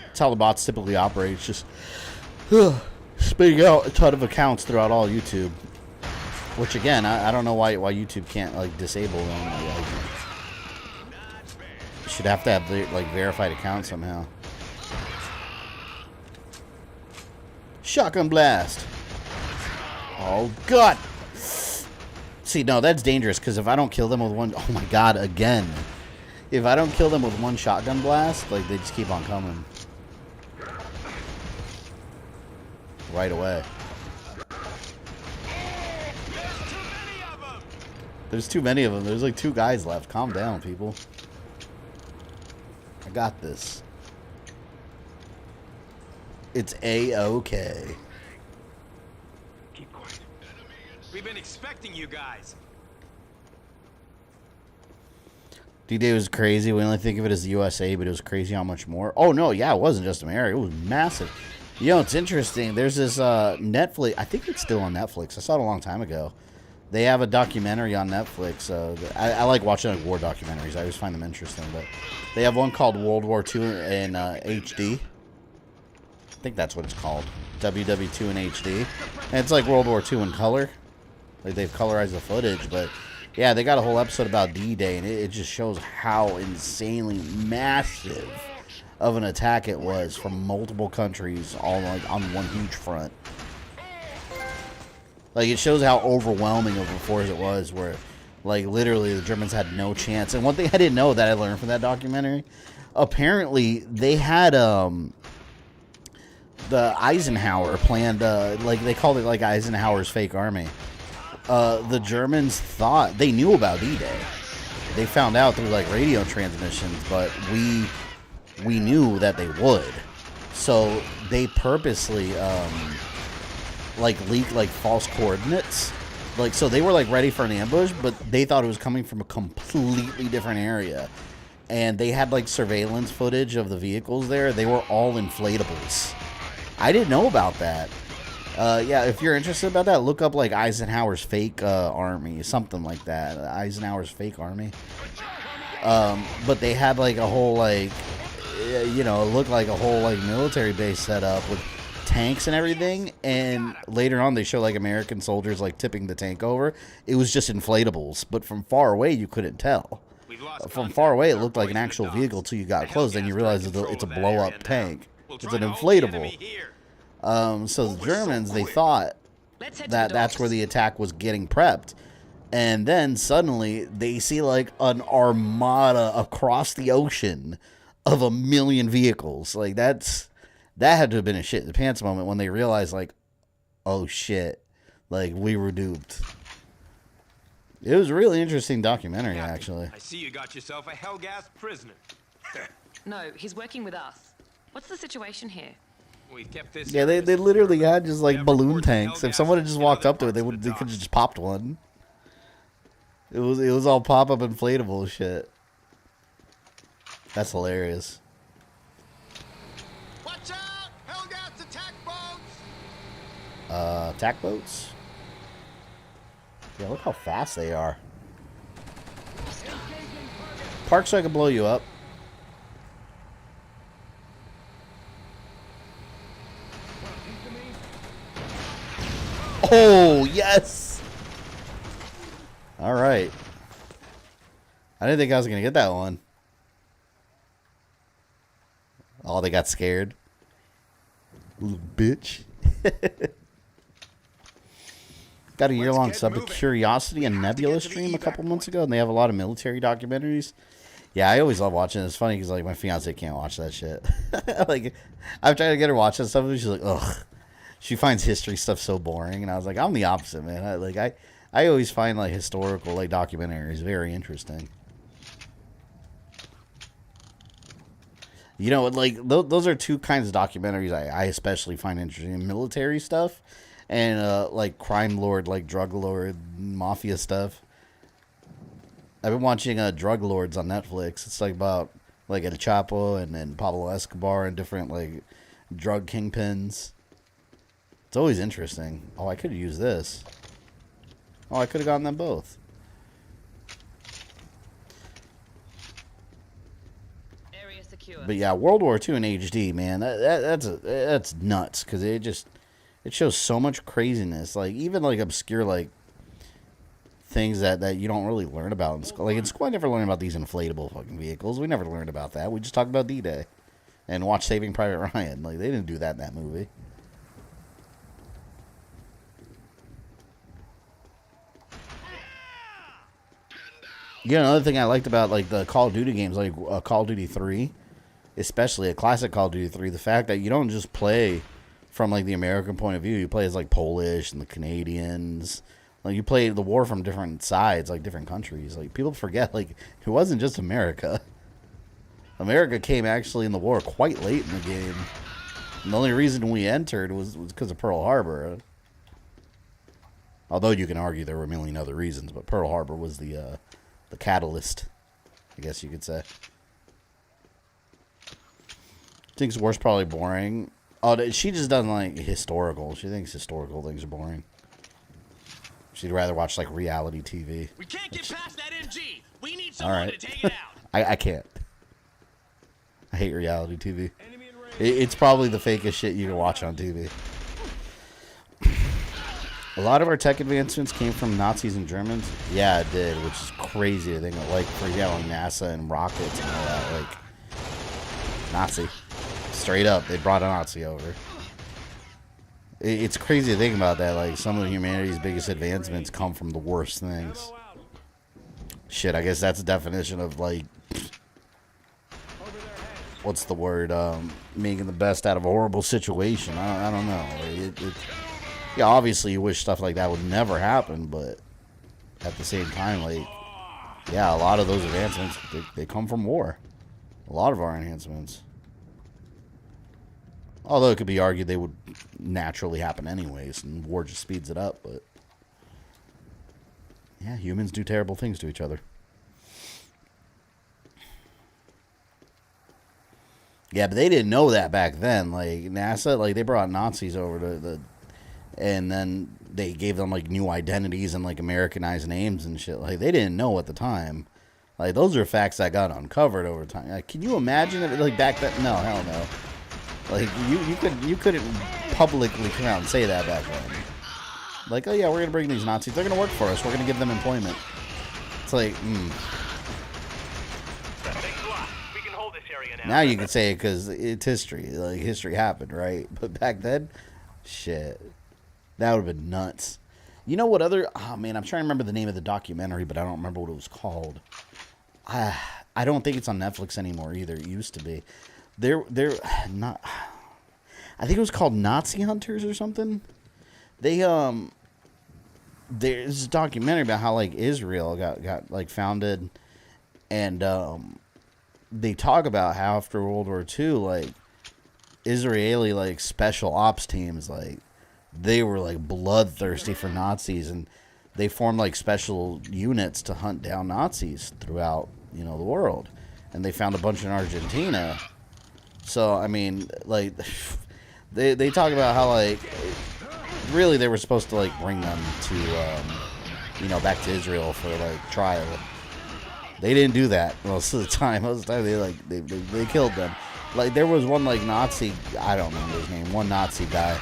That's how the bots typically operate. It's just spitting out a ton of accounts throughout all YouTube. Which again, I don't know why YouTube can't like disable them. Like, should have to have like verified accounts somehow. Shotgun blast. Oh god. See, no, that's dangerous because if I don't kill them with one, oh my god, again. If I don't kill them with one shotgun blast, like they just keep on coming. Right away. There's too many of them. There's like 2 guys left. Calm down, people. I got this. It's A-okay. Keep quiet. We've been expecting you guys. D-Day was crazy. We only think of it as the USA, but it was crazy how much more. Oh, no, yeah, it wasn't just America. It was massive. You know, it's interesting. There's this Netflix. I think it's still on Netflix. I saw it a long time ago. They have a documentary on Netflix. I like watching like war documentaries. I always find them interesting. But they have one called World War II in HD. I think that's what it's called. WW2 in HD. And it's like World War II in color. Like they've colorized the footage. But yeah, they got a whole episode about D-Day. And it just shows how insanely massive of an attack it was from multiple countries all like on one huge front. Like, it shows how overwhelming of a force it was, where, like, literally the Germans had no chance. And one thing I didn't know that I learned from that documentary, apparently they had, the Eisenhower planned, like they called it like Eisenhower's fake army. The Germans thought they knew about D-Day. They found out through like radio transmissions, but we knew that they would. So they purposely like leaked like false coordinates. Like, so they were like ready for an ambush, but they thought it was coming from a completely different area. And they had like surveillance footage of the vehicles there. They were all inflatables. I didn't know about that. Yeah, if you're interested about that, look up like Eisenhower's fake army, something like that. Eisenhower's fake army. But they had like a whole like, you know, it looked like a whole like military base set up with tanks and everything. And later on, they show like American soldiers like tipping the tank over. It was just inflatables, but from far away you couldn't tell. From far away, it looked like an actual vehicle till you got close. Then you realize it's a blow-up tank. It's an inflatable. So the Germans, they thought that that's where the attack was getting prepped. And then suddenly, they see like an armada across the ocean of 1 million vehicles. Like, that had to have been a shit in the pants moment when they realized, like, oh shit, like, we were duped. It was a really interesting documentary, actually. I see you got yourself a Helghast prisoner. No, he's working with us. What's the situation here? We've kept this. Yeah, they literally had just like balloon tanks. If someone had just walked up to it, they could have just popped one. It was all pop-up inflatable shit. That's hilarious. Watch out! Helghast attack boats! Attack boats? Yeah, look how fast they are. Park so I can blow you up. Oh, yes! Alright. I didn't think I was going to get that one. Oh, they got scared. Little bitch. Got a year-long sub to Curiosity and Nebula stream a couple months ago, and they have a lot of military documentaries. Yeah, I always love watching it. It's funny because like my fiance can't watch that shit. Like, I've tried to get her watching stuff, and she's like, ugh. She finds history stuff so boring, and I was like, I'm the opposite, man. I always find like historical like documentaries very interesting. You know, like those are two kinds of documentaries I especially find interesting: military stuff and like crime lord, like drug lord, mafia stuff. I've been watching Drug Lords on Netflix. It's like about like El Chapo and Pablo Escobar and different like drug kingpins. It's always interesting. Oh, I could have used this. Oh, I could have gotten them both. Area secure. But yeah, World War II in HD, man, that's nuts because it shows so much craziness. Like even like obscure like things that you don't really learn about in school. Like in school, I never learned about these inflatable fucking vehicles. We never learned about that. We just talked about D-Day and watched Saving Private Ryan. Like they didn't do that in that movie. You know, another thing I liked about like the Call of Duty games, like Call of Duty 3, especially a classic Call of Duty 3, the fact that you don't just play from like the American point of view. You play as like Polish and the Canadians. Like you play the war from different sides, like different countries. Like people forget, like it wasn't just America. America came actually in the war quite late in the game. And the only reason we entered was because of Pearl Harbor. Although you can argue there were a million other reasons, but Pearl Harbor was the catalyst, I guess you could say. Thinks war's probably boring. Oh, she just doesn't like historical. She thinks historical things are boring. She'd rather watch like reality TV. We can't get past that MG. We need someone to take it out. I can't. I hate reality TV. It's probably the fakest shit you can watch on TV. A lot of our tech advancements came from Nazis and Germans. Yeah, it did, which is crazy. I think like for example, NASA and rockets and all that. Like Nazi, straight up, they brought a Nazi over. It's crazy to think about that. Like some of humanity's biggest advancements come from the worst things. Shit, I guess that's a definition of like what's the word? Making the best out of a horrible situation. I don't know. Yeah, obviously you wish stuff like that would never happen, but at the same time, like, yeah, a lot of those advancements, they come from war. A lot of our enhancements. Although it could be argued they would naturally happen anyways, and war just speeds it up, but yeah, humans do terrible things to each other. Yeah, but they didn't know that back then. Like, NASA, like, they brought Nazis over to and then they gave them, like, new identities and, like, Americanized names and shit. Like, they didn't know at the time. Like, those are facts that got uncovered over time. Like, can you imagine if, like, back then? No, hell no. Like, you couldn't publicly come out and say that back then. Like, oh yeah, we're gonna bring these Nazis. They're gonna work for us. We're gonna give them employment. It's like, Now you can say it because it's history. Like, history happened, right? But back then, shit, that would have been nuts. You know what other? Oh man, I'm trying to remember the name of the documentary, but I don't remember what it was called. I don't think it's on Netflix anymore either. It used to be. They're not. I think it was called Nazi Hunters or something. There's a documentary about how, like, Israel got like founded, and they talk about how after World War II, like, Israeli, like, special ops teams, like, they were, like, bloodthirsty for Nazis, and they formed, like, special units to hunt down Nazis throughout, you know, the world. And they found a bunch in Argentina. So, I mean, like, they talk about how, like, really they were supposed to, like, bring them to, you know, back to Israel for, like, trial. They didn't do that most of the time. Most of the time, they killed them. Like, there was one, like, Nazi, I don't remember his name, one Nazi guy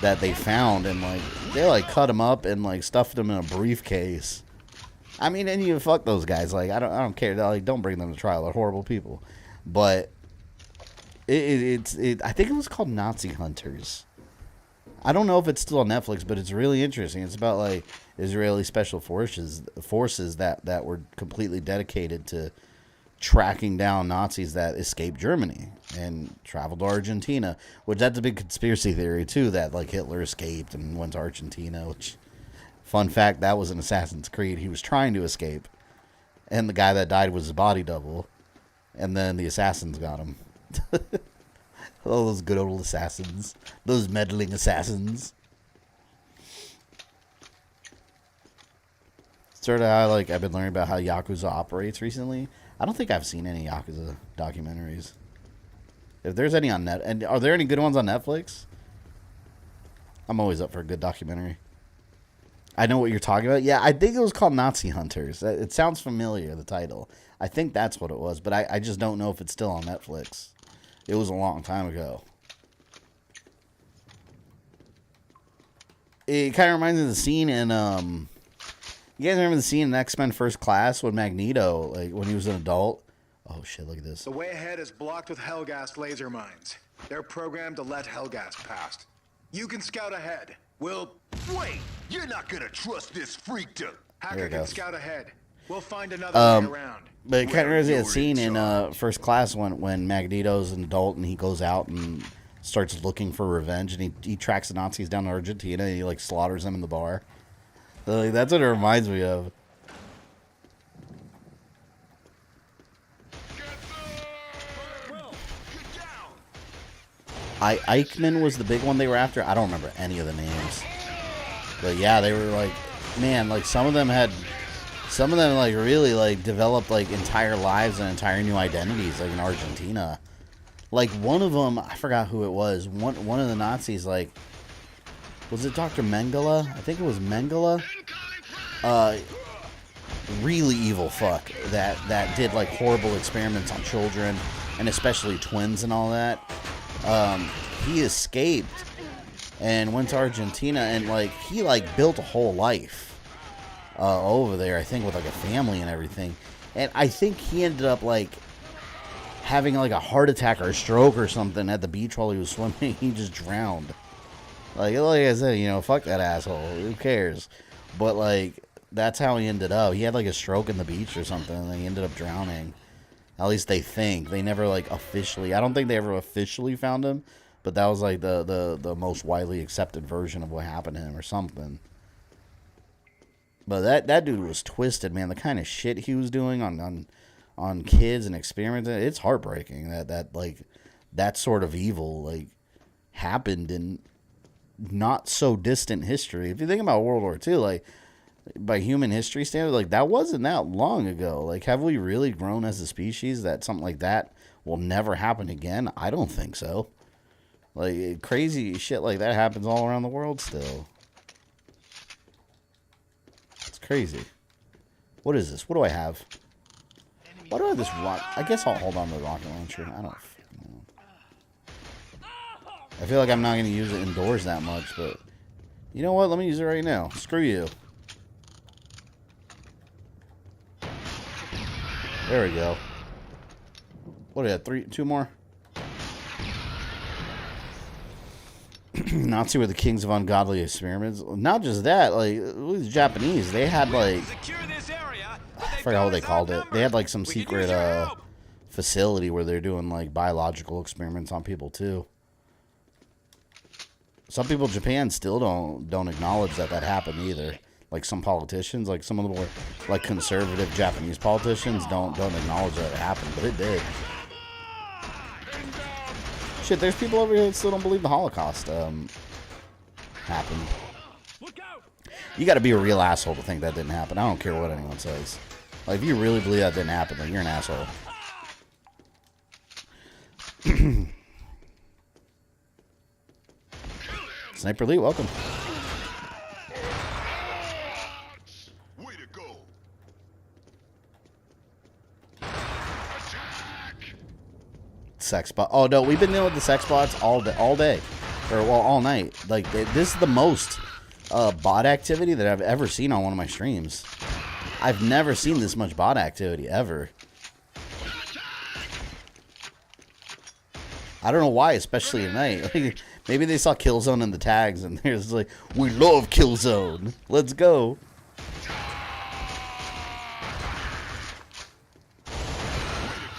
that they found, and, like, they, like, cut him up and, like, stuffed him in a briefcase. I mean, and you fuck those guys. Like, I don't care. Like, don't bring them to trial. They're horrible people. But I think it was called Nazi Hunters. I don't know if it's still on Netflix, but it's really interesting. It's about, like, Israeli special forces that were completely dedicated to tracking down Nazis that escaped Germany and traveled to Argentina, which that's a big conspiracy theory too, that, like, Hitler escaped and went to Argentina, which, fun fact, that was in Assassin's Creed. He was trying to escape, and the guy that died was his body double, and then the assassins got him. Oh, those good old assassins. Those meddling assassins. Sort of how, like, I've been learning about how Yakuza operates recently. I don't think I've seen any Yakuza documentaries. If there's any on and are there any good ones on Netflix? I'm always up for a good documentary. I know what you're talking about. Yeah, I think it was called Nazi Hunters. It sounds familiar, the title. I think that's what it was, but I just don't know if it's still on Netflix. It was a long time ago. It kind of reminds me of the scene in, you guys remember the scene in X-Men First Class when Magneto, like, when he was an adult? Oh shit, look at this. The way ahead is blocked with Helghast laser mines. They're programmed to let Helghast past. You can scout ahead. We'll... Wait! You're not gonna trust this freak to... Hacker can scout ahead. We'll find another way around. But it kind of reminds me of that scene in First Class when Magneto's an adult and he goes out and starts looking for revenge, and he tracks the Nazis down to Argentina and he, like, slaughters them in the bar. So, like, that's what it reminds me of. Eichmann was the big one they were after. I don't remember any of the names. But yeah, they were like, man, like, some of them like really, like, developed, like, entire lives and entire new identities, like, in Argentina. Like, one of them, I forgot who it was. One of the Nazis, like, was it Dr. Mengele? I think it was Mengele. Really evil fuck that did, like, horrible experiments on children, and especially twins and all that. He escaped and went to Argentina, and, like, he, like, built a whole life over there, I think, with, like, a family and everything. And I think he ended up, like, having, like, a heart attack or a stroke or something at the beach while he was swimming. He just drowned. Like I said, you know, fuck that asshole. Who cares? But, like, that's how he ended up. He had, like, a stroke in the beach or something, and he ended up drowning. At least they think. They never like officially. I don't think they ever officially found him, but that was like the most widely accepted version of what happened to him or something. But that dude was twisted, man. The kind of shit he was doing on kids and experimenting, it's heartbreaking that like that sort of evil like happened in not so distant history. If you think about World War II, like by human history standards, like that wasn't that long ago. Like, have we really grown as a species that something like that will never happen again? I don't think so. Like, crazy shit like that happens all around the world still. It's crazy. What is this? What do I have? Why do I have this rock? I guess I'll hold on to the rocket launcher. I don't know. I feel like I'm not going to use it indoors that much, but you know what? Let me use it right now. Screw you. There we go. What do we have? 2 more? Nazi were the kings of ungodly experiments. Not just that, like, the Japanese, they had, like, I forgot what they called it. They had, like, some secret facility where they're doing, like, biological experiments on people, too. Some people in Japan still don't acknowledge that happened either. Like some politicians, like some of the more like conservative Japanese politicians don't acknowledge that it happened, but it did. Shit, there's people over here that still don't believe the Holocaust happened. You got to be a real asshole to think that didn't happen. I don't care what anyone says. Like, if you really believe that didn't happen, then you're an asshole. Sniper Lee, welcome. Way to go. Sex bot. Oh no, we've been dealing with the sex bots all day, or well, all night. Like this is the most bot activity that I've ever seen on one of my streams. I've never seen this much bot activity ever. I don't know why, especially at night. Like, maybe they saw Killzone in the tags and they're just like, we love Killzone. Let's go.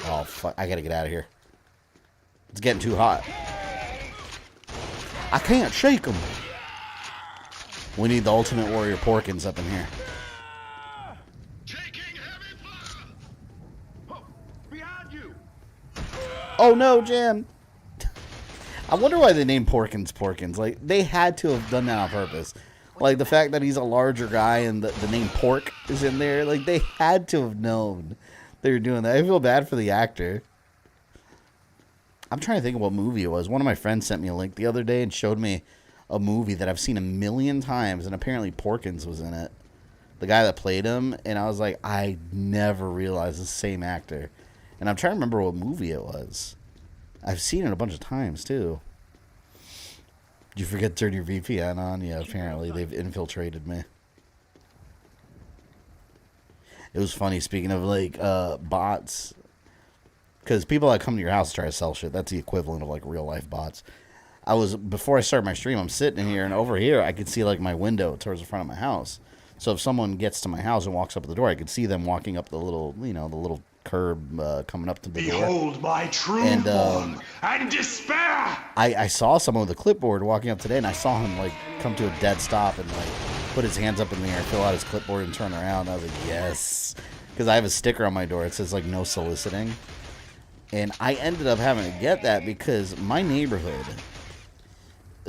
Oh, fuck. I gotta get out of here. It's getting too hot. I can't shake them. We need the Ultimate Warrior Porkins up in here. Oh no, Jan. I wonder why they named Porkins. Like, they had to have done that on purpose. Like, the fact that he's a larger guy and the name Pork is in there. Like, they had to have known they were doing that. I feel bad for the actor. I'm trying to think of what movie it was. One of my friends sent me a link the other day and showed me a movie that I've seen 1,000,000 times. And apparently Porkins was in it. The guy that played him. And I was like, I never realized the same actor. And I'm trying to remember what movie it was. I've seen it a bunch of times, too. Did you forget to turn your VPN on? Yeah, apparently they've infiltrated me. It was funny, speaking of, like, bots. Because people that come to your house try to sell shit. That's the equivalent of, like, real-life bots. Before I started my stream, I'm sitting in here, and over here, I could see, like, my window towards the front of my house. So if someone gets to my house and walks up to the door, I could see them walking up the little, the little curb coming up to the door. Behold my true form and despair. I saw someone with a clipboard walking up today, and I saw him like come to a dead stop and like put his hands up in the air, fill out his clipboard, and turn around. And I was like, yes, because I have a sticker on my door. It says like no soliciting, and I ended up having to get that because my neighborhood,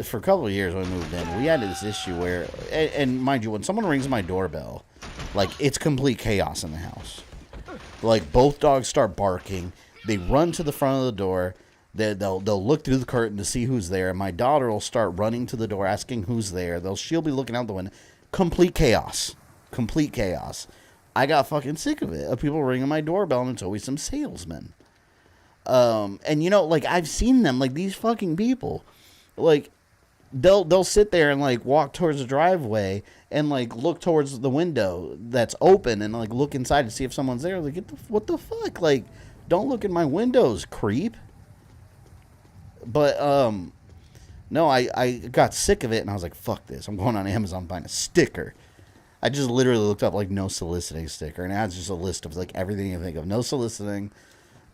for a couple of years when we moved in, we had this issue where, and mind you, when someone rings my doorbell, like it's complete chaos in the house. Like, both dogs start barking. They run to the front of the door. They'll look through the curtain to see who's there. And my daughter will start running to the door asking who's there. She'll be looking out the window. Complete chaos. Complete chaos. I got fucking sick of it. Of people ringing my doorbell, and it's always some salesman. And, like, I've seen them. Like, these fucking people. Like, they'll sit there and, like, walk towards the driveway and, like, look towards the window that's open and, like, look inside to see if someone's there. Like, what the fuck? Like, don't look in my windows, creep. But, no, I got sick of it, and I was like, fuck this. I'm going on Amazon buying a sticker. I just literally looked up, like, no soliciting sticker, and it has just a list of, like, everything you think of. No soliciting,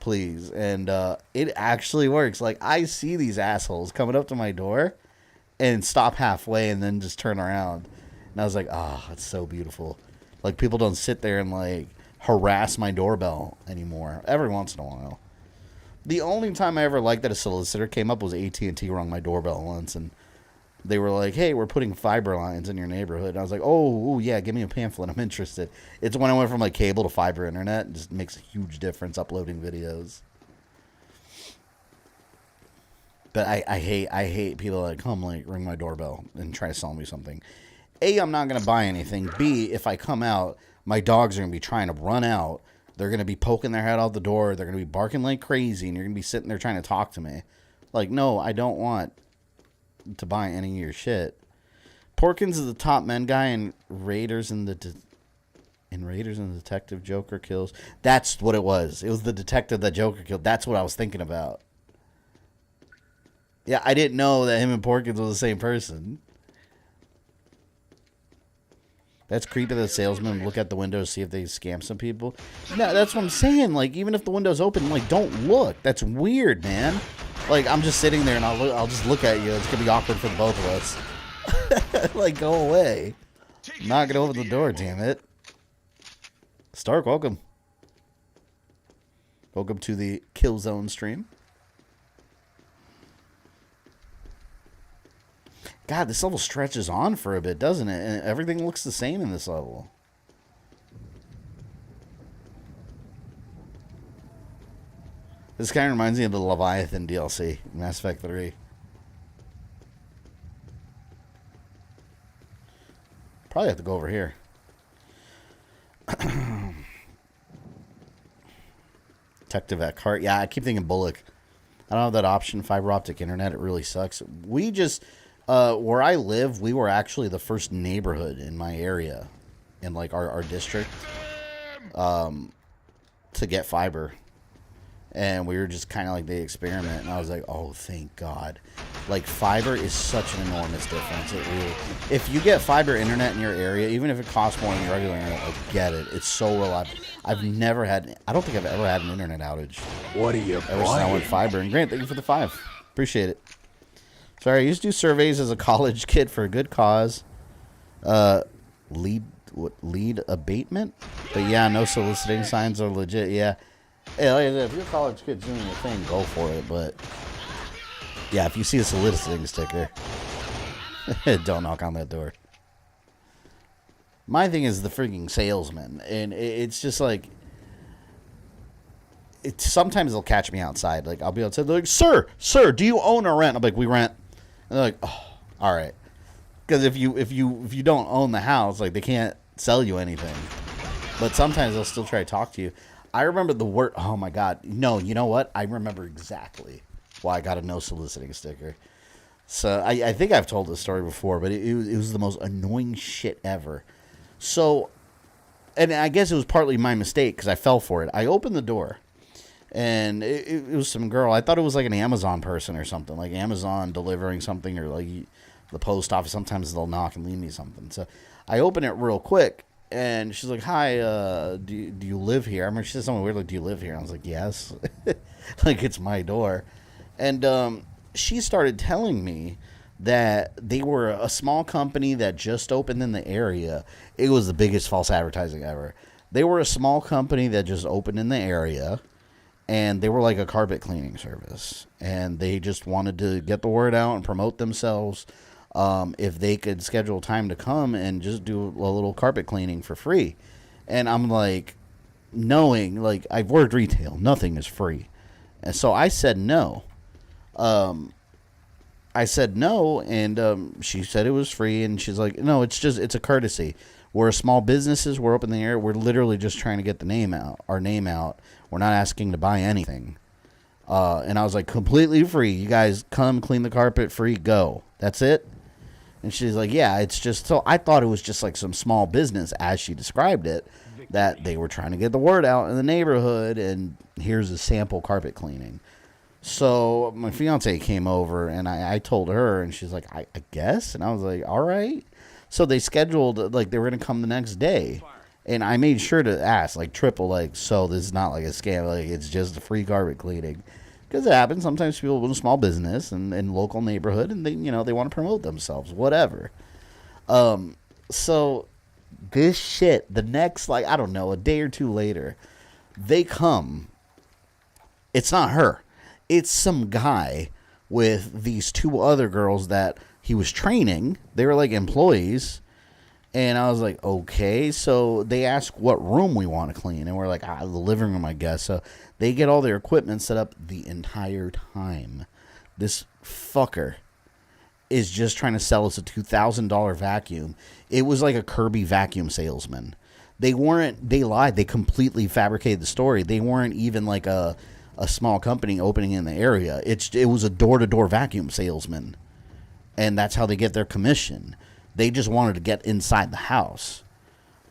please. And it actually works. Like, I see these assholes coming up to my door and stop halfway and then just turn around. And I was like, oh, it's so beautiful. Like, people don't sit there and, like, harass my doorbell anymore. Every once in a while. The only time I ever liked that a solicitor came up was AT&T rung my doorbell once, and they were like, hey, we're putting fiber lines in your neighborhood. And I was like, oh, yeah, give me a pamphlet. I'm interested. It's when I went from, like, cable to fiber internet. It just makes a huge difference uploading videos. But I hate people that come, like, ring my doorbell and try to sell me something. A, I'm not going to buy anything. B, if I come out, my dogs are going to be trying to run out. They're going to be poking their head out the door. They're going to be barking like crazy, and you're going to be sitting there trying to talk to me. Like, no, I don't want to buy any of your shit. Porkins is the top men guy in Raiders and the Detective Joker kills. That's what it was. It was the detective that Joker killed. That's what I was thinking about. Yeah, I didn't know that him and Porkins were the same person. That's creepy that salesmen look at the window to see if they scam some people. No, that's what I'm saying. Like, even if the window's open, like, don't look. That's weird, man. Like, I'm just sitting there and I'll just look at you. It's going to be awkward for the both of us. Like, go away. I'm not going to open the door, damn it. Stark, welcome. Welcome to the Killzone stream. God, this level stretches on for a bit, doesn't it? And everything looks the same in this level. This kind of reminds me of the Leviathan DLC, Mass Effect 3. Probably have to go over here. Detective at Cart. Yeah, I keep thinking Bullock. I don't have that option. Fiber optic internet. It really sucks. We just... where I live, we were actually the first neighborhood in my area, in like our district, to get fiber. And we were just kind of like the experiment, and I was like, oh, thank God. Like, fiber is such an enormous difference. It really, if you get fiber internet in your area, even if it costs more than your regular internet, like, get it. It's so reliable. I've never had, I don't think I've ever had an internet outage. What are you ever since I went fiber. And Grant, thank you for the 5. Appreciate it. Sorry, I used to do surveys as a college kid for a good cause. Lead abatement? But yeah, no soliciting signs are legit, yeah. Hey, like I said, if you're a college kid doing your thing, go for it. But yeah, if you see a soliciting sticker, don't knock on that door. My thing is the freaking salesman, and it's just like, sometimes they'll catch me outside. Like, I'll be outside, they're like, sir, do you own or rent? I'm like, we rent. And they're like, oh, all right. Because if you don't own the house, like, they can't sell you anything. But sometimes they'll still try to talk to you. I remember the word. Oh my God! No, you know what? I remember exactly why I got a no soliciting sticker. So I think I've told this story before, but it was the most annoying shit ever. So, and I guess it was partly my mistake because I fell for it. I opened the door, and it was some girl. I thought it was like an Amazon person or something, like Amazon delivering something, or like the post office. Sometimes they'll knock and leave me something. So I open it real quick. And she's like, hi, do you live here? I remember she said something weird, like, do you live here? And I was like, yes. Like, it's my door. And she started telling me that they were a small company that just opened in the area. It was the biggest false advertising ever. They were a small company that just opened in the area. And they were like a carpet cleaning service. And they just wanted to get the word out and promote themselves. If they could schedule time to come and just do a little carpet cleaning for free. And I'm like, knowing, like, I've worked retail, nothing is free. And so I said no. And she said it was free, and she's like, no, it's a courtesy. We're a small businesses, we're up in the air, we're literally just trying to get our name out. We're not asking to buy anything. And I was like, completely free. You guys come clean the carpet, free, go. That's it? And she's like, yeah, it's just, so I thought it was just like some small business, as she described it, that they were trying to get the word out in the neighborhood, and here's a sample carpet cleaning. So my fiance came over, and I told her, and she's like, I guess? And I was like, all right. So they scheduled, like, they were going to come the next day. And I made sure to ask, like, triple, like, so this is not like a scam. Like, it's just a free carpet cleaning. Because it happens. Sometimes people with a small business and local neighborhood, and they, they want to promote themselves. Whatever. So this shit, the next, like, I don't know, a day or two later, they come. It's not her. It's some guy with these two other girls that he was training. They were like employees. And I was like, okay. So they ask what room we want to clean. And we're like, the living room, I guess. So they get all their equipment set up the entire time. This fucker is just trying to sell us a $2,000 vacuum. It was like a Kirby vacuum salesman. They lied. They completely fabricated the story. They weren't even like a small company opening in the area. It was a door-to-door vacuum salesman. And that's how they get their commission. They just wanted to get inside the house.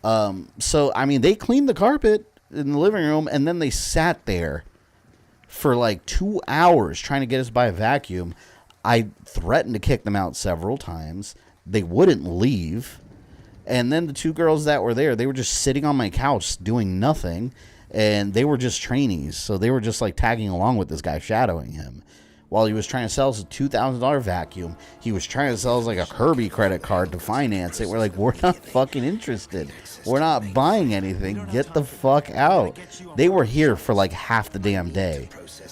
So, I mean, they cleaned the carpet in the living room, and then they sat there for like 2 hours trying to get us to buy a vacuum. I threatened to kick them out several times. They wouldn't leave. And then the two girls that were there, they were just sitting on my couch doing nothing. And they were just trainees. So they were just like tagging along with this guy, shadowing him. While he was trying to sell us a $2,000 vacuum, he was trying to sell us like a Kirby credit card to finance it. We're like, we're not fucking interested. We're not buying anything. Get the fuck out. They were here for like half the damn day.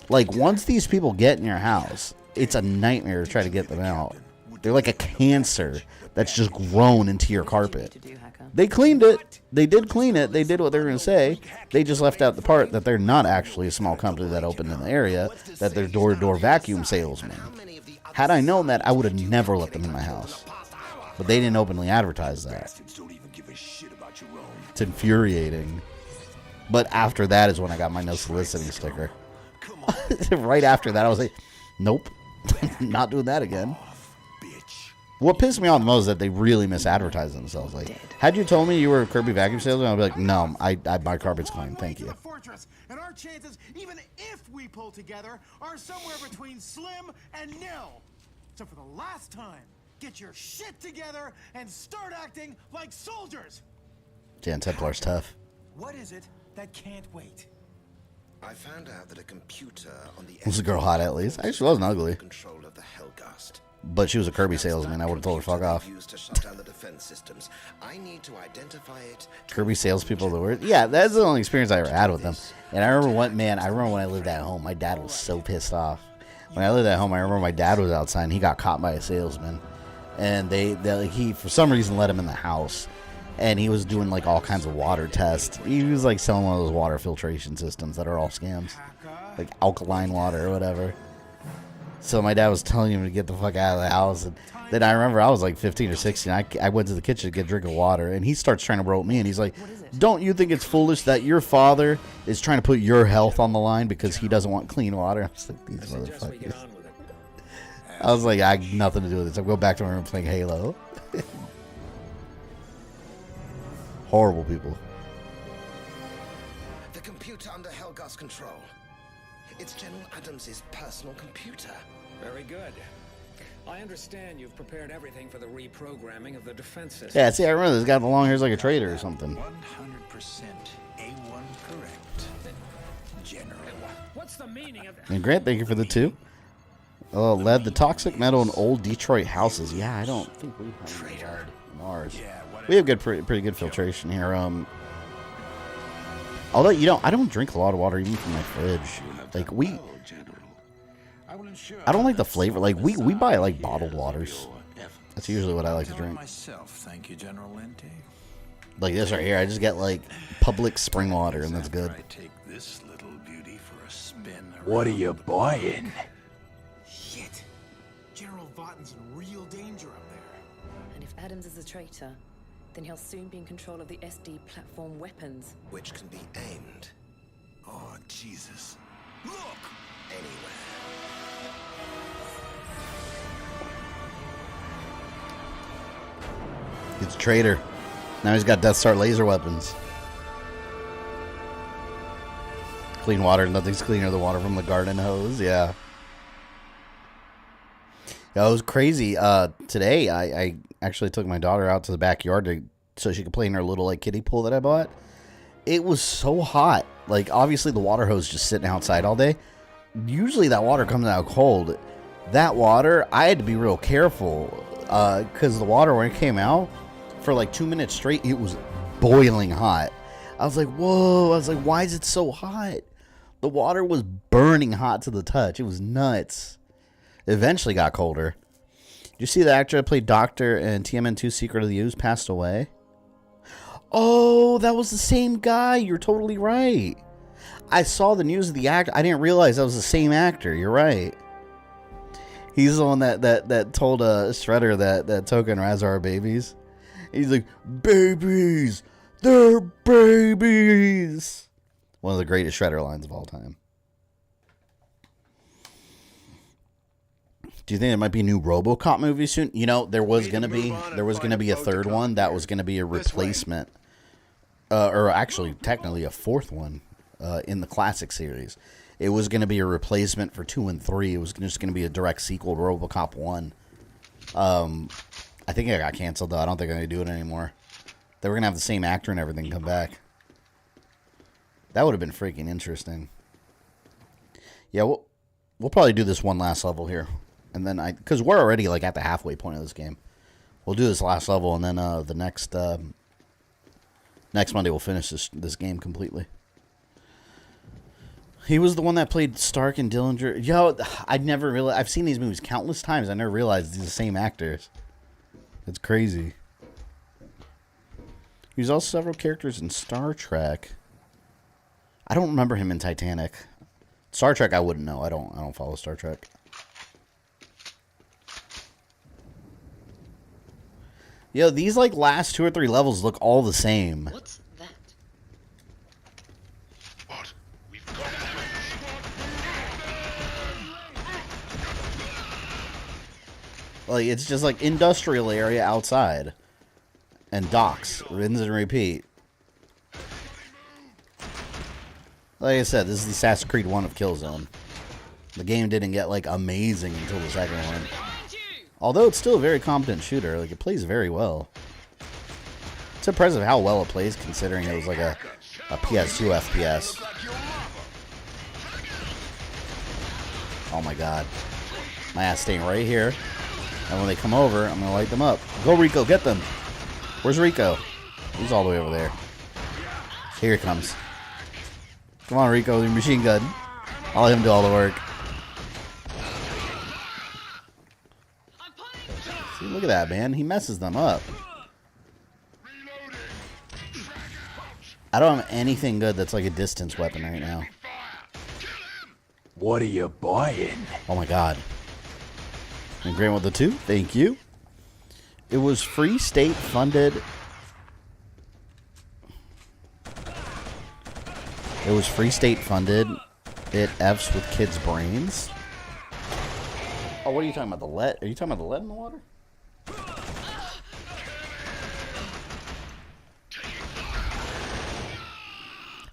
Like, once these people get in your house, it's a nightmare to try to get them out. They're like a cancer that's just grown into your carpet. They cleaned it. They did clean it. They did what they were going to say. They just left out the part that they're not actually a small company that opened in the area, that they're door-to-door vacuum salesmen. Had I known that, I would have never let them in my house. But they didn't openly advertise that. It's infuriating. But after that is when I got my no soliciting sticker. Right after that, I was like, nope. Not doing that again. What pissed me off the most is that they really misadvertised themselves. Like, had you told me you were a Kirby vacuum salesman, I'd be like, no, I my carpet's clean, thank you. And our chances, even if we pull together, are somewhere between slim and nil. So for the last time, get your shit together and start acting like soldiers. Jan Templar's tough. What is it that can't wait? I found out that a computer on the Was the girl hot at least? Actually, she wasn't ugly. Control of the Helghast. But she was a Kirby salesman. I would have told her fuck off. Used to shut down the defense systems. I need to identify it. Kirby salespeople, the word. Yeah, that's the only experience I ever had with them. And I remember when I lived at home, my dad was so pissed off. When I lived at home, I remember my dad was outside and he got caught by a salesman. And he for some reason let him in the house. And he was doing like all kinds of water tests. He was like selling one of those water filtration systems that are all scams. Like alkaline water or whatever. So my dad was telling him to get the fuck out of the house. And then I remember I was like 15 or 16. I went to the kitchen to get a drink of water. And he starts trying to rope me. And he's like, don't you think it's foolish that your father is trying to put your health on the line because he doesn't want clean water? I was like, these motherfuckers. I was like, I had nothing to do with this. I'll go back to my room playing Halo. Horrible people. The computer under Helghast control. It's General Adams's personal computer. Very good. I understand you've prepared everything for the reprogramming of the defense system. Yeah, see, I remember this guy with the long hair's like a traitor or something. 100% A1 correct. General. What's the meaning of that? And Grant, thank you for the 2. Led the toxic metal in old Detroit houses. Yeah, I don't think we have any yard in ours. We have pretty good filtration here. Although I don't drink a lot of water even from my fridge. Like I don't like the flavor. Like we buy like bottled waters. That's usually what I like to drink. Myself, thank you, General Lente. Like this right here, I just get like public spring water, and that's good. I take this little beauty for a spin. What are you buying? Shit. General Votten's in real danger up there. And if Adams is a traitor, then he'll soon be in control of the SD platform weapons. Which can be aimed. Oh, Jesus. Look! Anywhere. He's a traitor. Now he's got Death Star laser weapons. Clean water. Nothing's cleaner than water from the garden hose. Yeah. It was crazy. Today, I actually took my daughter out to the backyard so she could play in her little like kiddie pool that I bought. It was so hot. Like, obviously the water hose just sitting outside all day. Usually that water comes out cold. That water, I had to be real careful because the water, when it came out, for like 2 minutes straight, it was boiling hot. I was like, whoa. I was like, why is it so hot? The water was burning hot to the touch. It was nuts. It eventually got colder. Did you see the actor that played Doctor in TMN2 Secret of the Ooze passed away? Oh, that was the same guy. You're totally right. I saw the news of the actor. I didn't realize that was the same actor. You're right. He's the one that told Shredder that Token and Raz are babies. He's like, babies. They're babies. One of the greatest Shredder lines of all time. Do you think there might be a new RoboCop movie soon? You know, there was gonna be a third one that was gonna be a replacement, or actually technically a fourth one in the classic series. It was gonna be a replacement for 2 and 3. It was just gonna be a direct sequel to RoboCop 1. I think it got canceled though. I don't think they're gonna do it anymore. They were gonna have the same actor and everything come back. That would have been freaking interesting. Yeah, we'll probably do this one last level here. And then because we're already like at the halfway point of this game. We'll do this last level, and then the next Monday we'll finish this game completely. He was the one that played Stark and Dillinger. Yo, I'd never realized. I've seen these movies countless times. I never realized these are the same actors. It's crazy. He was also several characters in Star Trek. I don't remember him in Titanic. Star Trek, I wouldn't know. I don't follow Star Trek. Yo, these like last 2 or 3 levels look all the same. What's that? What? We've got like it's just like industrial area outside. And docks. Rinse and repeat. Like I said, this is the Assassin's Creed 1 of Killzone. The game didn't get like amazing until the second one. Although it's still a very competent shooter, like it plays very well. It's impressive how well it plays considering it was like a PS2 FPS. Oh my god. My ass staying right here. And when they come over, I'm gonna light them up. Go Rico, get them. Where's Rico? He's all the way over there. Here he comes. Come on Rico, with your machine gun. I'll let him do all the work. See, look at that, man. He messes them up. I don't have anything good that's like a distance weapon right now. What are you buying? Oh my god. And Grant with the 2. Thank you. It was free state funded. It was free state funded. It F's with kids' brains. Oh, what are you talking about? The lead? Are you talking about the lead in the water?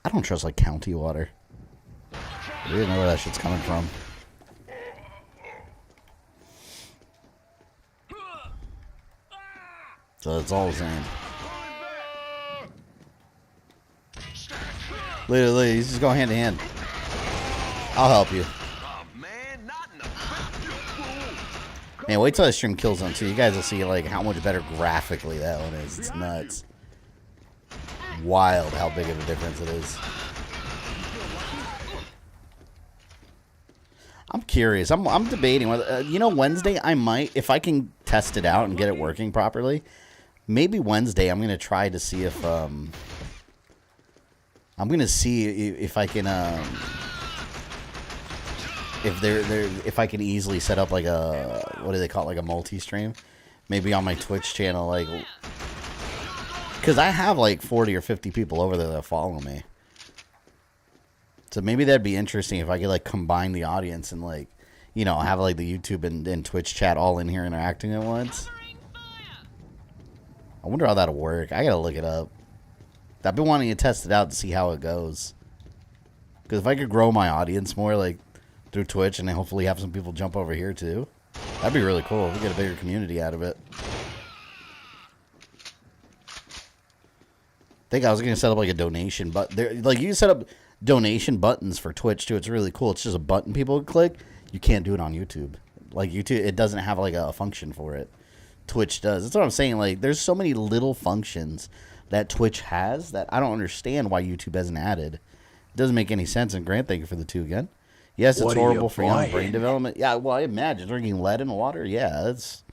I don't trust like county water. I didn't know where that shit's coming from. So it's all the same. Literally, he's just going hand to hand. I'll help you. Man, wait till I stream Killzone 2. You guys will see like how much better graphically that one is. It's nuts. Wild how big of a difference it is. I'm curious. I'm debating whether you know, Wednesday I might, if I can test it out and get it working properly. Maybe Wednesday I'm gonna try to see if I'm gonna see if I can if I can easily set up like a, what do they call it, like a multi-stream, maybe on my Twitch channel, like, because I have like 40 or 50 people over there that follow me. So maybe that'd be interesting if I could like combine the audience and like, you know, have like the YouTube and Twitch chat all in here interacting at once. I wonder how that'll work. I gotta look it up. I've been wanting to test it out to see how it goes. Because if I could grow my audience more, like through Twitch, and then hopefully have some people jump over here too, that'd be really cool. We get a bigger community out of it. think I was gonna set up like a donation, but there, like you can set up donation buttons for Twitch too. It's really cool. It's just a button people click. You can't do it on YouTube. Like YouTube, it doesn't have like a function for it. Twitch does. That's what I'm saying. Like, there's so many little functions that Twitch has that I don't understand why YouTube hasn't added. It doesn't make any sense. And Grant, thank you for the 2 again. Yes, it's horrible for young brain development. Yeah, well, I imagine drinking lead in water. Yeah, that's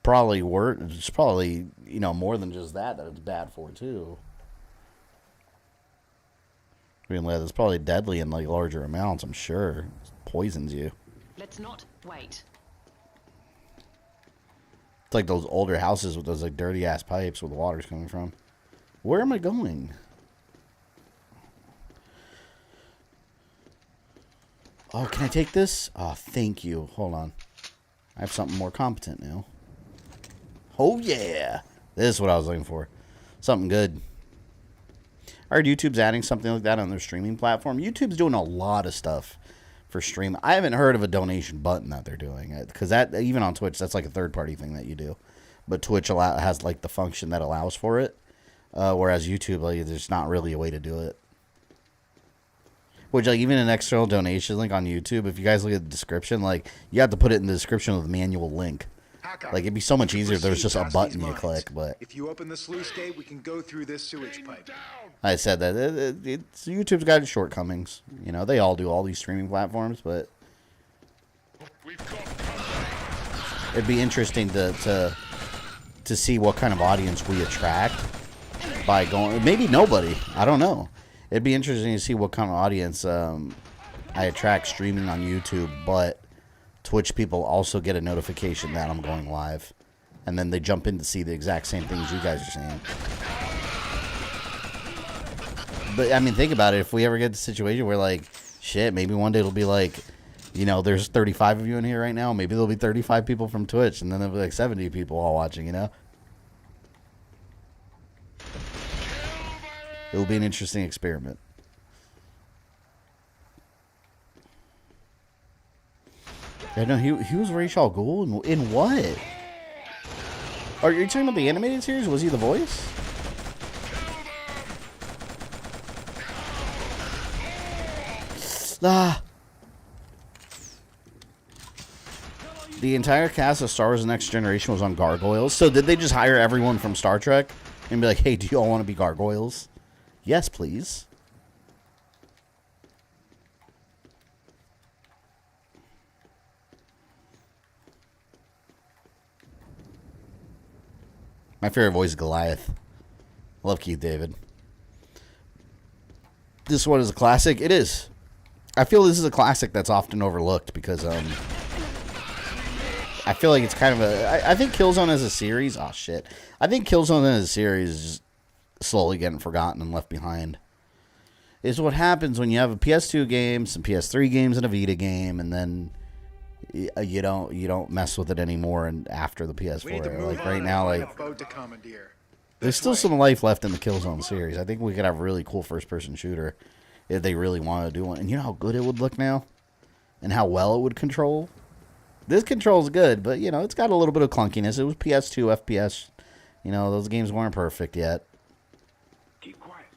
probably worse. It's probably, you know, more than just that it's bad for too. Drinking lead is probably deadly in like larger amounts. I'm sure it poisons you. Let's not wait. It's like those older houses with those like dirty ass pipes where the water's coming from. Where am I going? Oh, can I take this? Oh, thank you. Hold on. I have something more competent now. Oh, yeah. This is what I was looking for. Something good. I heard YouTube's adding something like that on their streaming platform. YouTube's doing a lot of stuff for stream. I haven't heard of a donation button that they're doing. Because that, even on Twitch, that's like a third-party thing that you do. But Twitch has like the function that allows for it. Whereas YouTube, like, there's not really a way to do it. Which, like, even an external donation link on YouTube, if you guys look at the description, like, you have to put it in the description with a manual link. Like, it'd be so much easier if there was just a button you click, but... If you open the sluice gate, we can go through this sewage pipe. I said that. YouTube's got its shortcomings. You know, they all do, all these streaming platforms, but... It'd be interesting to see what kind of audience we attract by going... Maybe nobody. I don't know. It'd be interesting to see what kind of audience I attract streaming on YouTube, but Twitch people also get a notification that I'm going live. And then they jump in to see the exact same things you guys are saying. But, I mean, think about it. If we ever get to a situation where, like, shit, maybe one day it'll be like, you know, there's 35 of you in here right now. Maybe there'll be 35 people from Twitch, and then there'll be like 70 people all watching, you know? It will be an interesting experiment. Yeah, no, he was Ra's al Ghul in what? Are you talking about the animated series? Was he the voice? The entire cast of Star Wars The Next Generation was on gargoyles. So did they just hire everyone from Star Trek and be like, hey, do you all want to be gargoyles? Yes, please. My favorite voice is Goliath. Love Keith David. This one is a classic. It is. I feel this is a classic that's often overlooked because I feel like it's kind of a... I think Killzone as a series... Oh, shit. I think Killzone as a series is just slowly getting forgotten and left behind. It's what happens when you have a PS2 game, some PS3 games, and a Vita game, and then you don't mess with it anymore and after the PS4. Like, right now, like... There's still some life left in the Killzone series. I think we could have a really cool first-person shooter if they really want to do one. And you know how good it would look now? And how well it would control? This control's good, but, you know, it's got a little bit of clunkiness. It was PS2 FPS. You know, those games weren't perfect yet. Keep quiet.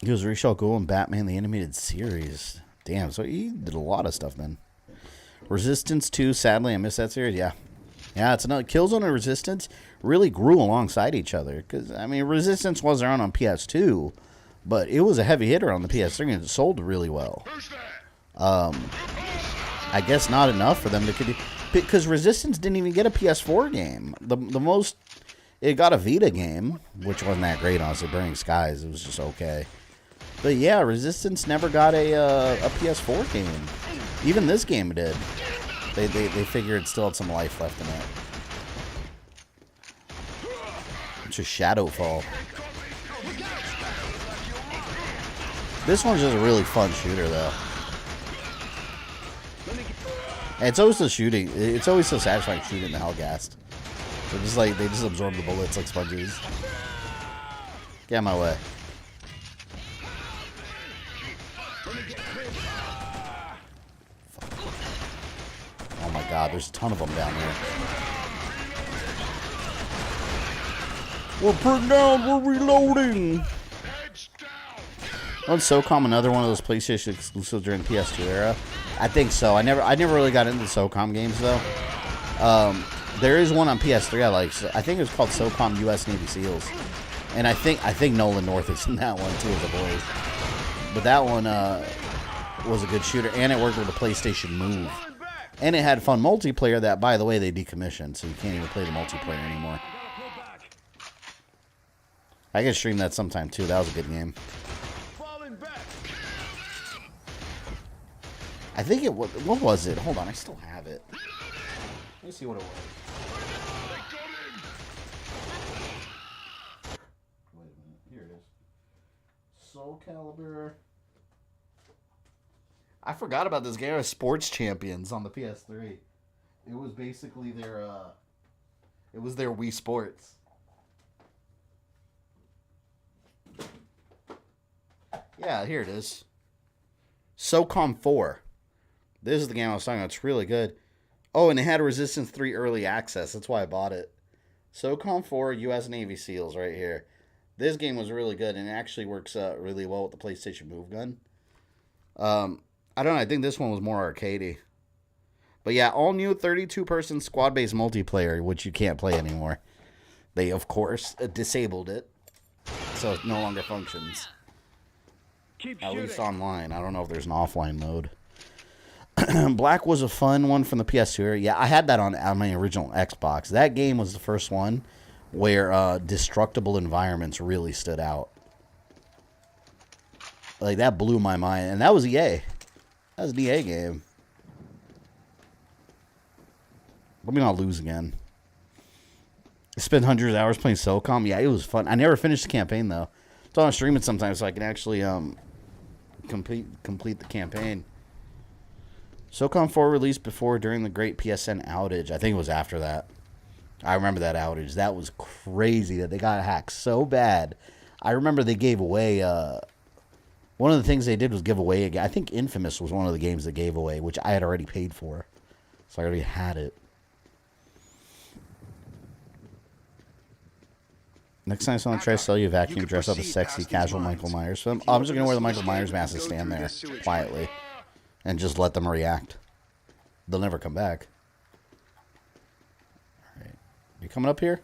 He was Ra's al Ghul in Batman the Animated Series. Damn, so he did a lot of stuff then. Resistance 2, sadly, I missed that series. Yeah. Yeah, it's another... Killzone and Resistance really grew alongside each other. Because, I mean, Resistance was around on PS2, but it was a heavy hitter on the PS3 and it sold really well. I guess not enough for them to... Because Resistance didn't even get a PS4 game. The most... It got a Vita game, which wasn't that great, honestly. Burning Skies, it was just okay. But yeah, Resistance never got a PS4 game. Even this game did. They figured it still had some life left in it. It's just Shadowfall. This one's just a really fun shooter, though. And it's always the shooting. It's always so satisfying shooting the Helghast. They're just like, they just absorb the bullets like sponges. Get out of my way. Oh my god, there's a ton of them down here. We're putting down. We're reloading. Wasn't SOCOM another one of those PlayStation exclusives during the PS2 era? I think so. I never really got into the SOCOM games though. There is one on PS3 I like. I think it was called SOCOM U.S. Navy SEALs, and I think Nolan North is in that one too as a voice. But that one was a good shooter, and it worked with the PlayStation Move, and it had fun multiplayer. That, by the way, they decommissioned, so you can't even play the multiplayer anymore. I can stream that sometime too. That was a good game. I think it was. What was it? Hold on, I still have it. Let me see what it was. Wait a minute. Here it is. Soul Calibur. I forgot about this game. It was Sports Champions on the PS3. It was basically their. It was their Wii Sports. Yeah, here it is. SOCOM 4. This is the game I was talking about. It's really good. Oh, and it had Resistance 3 early access. That's why I bought it. SOCOM 4 U.S. Navy SEALs right here. This game was really good, and it actually works really well with the PlayStation Move gun. I don't know. I think this one was more arcadey. But yeah, all new 32-person squad-based multiplayer, which you can't play anymore. They, of course, disabled it, so it no longer functions. At least online. I don't know if there's an offline mode. Black was a fun one from the PS2 era. Yeah, I had that on my original Xbox. That game was the first one where destructible environments really stood out. Like, that blew my mind. And that was EA. That was an EA game. Let me not lose again. I spent hundreds of hours playing SOCOM. Yeah, it was fun. I never finished the campaign, though. So I'm streaming sometimes so I can actually complete the campaign. SOCOM 4 released before during the Great PSN outage. I think it was after that. I remember that outage. That was crazy that they got hacked so bad. I remember they gave away... one of the things they did was give away... I think Infamous was one of the games that gave away, which I had already paid for. So I already had it. Next time someone tries to sell you a vacuum, dress up as sexy, casual Michael Myers film. I'm just going to wear the Michael Myers mask and stand there quietly. And just let them react. They'll never come back. Alright. You coming up here?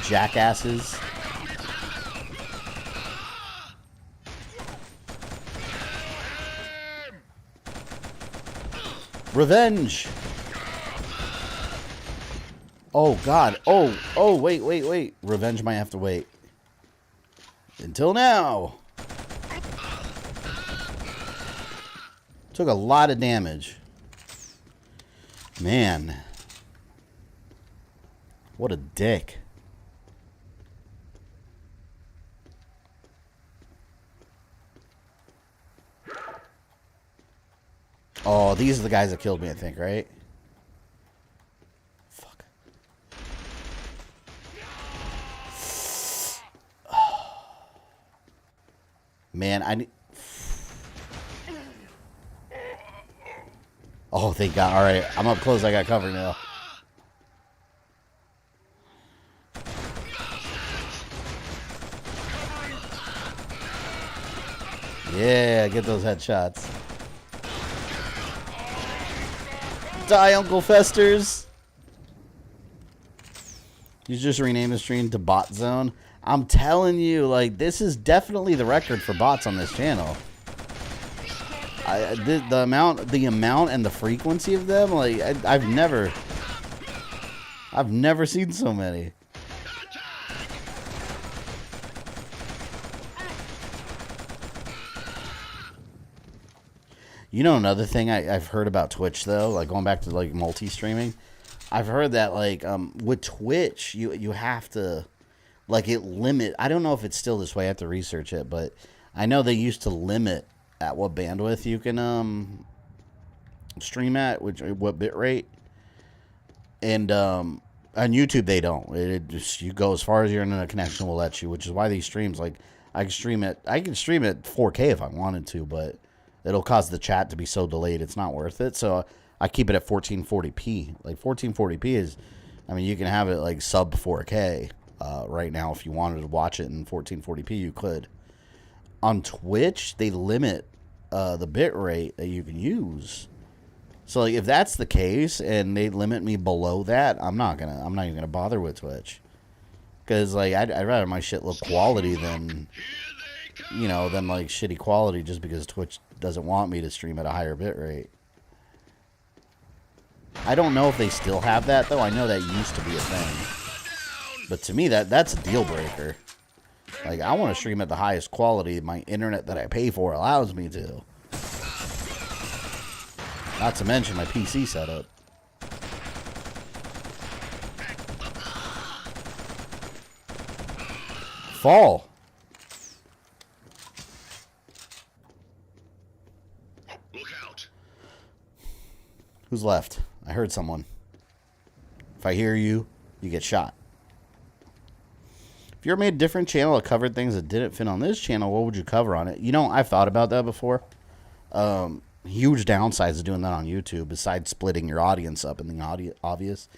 Jackasses. Revenge! Oh, God. Oh, wait. Revenge might have to wait. Until now. Took a lot of damage. Man. What a dick. Oh, these are the guys that killed me, I think, right? Fuck. Man, I need... Oh, thank God. All right, I'm up close. I got cover now. Yeah, get those headshots. Die, Uncle Festers. You just renamed the stream to Bot Zone. I'm telling you, like, this is definitely the record for bots on this channel. The amount and the frequency of them, like, I've never seen so many. You know, another thing I've heard about Twitch, though, like going back to like multi-streaming, I've heard that like with Twitch you have to like it limit. I don't know if it's still this way. I have to research it, but I know they used to limit at what bandwidth you can stream at, what bit rate, and on YouTube they don't. It just, you go as far as your internet connection will let you, which is why these streams, like I can stream at 4K if I wanted to, but it'll cause the chat to be so delayed it's not worth it. So I keep it at 1440p. Like 1440p is, I mean, you can have it like sub 4K right now. If you wanted to watch it in 1440p, you could. On Twitch, they limit the bit rate that you can use. So like, if that's the case and they limit me below that, I'm not even gonna bother with Twitch, because like I'd rather my shit look quality than, you know, than like shitty quality just because Twitch doesn't want me to stream at a higher bit rate. I don't know if they still have that though. I know that used to be a thing, but to me that's a deal breaker. Like, I want to stream at the highest quality my internet that I pay for allows me to. Not to mention my PC setup. Fall. Look out. Who's left? I heard someone. If I hear you, you get shot. If you ever made a different channel that covered things that didn't fit on this channel, what would you cover on it? You know, I've thought about that before. Huge downsides of doing that on YouTube, besides splitting your audience up in the obvious.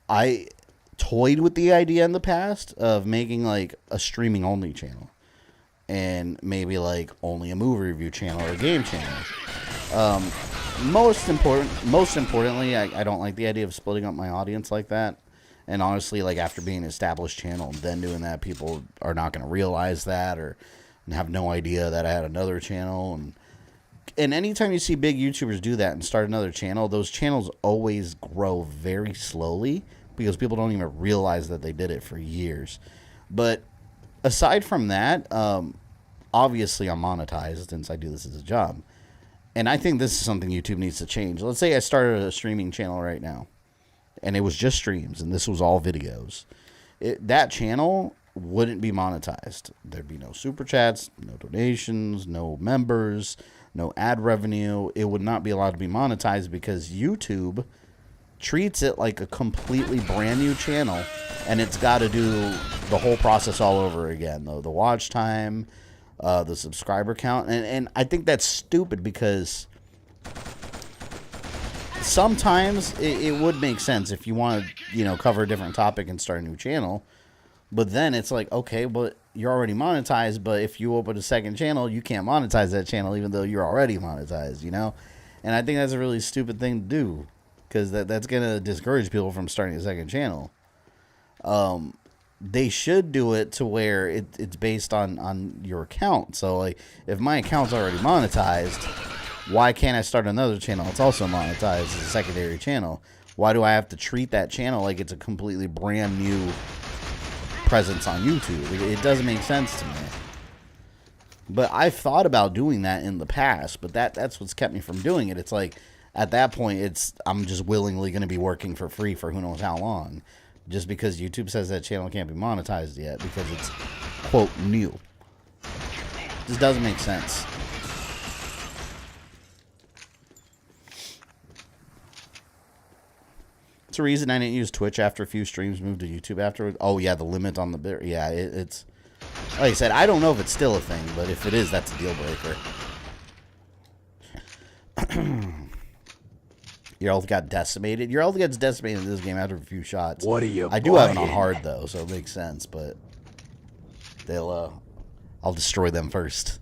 I toyed with the idea in the past of making like a streaming only channel, and maybe like only a movie review channel or a game channel. Most importantly, I don't like the idea of splitting up my audience like that. And honestly, like, after being an established channel and then doing that, people are not going to realize that or have no idea that I had another channel. And anytime you see big YouTubers do that and start another channel, those channels always grow very slowly because people don't even realize that they did it for years. But aside from that, obviously I'm monetized since I do this as a job. And I think this is something YouTube needs to change. Let's say I started a streaming channel right now, and it was just streams, and this was all videos. That channel wouldn't be monetized. There'd be no super chats, no donations, no members, no ad revenue. It would not be allowed to be monetized because YouTube treats it like a completely brand new channel, and it's got to do the whole process all over again. The watch time, the subscriber count, and I think that's stupid because sometimes it would make sense if you want to, you know, cover a different topic and start a new channel. But then it's like, okay, but you're already monetized. But if you open a second channel, you can't monetize that channel even though you're already monetized, you know? And I think that's a really stupid thing to do because that's going to discourage people from starting a second channel. They should do it to where it's based on your account. So, like, if my account's already monetized, why can't I start another channel? It's also monetized as a secondary channel. Why do I have to treat that channel like it's a completely brand new presence on YouTube? It doesn't make sense to me. But I've thought about doing that in the past, but that's what's kept me from doing it. It's like, at that point, I'm just willingly going to be working for free for who knows how long. Just because YouTube says that channel can't be monetized yet because it's, quote, new. This doesn't make sense. It's a reason I didn't use Twitch after a few streams, moved to YouTube afterwards. Oh, yeah, the limit on the bit. Yeah, it's... Like I said, I don't know if it's still a thing, but if it is, that's a deal breaker. Your health got decimated. Your health gets decimated in this game after a few shots. What are you I do have it on hard, though, so it makes sense, but... I'll destroy them first.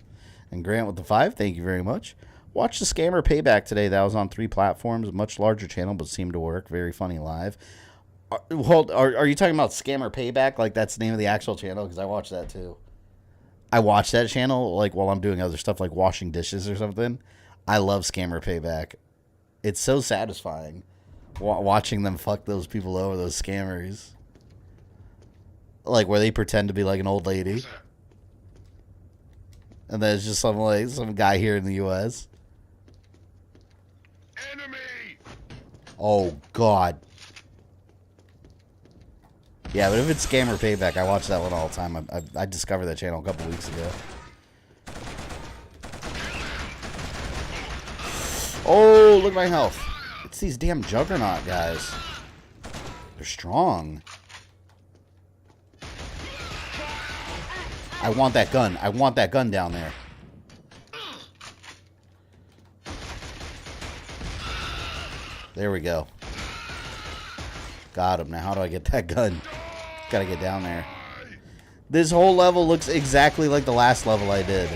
And Grant with the 5, thank you very much. Watched the Scammer Payback today. That was on 3 platforms. Much larger channel, but seemed to work. Very funny live. Are you talking about Scammer Payback? Like, that's the name of the actual channel? Because I watched that, too. I watch that channel, like, while I'm doing other stuff, like washing dishes or something. I love Scammer Payback. It's so satisfying watching them fuck those people over, those scammers. Like, where they pretend to be, like, an old lady. And then it's just some guy here in the U.S. Enemy! Oh, God. Yeah, but if it's Scammer Payback, I watch that one all the time. I discovered that channel a couple weeks ago. Oh, look at my health. It's these damn Juggernaut guys. They're strong. I want that gun. I want that gun down there. There we go. Got him. Now how do I get that gun? Gotta get down there. This whole level looks exactly like the last level I did.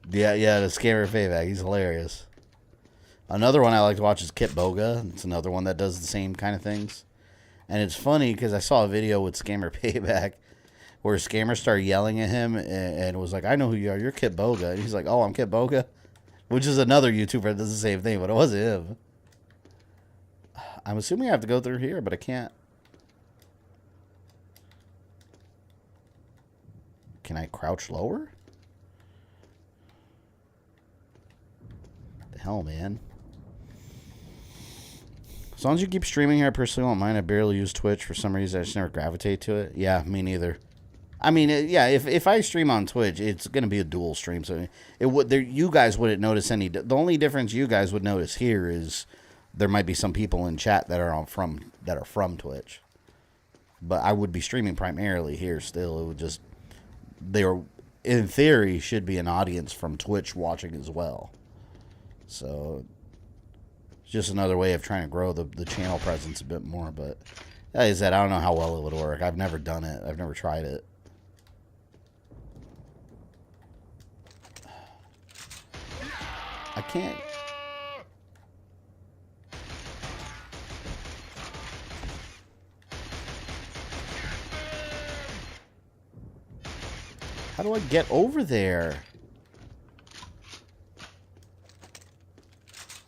Yeah, the Scammer Payback. He's hilarious. Another one I like to watch is Kit Boga. It's another one that does the same kind of things. And it's funny because I saw a video with Scammer Payback where Scammer started yelling at him and was like, I know who you are. You're Kit Boga. And he's like, oh, I'm Kit Boga? Which is another YouTuber that does the same thing, but it wasn't him. I'm assuming I have to go through here, but I can't. Can I crouch lower? What the hell, man? As long as you keep streaming here, I personally won't mind. I barely use Twitch. For some reason, I just never gravitate to it. Yeah, me neither. I mean, yeah, if I stream on Twitch, it's going to be a dual stream. So it would you guys wouldn't notice any. The only difference you guys would notice here is there might be some people in chat that are from Twitch. But I would be streaming primarily here still. It would just there in theory should be an audience from Twitch watching as well. So it's just another way of trying to grow the channel presence a bit more, but like I said, I don't know how well it would work. I've never done it. I've never tried it. I can't. How do I get over there?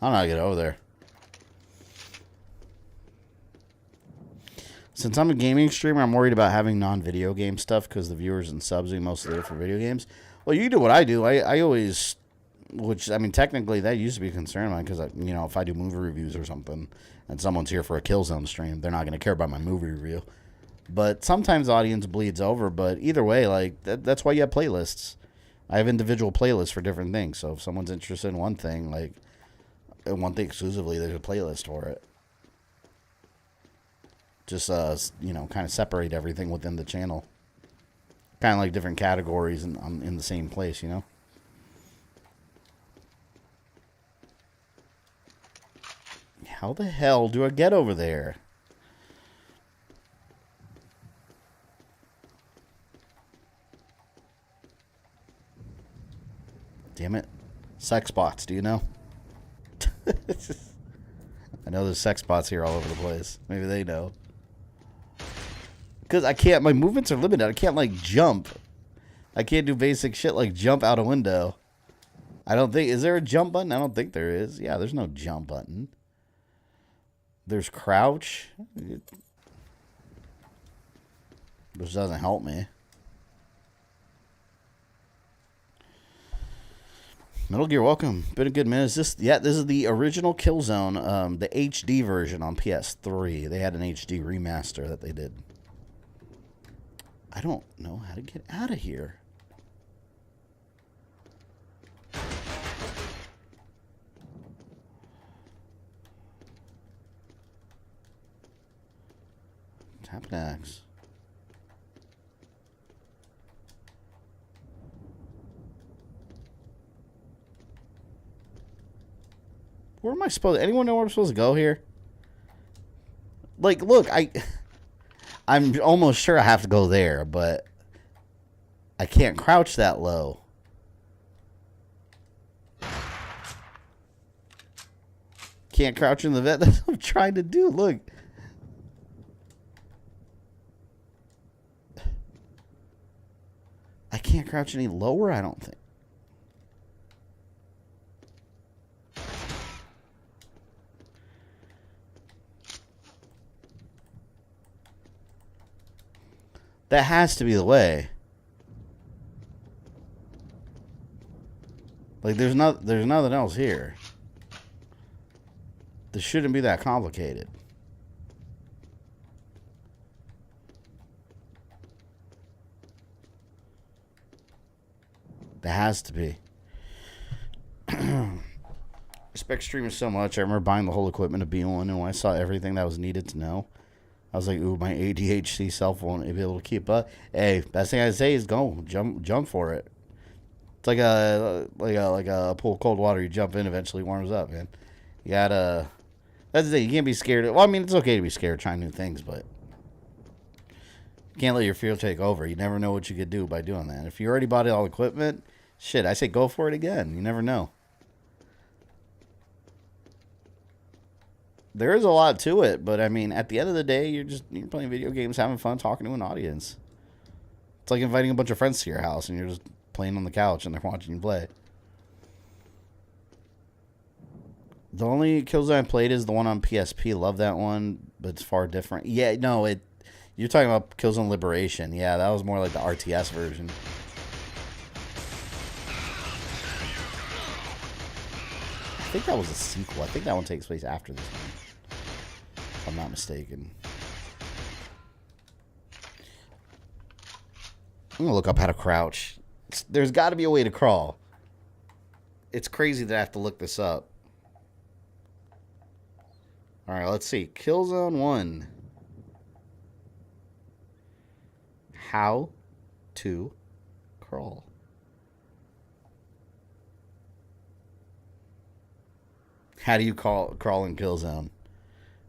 I don't know how to get over there. Since I'm a gaming streamer, I'm worried about having non-video game stuff because the viewers and subs are mostly there for video games. Well, you do what I do. I always, which, I mean, technically that used to be a concern of mine because, you know, if I do movie reviews or something and someone's here for a Killzone stream, they're not going to care about my movie review. But sometimes the audience bleeds over. But either way, like, that's why you have playlists. I have individual playlists for different things. So if someone's interested in one thing, like, one thing exclusively, there's a playlist for it. Just, you know, kind of separate everything within the channel. Kind of like different categories in the same place, you know? How the hell do I get over there? Damn it. Sex bots, do you know? I know there's sex bots here all over the place. Maybe they know. Because I can't, my movements are limited. I can't, like, jump. I can't do basic shit like jump out a window. I don't think, is there a jump button? I don't think there is. Yeah, there's no jump button. There's crouch. Which doesn't help me. Metal Gear, welcome. Been a good minute. Is this? Yeah, this is the original Killzone, the HD version on PS3. They had an HD remaster that they did. I don't know how to get out of here. Tap an axe. Where am I supposed to... Anyone know where I'm supposed to go here? Like, look, I'm almost sure I have to go there, but I can't crouch that low. Can't crouch in the vet. That's what I'm trying to do. Look. I can't crouch any lower, I don't think. That has to be the way. Like, there's nothing else here. This shouldn't be that complicated. That has to be. Respect streamers so much. I remember buying the whole equipment of B1, and when I saw everything that was needed to know, I was like, ooh, my ADHD self won't be able to keep up. Hey, best thing I say is go jump for it. It's like a pool of cold water. You jump in, eventually warms up, man. You gotta. That's the thing. You can't be scared. Well, I mean, it's okay to be scared trying new things, but you can't let your fear take over. You never know what you could do by doing that. If you already bought all equipment, shit, I say go for it again. You never know. There is a lot to it, but I mean, at the end of the day, you're playing video games, having fun, talking to an audience. It's like inviting a bunch of friends to your house, and you're just playing on the couch, and they're watching you play. The only Killzone I played is the one on PSP. Love that one, but it's far different. Yeah, no, you're talking about Killzone Liberation. Yeah, that was more like the RTS version. I think that was a sequel. I think that one takes place after this one, if I'm not mistaken. I'm going to look up how to crouch. There's got to be a way to crawl. It's crazy that I have to look this up. Alright, let's see. Killzone 1. How to crawl. How do you crawl in Killzone?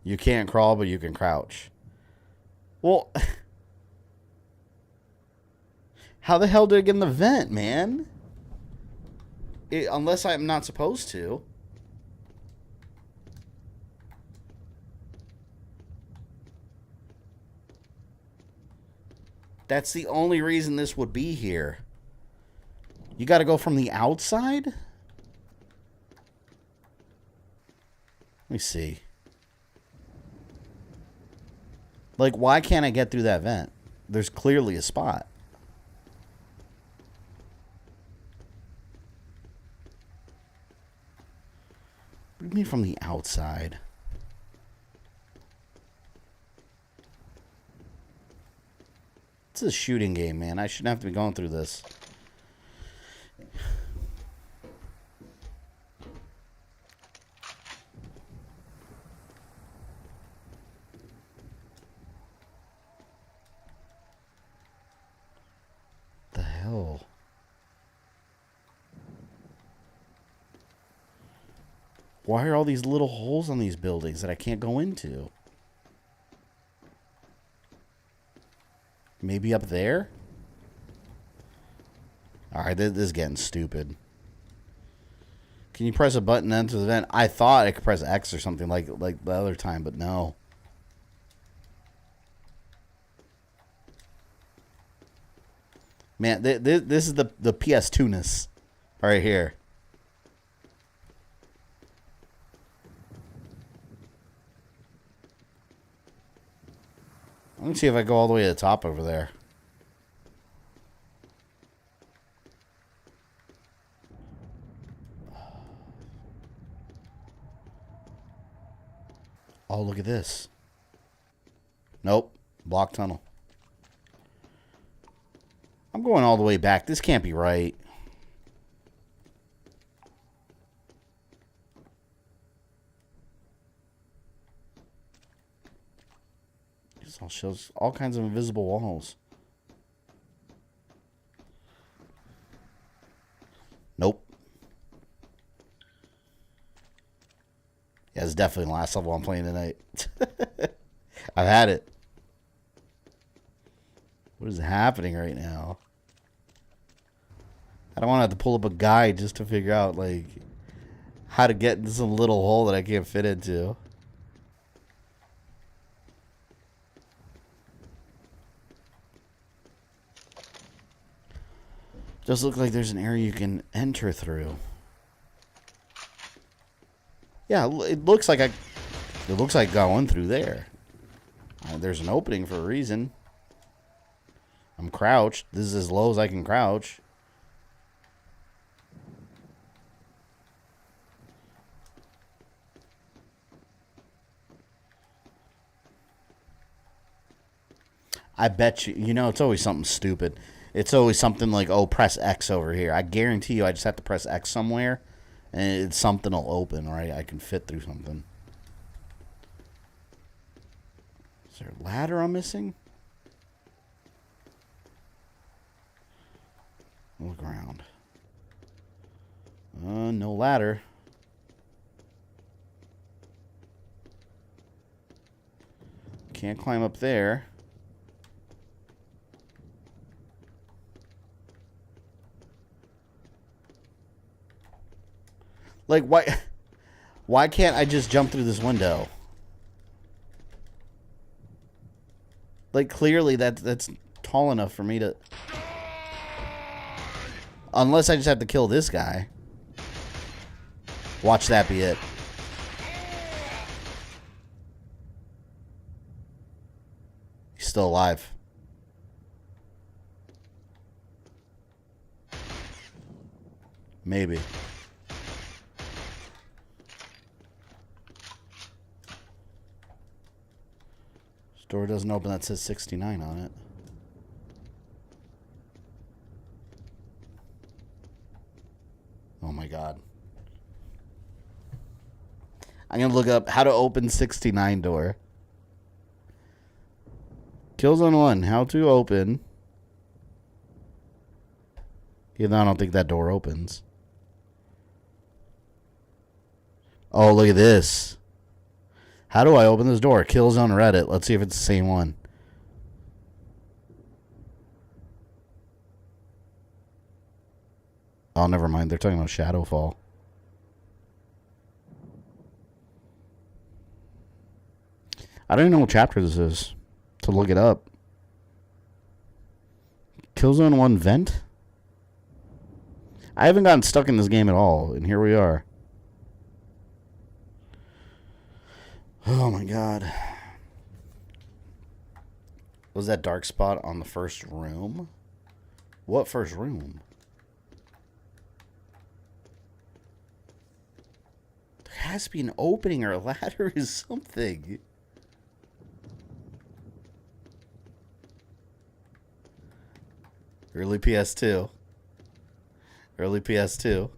You can't crawl, but you can crouch. Well, how the hell did I get in the vent, man? Unless I'm not supposed to. That's the only reason this would be here. You got to go from the outside? Let me see. Like, why can't I get through that vent? There's clearly a spot. What do you mean from the outside? It's a shooting game, man. I shouldn't have to be going through this. The hell? Why are all these little holes on these buildings that I can't go into? Maybe up there? Alright, this is getting stupid. Can you press a button to enter the vent? I thought I could press X or something like the other time, but no. Man, this is the PS2-ness right here. Let me see if I go all the way to the top over there. Oh, look at this. Nope. Block tunnel. I'm going all the way back. This can't be right. This all shows all kinds of invisible walls. Nope. Yeah, it's definitely the last level I'm playing tonight. I've had it. What is happening right now? I don't want to have to pull up a guide just to figure out, like, how to get into some little hole that I can't fit into. Does look like there's an area you can enter through. Yeah, it looks like going through there. There's an opening for a reason. I'm crouched. This is as low as I can crouch. I bet you, it's always something stupid. It's always something like, oh, press X over here. I guarantee you I just have to press X somewhere, and something will open, right? I can fit through something. Is there a ladder I'm missing? Look around. No ladder. Can't climb up there. Like, why can't I just jump through this window? Like, clearly that's tall enough for me to... Unless I just have to kill this guy. Watch that be it. He's still alive. Maybe. This door doesn't open. That says 69 on it. Oh my god. I'm going to look up how to open 69 door. Killzone 1, how to open. Even though I don't think that door opens. Oh, look at this. How do I open this door? Killzone Reddit. Let's see if it's the same one. Oh, never mind. They're talking about Shadowfall. I don't even know what chapter this is to look it up. Killzone 1 vent? I haven't gotten stuck in this game at all, and here we are. Oh my god. Was that dark spot on the first room? What first room? There has to be an opening or a ladder or something. Early PS2. Early PS2.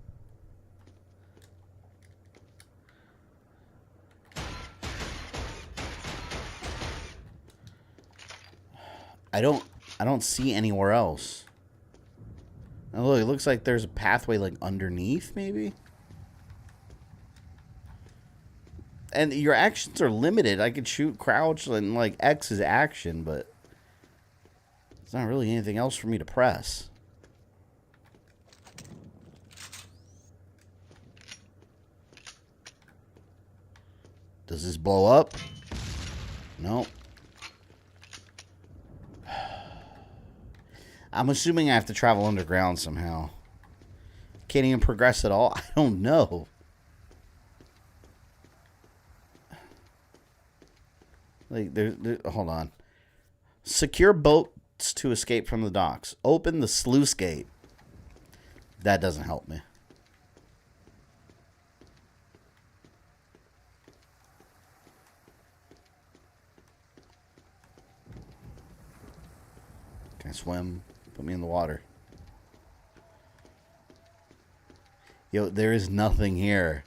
I don't see anywhere else. Oh, look, it looks like there's a pathway like underneath, maybe. And your actions are limited. I could shoot, crouch, and like X is action, but there's not really anything else for me to press. Does this blow up? Nope. I'm assuming I have to travel underground somehow. Can't even progress at all? I don't know. Like, hold on. Secure boats to escape from the docks. Open the sluice gate. That doesn't help me. Can I swim? Put me in the water. Yo, there is nothing here.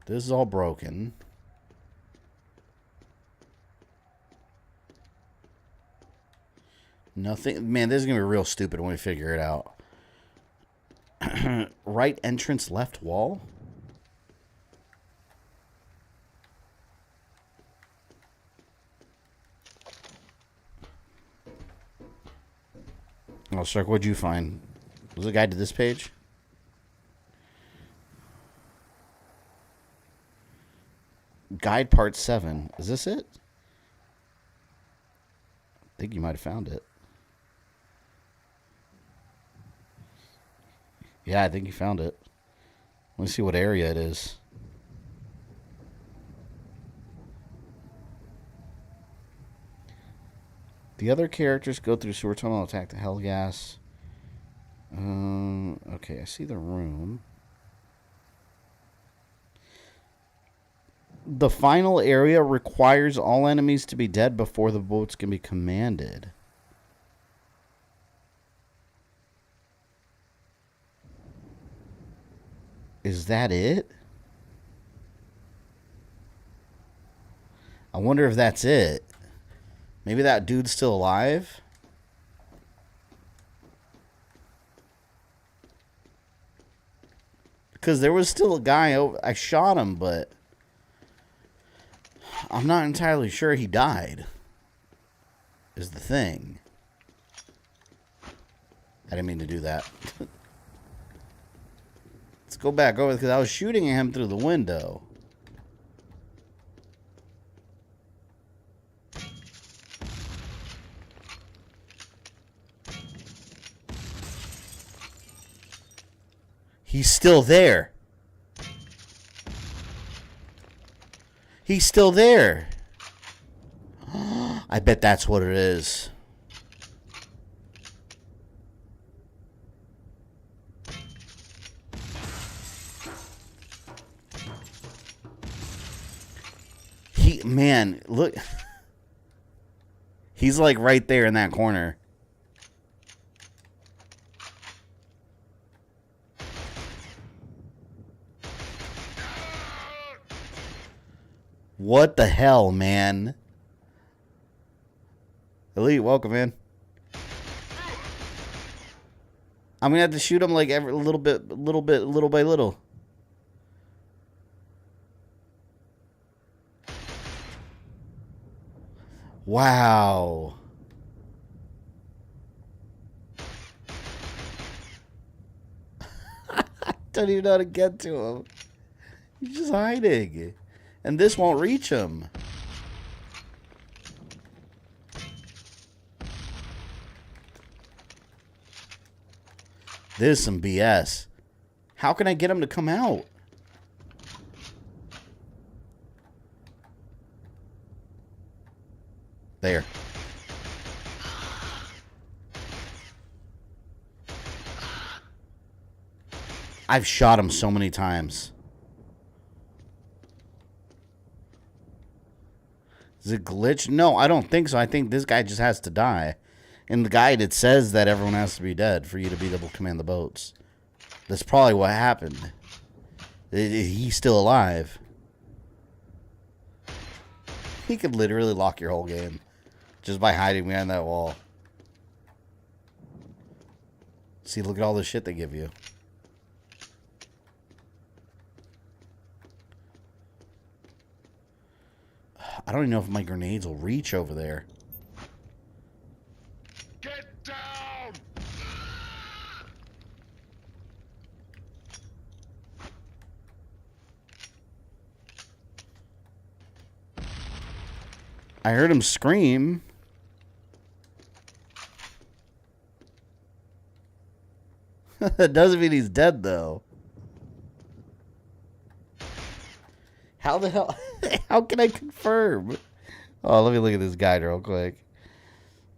This is all broken. Nothing. Man, this is going to be real stupid when we figure it out. Right entrance, left wall? Oh, Shark, what'd you find? Was it a guide to this page? Guide part 7. Is this it? I think you might have found it. Yeah, I think you found it. Let me see what area it is. The other characters go through sewer tunnel, attack the Helghast. Okay, I see the room. The final area requires all enemies to be dead before the boats can be commanded. Is that it? I wonder if that's it. Maybe that dude's still alive? Because there was still a guy over. I shot him, but I'm not entirely sure he died. Is the thing. I didn't mean to do that. Let's go back over because I was shooting at him through the window. He's still there. He's still there. I bet that's what it is. Man, look. He's like right there in that corner. What the hell, man? Elite, welcome in. I'm gonna have to shoot him like every little by little. Wow. I don't even know how to get to him. He's just hiding. And this won't reach him. This is some BS. How can I get him to come out? There. I've shot him so many times. Is it glitch? No, I don't think so. I think this guy just has to die. In the guide, it says that everyone has to be dead for you to be able to command the boats. That's probably what happened. He's still alive. He could literally lock your whole game just by hiding behind that wall. See, look at all the shit they give you. I don't even know if my grenades will reach over there. Get down! I heard him scream. That doesn't mean he's dead, though. How the hell? How can I confirm? Oh, let me look at this guide real quick.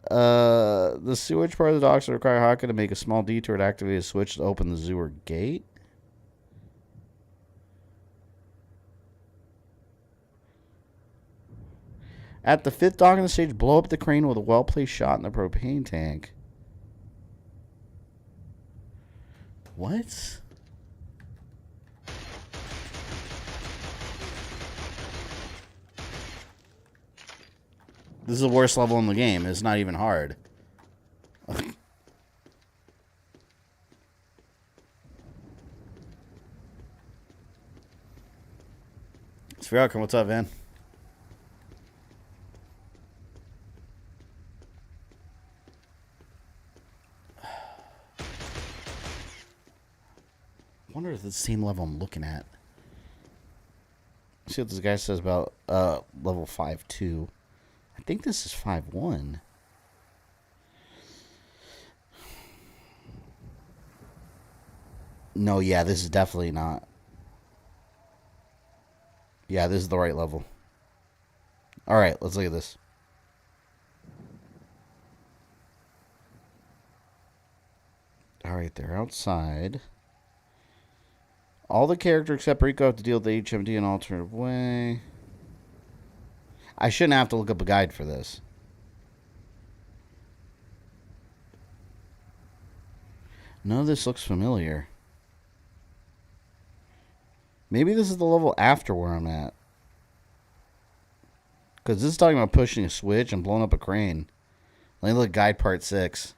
The sewage part of the docks require Haka to make a small detour to activate a switch to open the sewer gate. At the 5th dock in the stage, blow up the crane with a well-placed shot in the propane tank. What? This is the worst level in the game. It's not even hard. Spherical, what's up, man? I wonder if it's the same level I'm looking at. Let's see what this guy says about level 5-2. I think this is 5-1. No, yeah, this is definitely not. Yeah, this is the right level. Alright, let's look at this. Alright, they're outside. All the characters except Rico have to deal with the HMD in an alternative way. I shouldn't have to look up a guide for this. None of this looks familiar. Maybe this is the level after where I'm at. Because this is talking about pushing a switch and blowing up a crane. Let me look, guide part 6.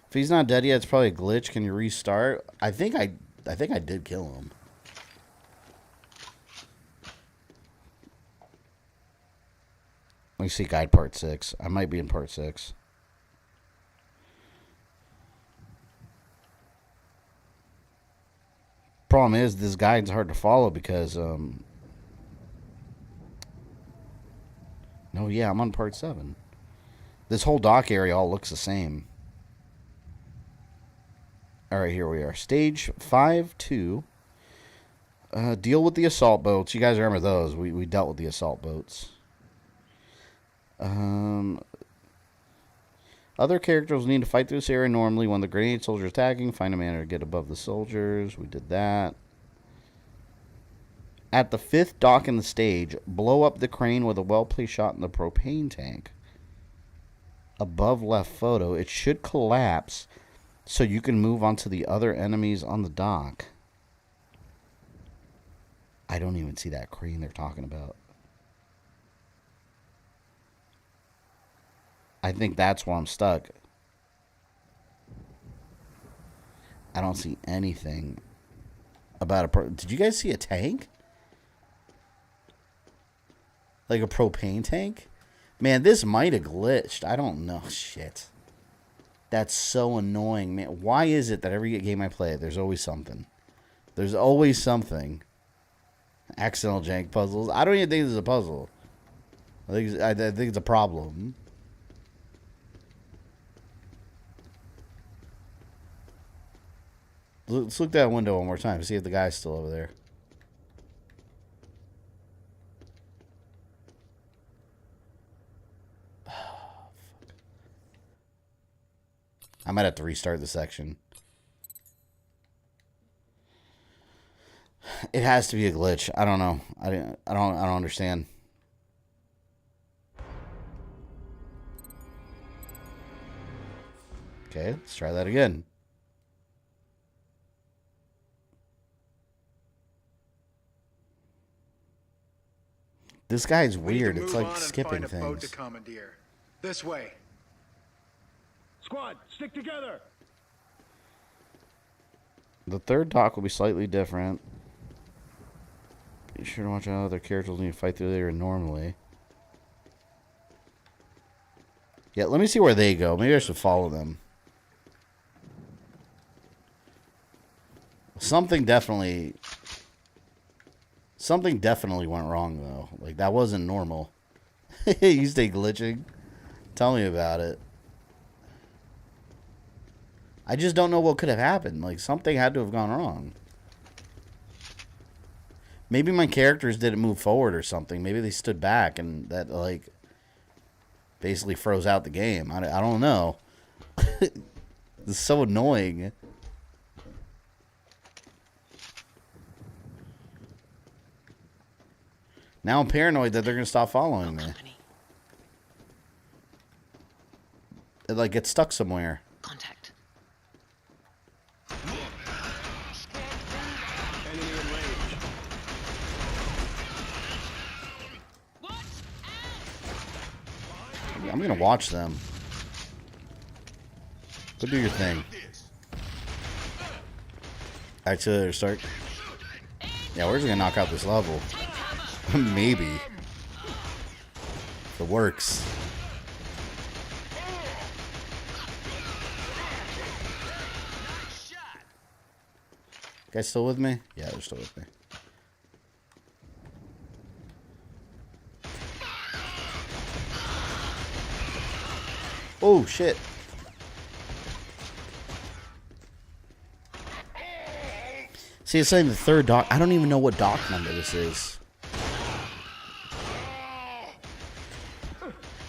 If he's not dead yet, it's probably a glitch. Can you restart? I think I did kill him. Let me see guide part 6. I might be in part 6. Problem is, this guide's hard to follow because, no, yeah, I'm on part 7. This whole dock area all looks the same. Alright, here we are. Stage 5-2. Deal with the assault boats. You guys remember those. We dealt with the assault boats. Other characters need to fight through this area normally. When the grenade soldier is attacking, find a manner to get above the soldiers. We did that. At the 5th dock in the stage, blow up the crane with a well-placed shot in the propane tank. Above left photo, it should collapse so you can move on to the other enemies on the dock. I don't even see that crane they're talking about. I think that's where I'm stuck. I don't see anything about a... Did you guys see a tank? Like a propane tank? Man, this might have glitched. I don't know. Shit. That's so annoying, man. Why is it that every game I play, there's always something? There's always something. Accidental jank puzzles. I don't even think this is a puzzle. I think it's a problem. Let's look that window one more time. See if the guy's still over there. I might have to restart the section. It has to be a glitch. I don't know. I don't understand. Okay, let's try that again. This guy's weird. It's like skipping things. Boat to commandeer. This way. Squad, stick together. The 3rd dock will be slightly different. Be sure to watch out. Other characters need to fight through there normally. Yeah, let me see where they go. Maybe I should follow them. Something definitely went wrong, though. Like, that wasn't normal. You stay glitching. Tell me about it. I just don't know what could have happened. Like, something had to have gone wrong. Maybe my characters didn't move forward or something. Maybe they stood back and that, like, basically froze out the game. I don't know. This is so annoying. Now I'm paranoid that they're going to stop following me. It, like, gets stuck somewhere. Contact. I'm going to watch them. Go do your thing. Actually, start. Yeah, we're just going to knock out this level. Maybe. If it works. You guys still with me? Yeah, they're still with me. Oh, shit. See, it's saying the 3rd dock. I don't even know what dock number this is.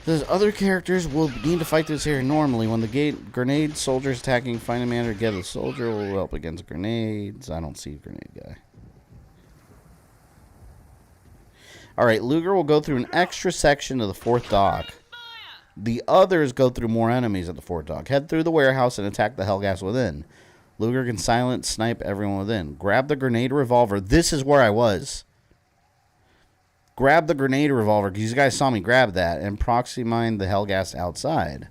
Says other characters will need to fight this area normally. When the grenade soldier is attacking, find a manner to get the soldier will help against grenades. I don't see a grenade guy. Alright, Luger will go through an extra section of the 4th dock. The others go through more enemies at the 4th dock. Head through the warehouse and attack the Helghast within. Luger can silent snipe everyone within. Grab the grenade revolver. This is where I was. Grab the grenade revolver, because you guys saw me grab that, and proxy mine the Helghast outside.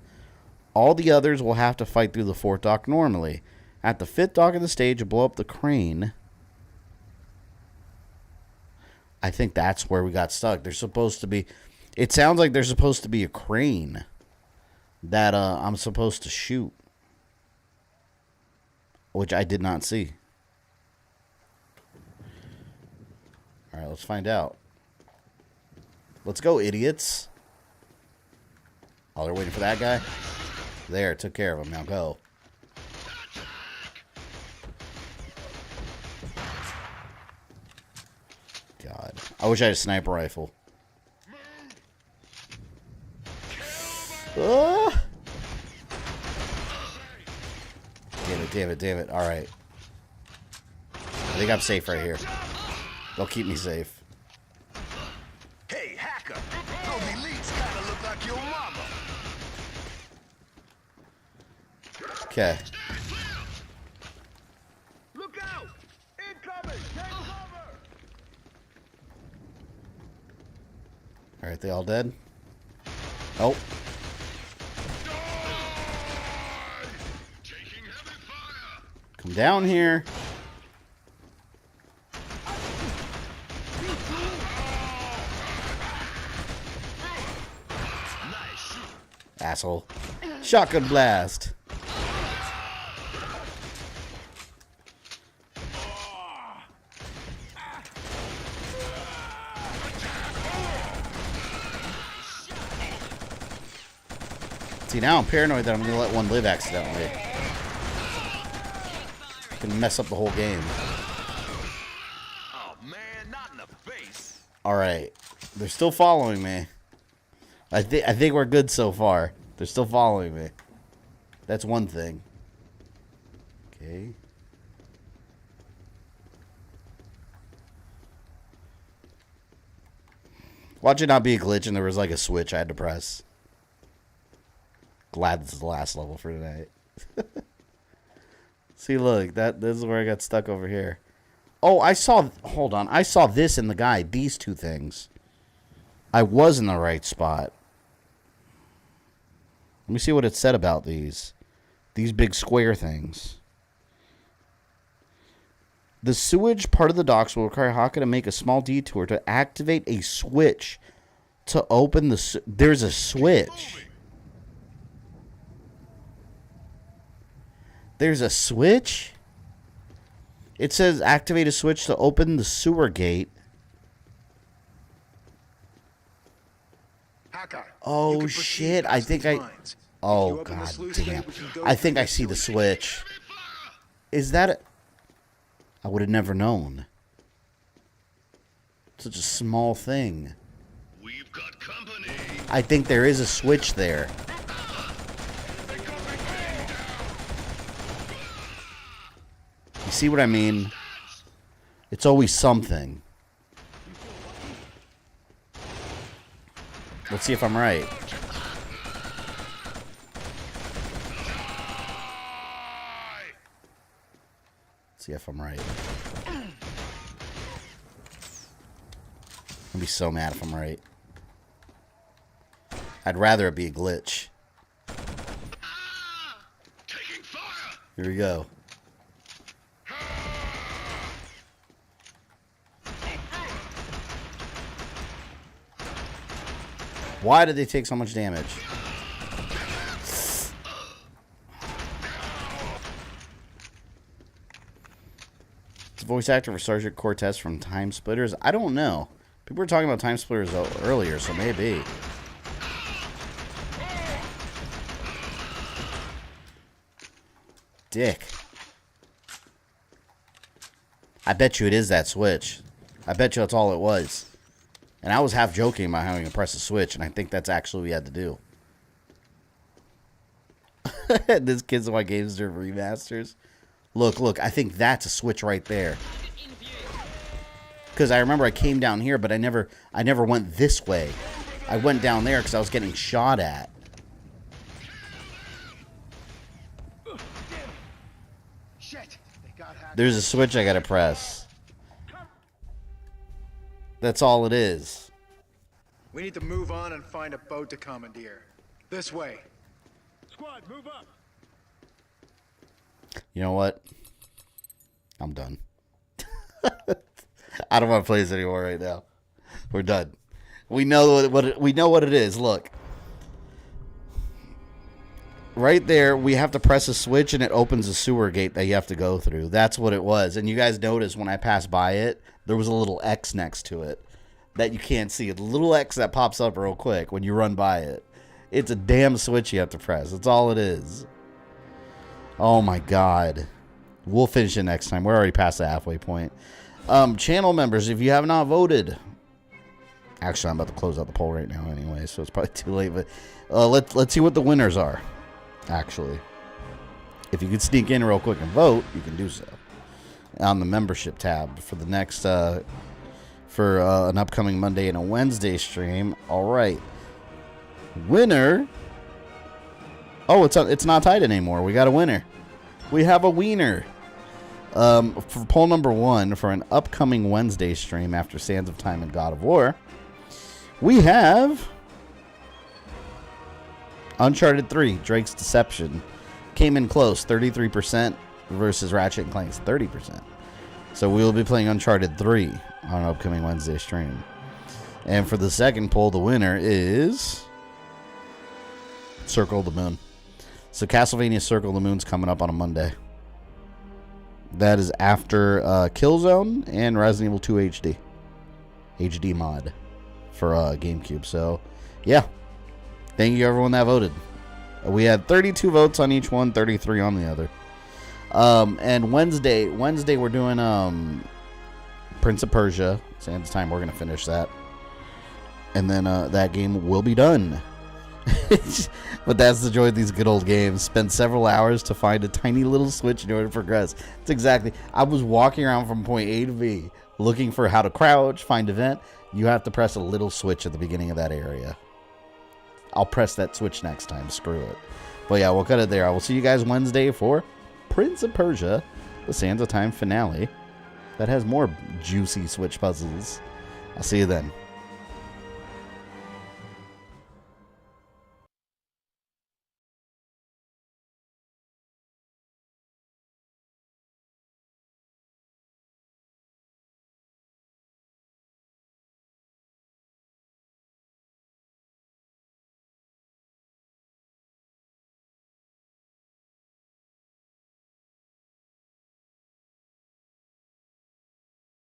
All the others will have to fight through the 4th dock normally. At the 5th dock of the stage, blow up the crane. I think that's where we got stuck. There's supposed to be... It sounds like there's supposed to be a crane that I'm supposed to shoot. Which I did not see. Alright, let's find out. Let's go, idiots. Oh, they're waiting for that guy? There, took care of him. Now go. God. I wish I had a sniper rifle. Ah! Damn it, damn it, damn it. Alright. I think I'm safe right here. They'll keep me safe. Hey, hacker! Those elites kinda look like your mama. Okay. Look out! Incoming! Take cover! Alright, they all dead? Oh. Come down here. Asshole. Shotgun blast. See, now I'm paranoid that I'm going to let one live accidentally. Can mess up the whole game. Oh man, not in the face. Alright. They're still following me. I think we're good so far. They're still following me. That's one thing. Okay. Watch it not be a glitch and there was like a switch I had to press. Glad this is the last level for tonight. See, look, this is where I got stuck over here. Oh, hold on. I saw this in the guide, these two things. I was in the right spot. Let me see what it said about these. These big square things. The sewage part of the docks will require Haka to make a small detour to activate a switch to open the... There's a switch. There's a switch? It says activate a switch to open the sewer gate. Oh, shit. I think I... Oh, god damn. I think I see the switch. Is that a... I would have never known. Such a small thing. We've got company. I think there is a switch there. You see what I mean? It's always something. Let's see if I'm right. Let's see if I'm right. I'd be so mad if I'm right. I'd rather it be a glitch. Here we go. Why did they take so much damage? It's voice actor for Sergeant Cortez from Time Splitters. I don't know. People were talking about Time Splitters earlier, so maybe. Dick. I bet you it is that switch. I bet you that's all it was. And I was half joking about having to press a switch, and I think that's actually what we had to do. This kid's my games are remasters. Look, I think that's a switch right there. Because I remember I came down here, but I never went this way. I went down there because I was getting shot at. Shit. There's a switch I gotta press. That's all it is. We need to move on and find a boat to commandeer. This way. Squad, move up. You know what? I'm done. I don't want to play this anymore right now. We're done. We know what it is. Look. Right there, we have to press a switch and it opens a sewer gate that you have to go through. That's what it was. And you guys noticed when I passed by it, there was a little X next to it that you can't see. A little X that pops up real quick when you run by it. It's a damn switch you have to press. That's all it is. Oh my god. We'll finish it next time. We're already past the halfway point. Channel members, if you have not voted. Actually, I'm about to close out the poll right now anyway, so it's probably too late. But let's see what the winners are. Actually, if you could sneak in real quick and vote, you can do so on the membership tab for the next for an upcoming Monday and a Wednesday stream. All right, winner. Oh, it's not tied anymore. We got a winner. We have a wiener. For poll number 1 for an upcoming Wednesday stream after Sands of Time and God of War, we have Uncharted 3, Drake's Deception. Came in close, 33% versus Ratchet & Clank's 30%. So we will be playing Uncharted 3 on an upcoming Wednesday stream. And for the second poll, the winner is Circle of the Moon. So Castlevania Circle of the Moon's coming up on a Monday. That is after Killzone and Resident Evil 2 HD. HD mod for GameCube. So, yeah. Thank you everyone that voted. We had 32 votes on each one, 33 on the other. And Wednesday we're doing Prince of Persia. Sands of Time, we're going to finish that. And then that game will be done. But that's the joy of these good old games. Spend several hours to find a tiny little switch in order to progress. It's exactly. I was walking around from point A to B looking for how to crouch, find event. You have to press a little switch at the beginning of that area. I'll press that switch next time. Screw it. But yeah, we'll cut it there. I will see you guys Wednesday for Prince of Persia, the Sands of Time finale that has more juicy switch puzzles. I'll see you then.